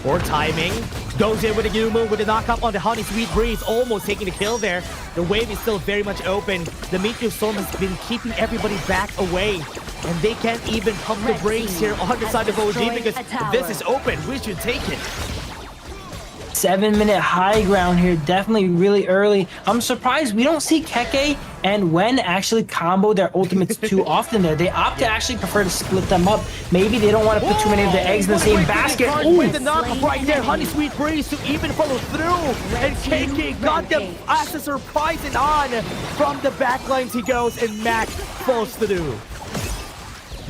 for timing. Goes in with a Yumu with a knock-up on the Honey Sweet Breeze, almost taking the kill there. The wave is still very much open. The Meteor Storm has been keeping everybody back away, and they can't even pump the brakes here on the side of OG because this is open. We should take it. 7-minute high ground here, definitely really early. I'm surprised we don't see Keke and Wen actually combo their ultimates too often there. They opt to actually prefer to split them up. Maybe they don't want to put too many of their eggs in the same basket. With the knock-up right there, Honey Sweet Breeze to even follow through. And KK got them as a surprise and on. From the backlines he goes, and Mac falls through.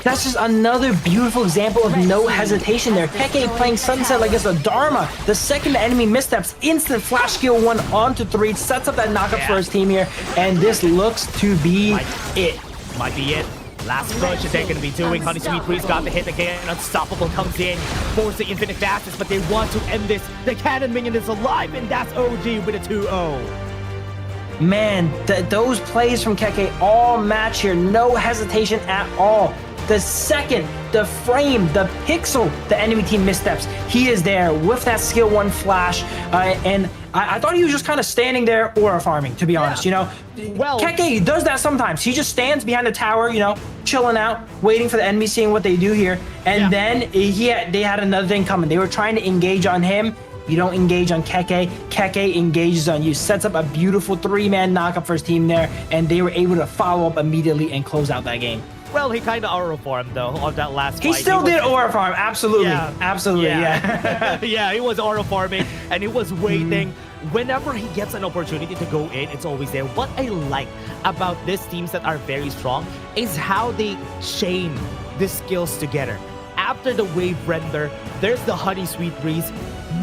That's just another beautiful example of no hesitation there. Keke playing Sunset like it's a Dharma. The second the enemy missteps, instant flash skill 1 onto 3, sets up that knockup for his team here, and this looks to be it. Might be it. Last push that they're going to be doing. Honey Sweet Breeze got the hit again. Unstoppable comes in. Force the infinite fastest, but they want to end this. The cannon minion is alive, and that's OG with a 2-0. Man, those plays from Keke all match here. No hesitation at all. The second, the frame, the pixel, the enemy team missteps, he is there with that skill 1 flash. And I thought he was just kind of standing there aura farming, to be honest, you know? Well, Keke does that sometimes. He just stands behind the tower, you know, chilling out, waiting for the enemy, seeing what they do here. And then they had another thing coming. They were trying to engage on him. You don't engage on Keke. Keke engages on you. Sets up a beautiful 3-man knockup for his team there, and they were able to follow up immediately and close out that game. Well, he kind of aura farmed though on that last fight. He still did aura farm, absolutely. Yeah. Absolutely, yeah. Yeah, he was aura farming and he was waiting. Whenever he gets an opportunity to go in, it's always there. What I like about these teams that are very strong is how they chain the skills together. After the wave render, there's the Honey Sweet Breeze,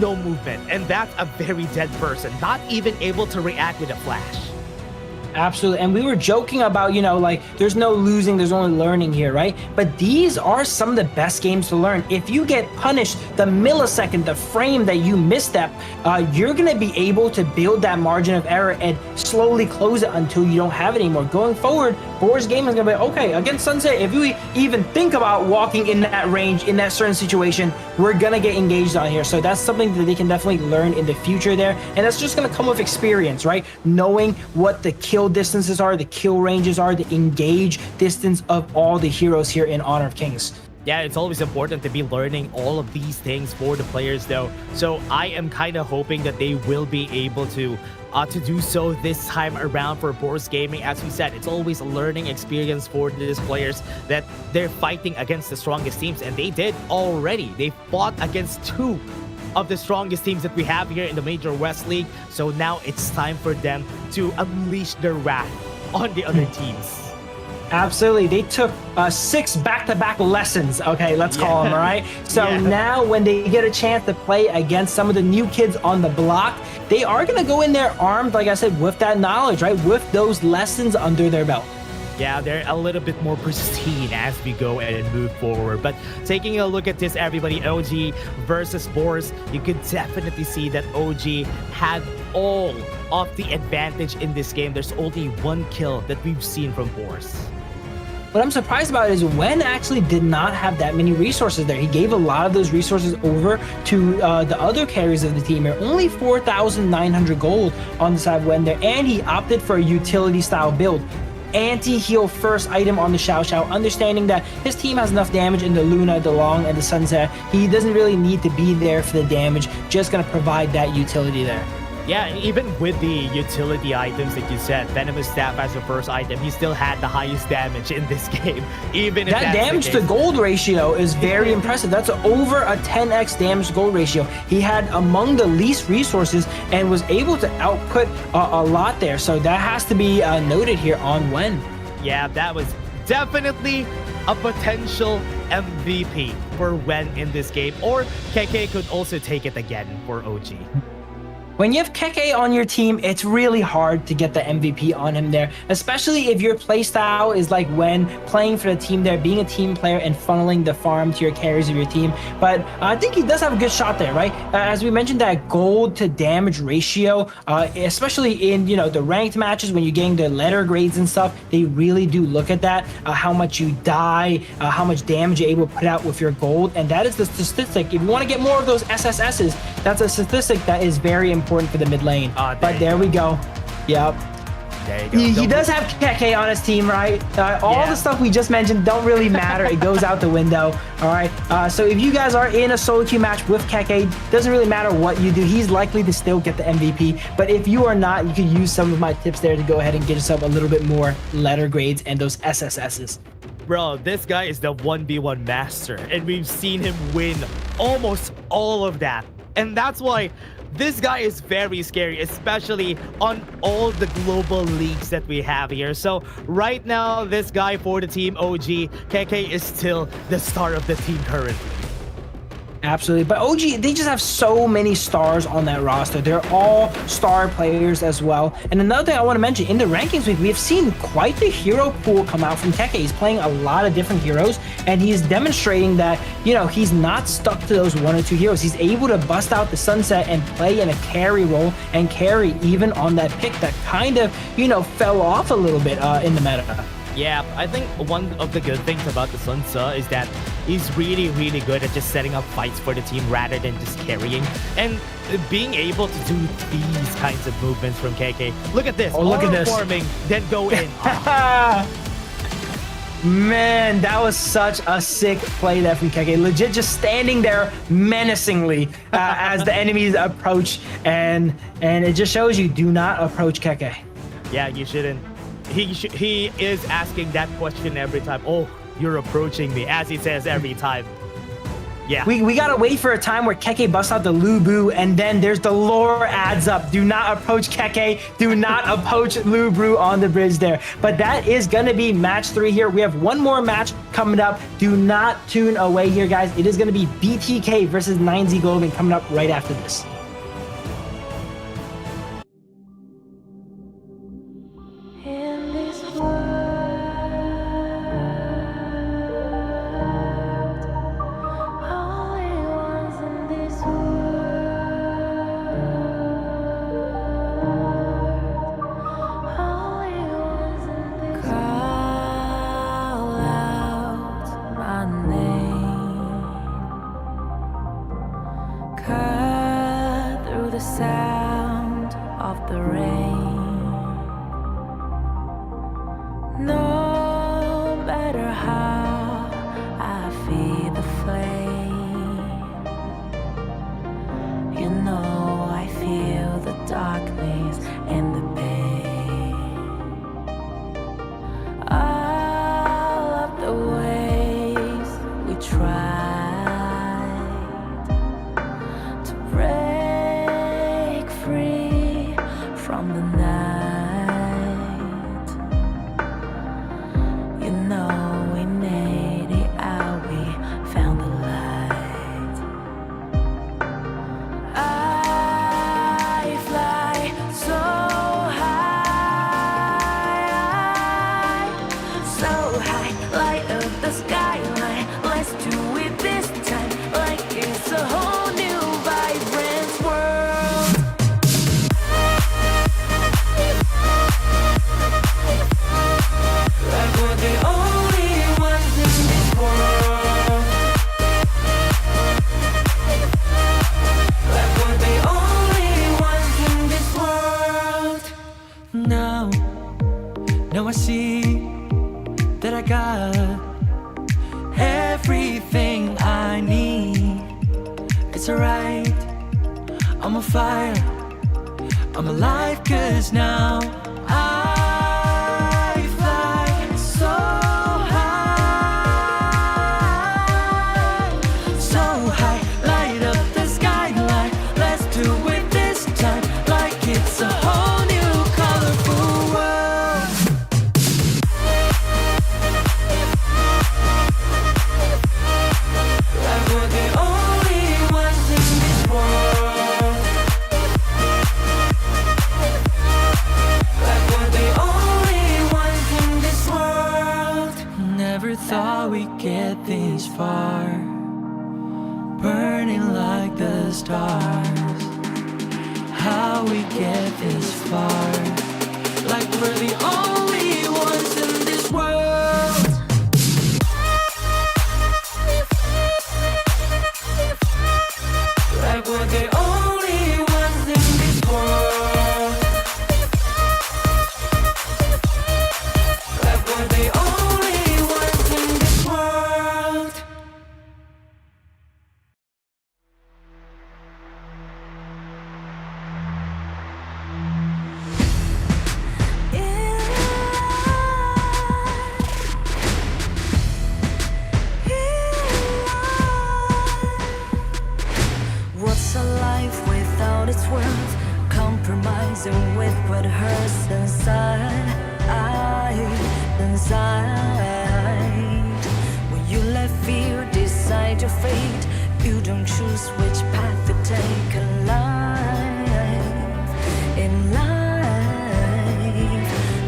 no movement. And that's a very dead person, not even able to react with a flash. Absolutely. And we were joking about, like there's no losing, there's only learning here, right? But these are some of the best games to learn. If you get punished the millisecond, the frame that you misstep, you're going to be able to build that margin of error and slowly close it until you don't have it anymore. Going forward, Boars game is going to be, okay, against Sunset, if you even think about walking in that range, in that certain situation, we're going to get engaged on here. So that's something that they can definitely learn in the future there. And that's just going to come with experience, right? Knowing what the kill distances are, the kill ranges are, the engage distance of all the heroes here in Honor of Kings. Yeah, it's always important to be learning all of these things for the players though. So I am kind of hoping that they will be able to do so this time around for Boars Gaming. As we said, it's always a learning experience for these players that they're fighting against the strongest teams, and they did already. They fought against 2 of the strongest teams that we have here in the Major West League. So now it's time for them to unleash their wrath on the other teams. Absolutely. They took 6 back-to-back lessons, okay, let's call them, all right? So now when they get a chance to play against some of the new kids on the block, they are going to go in there armed, like I said, with that knowledge, right? With those lessons under their belt. Yeah, they're a little bit more pristine as we go and move forward. But taking a look at this, everybody, OG versus Boars, you could definitely see that OG had all of the advantage in this game. There's only 1 kill that we've seen from Boars. What I'm surprised about is Wen actually did not have that many resources there. He gave a lot of those resources over to the other carriers of the team here. Only 4,900 gold on the side of Wen there, and he opted for a utility style build. Anti-heal first item on the Xiao Xiao, understanding that his team has enough damage in the Luna, the Long, and the Sunset. He doesn't really need to be there for the damage, just gonna provide that utility there. Yeah, and even with the utility items that you said, Venomous Staff as the first item, he still had the highest damage in this game. Even if that damage to gold ratio is very impressive. That's over a 10x damage to gold ratio. He had among the least resources and was able to output a lot there. So that has to be noted here on Wen. Yeah, that was definitely a potential MVP for Wen in this game. Or KK could also take it again for OG. When you have Keke on your team, it's really hard to get the MVP on him there, especially if your playstyle is like when playing for the team there, being a team player and funneling the farm to your carries of your team. But I think he does have a good shot there, right? As we mentioned, that gold to damage ratio, especially in, the ranked matches when you're getting the letter grades and stuff, they really do look at that, how much you die, how much damage you're able to put out with your gold. And that is the statistic. If you want to get more of those SSSs, that's a statistic that is very important for the mid lane. But there we go. Yep. There you go. He does have Keke on his team, right? All the stuff we just mentioned don't really matter. It goes out the window. All right. So if you guys are in a solo queue match with Keke, doesn't really matter what you do. He's likely to still get the MVP. But if you are not, you could use some of my tips there to go ahead and get yourself a little bit more letter grades and those SSSs. Bro, this guy is the 1v1 master, and we've seen him win almost all of that. And that's why this guy is very scary, especially on all the global leagues that we have here. So right now, this guy for the team OG, KK is still the star of the team currently. Absolutely. But OG, they just have so many stars on that roster. They're all star players as well. And another thing I want to mention, in the rankings week, we've seen quite the hero pool come out from Keke. He's playing a lot of different heroes, and he's demonstrating that, he's not stuck to those 1 or 2 heroes. He's able to bust out the Sunset and play in a carry role and carry even on that pick that kind of, fell off a little bit in the meta. Yeah, I think one of the good things about the Sun Tzu is that he's really, really good at just setting up fights for the team rather than just carrying. And being able to do these kinds of movements from KK. Look at this. Oh, look at this. Forming, then go in. Man, that was such a sick play there from KK. Legit just standing there menacingly as the enemies approach. And it just shows you, do not approach KK. Yeah, you shouldn't. He is asking that question every time. Oh, you're approaching me, as he says every time. Yeah. We gotta wait for a time where Keke busts out the Lubu, and then there's the lore adds up. Do not approach Keke. Do not approach Lubu on the bridge there. But that is gonna be match 3 here. We have one more match coming up. Do not tune away here, guys. It is gonna be BTK versus 9Z Globant coming up right after this. matter how I feed the flame, you know I feel the darkness and the pain. All of the ways we tried to break free from the night, you know we made it out, we found the light. I fly so high, light up the skyline. Let's do it this time, like it's a whole new vibrant world. Like we're the only ones in this world. Like we're the only ones in this world. Now I see that I got everything I need. It's alright, I'm on fire, I'm alive, 'cause now I fly so high, light up the skyline. Let's do it this time, like it's a whole new colorful world. Like we're the only ones in this world. Like we're the only ones in this world. Never thought we'd get this far, burning like the stars. How we get this far, like we're the only ones in this world. Like we're the only ones in this world. Like we're the only ones in this world. What's a life without its worth? Compromising with what hurts inside. When you let fear decide your fate, you don't choose which path to take in life.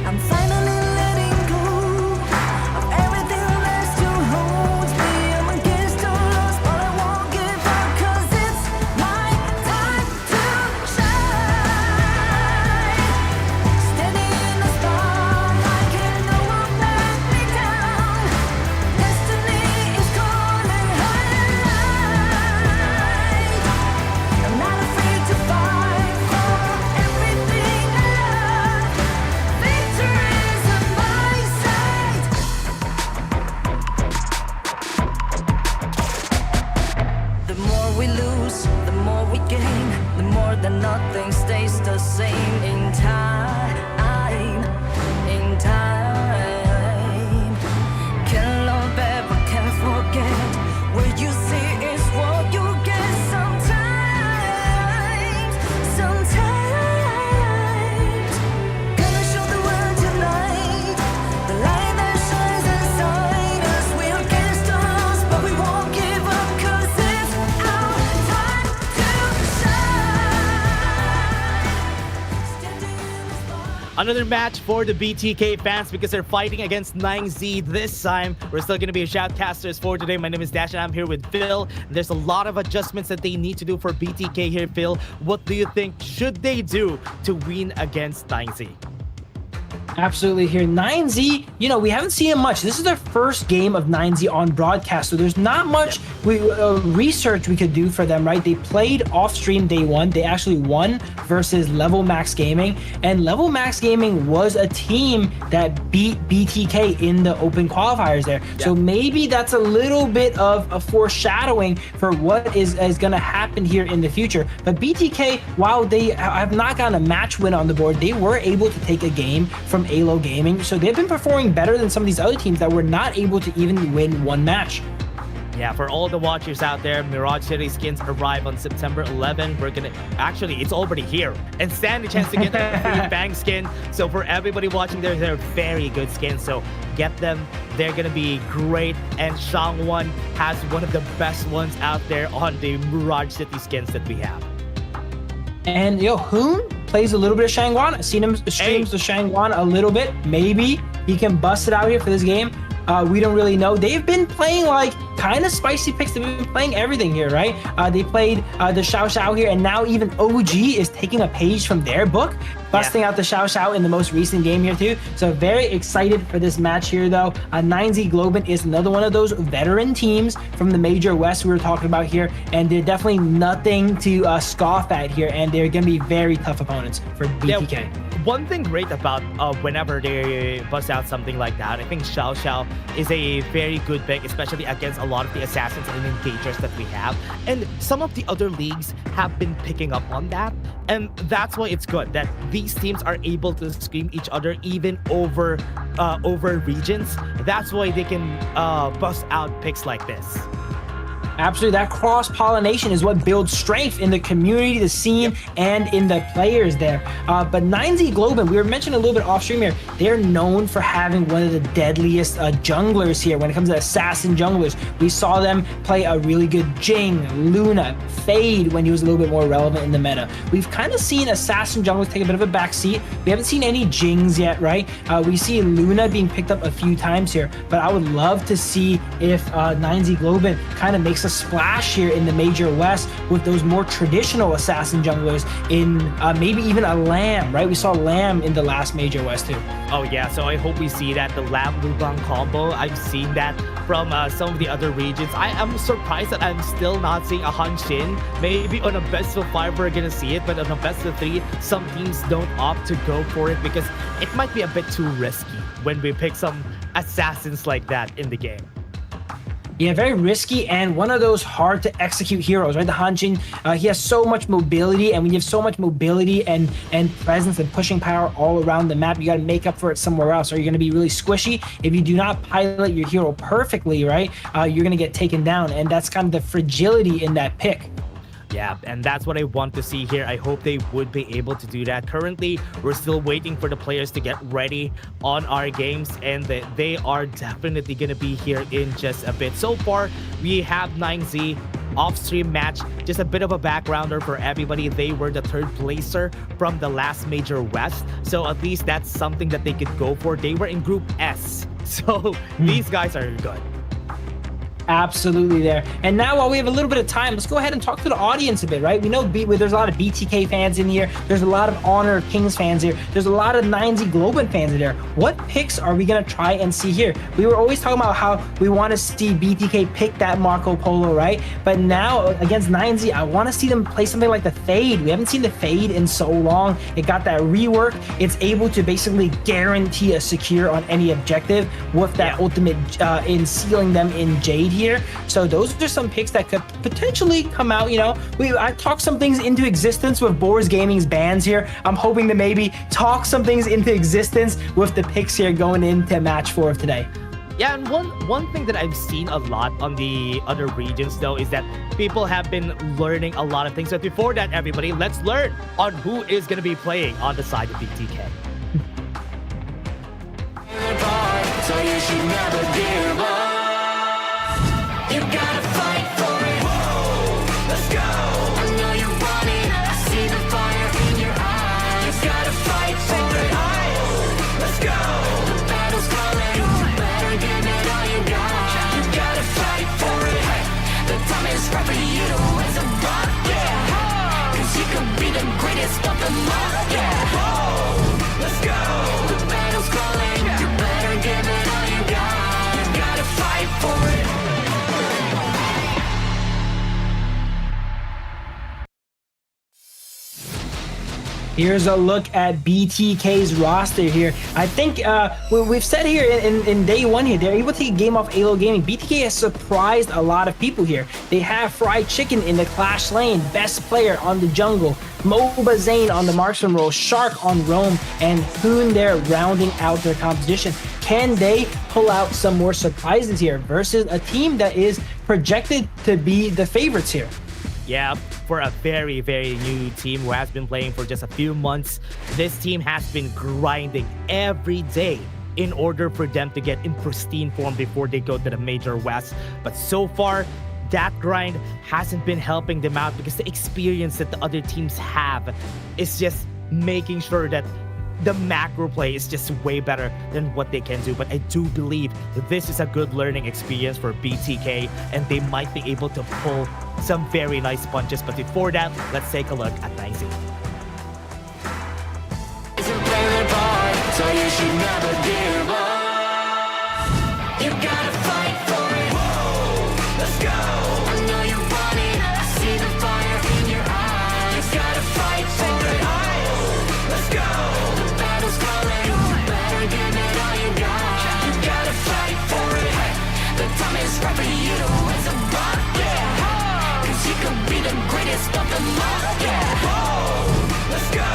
I'm finally letting go of everything that still holds me. I'm against all odds, but I won't give up, 'cause it's my time to shine. Standing in the spotlight, can no one let me down. Destiny is calling high. I'm not afraid to fight for everything I love. Victory is on my side. The more we lose, the more we gain. The more that nothing stays the same in time. Can't love ever, can't forget. What you see is what you get sometimes. Gonna show the world tonight the light that shines inside us. We're against the odds, but we won't give up, 'cause it's our time to shine. Another match for the BTK fans because they're fighting against 9Z this time. We're still going to be a shoutcasters for today. My name is Dash and I'm here with Phil. There's a lot of adjustments that they need to do for BTK here, Phil. What do you think should they do to win against 9Z? Absolutely here. 9Z, you know, we haven't seen him much. This is their first game of 9Z on broadcast, so there's not much research we could do for them, right? They played off stream day one. They actually won versus Level Max Gaming, and Level Max Gaming was a team that beat BTK in the open qualifiers there. Yeah. So maybe that's a little bit of a foreshadowing for what is going to happen here in the future. But BTK, while they have not gotten a match win on the board, they were able to take a game from AYLO Gaming, so they've been performing better than some of these other teams that were not able to even win one match. Yeah, for all the watchers out there, Mirage City skins arrive on September 11. We're gonna, actually, it's already here, and stand a chance to get a free Bang skin. So for everybody watching, they're very good skins, so get them. They're gonna be great, and Shangwon has one of the best ones out there on the Mirage City skins that we have. And yo, Hoon plays a little bit of Shangwon. I've seen him streams the Shangwon a little bit. Maybe he can bust it out here for this game. We don't really know. They've been playing like kind of spicy picks. They've been playing everything here, right? They played the Xiao Xiao here, and now even OG is taking a page from their book, busting out the Xiao Xiao in the most recent game here too. So very excited for this match here though. 9Z Globant is another one of those veteran teams from the Major West we were talking about here, and they're definitely nothing to scoff at here, and they're going to be very tough opponents for BTK. Yeah. One thing great about whenever they bust out something like that, I think Xiao Xiao is a very good pick, especially against a lot of the assassins and engagers that we have. And some of the other leagues have been picking up on that. And that's why it's good that these teams are able to scream each other even over regions. That's why they can bust out picks like this. Absolutely, that cross-pollination is what builds strength in the community, the scene, and in the players there. But 9Z Globant, we were mentioning a little bit off-stream here, they're known for having one of the deadliest junglers here when it comes to assassin junglers. We saw them play a really good Jing, Luna, Fade when he was a little bit more relevant in the meta. We've kind of seen assassin junglers take a bit of a backseat. We haven't seen any Jings yet, right? We see Luna being picked up a few times here, but I would love to see if 9Z Globant kind of makes a splash here in the Major West with those more traditional assassin junglers in maybe even a Lamb, right? We saw Lamb in the last Major West too. Oh yeah, so I hope we see that, the Lamb Lubang combo. I've seen that from some of the other regions. I am surprised that I'm still not seeing a Hanshin. Maybe on a best of 5 we're gonna see it, but on a best of 3 some teams don't opt to go for it because it might be a bit too risky when we pick some assassins like that in the game. Yeah, very risky and one of those hard to execute heroes, right? The Hanshin, he has so much mobility, and when you have so much mobility and presence and pushing power all around the map, you got to make up for it somewhere else, or you're going to be really squishy. If you do not pilot your hero perfectly, right, you're going to get taken down, and that's kind of the fragility in that pick. Yeah, and that's what I want to see here. I hope they would be able to do that. Currently, we're still waiting for the players to get ready on our games, and they are definitely going to be here in just a bit. So far, we have 9Z off-stream match. Just a bit of a backgrounder for everybody. They were the 3rd placer from the last Major West, so at least that's something that they could go for. They were in Group S, so these guys are good. Absolutely there. And now while we have a little bit of time, let's go ahead and talk to the audience a bit, right? We know there's a lot of BTK fans in here. There's a lot of Honor of Kings fans here. There's a lot of 9Z Globant fans in there. What picks are we going to try and see here? We were always talking about how we want to see BTK pick that Marco Polo, right? But now against 9Z, I want to see them play something like the Fade. We haven't seen the Fade in so long. It got that rework. It's able to basically guarantee a secure on any objective with that ultimate in sealing them in Jade here. So those are some picks that could potentially come out. You know, I talked some things into existence with Boars Gaming's bans here. I'm hoping to maybe talk some things into existence with the picks here going into match 4 of today. Yeah, and one thing that I've seen a lot on the other regions though is that people have been learning a lot of things. But before that, everybody, let's learn on who is going to be playing on the side of BTK. So you should never give up. You gotta fight for it. Whoa, let's go. I know you want it. I see the fire in your eyes. You gotta fight for it. Oh, let's go. The battle's coming. You better give it all you got. You gotta fight for it. The time is right for you to raise a rock, yeah. Cause you could be the greatest of them all, yeah. Whoa, let's go. The battle's Here's a look at BTK's roster here. I think we've said here in day one here, they're able to take a game off AYLO Gaming. BTK has surprised a lot of people here. They have Fried Chicken in the Clash lane, best player on the jungle, Moba Zane on the marksman role, Shark on roam, and Hoon there rounding out their composition. Can they pull out some more surprises here versus a team that is projected to be the favorites here? Yeah, for a very, very new team who has been playing for just a few months, this team has been grinding every day in order for them to get in pristine form before they go to the Major West. But so far, that grind hasn't been helping them out because the experience that the other teams have is just making sure that the macro play is just way better than what they can do. But I do believe that this is a good learning experience for BTK, and they might be able to pull some very nice punches. But before that, let's take a look at 9Z. So you should never give up. You gotta fight for it. Whoa, let's go. I know you want it. I see the fire in your eyes. You gotta fight for it. Oh, let's go. The battle's calling. You better give it all you got. You gotta fight for it. The time is right for you to raise a bar. Yeah. Cause you could be the greatest of them all. Yeah. Whoa, let's go.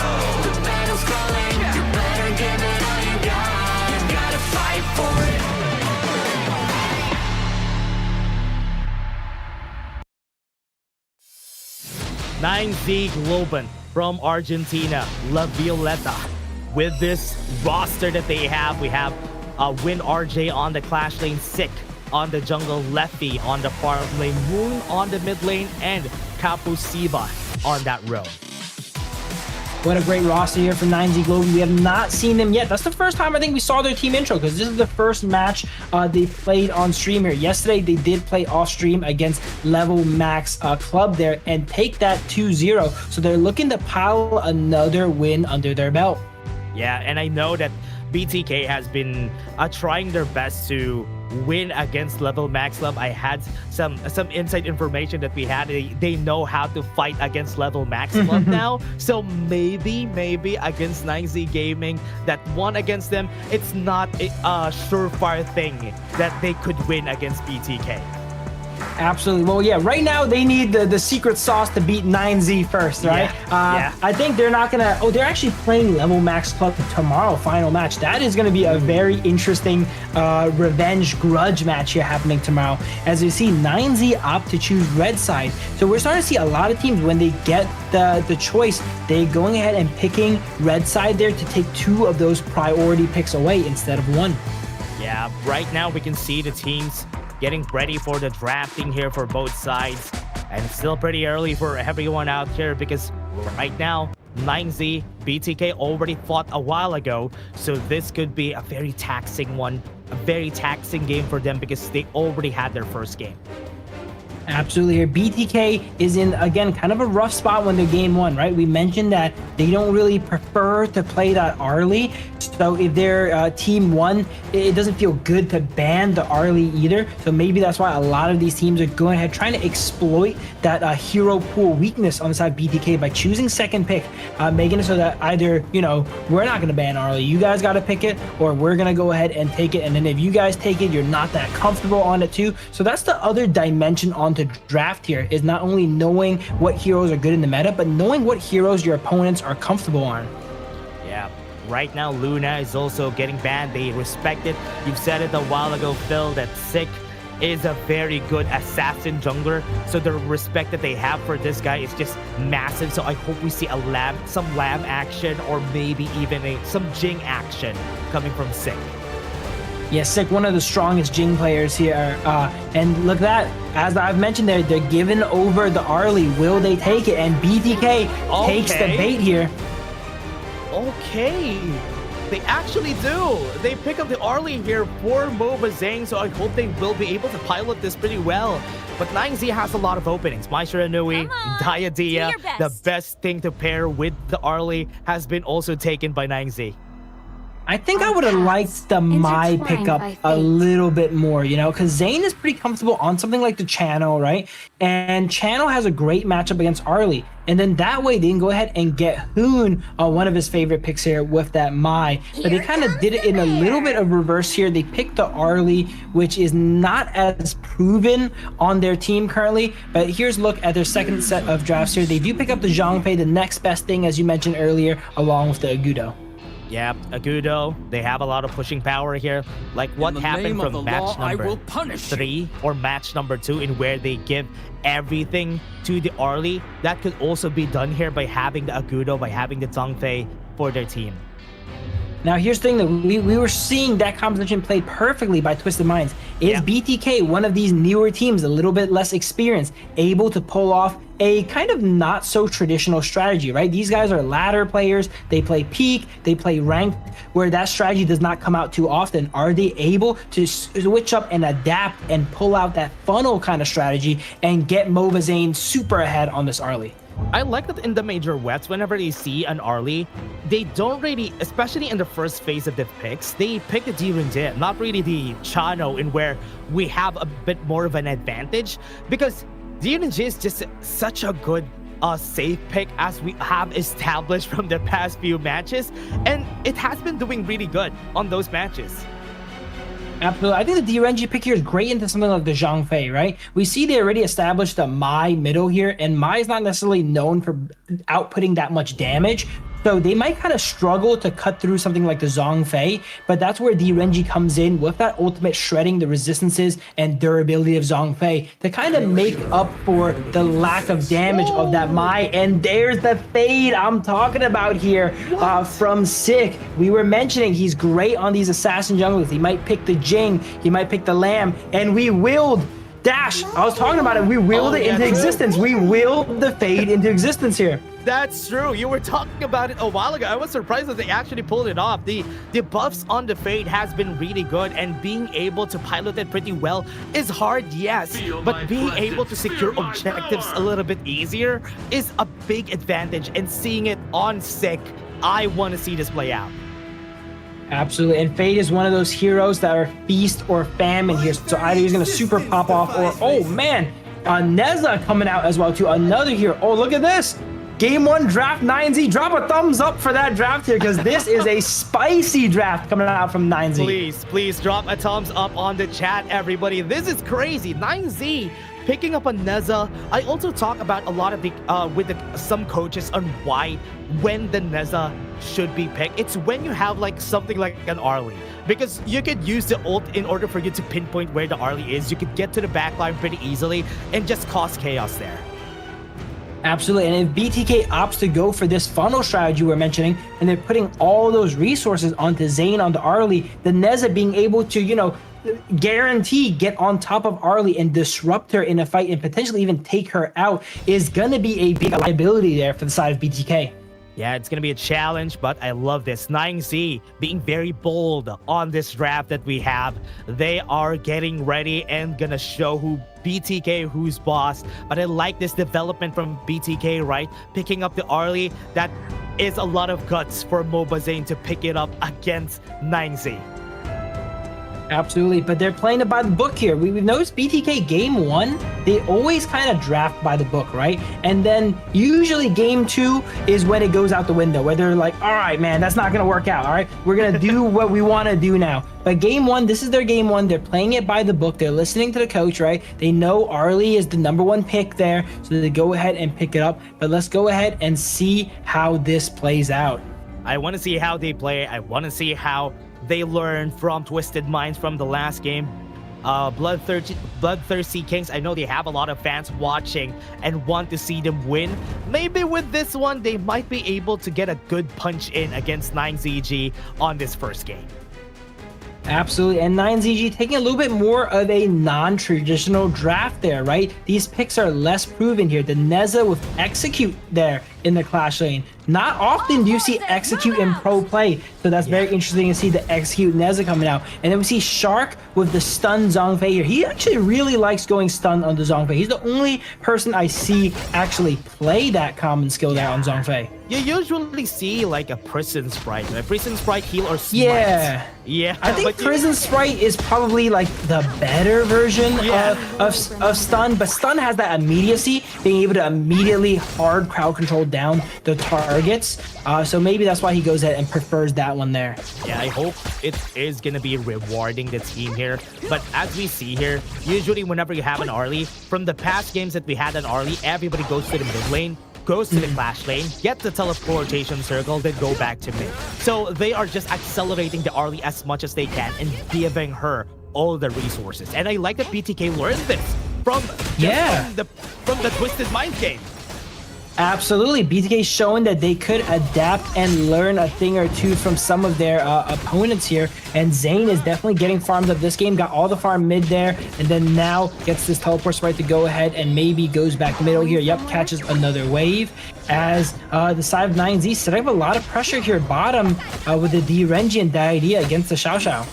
The battle's calling. You better give it all you got. You gotta fight for it. 9Z Globant from Argentina, La Violeta. With this roster that they have, we have Win RJ on the Clash lane, Sick on the jungle, Lefty on the farm lane, Moon on the mid lane, and Kapusiba on that row. What a great roster here for 9Z Global. We have not seen them yet. That's the first time I think we saw their team intro, because this is the first match they played on stream here. Yesterday, they did play off stream against Level Max Club there and take that 2-0. So they're looking to pile another win under their belt. Yeah, and I know that BTK has been trying their best to win against Level Max Club. I had some inside information that we had. They know how to fight against Level Max Club now. So maybe against 9Z Gaming, that one against them, it's not a surefire thing that they could win against BTK. Absolutely. Well, yeah, right now they need the secret sauce to beat 9Z first, right? Yeah. I think they're not going to... Oh, they're actually playing Level Max Club tomorrow, final match. That is going to be a very interesting revenge grudge match here happening tomorrow. As you see, 9Z opt to choose red side. So we're starting to see a lot of teams, when they get the choice, they going ahead and picking red side there to take 2 of those priority picks away instead of 1. Yeah, right now we can see the teams getting ready for the drafting here for both sides. And it's still pretty early for everyone out here because right now, 9Z, BTK already fought a while ago. So this could be a very taxing one, a very taxing game for them because they already had their first game. Absolutely. Here, BTK is in, again, kind of a rough spot when they're game 1, right? We mentioned that they don't really prefer to play that early. So if they're team 1, it doesn't feel good to ban the early either. So maybe that's why a lot of these teams are going ahead trying to exploit that hero pool weakness on the side of BTK by choosing second pick, making it so that either, you know, we're not going to ban early, you guys got to pick it, or we're going to go ahead and take it. And then if you guys take it, you're not that comfortable on it too. So that's the other dimension onto draft here, is not only knowing what heroes are good in the meta, but knowing what heroes your opponents are comfortable on. Yeah, right now Luna is also getting banned. They respect it. You've said it a while ago, Phil, that Sick is a very good assassin jungler, so the respect that they have for this guy is just massive. So I hope we see some lamb action, or maybe even some Jing action coming from Sick. Yeah, Sick, one of the strongest Jing players here. And look at that. As I've mentioned, they're giving over the early. Will they take it? And BTK takes the bait here. Okay. They actually do. They pick up the early here for Moba Zhang, so I hope they will be able to pilot this pretty well. But 9Z has a lot of openings. Maestro Nui, Diadia, the best thing to pair with the early has been also taken by 9Z. I think I would have liked the Mai pickup a little bit more, you know, because Zane is pretty comfortable on something like the Channel, right? And Channel has a great matchup against Arlie. And then that way they can go ahead and get Hoon on one of his favorite picks here with that Mai. But they kind of did it in a little bit of reverse here. They picked the Arlie, which is not as proven on their team currently. But here's a look at their second set of drafts here. They do pick up the Zhongfei, the next best thing, as you mentioned earlier, along with the Agudo. Yeah, Agudo, they have a lot of pushing power here. Like what happened from match number 3 or match number 2 in where they give everything to the Arlie. That could also be done here by having the Agudo, by having the Zhongfei for their team. Now, here's the thing that we were seeing that composition played perfectly by Twisted Minds. Is BTK, one of these newer teams, a little bit less experienced, able to pull off a kind of not so traditional strategy, right? These guys are ladder players. They play peak, they play ranked, where that strategy does not come out too often. Are they able to switch up and adapt and pull out that funnel kind of strategy and get Mobazane super ahead on this Arlie? I like that in the Major Wets, whenever they see an Arlie, they don't really, especially in the first phase of the picks, they pick the D-Rinje, not really the Chano, in where we have a bit more of an advantage, because D-Rinje is just such a good safe pick, as we have established from the past few matches, and it has been doing really good on those matches. Absolutely. I think the DRNG pick here is great into something like the Zhongfei, right? We see they already established the Mai middle here, and Mai is not necessarily known for outputting that much damage. So they might kind of struggle to cut through something like the Zhongfei, but that's where DRNG comes in with that ultimate shredding the resistances and durability of Zhongfei to kind of make up for the lack of damage of that Mai. And there's the fade I'm talking about here from Sick. We were mentioning he's great on these assassin junglers. He might pick the Jing, he might pick the Lamb, and we willed Dash. I was talking about it. We willed it into existence. We willed the fade into existence here. That's true. You were talking about it a while ago. I was surprised that they actually pulled it off. The buffs on the Fade has been really good, and being able to pilot it pretty well is hard, yes. But being able to secure objectives a little bit easier is a big advantage. And seeing it on Sick, I want to see this play out. Absolutely, and Fade is one of those heroes that are feast or famine here. So either he's going to super pop off, or, oh man, Neza coming out as well too. Another hero. Oh, look at this. Game 1 draft 9Z. Drop a thumbs up for that draft here, because this is a spicy draft coming out from 9Z. Please drop a thumbs up on the chat, everybody. This is crazy. 9Z picking up a Neza. I also talk about a lot of the with some coaches on why when the Neza should be picked. It's when you have like something like an Arlie, because you could use the ult in order for you to pinpoint where the Arlie is. You could get to the backline pretty easily and just cause chaos there. Absolutely, and if BTK opts to go for this funnel strategy we're mentioning, and they're putting all those resources onto Zane, onto Arlie, the Neza being able to, you know, guarantee get on top of Arlie and disrupt her in a fight and potentially even take her out is going to be a big liability there for the side of BTK. Yeah, it's going to be a challenge, but I love this. 9Z being very bold on this draft that we have. They are getting ready and going to show who BTK, who's boss. But I like this development from BTK, right? Picking up the Arlie. That is a lot of guts for Mobazane to pick it up against 9Z. Absolutely, but they're playing it by the book here. We've noticed BTK game 1, they always kind of draft by the book, right? And then usually game 2 is when it goes out the window, where they're like, all right, man, that's not going to work out, all right? We're going to do what we want to do now. But game 1, this is their game 1. They're playing it by the book. They're listening to the coach, right? They know Arlie is the #1 pick there, so they go ahead and pick it up. But let's go ahead and see how this plays out. I want to see how they play. I want to see how they learn from Twisted Minds from the last game. BloodThirstyKings, I know they have a lot of fans watching and want to see them win. Maybe with this one, they might be able to get a good punch in against 9ZG on this first game. Absolutely, and 9ZG taking a little bit more of a non-traditional draft there, right? These picks are less proven here. The Neza with Execute there in the Clash lane. Not often do you see Execute in pro play, so that's very interesting to see the Execute Neza coming out. And then we see Shark with the stun Zhongfei here. He actually really likes going stun on the Zhongfei. He's the only person I see actually play that common skill there on Zhongfei. You usually see like a Prison Sprite, a Prison Sprite heal or smite. Yeah, I think Prison Sprite is probably like the better version of stun, but stun has that immediacy, being able to immediately hard crowd control down the targets. So maybe that's why he goes ahead and prefers that one there. Yeah, I hope it is gonna be rewarding the team here. But as we see here, usually whenever you have an Arlie, from the past games that we had an Arlie, everybody goes to the mid lane, goes to the Clash lane, get the teleportation circle, then go back to mid. So they are just accelerating the Arlie as much as they can and giving her all the resources. And I like that BTK learned this from the Twisted Mind game. Absolutely. BTK showing that they could adapt and learn a thing or two from some of their opponents here. And Zane is definitely getting farms up this game. Got all the farm mid there. And then now gets this teleport sprite to go ahead and maybe goes back middle here. Yep, catches another wave. As the side of 9Z setting up a lot of pressure here bottom with the D-Renji and Diadea against the Xiao Xiao.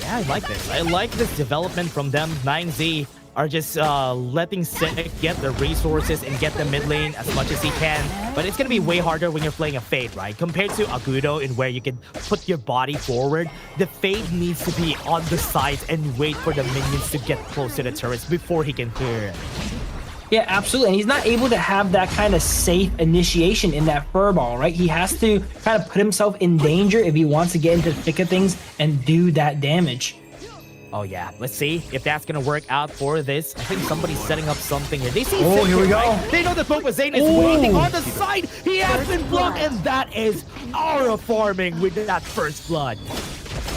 Yeah, I like this. I like this development from them. 9Z are just letting Cynic get the resources and get the mid lane as much as he can. But it's going to be way harder when you're playing a Fade, right? Compared to Agudo, in where you can put your body forward, the Fade needs to be on the sides and wait for the minions to get close to the turrets before he can clear it. Yeah, absolutely. And he's not able to have that kind of safe initiation in that furball, right? He has to kind of put himself in danger if he wants to get into the thick of things and do that damage. Oh yeah, let's see if that's gonna work out for this. I think somebody's setting up something here. They see here we go. Right? They know that Boba Zane is waiting on the side. He has been blocked, and that is aura farming with that first blood.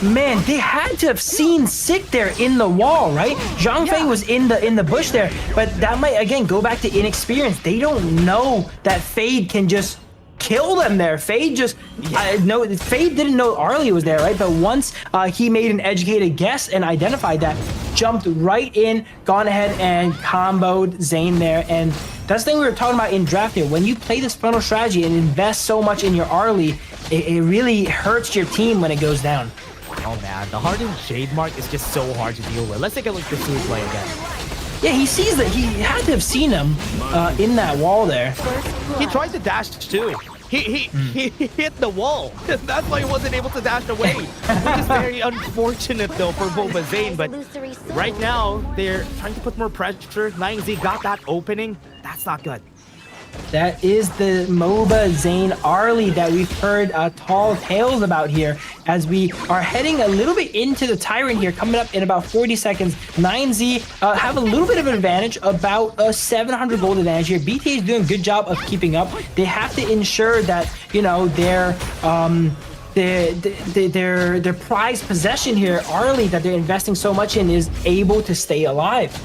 Man, they had to have seen Sick there in the wall, right? Zhongfei was in the bush there, but that might again go back to inexperience. They don't know that Fade can just kill them there. Fade just Fade didn't know Arlie was there, right? But once he made an educated guess and identified that, jumped right in, gone ahead and comboed Zane there. And that's the thing we were talking about in draft here. When you play this funnel strategy and invest so much in your Arlie, it really hurts your team when it goes down. Oh man, the hardened Shade Mark is just so hard to deal with. Let's take a look at the Sui play again. Yeah, he sees that. He had to have seen him in that wall there. He tried to dash too. He hit the wall. That's why he wasn't able to dash away. Which is very unfortunate though for Boba Zane. But right now, they're trying to put more pressure. 9Z got that opening. That's not good. That is the MOBA Zane Arlie that we've heard tall tales about here, as we are heading a little bit into the Tyrant here, coming up in about 40 seconds. 9Z have a little bit of an advantage, about a 700 gold advantage here. BTA is doing a good job of keeping up. They have to ensure that, you know, their prized possession here, Arlie, that they're investing so much in, is able to stay alive.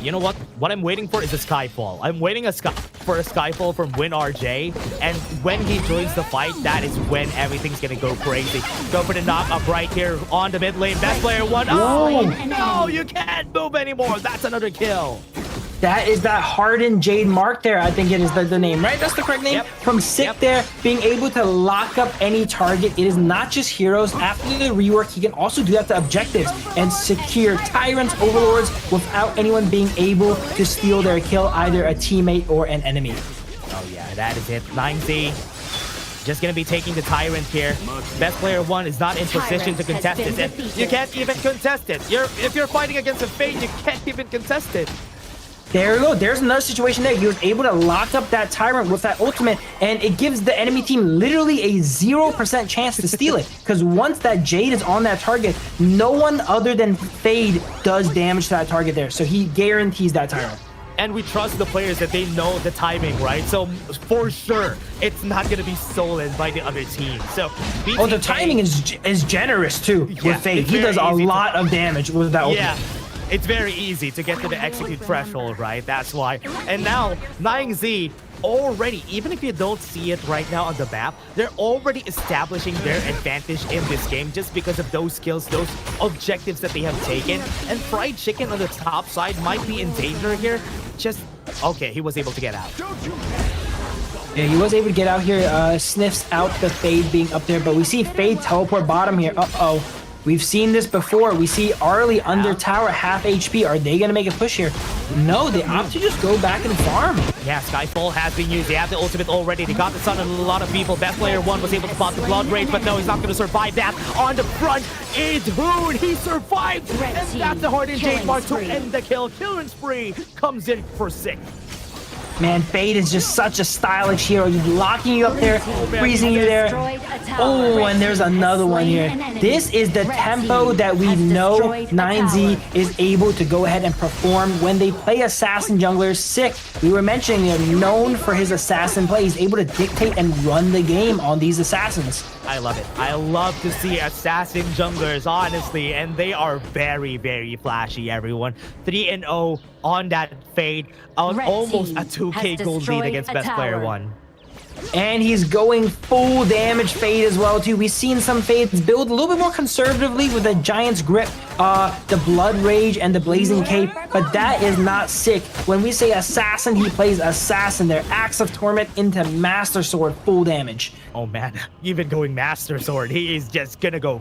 You know what? What I'm waiting for is a Skyfall. I'm waiting for a Skyfall from WinRJ, and when he joins the fight, that is when everything's gonna go crazy. Go for the knock-up right here on the mid lane. Best player one. Oh, no, you can't move anymore. That's another kill. That is that hardened Jade Mark there. I think it is the name, right? That's the correct name. Yep. From Sick there, being able to lock up any target. It is not just heroes. After the rework, he can also do that to objectives and secure Tyrants, Overlords, without anyone being able to steal their kill, either a teammate or an enemy. Oh yeah, that is it. 9Z just gonna be taking the Tyrant here. Best player one is not in position to contest it. And you can't even contest it. If you're fighting against a Fade, you can't even contest it. There we go. There's another situation there. He was able to lock up that Tyrant with that ultimate, and it gives the enemy team literally a 0% chance to steal it. Because once that Jade is on that target, no one other than Fade does damage to that target there. So he guarantees that Tyrant. And we trust the players that they know the timing, right? So for sure, it's not going to be stolen by the other team. So BTK, oh, the timing is generous too with Fade. He does a lot of damage with that ultimate. Yeah. It's very easy to get to the execute threshold, right? That's why. And now, 9Z already, even if you don't see it right now on the map, they're already establishing their advantage in this game just because of those skills, those objectives that they have taken. And Fried Chicken on the top side might be in danger here. Just, okay, he was able to get out. Yeah, he was able to get out here, sniffs out the Fade being up there, but we see Fade teleport bottom here. Uh-oh. We've seen this before. We see Arlie under tower, half HP. Are they going to make a push here? No, they opt to just go back and farm. Yeah, Skyfall has been used. They have the ultimate already. They got the stun on a lot of people. Best player 1 was able to spot the Blood Rage, but no, he's not going to survive that. On the front is Hoon. He survived, and that's the hard Jade Mark to end the kill. Killing spree comes in for 6. Man, Fade is just such a stylish hero. He's locking you up there, freezing you there. Oh, and there's another one here. This is the tempo that we know 9Z is able to go ahead and perform when they play assassin junglers. Sick. We were mentioning him, known for his assassin play. He's able to dictate and run the game on these assassins. I love it. I love to see assassin junglers, honestly, and they are very, very flashy, everyone. 3-0 on that Fade. Almost a 2k gold lead against Best Player 1. And he's going full damage Fade as well, too. We've seen some Fades build a little bit more conservatively with the Giant's Grip, the Blood Rage, and the Blazing Cape, but that is not sick. When we say Assassin, he plays Assassin there. Axe of Torment into Master Sword, full damage. Oh man, even going Master Sword, he is just gonna go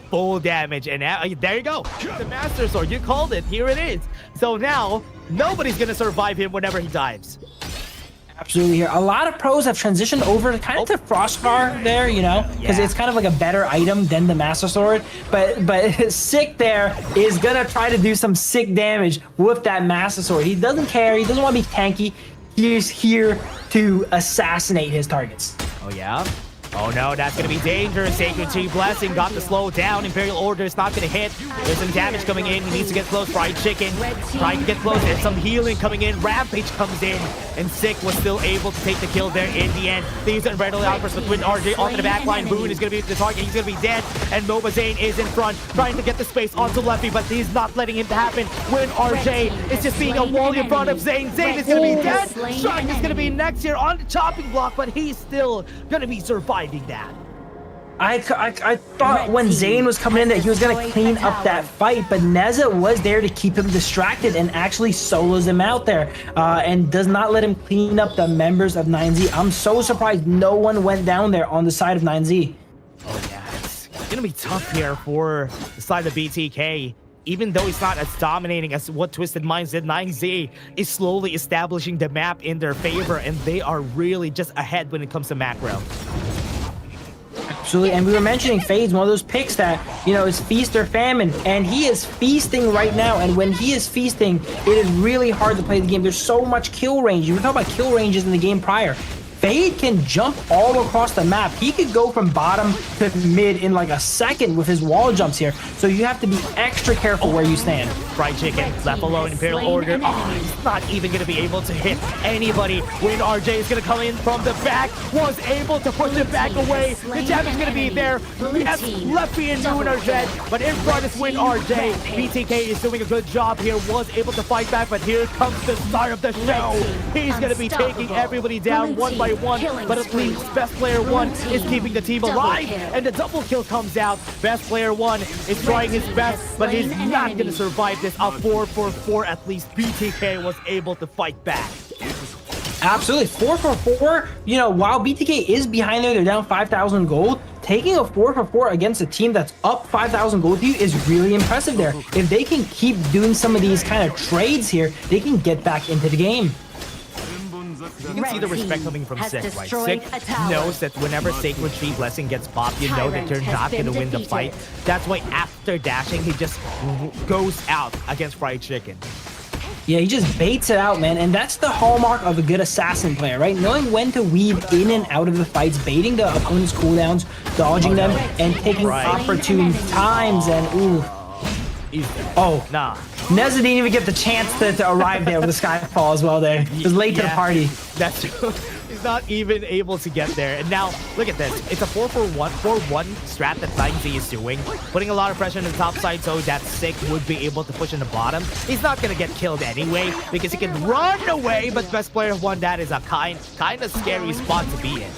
full damage. And there you go, the Master Sword, you called it, here it is. So now, nobody's gonna survive him whenever he dives. Absolutely here. A lot of pros have transitioned over kind of to Frostbar there, you know, because it's kind of like a better item than the Master Sword. But Sick there is gonna try to do some sick damage with that Master Sword. He doesn't care. He doesn't want to be tanky. He's here to assassinate his targets. Oh yeah. Oh no, that's gonna be dangerous. Sacred Tree Blessing got to slow down. Imperial Order is not gonna hit. There's some damage coming in. He needs to get close. Fried Chicken trying to get close. There's some healing coming in. Rampage comes in, and Sick was still able to take the kill there in the end. These are readily outbursts with Twin RJ onto the back line. Boone is gonna be the target. He's gonna be dead, and Nova Zane is in front, trying to get the space onto Lefty, but he's not letting him happen. When RJ is just being a wall in front of Zane. Zane is gonna be dead. Shark is gonna be next here on the chopping block, but he's still gonna be surviving that. I thought when Zane was coming in that he was going to clean up that fight, but Neza was there to keep him distracted and actually solos him out there and does not let him clean up the members of 9Z. I'm so surprised no one went down there on the side of 9Z. Oh yeah, it's gonna be tough here for the side of BTK. Even though it's not as dominating as what Twisted Minds did, 9Z is slowly establishing the map in their favor, and they are really just ahead when it comes to macro. Absolutely, and we were mentioning Fade's one of those picks that, you know, is feast or famine, and he is feasting right now, and when he is feasting, it is really hard to play the game. There's so much kill range. You can talk about kill ranges in the game prior. Fade can jump all across the map. He could go from bottom to mid in like a second with his wall jumps here. So you have to be extra careful where you stand. Fried Chicken, left alone, Imperial Order. Oh, he's not even going to be able to hit anybody. When RJ is going to come in from the back, was able to push it back away. The damage is going to be there. Yes, Lefty and Moon are dead, but in front is Win RJ. BTK is doing a good job here, was able to fight back, but here comes the start of the show. He's going to be taking everybody down one by one, but at least Best Player 1 is keeping the team alive, and the double kill comes out. Best Player 1 is trying his best, but he's not going to survive this. A 4-for-4, at least BTK was able to fight back. Absolutely, 4-for-4, you know, while BTK is behind there, they're down 5,000 gold, taking a 4-for-4 against a team that's up 5,000 gold to you is really impressive there. If they can keep doing some of these kind of trades here, they can get back into the game. You can see the respect coming from Sick, right? Sick knows that whenever Sacred Tree Blessing gets popped, you know that they're not going to win the fight. That's why after dashing, he just goes out against Fried Chicken. Yeah, he just baits it out, man. And that's the hallmark of a good assassin player, right? Knowing when to weave in and out of the fights, baiting the opponent's cooldowns, dodging them, and taking opportune times. And ooh. Oh, nah. Neza didn't even get the chance to arrive there with the Skyfall as well there. He was late to the party. That's true. He's not even able to get there. And now, look at this. It's a 4-for-1 strat that 9Z is doing. Putting a lot of pressure on the top side so that Sick would be able to push in the bottom. He's not going to get killed anyway because he can run away, but Best Player 1, that is a kind of scary spot to be in.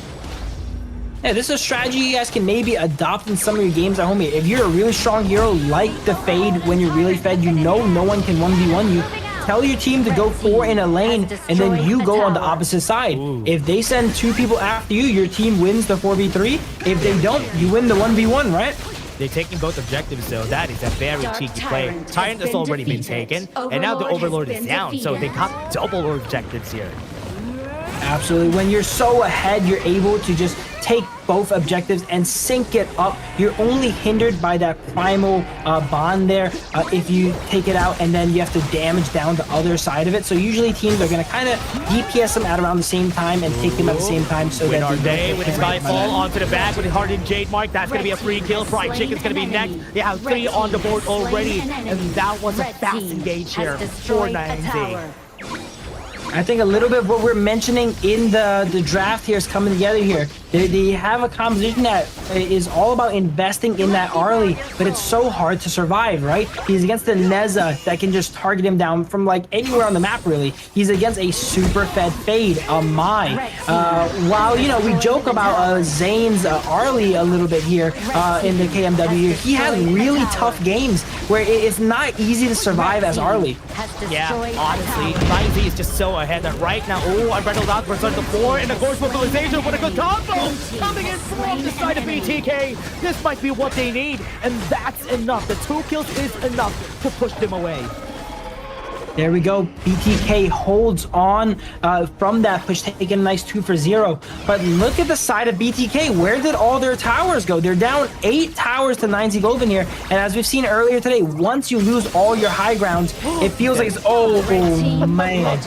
Yeah, this is a strategy you guys can maybe adopt in some of your games at home. If you're a really strong hero like the Fade, when you're really fed, you know no one can 1v1 you. tell your team to go 4 in a lane, and then you go on the opposite side. If they send 2 people after you, your team wins the 4v3. If they don't, you win the 1v1, right? They're taking both objectives, so that is a very cheeky play. Tyrant has already been taken, and now the Overlord is down, so they got double objectives here. Absolutely. When you're so ahead, you're able to just take both objectives and sync it up. You're only hindered by that primal bond there if you take it out, and then you have to damage down the other side of it. So usually teams are going to kind of DPS them at around the same time and take them at the same time. So Win that our they day don't with his Skyfall onto the back with the Hardened Jade Mark. That's going to be a free kill. Fried Chicken's going to be next. They have 3 on the board already, and that was a fast engage here for 9Z. I think a little bit of what we're mentioning in the draft here is coming together here. They have a composition that is all about investing in that early, but it's so hard to survive, right? He's against the Neza that can just target him down from like anywhere on the map, really. He's against a super fed Fade, a Mai. While, you know, we joke about Zane's Arlie a little bit here in the KMW, he has really tough games where it's not easy to survive as Arlie. Yeah, honestly, 9Z is just so ahead that right now, I'm Brental out for the 4 and of course mobilization. What a good combo coming in from the side of BTK. This might be what they need, and that's enough. The 2 kills is enough to push them away. There we go. BTK holds on from that push, taking a nice 2 for 0. But look at the side of BTK. Where did all their towers go? They're down 8 towers to 9Z Globant here. And as we've seen earlier today, once you lose all your high grounds, it feels like it's, oh man.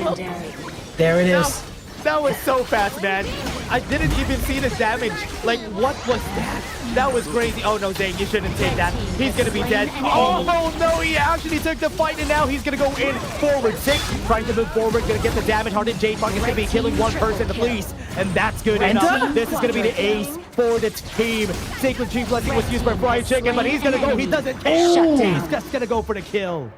There it is. That was so fast, man. I didn't even see the damage. Like, what was that? That was crazy. Oh no, Zane, you shouldn't take that. He's gonna be dead. Oh no, he actually took the fight, and now he's gonna go in forward. 6, trying to move forward, gonna get the damage. Hardened Jade Mark is gonna be killing 1 person, please, and that's good enough. This is gonna be the ace for the team. Sacred Tree Blessing was used by Fried Chicken, but he's gonna go. He doesn't care. He's just gonna go for the kill.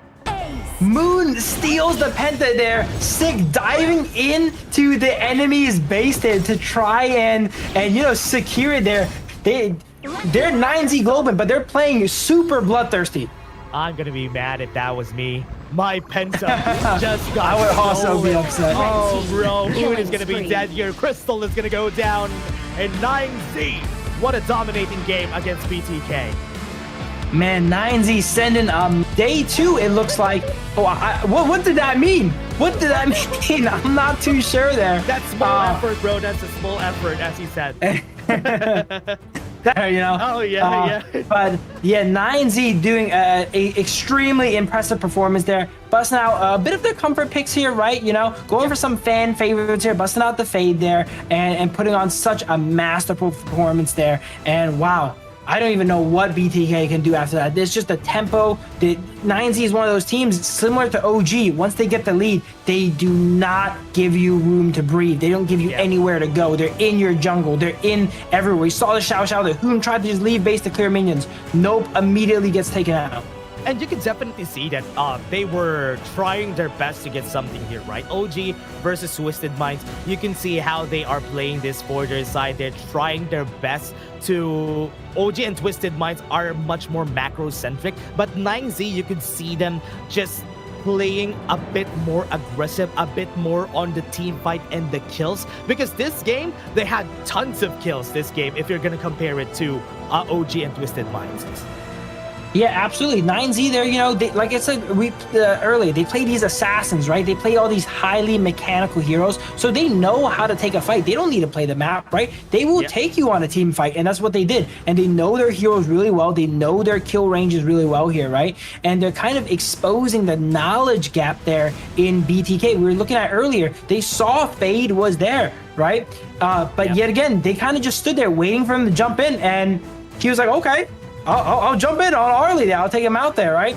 Moon steals the Penta there. Sick diving into the enemy's base there to try and you know, secure it there. They're 9Z Globant, but they're playing super bloodthirsty. I'm gonna be mad if that was me. My Penta just got I would also be upset. Oh, bro, Moon is gonna be dead here. Crystal is gonna go down, and 9Z. What a dominating game against BTK. Man, 9Z sending day 2, it looks like. Oh, what did that mean? What did that mean? I'm not too sure there. That's small effort, bro. That's a small effort, as he said. You know. Oh yeah, yeah. But yeah, 9Z doing a extremely impressive performance there, busting out a bit of their comfort picks here, right? You know, going for some fan favorites here, busting out the Fade there, and putting on such a masterful performance there. And wow, I don't even know what BTK can do after that. There's just a tempo. 9Z is one of those teams similar to OG. Once they get the lead, they do not give you room to breathe. They don't give you anywhere to go. They're in your jungle. They're in everywhere. We saw the Xiao Xiao. The Hoon tried to just leave base to clear minions. Nope, immediately gets taken out. And you can definitely see that they were trying their best to get something here, right? OG versus Twisted Minds. You can see how they are playing this for their side. They're trying their best to... OG and Twisted Minds are much more macro-centric, but 9Z, you could see them just playing a bit more aggressive, a bit more on the team fight and the kills, because this game, they had tons of kills this game if you're going to compare it to OG and Twisted Minds. Yeah, absolutely. 9Z there, you know, like I said earlier, they play these assassins, right? They play all these highly mechanical heroes, so they know how to take a fight. They don't need to play the map, right? They will take you on a team fight, and that's what they did. And they know their heroes really well. They know their kill ranges really well here, right? And they're kind of exposing the knowledge gap there in BTK. We were looking at earlier, they saw Fade was there, right? But yet again, they kind of just stood there waiting for him to jump in, and he was like, okay, I'll jump in on Arlie there. I'll take him out there, right?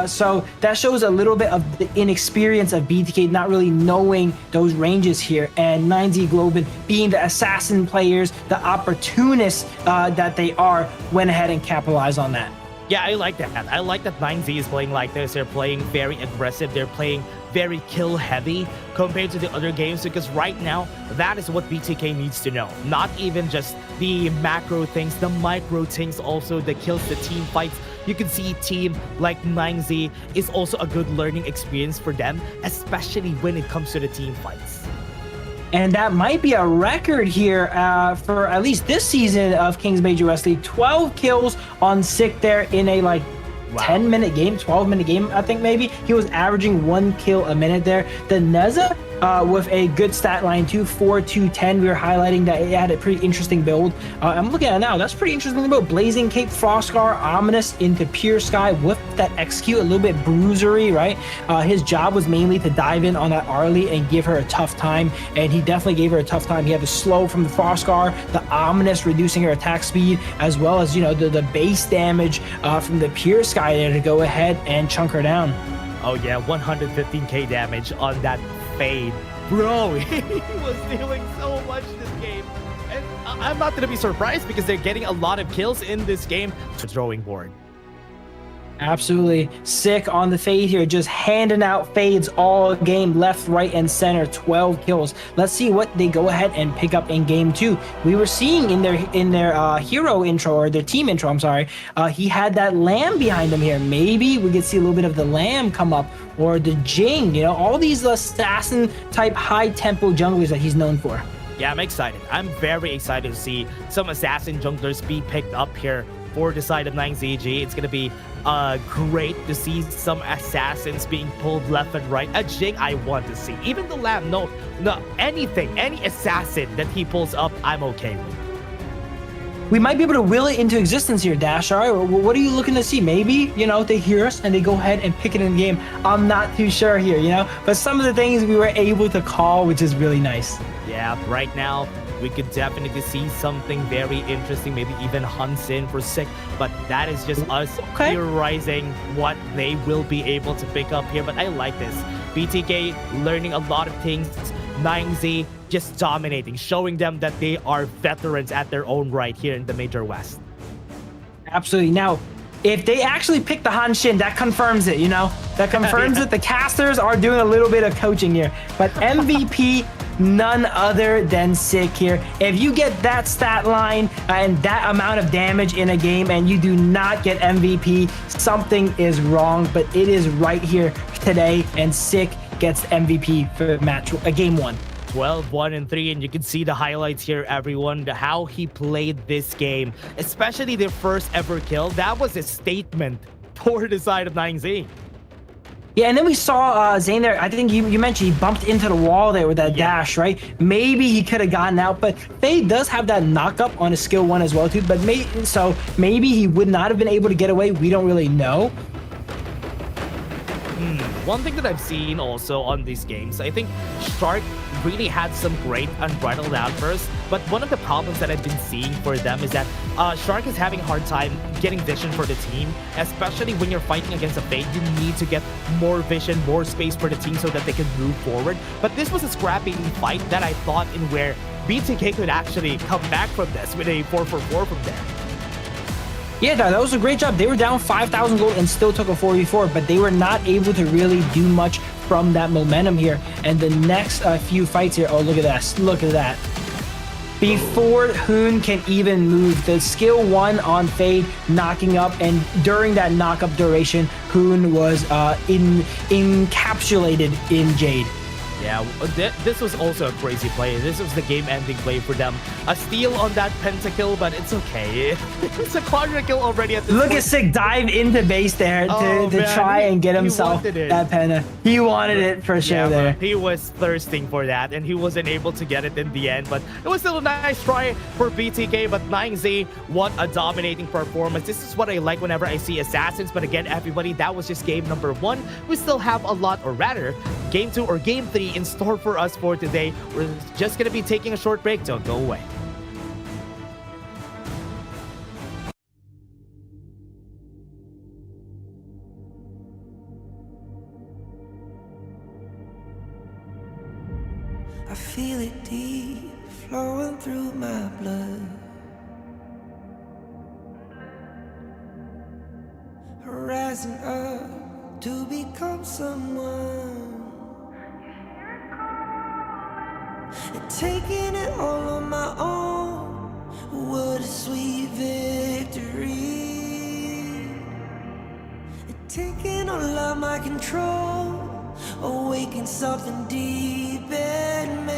So that shows a little bit of the inexperience of BTK not really knowing those ranges here. And 9Z Globant, being the assassin players, the opportunists that they are, went ahead and capitalized on that. Yeah, I like that. I like that 9Z is playing like this. They're playing very aggressive. They're playing very kill heavy compared to the other games, because right now, that is what BTK needs to know. Not even just the macro things, the micro things also, the kills, the team fights. you can see team like 9Z is also a good learning experience for them, especially when it comes to the team fights. And that might be a record here for at least this season of Kings Major West League. 12 kills on Sick there in a 10-minute game, 12-minute game, I think maybe. He was averaging 1 kill a minute there. The Neza with a good stat line too, 4-2-10. We were highlighting that it had a pretty interesting build. I'm looking at it now. That's pretty interesting build. Blazing Cape, Frostscar, Ominous into Pure Sky with that execute, a little bit bruisery, right? His job was mainly to dive in on that Arlie and give her a tough time, and he definitely gave her a tough time. He had the slow from the Frostscar, the Ominous reducing her attack speed, as well as, you know, the base damage from the Pure Sky there to go ahead and chunk her down. Oh yeah, 115k damage on that fade. Bro, he was dealing so much this game. And I'm not gonna be surprised because they're getting a lot of kills in this game to throwing board. Absolutely sick on the fade here, just handing out fades all game, left, right, and center. 12 kills. Let's see what they go ahead and pick up in game 2. We were seeing in their hero intro, or their team intro, I'm sorry, he had that lamb behind him here. Maybe we could see a little bit of the lamb come up, or the Jing, you know, all these assassin type high tempo junglers that he's known for. Yeah, I'm excited. I'm very excited to see some assassin junglers be picked up here for the side of 9ZG. It's gonna be great to see some assassins being pulled left and right. A Jing I want to see. Even the lamb, no, anything, any assassin that he pulls up, I'm okay with. We might be able to will it into existence here, Dash. All right, what are you looking to see? Maybe, you know, they hear us and they go ahead and pick it in the game. I'm not too sure here, you know, but some of the things we were able to call, which is really nice. Yeah, right now, we could definitely see something very interesting, maybe even Hansen for Sick, but that is just us theorizing what they will be able to pick up here. But I like this. BTK learning a lot of things. 9Z just dominating, showing them that they are veterans at their own right here in the Major West. Absolutely. Now, if they actually pick the Hanshin, that confirms it, you know? That confirms that the casters are doing a little bit of coaching here. But MVP, none other than Sick here. If you get that stat line and that amount of damage in a game and you do not get MVP, something is wrong. But it is right here today, and Sick gets MVP for game 1. 12-1-3, and you can see the highlights here, everyone, how he played this game, especially their first ever kill. That was a statement for the side of 9Z. Yeah, and then we saw Zane there. I think you mentioned he bumped into the wall there with that dash, right? Maybe he could have gotten out, but Faye does have that knock-up on his skill 1 as well, too. But maybe he would not have been able to get away. We don't really know. One thing that I've seen also on these games, I think Shark really had some great unbridled outbursts, but one of the problems that I've been seeing for them is that Shark is having a hard time getting vision for the team, especially when you're fighting against a Fade. You need to get more vision, more space for the team so that they can move forward. But this was a scrappy fight that I thought in where BTK could actually come back from this with a 4-for-4 from there. Yeah, that was a great job. They were down 5,000 gold and still took a 4v4, but they were not able to really do much from that momentum here. And the next few fights here, oh, look at that. Look at that. Before Hoon can even move, the skill 1 on Fade knocking up, and during that knock-up duration, Hoon was encapsulated in Jade. Yeah, this was also a crazy play. This was the game-ending play for them. A steal on that pentakill, but it's okay. It's a quadra kill already at this Look point. at Sick dive into base there to try and get himself that penta. He wanted it for sure there. He was thirsting for that, and he wasn't able to get it in the end. But it was still a nice try for BTK, but 9Z, what a dominating performance. This is what I like whenever I see Assassins. But again, everybody, that was just game number 1. We still have a lot, or rather, game 2 or game 3 in store for us for today. We're just going to be taking a short break. Don't go away. I feel it deep flowing through my blood. Rising up to become someone. And taking it all on my own. What a sweet victory. Taking all of my control, awaken something deep in me.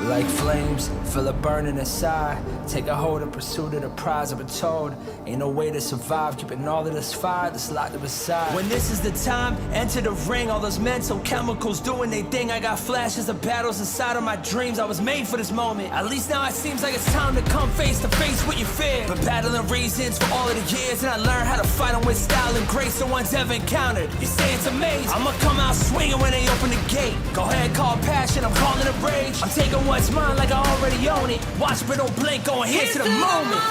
Like flames, feel it burning inside. Take a hold of pursuit of the prize. I've been told ain't no way to survive, keeping all of this fire that's locked up inside. When this is the time, enter the ring. All those mental chemicals doing they thing. I got flashes of battles inside of my dreams. I was made for this moment. At least now it seems like it's time to come face to face with your fear. But battling reasons for all of the years, and I learned how to fight them with style and grace no one's ever encountered. You say it's amazing, I'ma come out swinging when they open the gate. Go ahead, call passion, I'm calling it rage. I'm taking what's mine like I already own it. Watch but don't blink, going here to the moment.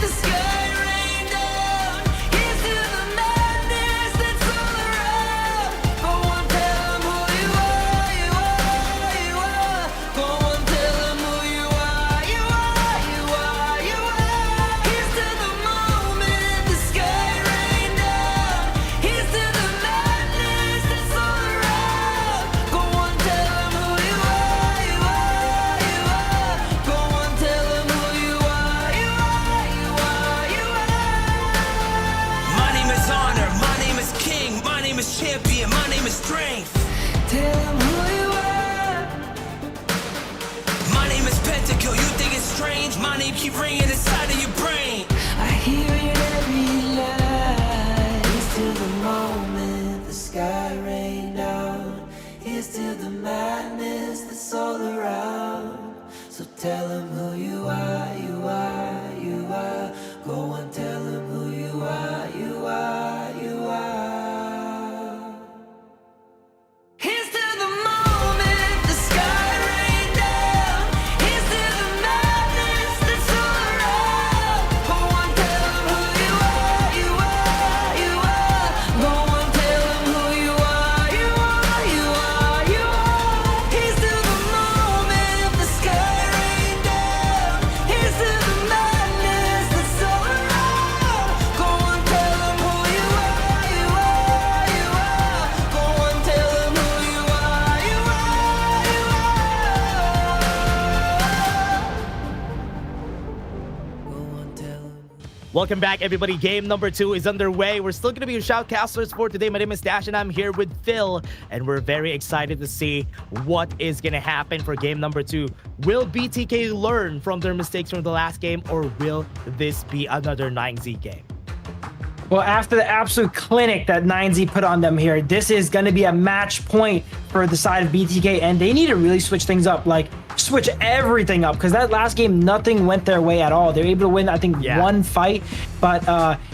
The sky rain down. Here's to the madness that's all around. Go on, tell them who you are, you are, you are. Go on, tell them who you are, you are, you are, you are. Here's to the moment, the sky rain down. Here's to the madness that's all around. Go on, tell them who you are, you are, you are. Go on, tell them who you are, you are, you are, you are. My name is honor, my name is king, my name is champion, my name is strength. Tell them who you are. My name is Pentakill, you think it's strange? My name keep ringing inside of your brain. I hear it every line. Here's to the moment the sky rain down. Here's to the madness that's all around. So tell them who you are, you are, you are. Go and tell them who you are, you are, you are. Here's to the moment the sky rain down. Here's to the madness that's all around. Go and tell them who you are, you are, you are. Go and tell them who you are, you are, you are, you are. Here's to the moment the sky rain down. Here's to the madness that's all around. Go and tell them who you are, you are, you are. Go and tell them who you are, you are, you are. Welcome back, everybody. Game number 2 is underway. We're still going to be your shoutcasters for today. My name is Dash, and I'm here with Phil, and we're very excited to see what is going to happen for game number 2. Will BTK learn from their mistakes from the last game, or will this be another 9Z game? Well, after the absolute clinic that 9Z put on them here, this is going to be a match point for the side of BTK, and they need to really switch things up, like switch everything up, because that last game, nothing went their way at all. They were able to win, I think, one fight, but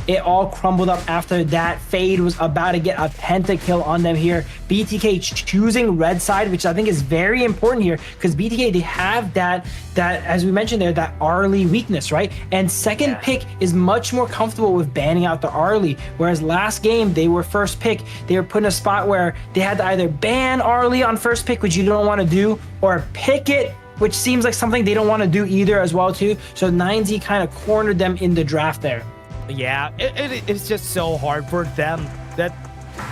it all crumbled up after that. Fade was about to get a pentakill on them here. BTK choosing red side, which I think is very important here, because BTK, they have that, as we mentioned there, that Arlie weakness, right? And second pick is much more comfortable with banning out the Arlie, whereas last game, they were first pick. They were put in a spot where they had to either ban Arlie on first pick, which you don't want to do, or pick it, which seems like something they don't want to do either as well too. So 9Z kind of cornered them in the draft there. Yeah, it's just so hard for them that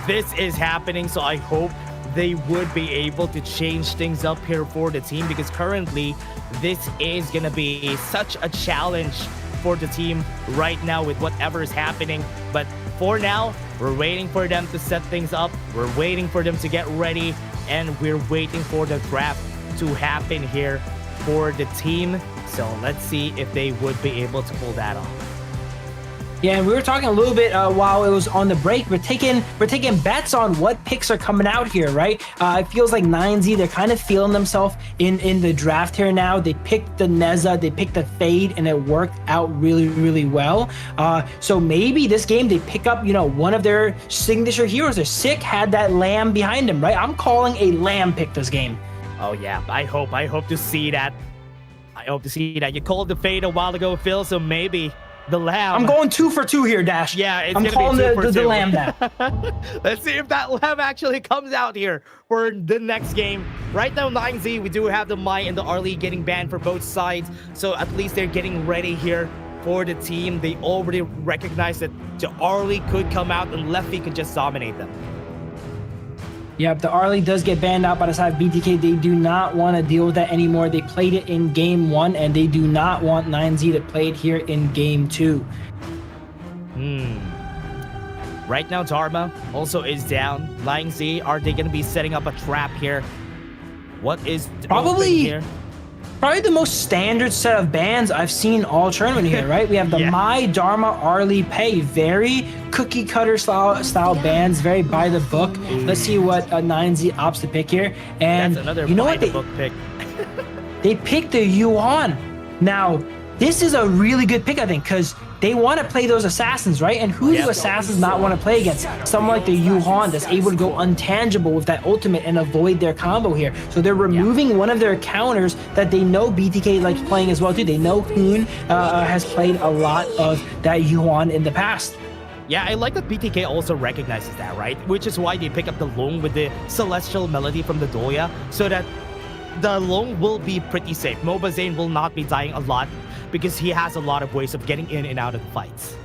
this is happening. So I hope they would be able to change things up here for the team, because currently this is going to be such a challenge for the team right now with whatever is happening. But for now, we're waiting for them to set things up. We're waiting for them to get ready, and we're waiting for the draft to happen here for the team. So let's see if they would be able to pull that off. Yeah, and we were talking a little bit while it was on the break. We're taking bets on what picks are coming out here, right? It feels like 9Z, they're kind of feeling themselves in the draft here now. They picked the Neza, they picked the Fade, and it worked out really, really well. So maybe this game they pick up, one of their signature heroes. Their Sick had that Lamb behind him, right? I'm calling a Lamb pick this game. Oh yeah, I hope to see that. I hope to see that. You called the Fade a while ago, Phil, so maybe the Lamb. I'm going 2 for 2 here, Dash. Yeah, it's I'm calling the Lamb now. Let's see if that Lamb actually comes out here for the next game. Right now, 9Z, we do have the Mai and the Arlie getting banned for both sides, so at least they're getting ready here for the team. They already recognize that the Arlie could come out and Lefty could just dominate them. Yep, the Arlie does get banned out by the side of BTK. They do not want to deal with that anymore. They played it in game 1, and they do not want 9Z to play it here in game 2. Right now, Dharma also is down. Lying Z, are they going to be setting up a trap here? What is Probably here? Probably the most standard set of bans I've seen all tournament here, right? We have the My Dharma Arlie Pay, very cookie cutter style bans, very by the book. Let's see what 9Z opts to pick here. And that's another you know by what the book pick. they picked the Yuan. Now, this is a really good pick, I think, because they want to play those assassins, right? And who do assassins not want to play against? Someone like the Yuan that's able to go untangible with that ultimate and avoid their combo here. So they're removing one of their counters that they know BTK likes playing as well too. They know Hoon has played a lot of that Yuan in the past. Yeah, I like that BTK also recognizes that, right? Which is why they pick up the Long with the Celestial Melody from the Doya, so that the Long will be pretty safe. Mobazane will not be dying a lot because he has a lot of ways of getting in and out of the fights.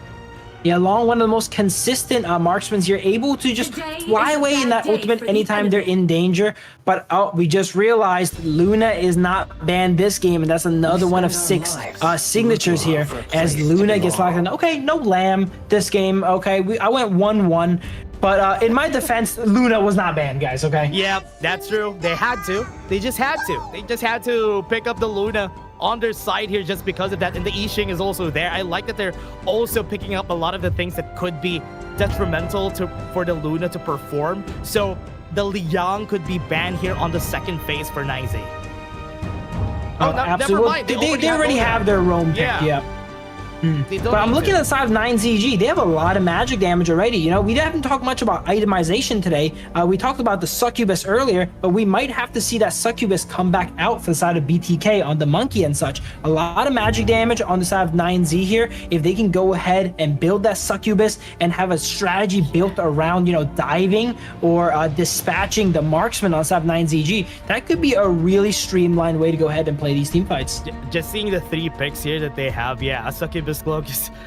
Yeah, Long, one of the most consistent marksmen here, able to just fly away in that ultimate anytime they're in danger. But we just realized Luna is not banned this game, and that's another one of 6 signatures here as Luna gets locked in. Okay, no Lamb this game. Okay, I went 1-1. But in my defense, Luna was not banned, guys, okay? Yeah, that's true. They had to. They just had to. They just had to pick up the Luna on their side here just because of that. And the Yixing is also there. I like that they're also picking up a lot of the things that could be detrimental for the Luna to perform. So the Liang could be banned here on the second phase for 9Z. Oh, never mind. They already have their roam pick, yeah. But I'm looking at the side of 9ZG. They have a lot of magic damage already. You know, we haven't talked much about itemization today. We talked about the Succubus earlier, but we might have to see that Succubus come back out for the side of BTK on the Monkey and such. A lot of magic damage on the side of 9Z here. If they can go ahead and build that Succubus and have a strategy built around, you know, diving or dispatching the marksman on the side of 9ZG, that could be a really streamlined way to go ahead and play these team fights. Just seeing the 3 picks here that they have, yeah, a Succubus Cloak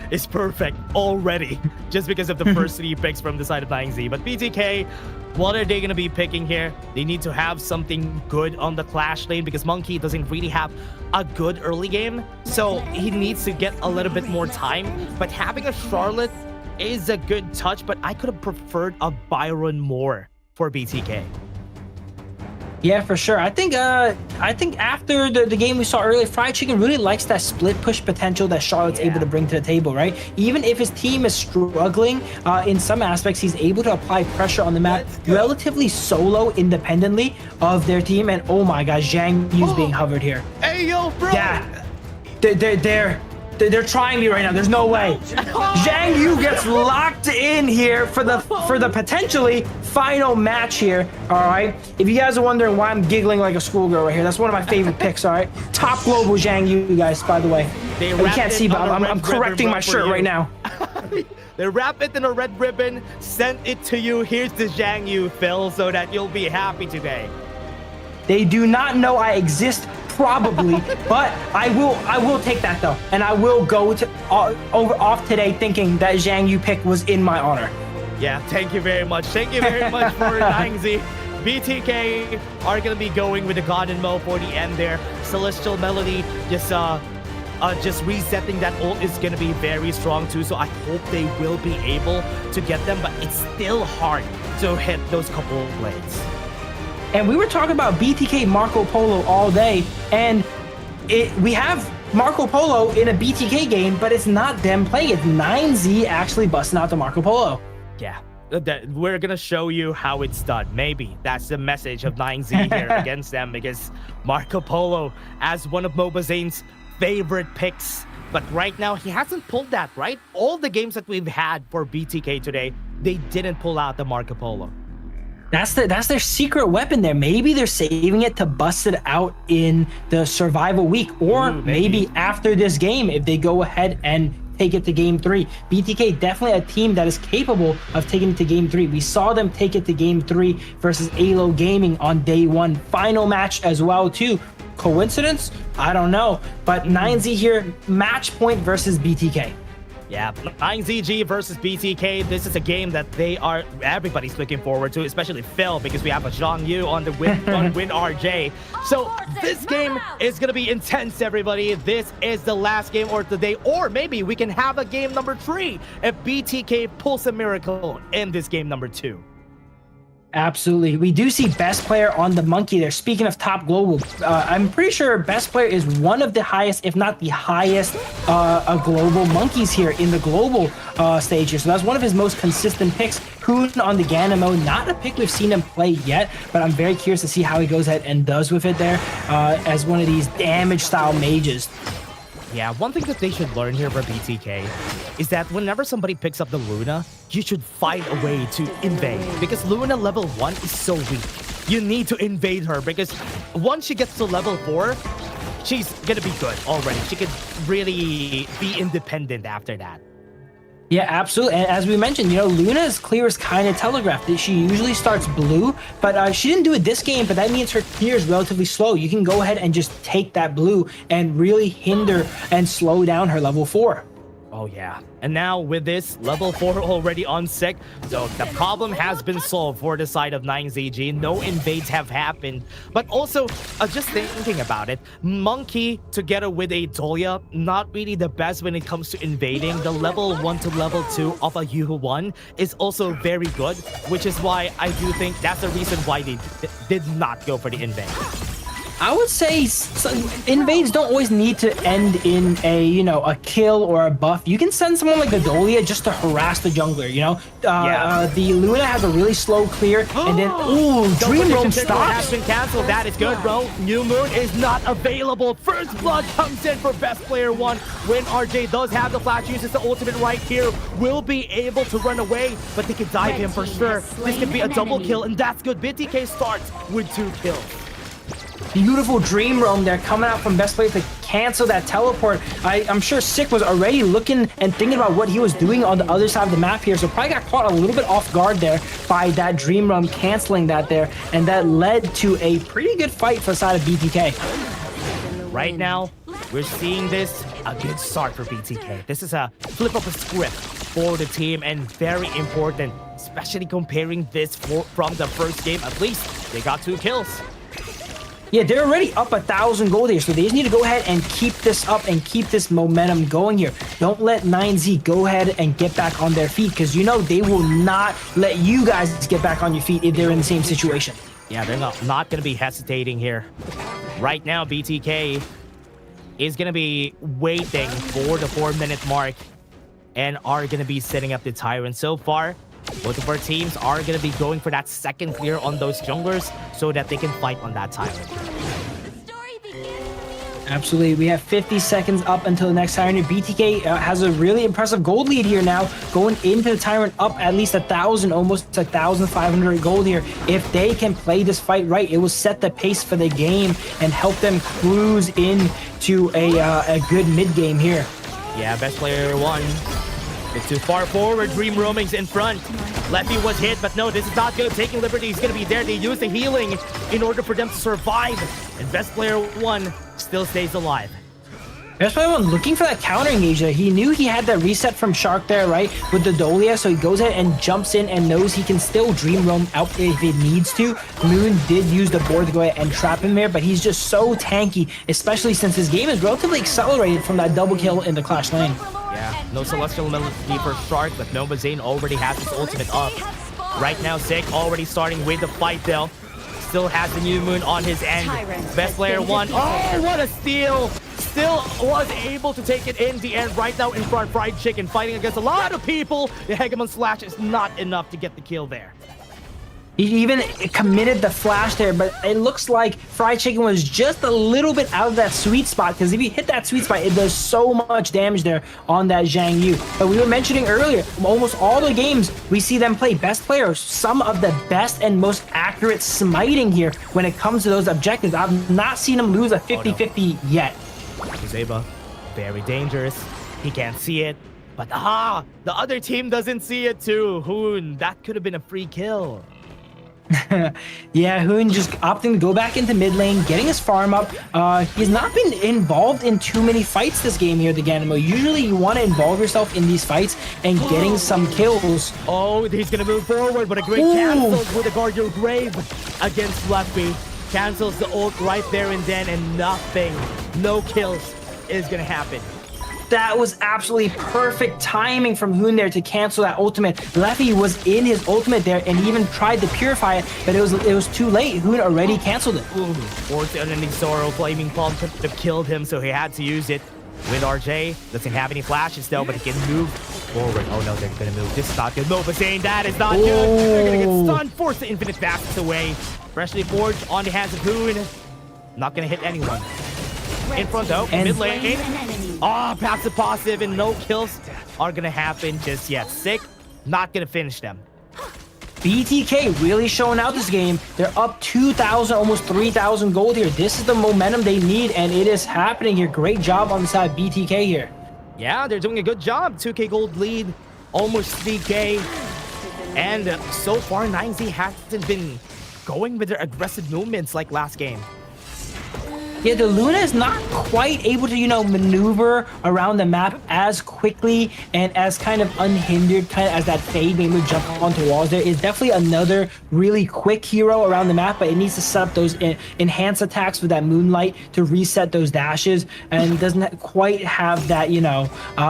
is perfect already just because of the first 3 picks from the side of 9Z. But BTK, what are they going to be picking here? They need to have something good on the Clash lane because Monkey doesn't really have a good early game, so he needs to get a little bit more time. But having a Charlotte is a good touch, but I could have preferred a Byron more for BTK. Yeah, for sure. I think after the game we saw earlier, Fried Chicken really likes that split push potential that Charlotte's able to bring to the table, right? Even if his team is struggling in some aspects, he's able to apply pressure on the map relatively solo, independently of their team. And oh my gosh, Zhang Yu's being hovered here. Hey, yo, bro! Yeah, they're trying me right now. There's no way. Zhang Yu gets locked in here for the potentially final match here. All right. If you guys are wondering why I'm giggling like a schoolgirl right here, that's one of my favorite picks. All right. Top global Zhang Yu, guys. By the way, you can't see, but I'm correcting my shirt right now. They wrap it in a red ribbon, sent it to you. Here's the Zhang Yu, Phil, so that you'll be happy today. They do not know I exist, probably, but I will take that though, and I will go to off today thinking that Zhang Yu pick was in my honor. Yeah, thank you very much. Thank you very much for 9Z. BTK are gonna be going with the Golden Mo for the end there. Celestial Melody just resetting that ult is gonna be very strong too, so I hope they will be able to get them, but it's still hard to hit those couple of blades. And we were talking about BTK Marco Polo all day, and we have Marco Polo in a BTK game, but it's not them playing. It's 9Z actually busting out the Marco Polo. Yeah, we're gonna show you how it's done. Maybe that's the message of 9Z here against them, because Marco Polo as one of Mobazane's favorite picks. But right now, he hasn't pulled that, right? All the games that we've had for BTK today, they didn't pull out the Marco Polo. That's their secret weapon there. Maybe they're saving it to bust it out in the survival week, or maybe after this game if they go ahead and take it to game 3. BTK definitely a team that is capable of taking it to game 3. We saw them take it to game 3 versus AYLO Gaming on day 1. Final match as well too. Coincidence? I don't know. But 9Z here, match point versus BTK. Yeah, 9ZG versus BTK. This is a game that everybody's looking forward to, especially Phil, because we have a Zhang Yu on the win RJ. So this game is gonna be intense, everybody. This is the last game of the day, or maybe we can have a game number 3 if BTK pulls a miracle in this game number 2. Absolutely. We do see best player on the monkey there. Speaking of top global, I'm pretty sure best player is one of the highest, if not the highest, global monkeys here in the global stage here. So that's one of his most consistent picks. Hoon on the Ganamo, not a pick we've seen him play yet, but I'm very curious to see how he goes ahead and does with it there as one of these damage style mages. Yeah, one thing that they should learn here for BTK is that whenever somebody picks up the Luna, you should find a way to invade. Because Luna level 1 is so weak. You need to invade her because once she gets to level 4, she's gonna be good already. She can really be independent after that. Yeah, absolutely. And as we mentioned, Luna's clear is kind of telegraphed. She usually starts blue, but she didn't do it this game, but that means her clear is relatively slow. You can go ahead and just take that blue and really hinder and slow down her level 4. Oh yeah, and now with this level 4 already on sick, so the problem has been solved for the side of 9ZG. No invades have happened, but also just thinking about it, Monkey together with a Dahlia, not really the best when it comes to invading. The level 1 to level 2 of a U1 is also very good, which is why I do think that's the reason why they did not go for the invade. I would say invades don't always need to end in a kill or a buff. You can send someone like the Dahlia just to harass the jungler, The Luna has a really slow clear, and then, Dream Roam stops. Has been canceled. That is good, bro. New Moon is not available. First Blood comes in for best player 1. When RJ does have the flash, uses the ultimate right here, will be able to run away, but they can dive him for sure. This could be a double kill, and that's good. BTK starts with 2 kills. Beautiful Dream Roam there coming out from best player to cancel that teleport. I'm sure Sick was already looking and thinking about what he was doing on the other side of the map here, so probably got caught a little bit off guard there by that Dream Roam canceling that there, and that led to a pretty good fight for the side of BTK. Right now, we're seeing this a good start for BTK. This is a flip of a script for the team and very important, especially comparing this from the first game. At least they got 2 kills. Yeah, they're already up 1,000 gold here, so they just need to go ahead and keep this up and keep this momentum going here. Don't let 9Z go ahead and get back on their feet, because they will not let you guys get back on your feet if they're in the same situation. Yeah, they're not going to be hesitating here. Right now, BTK is going to be waiting for the 4-minute mark and are going to be setting up the Tyrant. So far, both of our teams are going to be going for that second clear on those junglers so that they can fight on that Tyrant. Absolutely. We have 50 seconds up until the next Tyrant. BTK has a really impressive gold lead here now, going into the Tyrant up at least 1,000, almost 1,500 gold here. If they can play this fight right, it will set the pace for the game and help them cruise into a good mid game here. Yeah, best player 1. It's too far forward. Dream Roaming's in front. Lefty was hit, but no, this is not good. Taking Liberty is going to be there. They use the healing in order for them to survive. And best player 1 still stays alive. Best player 1 looking for that counter engage there. He knew he had that reset from Shark there, right, with the Dahlia, so he goes ahead and jumps in and knows he can still Dream Roam out if it needs to. Moon did use the board to go ahead and trap him there, but he's just so tanky, especially since his game is relatively accelerated from that double kill in the Clash lane. Yeah, no Celestial Melody for Shark, but Nova Zane already has his ultimate up. Right now, Sick already starting with the fight though. Still has the New Moon on his end. Best player 1. Oh, what a steal! Still was able to take it in the end. Right now in front, Fried Chicken fighting against a lot of people. The Hegemon Slash is not enough to get the kill there. He even committed the flash there, but it looks like Fried Chicken was just a little bit out of that sweet spot, because if you hit that sweet spot, it does so much damage there on that Zhang Yu. But we were mentioning earlier, almost all the games we see them play best players, some of the best and most accurate smiting here when it comes to those objectives. I've not seen him lose a 50-50 yet. Zeba, very dangerous. He can't see it, but the other team doesn't see it too. Hoon, that could have been a free kill. Yeah, Hoon just opting to go back into mid lane, getting his farm up. He's not been involved in too many fights this game here, the Ganimo. Usually you want to involve yourself in these fights and getting some kills. Oh, he's gonna move forward, but a great cancel with a guard your grave against Fluffy. Cancels the ult right there and then, and nothing, no kills is gonna happen. That was absolutely perfect timing from Hoon there to cancel that ultimate. Leffy was in his ultimate there and he even tried to purify it, but it was too late. Hoon already canceled it. Force the unending sorrow, flaming palm could have killed him, so he had to use it. With RJ, doesn't have any flashes though, but he can move forward. Oh no, they're gonna move. This is not good. Nova saying that is not good. They're gonna get stunned. Force the infinite fastest away. Freshly forged on the hands of Hoon. Not gonna hit anyone. In front though, mid lane. Oh, passive positive and no kills are gonna happen just yet. Sick, not gonna finish them. BTK really showing out this game. They're up 2,000, almost 3,000 gold here. This is the momentum they need, and it is happening here. Great job on the side of BTK here. Yeah, they're doing a good job. 2K gold lead, almost 3K. And so far, 9Z hasn't been going with their aggressive movements like last game. Yeah, the Luna is not quite able to, maneuver around the map as quickly and as kind of unhindered, kind of as that Fade maybe jump onto walls. There is definitely another really quick hero around the map, but it needs to set up those enhanced attacks with that Moonlight to reset those dashes, and doesn't quite have that,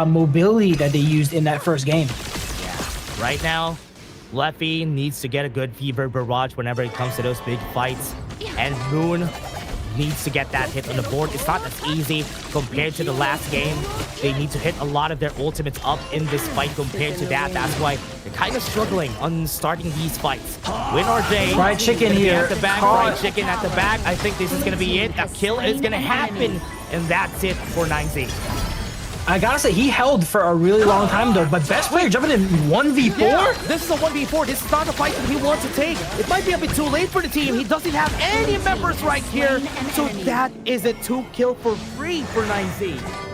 mobility that they used in that first game. Yeah, right now, Leffy needs to get a good fever barrage whenever it comes to those big fights, and Moon needs to get that hit on the board. It's not as easy compared to the last game. They need to hit a lot of their ultimates up in this fight compared to that. That's why they're kind of struggling on starting these fights. Win RJ. Fried chicken here. At the back. Fried chicken at the back. I think this is going to be it. A kill is going to happen. And that's it for 9Z. I gotta say, he held for a really long time though, but best player jumping in 1v4? Yeah, this is a 1v4. This is not a fight that he wants to take. It might be a bit too late for the team. He doesn't have any members right here. So that is a 2 kill for free for 9Z.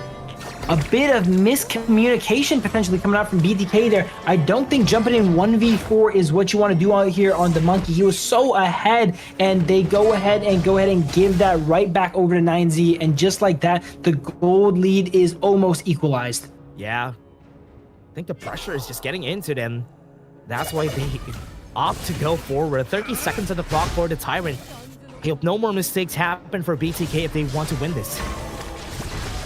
A bit of miscommunication potentially coming out from BTK there. I don't think jumping in 1v4 is what you want to do out here on the Monkey. He was so ahead, and they go ahead and give that right back over to 9Z, and just like that, the gold lead is almost equalized. Yeah, I think the pressure is just getting into them. That's why they opt to go forward. 30 seconds on the clock for the Tyrant. I hope no more mistakes happen for BTK if they want to win this.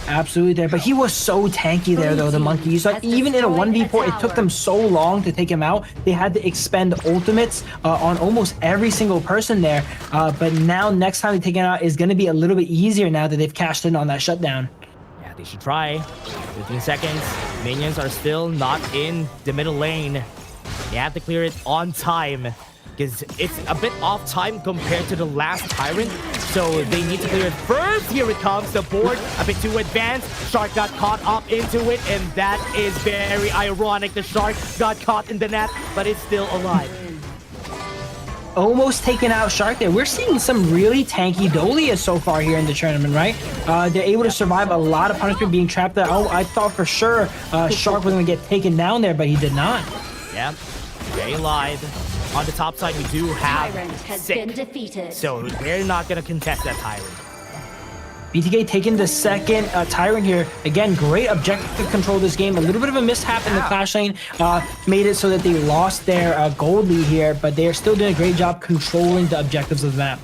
Absolutely there, but he was so tanky there though, the Monkey. You saw even in a 1v4, it took them so long to take him out. They had to expend ultimates on almost every single person there. But now next time they take him out is going to be a little bit easier now that they've cashed in on that shutdown. Yeah, they should try. 15 seconds. Minions are still not in the middle lane. They have to clear it on time, because it's a bit off time compared to the last Tyrant, so they need to clear it first. Here it comes, the board a bit too advanced. Shark got caught up into it, and that is very ironic. The Shark got caught in the net, but it's still alive. Almost taken out Shark there. We're seeing some really tanky Dolias so far here in the tournament, right? They're able to survive a lot of punishment being trapped there. Oh, I thought for sure Shark was going to get taken down there, but he did not. Yeah, very alive. On the top side, we do have Sick, so we're not going to contest that Tyrant. BTK taking the second Tyrant here. Again, great objective control this game. A little bit of a mishap in the Clash lane made it so that they lost their gold lead here, but they are still doing a great job controlling the objectives of the map.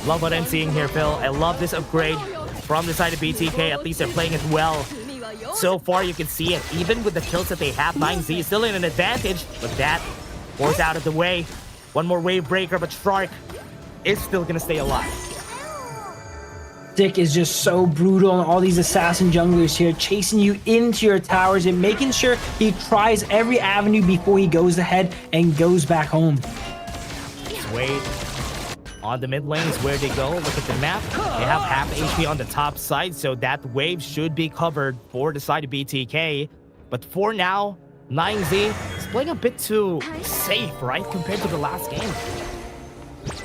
Love what I'm seeing here, Phil. I love this upgrade from the side of BTK. At least they're playing it well. So far, you can see it. Even with the kills that they have, 9Z is still in an advantage, but that Boars out of the way. One more wave breaker, but Shark is still gonna stay alive. Dick is just so brutal on all these assassin junglers here, chasing you into your towers and making sure he tries every avenue before he goes ahead and goes back home. Wait. On the mid lane is where they go. Look at the map. They have half HP on the top side, so that wave should be covered for the side of BTK. But for now, 9Z is playing a bit too safe, right, compared to the last game.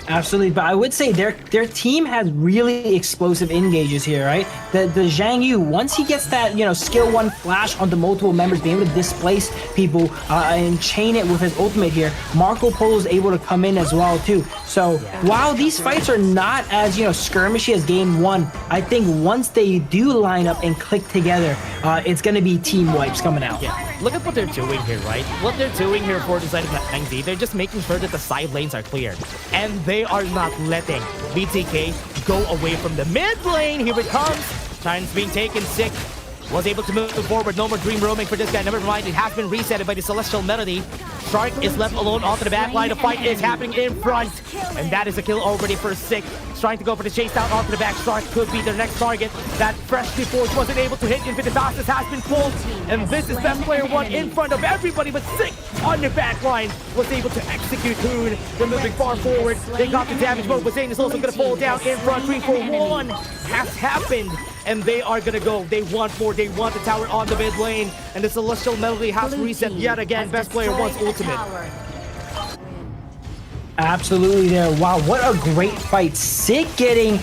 Absolutely, but I would say their team has really explosive engages here, right? The Zhang Yu, once he gets that, skill 1 flash onto multiple members, being able to displace people and chain it with his ultimate here, Marco Polo is able to come in as well too. So while these fights are not as, you know, skirmishy as game 1, I think once they do line up and click together, it's going to be team wipes coming out. Yeah, look at what they're doing here, right? What they're doing here for deciding that 9Z, they're just making sure that the side lanes are cleared. And they are not letting BTK go away from the mid lane. Here it comes. Time's being taken sick. Was able to move forward. No more dream roaming for this guy. Never mind, it has been resetted by the Celestial Melody. Shark is left alone onto the back line. The fight is happening in front. And that is a kill already for Sick. Trying to go for the chase down onto the back. Shark could be their next target. That freshly forged wasn't able to hit. Infinite Fastest has been pulled. And this is best player 1 in front of everybody. But Sick on the back line was able to execute Hoon. They're moving far forward. They got the damage mode. But Zane is also going to fall down in front. 3-4-1 has happened. And they are going to go. They want more. They want the tower on the mid lane. And the Celestial Melody has reset yet again. Best player 1's ultimate. Absolutely there. Wow, what a great fight. Sick getting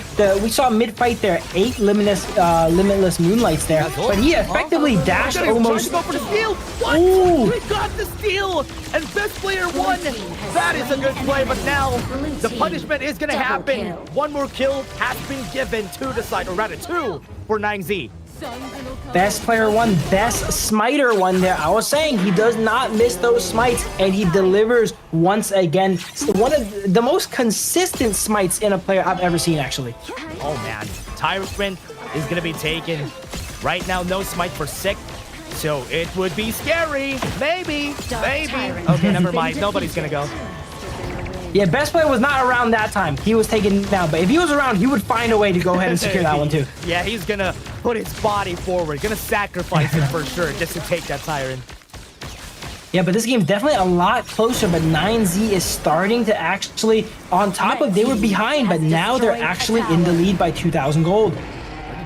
we saw mid fight there, 8 limitless moonlights there, but he effectively dashed almost. Go for the steal. What? Ooh. We got the steal, and best player 1. That is a good play, but now the punishment is going to happen. One more kill has been given to the side, or rather 2 for 9Z. Best player 1, best smiter 1 there. I was saying he does not miss those smites, and he delivers once again. One of the most consistent smites in a player I've ever seen, actually. Oh man, Tyrant is gonna be taken. Right now, no smite for Sick, so it would be scary. Maybe. Okay, never mind. Nobody's gonna go. Yeah, best player was not around that time. He was taken down, but if he was around, he would find a way to go ahead and secure that one too. Yeah, he's gonna put his body forward, gonna sacrifice it for sure just to take that Tyrant. Yeah, but this game definitely a lot closer, but 9Z is starting to actually, on top of they were behind, but now they're actually in the lead by 2,000 gold.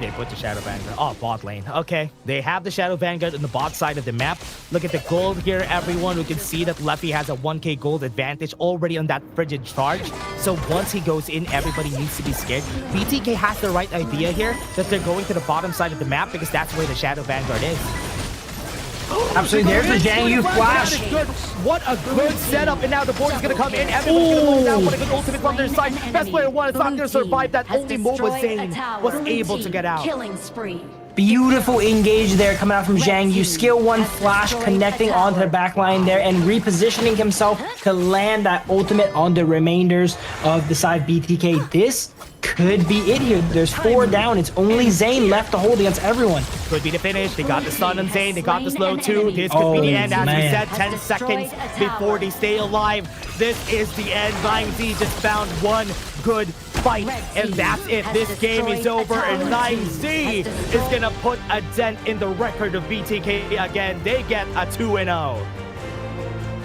They put the Shadow Vanguard. Oh, bot lane. Okay, they have the Shadow Vanguard on the bot side of the map. Look at the gold here, everyone. We can see that Leffy has a 1k gold advantage already on that frigid charge. So once he goes in, everybody needs to be scared. BTK has the right idea here that they're going to the bottom side of the map because that's where the Shadow Vanguard is. Absolutely, there's the Zhang Yu flash. What a good setup, and now the board is going to come in. Everyone's going to move down. What a good ultimate from their side. Best player 1 is not going to survive that. Only Moba Zane was able to get out. Killing spree. Beautiful engage there coming out from Zhang Yu. Skill 1 flash connecting onto the back line there and repositioning himself to land that ultimate on the remainders of the side BTK. This could be it here. There's 4 down. It's only Zane left to hold against everyone. Could be the finish. They got the stun on Zane. They got the slow too. This could be the end. As we said, 10 seconds before they stay alive. This is the end. 9Z just found one good fight, and that's it. This game is over, and 9Z is gonna put a dent in the record of BTK again. They get a 2-0.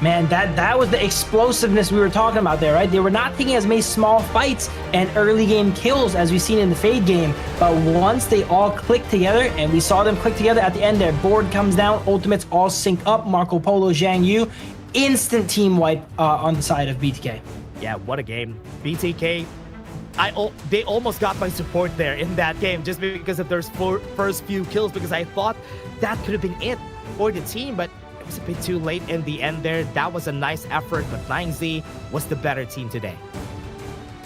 Man, that was the explosiveness we were talking about there, right? They were not taking as many small fights and early game kills as we've seen in the Fade game, but once they all clicked together, and we saw them click together at the end, their board comes down, ultimates all sync up, Marco Polo, Zhang Yu, instant team wipe on the side of BTK. Yeah, what a game. BTK, they almost got my support there in that game just because of their first few kills, because I thought that could have been it for the team, but it was a bit too late in the end there. That was a nice effort, but 9Z was the better team today.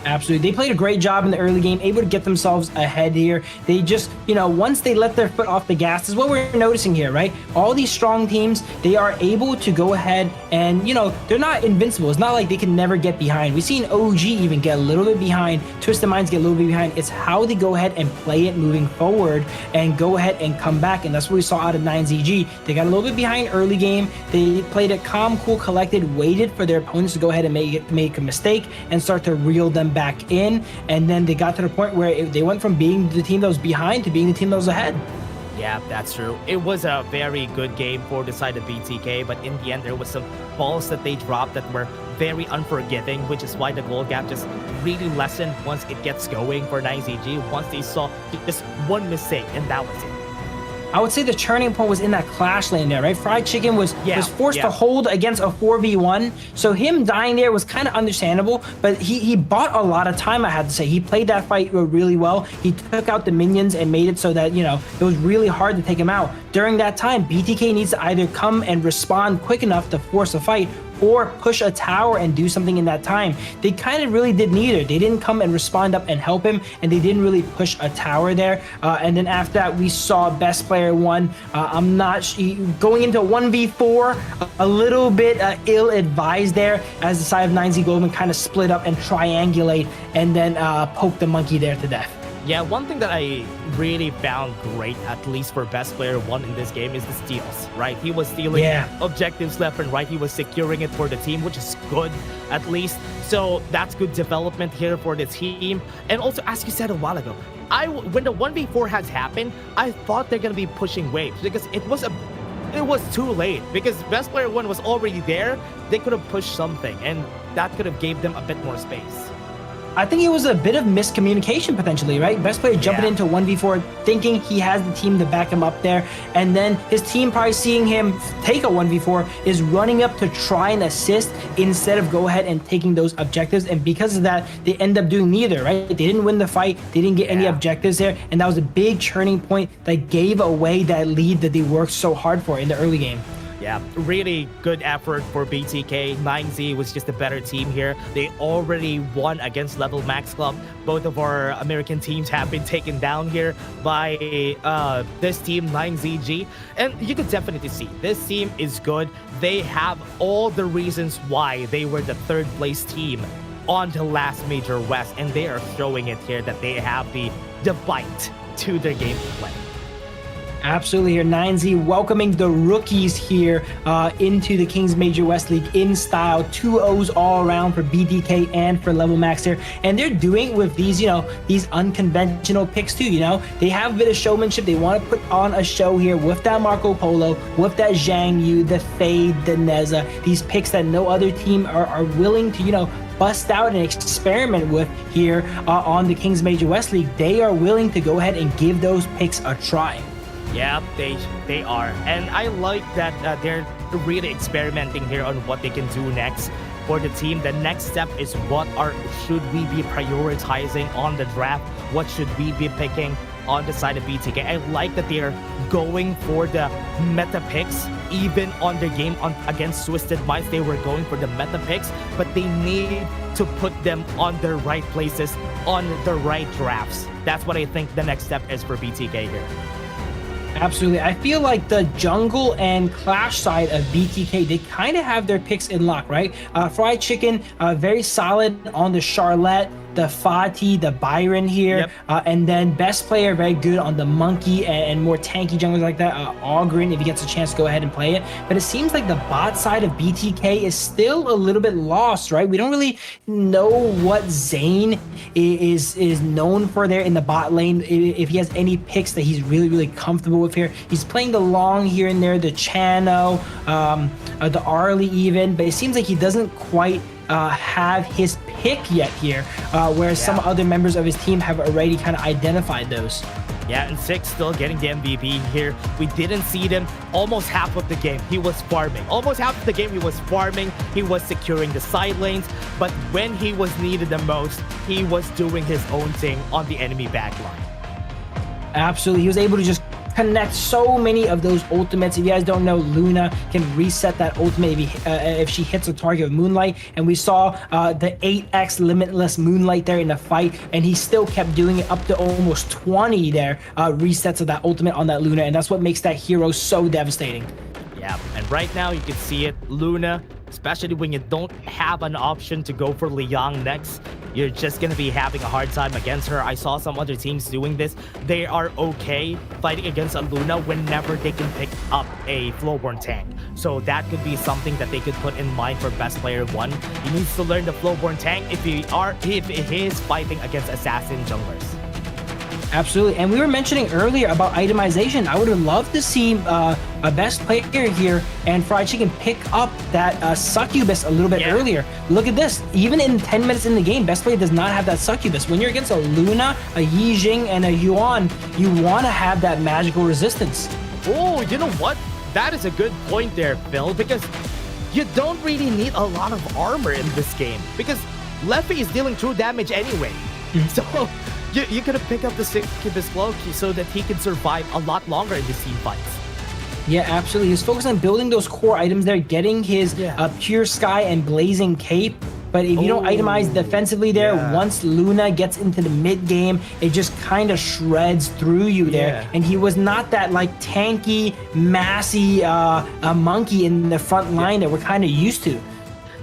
Absolutely. They played a great job in the early game, able to get themselves ahead here. They just, once they let their foot off the gas, is what we're noticing here, right? All these strong teams, they are able to go ahead and, they're not invincible. It's not like they can never get behind. We've seen OG even get a little bit behind, Twisted Minds get a little bit behind. It's how they go ahead and play it moving forward and go ahead and come back. And that's what we saw out of 9ZG. They got a little bit behind early game. They played it calm, cool, collected, waited for their opponents to go ahead and make a mistake and start to reel them back in, and then they got to the point where they went from being the team that was behind to being the team that was ahead. Yeah, that's true. It was a very good game for the side of BTK, but in the end there was some balls that they dropped that were very unforgiving, which is why the goal gap just really lessened once it gets going for 9ZG, once they saw just one mistake, and that was it. I would say the turning point was in that clash lane there, right? Fried Chicken was forced to hold against a 4v1, so him dying there was kind of understandable, but he bought a lot of time, I had to say. He played that fight really well. He took out the minions and made it so that, it was really hard to take him out. During that time, BTK needs to either come and respond quick enough to force a fight, or push a tower and do something in that time. They kind of really did neither. They didn't come and respond up and help him, and they didn't really push a tower there. And then after that, we saw best player 1. I'm not going into 1v4, a little bit ill-advised there, as the side of 9Z Globant kind of split up and triangulate and then poke the monkey there to death. Yeah, one thing that I really found great, at least for best player 1 in this game, is the steals, right? He was stealing objectives left and right. He was securing it for the team, which is good, at least. So that's good development here for the team. And also, as you said a while ago, when the 1v4 has happened, I thought they're going to be pushing waves because it was too late, because best player 1 was already there. They could have pushed something, and that could have gave them a bit more space. I think it was a bit of miscommunication potentially, right? Best player jumping into 1v4, thinking he has the team to back him up there, and then his team probably seeing him take a 1v4 is running up to try and assist instead of go ahead and taking those objectives, and because of that, they end up doing neither, right? They didn't win the fight, they didn't get any objectives there, and that was a big turning point that gave away that lead that they worked so hard for in the early game. Yeah, really good effort for BTK. 9Z was just a better team here. They already won against Level Max Club. Both of our American teams have been taken down here by this team, 9ZG. And you could definitely see this team is good. They have all the reasons why they were the third place team on the last Major West. And they are showing it here that they have the bite to their gameplay. Absolutely here, 9Z welcoming the rookies here into the Kings Major West League in style. 2-0s all around for BDK and for Level Max here. And they're doing with these, these unconventional picks too, They have a bit of showmanship. They want to put on a show here with that Marco Polo, with that Zhang Yu, the Fade, the Neza. These picks that no other team are willing to, bust out and experiment with here on the Kings Major West League. They are willing to go ahead and give those picks a try. Yeah, they are. And I like that they're really experimenting here on what they can do next for the team. The next step is should we be prioritizing on the draft? What should we be picking on the side of BTK? I like that they're going for the meta picks. Even on their game against Twisted Minds, they were going for the meta picks, but they need to put them on the right places, on the right drafts. That's what I think the next step is for BTK here. Absolutely. I feel like the jungle and clash side of BTK, they kind of have their picks in lock, right? Fried Chicken, very solid on the Charlotte, the Fatih, the Byron here, and then best player, very good on the Monkey and more tanky junglers like that. Ogren, if he gets a chance to go ahead and play it. But it seems like the bot side of BTK is still a little bit lost, right? We don't really know what Zane is known for there in the bot lane, if he has any picks that he's really, really comfortable with here. He's playing the Long here and there, the Chano, the Arlie even, but it seems like he doesn't quite have his pick yet here, whereas some other members of his team have already kind of identified those. Yeah, and Six still getting the MVP here. We didn't see them almost half of the game. He was farming. Almost half of the game he was farming. He was securing the side lanes. But when he was needed the most, he was doing his own thing on the enemy backline. Absolutely. He was able to just connect so many of those ultimates. If you guys don't know, Luna can reset that ultimate if she hits a target with Moonlight, and we saw the 8x limitless Moonlight there in the fight, and he still kept doing it up to almost 20 there resets of that ultimate on that Luna, and that's what makes that hero so devastating. Yeah, and right now you can see it, Luna, especially when you don't have an option to go for Liang next, you're just going to be having a hard time against her. I saw some other teams doing this. They are okay fighting against a Luna whenever they can pick up a Flowborn tank. So that could be something that they could put in mind for best player 1. He needs to learn the Flowborn tank if he is fighting against assassin junglers. Absolutely, and we were mentioning earlier about itemization. I would have loved to see a best player here and Fried Chicken pick up that succubus a little bit earlier. Look at this, even in 10 minutes in the game, best player does not have that succubus. When you're against a Luna, a Yi Jing, and a Yuan, you want to have that magical resistance. Oh, you know what? That is a good point there, Phil, because you don't really need a lot of armor in this game, because Leffy is dealing true damage anyway. So you could have picked up the succubus Loki so that he can survive a lot longer in these team fights. Yeah, absolutely. He's focused on building those core items there, getting his Pure Sky and Blazing Cape. But if you don't itemize defensively there, once Luna gets into the mid game, it just kind of shreds through you there. And he was not that like tanky, massy monkey in the front line that we're kind of used to.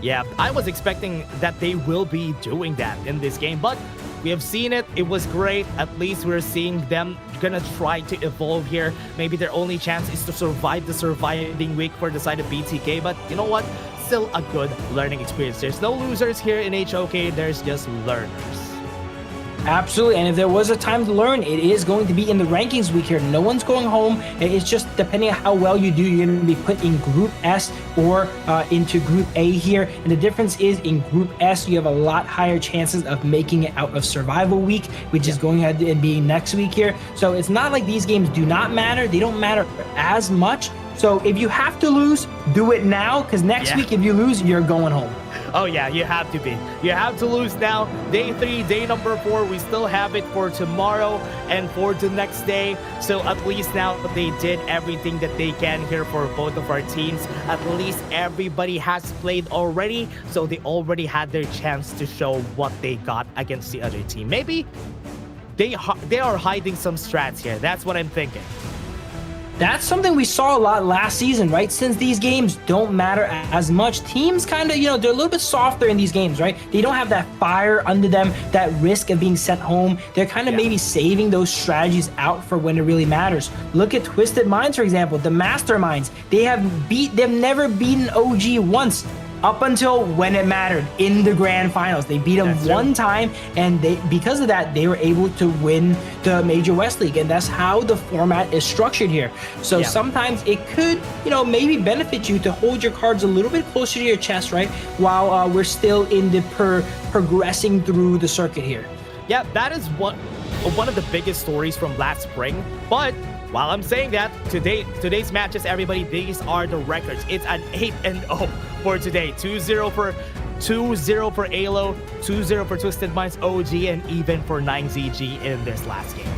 Yeah, I was expecting that they will be doing that in this game, but we have seen it. It was great. At least we're seeing them gonna try to evolve here. Maybe their only chance is to survive the surviving week for the side of BTK, but you know what? Still a good learning experience. There's no losers here in HOK, there's just learners. Absolutely, and if there was a time to learn, it is going to be in the rankings week here. No one's going home. It's just depending on how well you do, you're going to be put in Group S or into Group A here. And the difference is in Group S, you have a lot higher chances of making it out of Survival Week, which is going ahead and being next week here. So it's not like these games do not matter. They don't matter as much. So if you have to lose, do it now, because next week, if you lose, you're going home. Oh yeah, you have to be. You have to lose now. Day 3, day number 4, we still have it for tomorrow and for the next day. So at least now they did everything that they can here for both of our teams. At least everybody has played already, so they already had their chance to show what they got against the other team. Maybe they are hiding some strats here. That's what I'm thinking. That's something we saw a lot last season, right? Since these games don't matter as much, teams kind of, they're a little bit softer in these games, right? They don't have that fire under them, that risk of being sent home. They're kind of maybe saving those strategies out for when it really matters. Look at Twisted Minds, for example, the Masterminds. They've never beaten OG once. Up until when it mattered in the grand finals. They beat them one time, and because of that, they were able to win the Major West League, and that's how the format is structured here. So sometimes it could, maybe benefit you to hold your cards a little bit closer to your chest, right? While we're still in the progressing through the circuit here. Yeah, that is one of the biggest stories from last spring, but while I'm saying that, today's matches, everybody, these are the records. It's an 8-0 for today. 2-0 for AYLO, 2-0 for Twisted Minds OG, and even for 9ZG in this last game.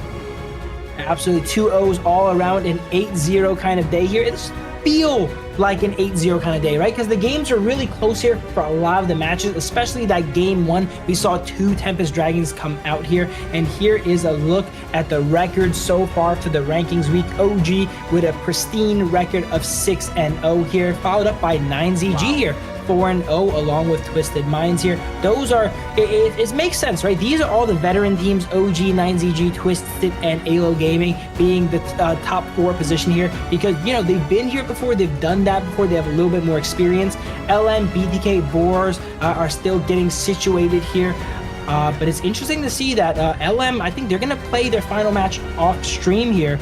Absolutely, 2 O's all around, an 8-0 kind of day here. It's feel like an 8-0 kind of day, right? Because the games are really close here for a lot of the matches, especially that game 1. We saw 2 Tempest Dragons come out here, and here is a look at the record so far to the rankings week. OG with a pristine record of 6-0 here, followed up by 9ZG here, 4-0 along with Twisted Minds here. Those are, it makes sense, right? These are all the veteran teams, OG, 9ZG, Twisted, and AYLO Gaming being the top 4 position here because, they've been here before, they've done that before, they have a little bit more experience. LM, BTK, Boars are still getting situated here. But it's interesting to see that LM, I think they're going to play their final match off stream here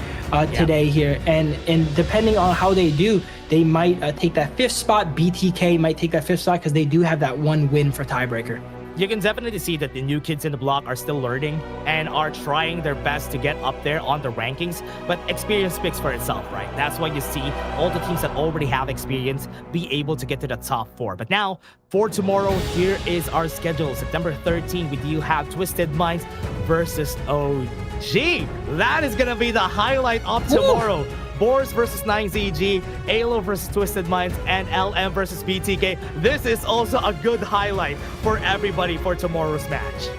today here. And depending on how they do, they might take that 5th spot. BTK might take that 5th spot because they do have that 1 win for tiebreaker. You can definitely see that the new kids in the block are still learning and are trying their best to get up there on the rankings, but experience speaks for itself, right? That's why you see all the teams that already have experience be able to get to the top 4. But now, for tomorrow, here is our schedule. September 13th, we do have Twisted Minds versus OG. That is gonna be the highlight of tomorrow. Boars versus 9ZG, AYLO versus Twisted Minds, and LM versus BTK. This is also a good highlight for everybody for tomorrow's match.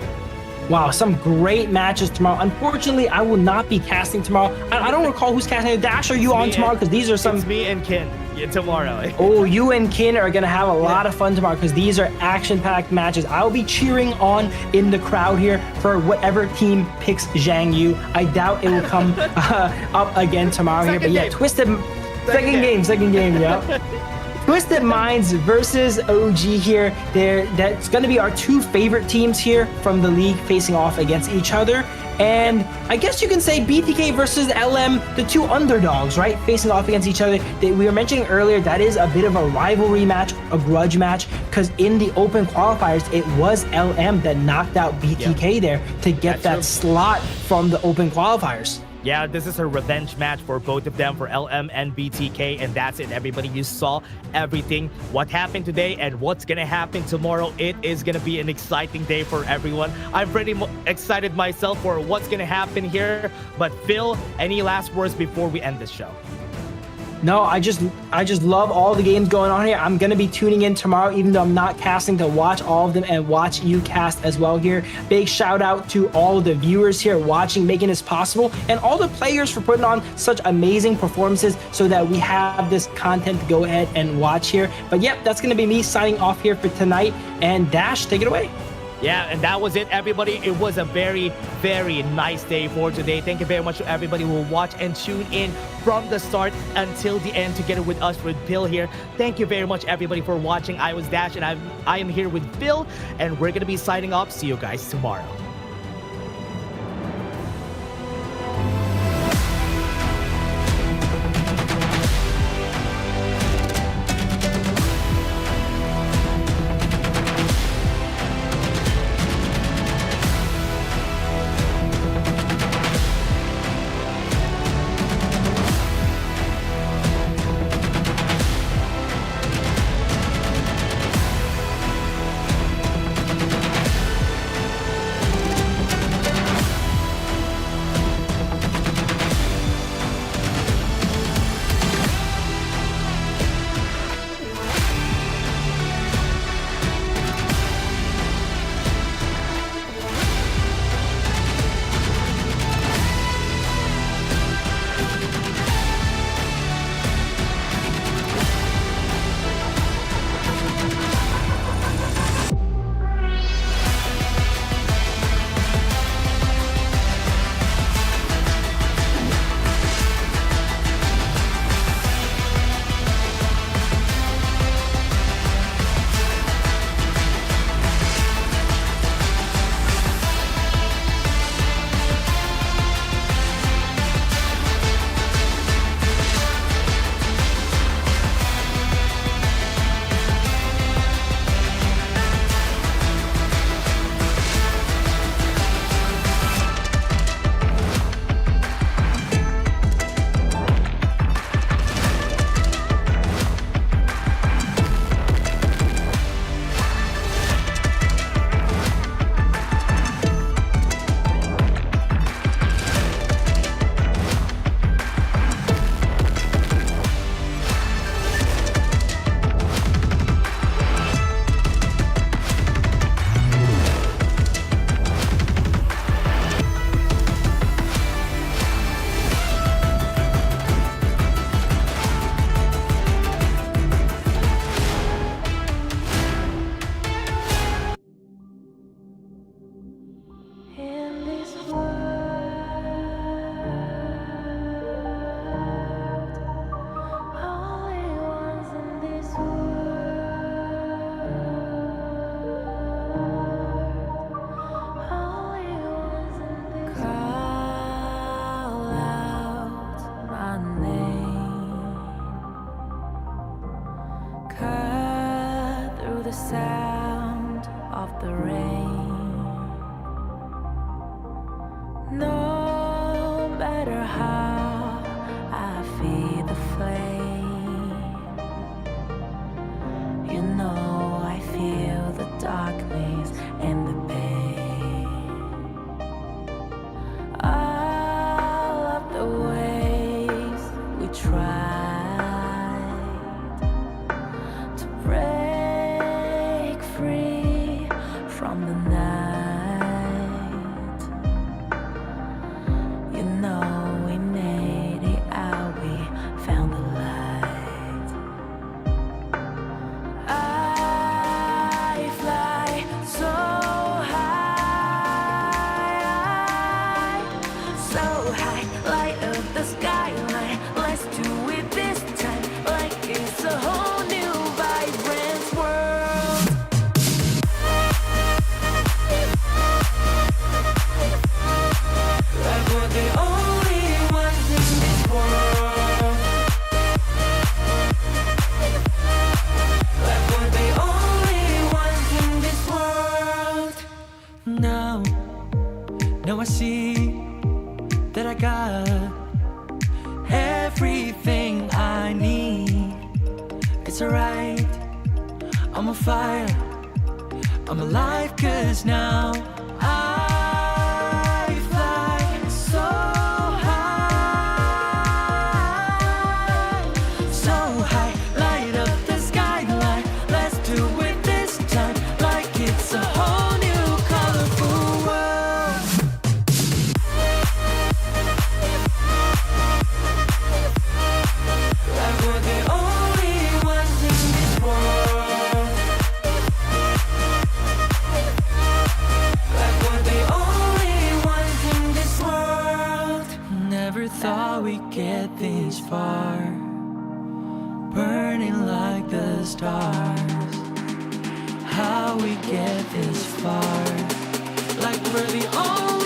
Wow, some great matches tomorrow. Unfortunately, I will not be casting tomorrow. I don't recall who's casting. Dash, are you on tomorrow? Because these are some... It's me and Kin tomorrow. Oh, you and Kin are going to have a lot of fun tomorrow because these are action-packed matches. I'll be cheering on in the crowd here for whatever team picks Zhang Yu. I doubt it will come up again tomorrow here. But yeah, Twisted... Second game, yeah. Twisted Minds versus OG here. That's going to be our 2 favorite teams here from the league facing off against each other. And I guess you can say BTK versus LM, the 2 underdogs, right? Facing off against each other. We were mentioning earlier, that is a bit of a rivalry match, a grudge match, because in the open qualifiers, it was LM that knocked out BTK there to get that slot from the open qualifiers. Yeah, this is a revenge match for both of them, for LM and BTK, and that's it, everybody. You saw everything, what happened today and what's gonna happen tomorrow. It is gonna be an exciting day for everyone. I'm pretty excited myself for what's gonna happen here. But Phil, any last words before we end this show? No, I just love all the games going on here. I'm gonna be tuning in tomorrow, even though I'm not casting, to watch all of them and watch you cast as well here. Big shout out to all of the viewers here watching, making this possible, and all the players for putting on such amazing performances so that we have this content to go ahead and watch here. But yep, that's gonna be me signing off here for tonight. And Dash, take it away. Yeah, and that was it, everybody. It was a very, very nice day for today. Thank you very much to everybody who will watch and tune in from the start until the end together with us with Bill here. Thank you very much, everybody, for watching. I was Dash, and I am here with Bill, and we're going to be signing off. See you guys tomorrow. the sound of the rain. No matter how I feed the flame, you know I feel the darkness and the pain. All of the ways we tried to break free from the night, you know we made it out, we found the light. I fly so high, light up the skyline. Let's do it this time, like it's a whole new vibrant world. Like we're the only ones in this world. Like we're the only ones in this world. Now I see that I got everything I need. It's alright, I'm on fire, I'm alive, 'cause now I fly so high, this far, burning like the stars. How we get this far, like we're the only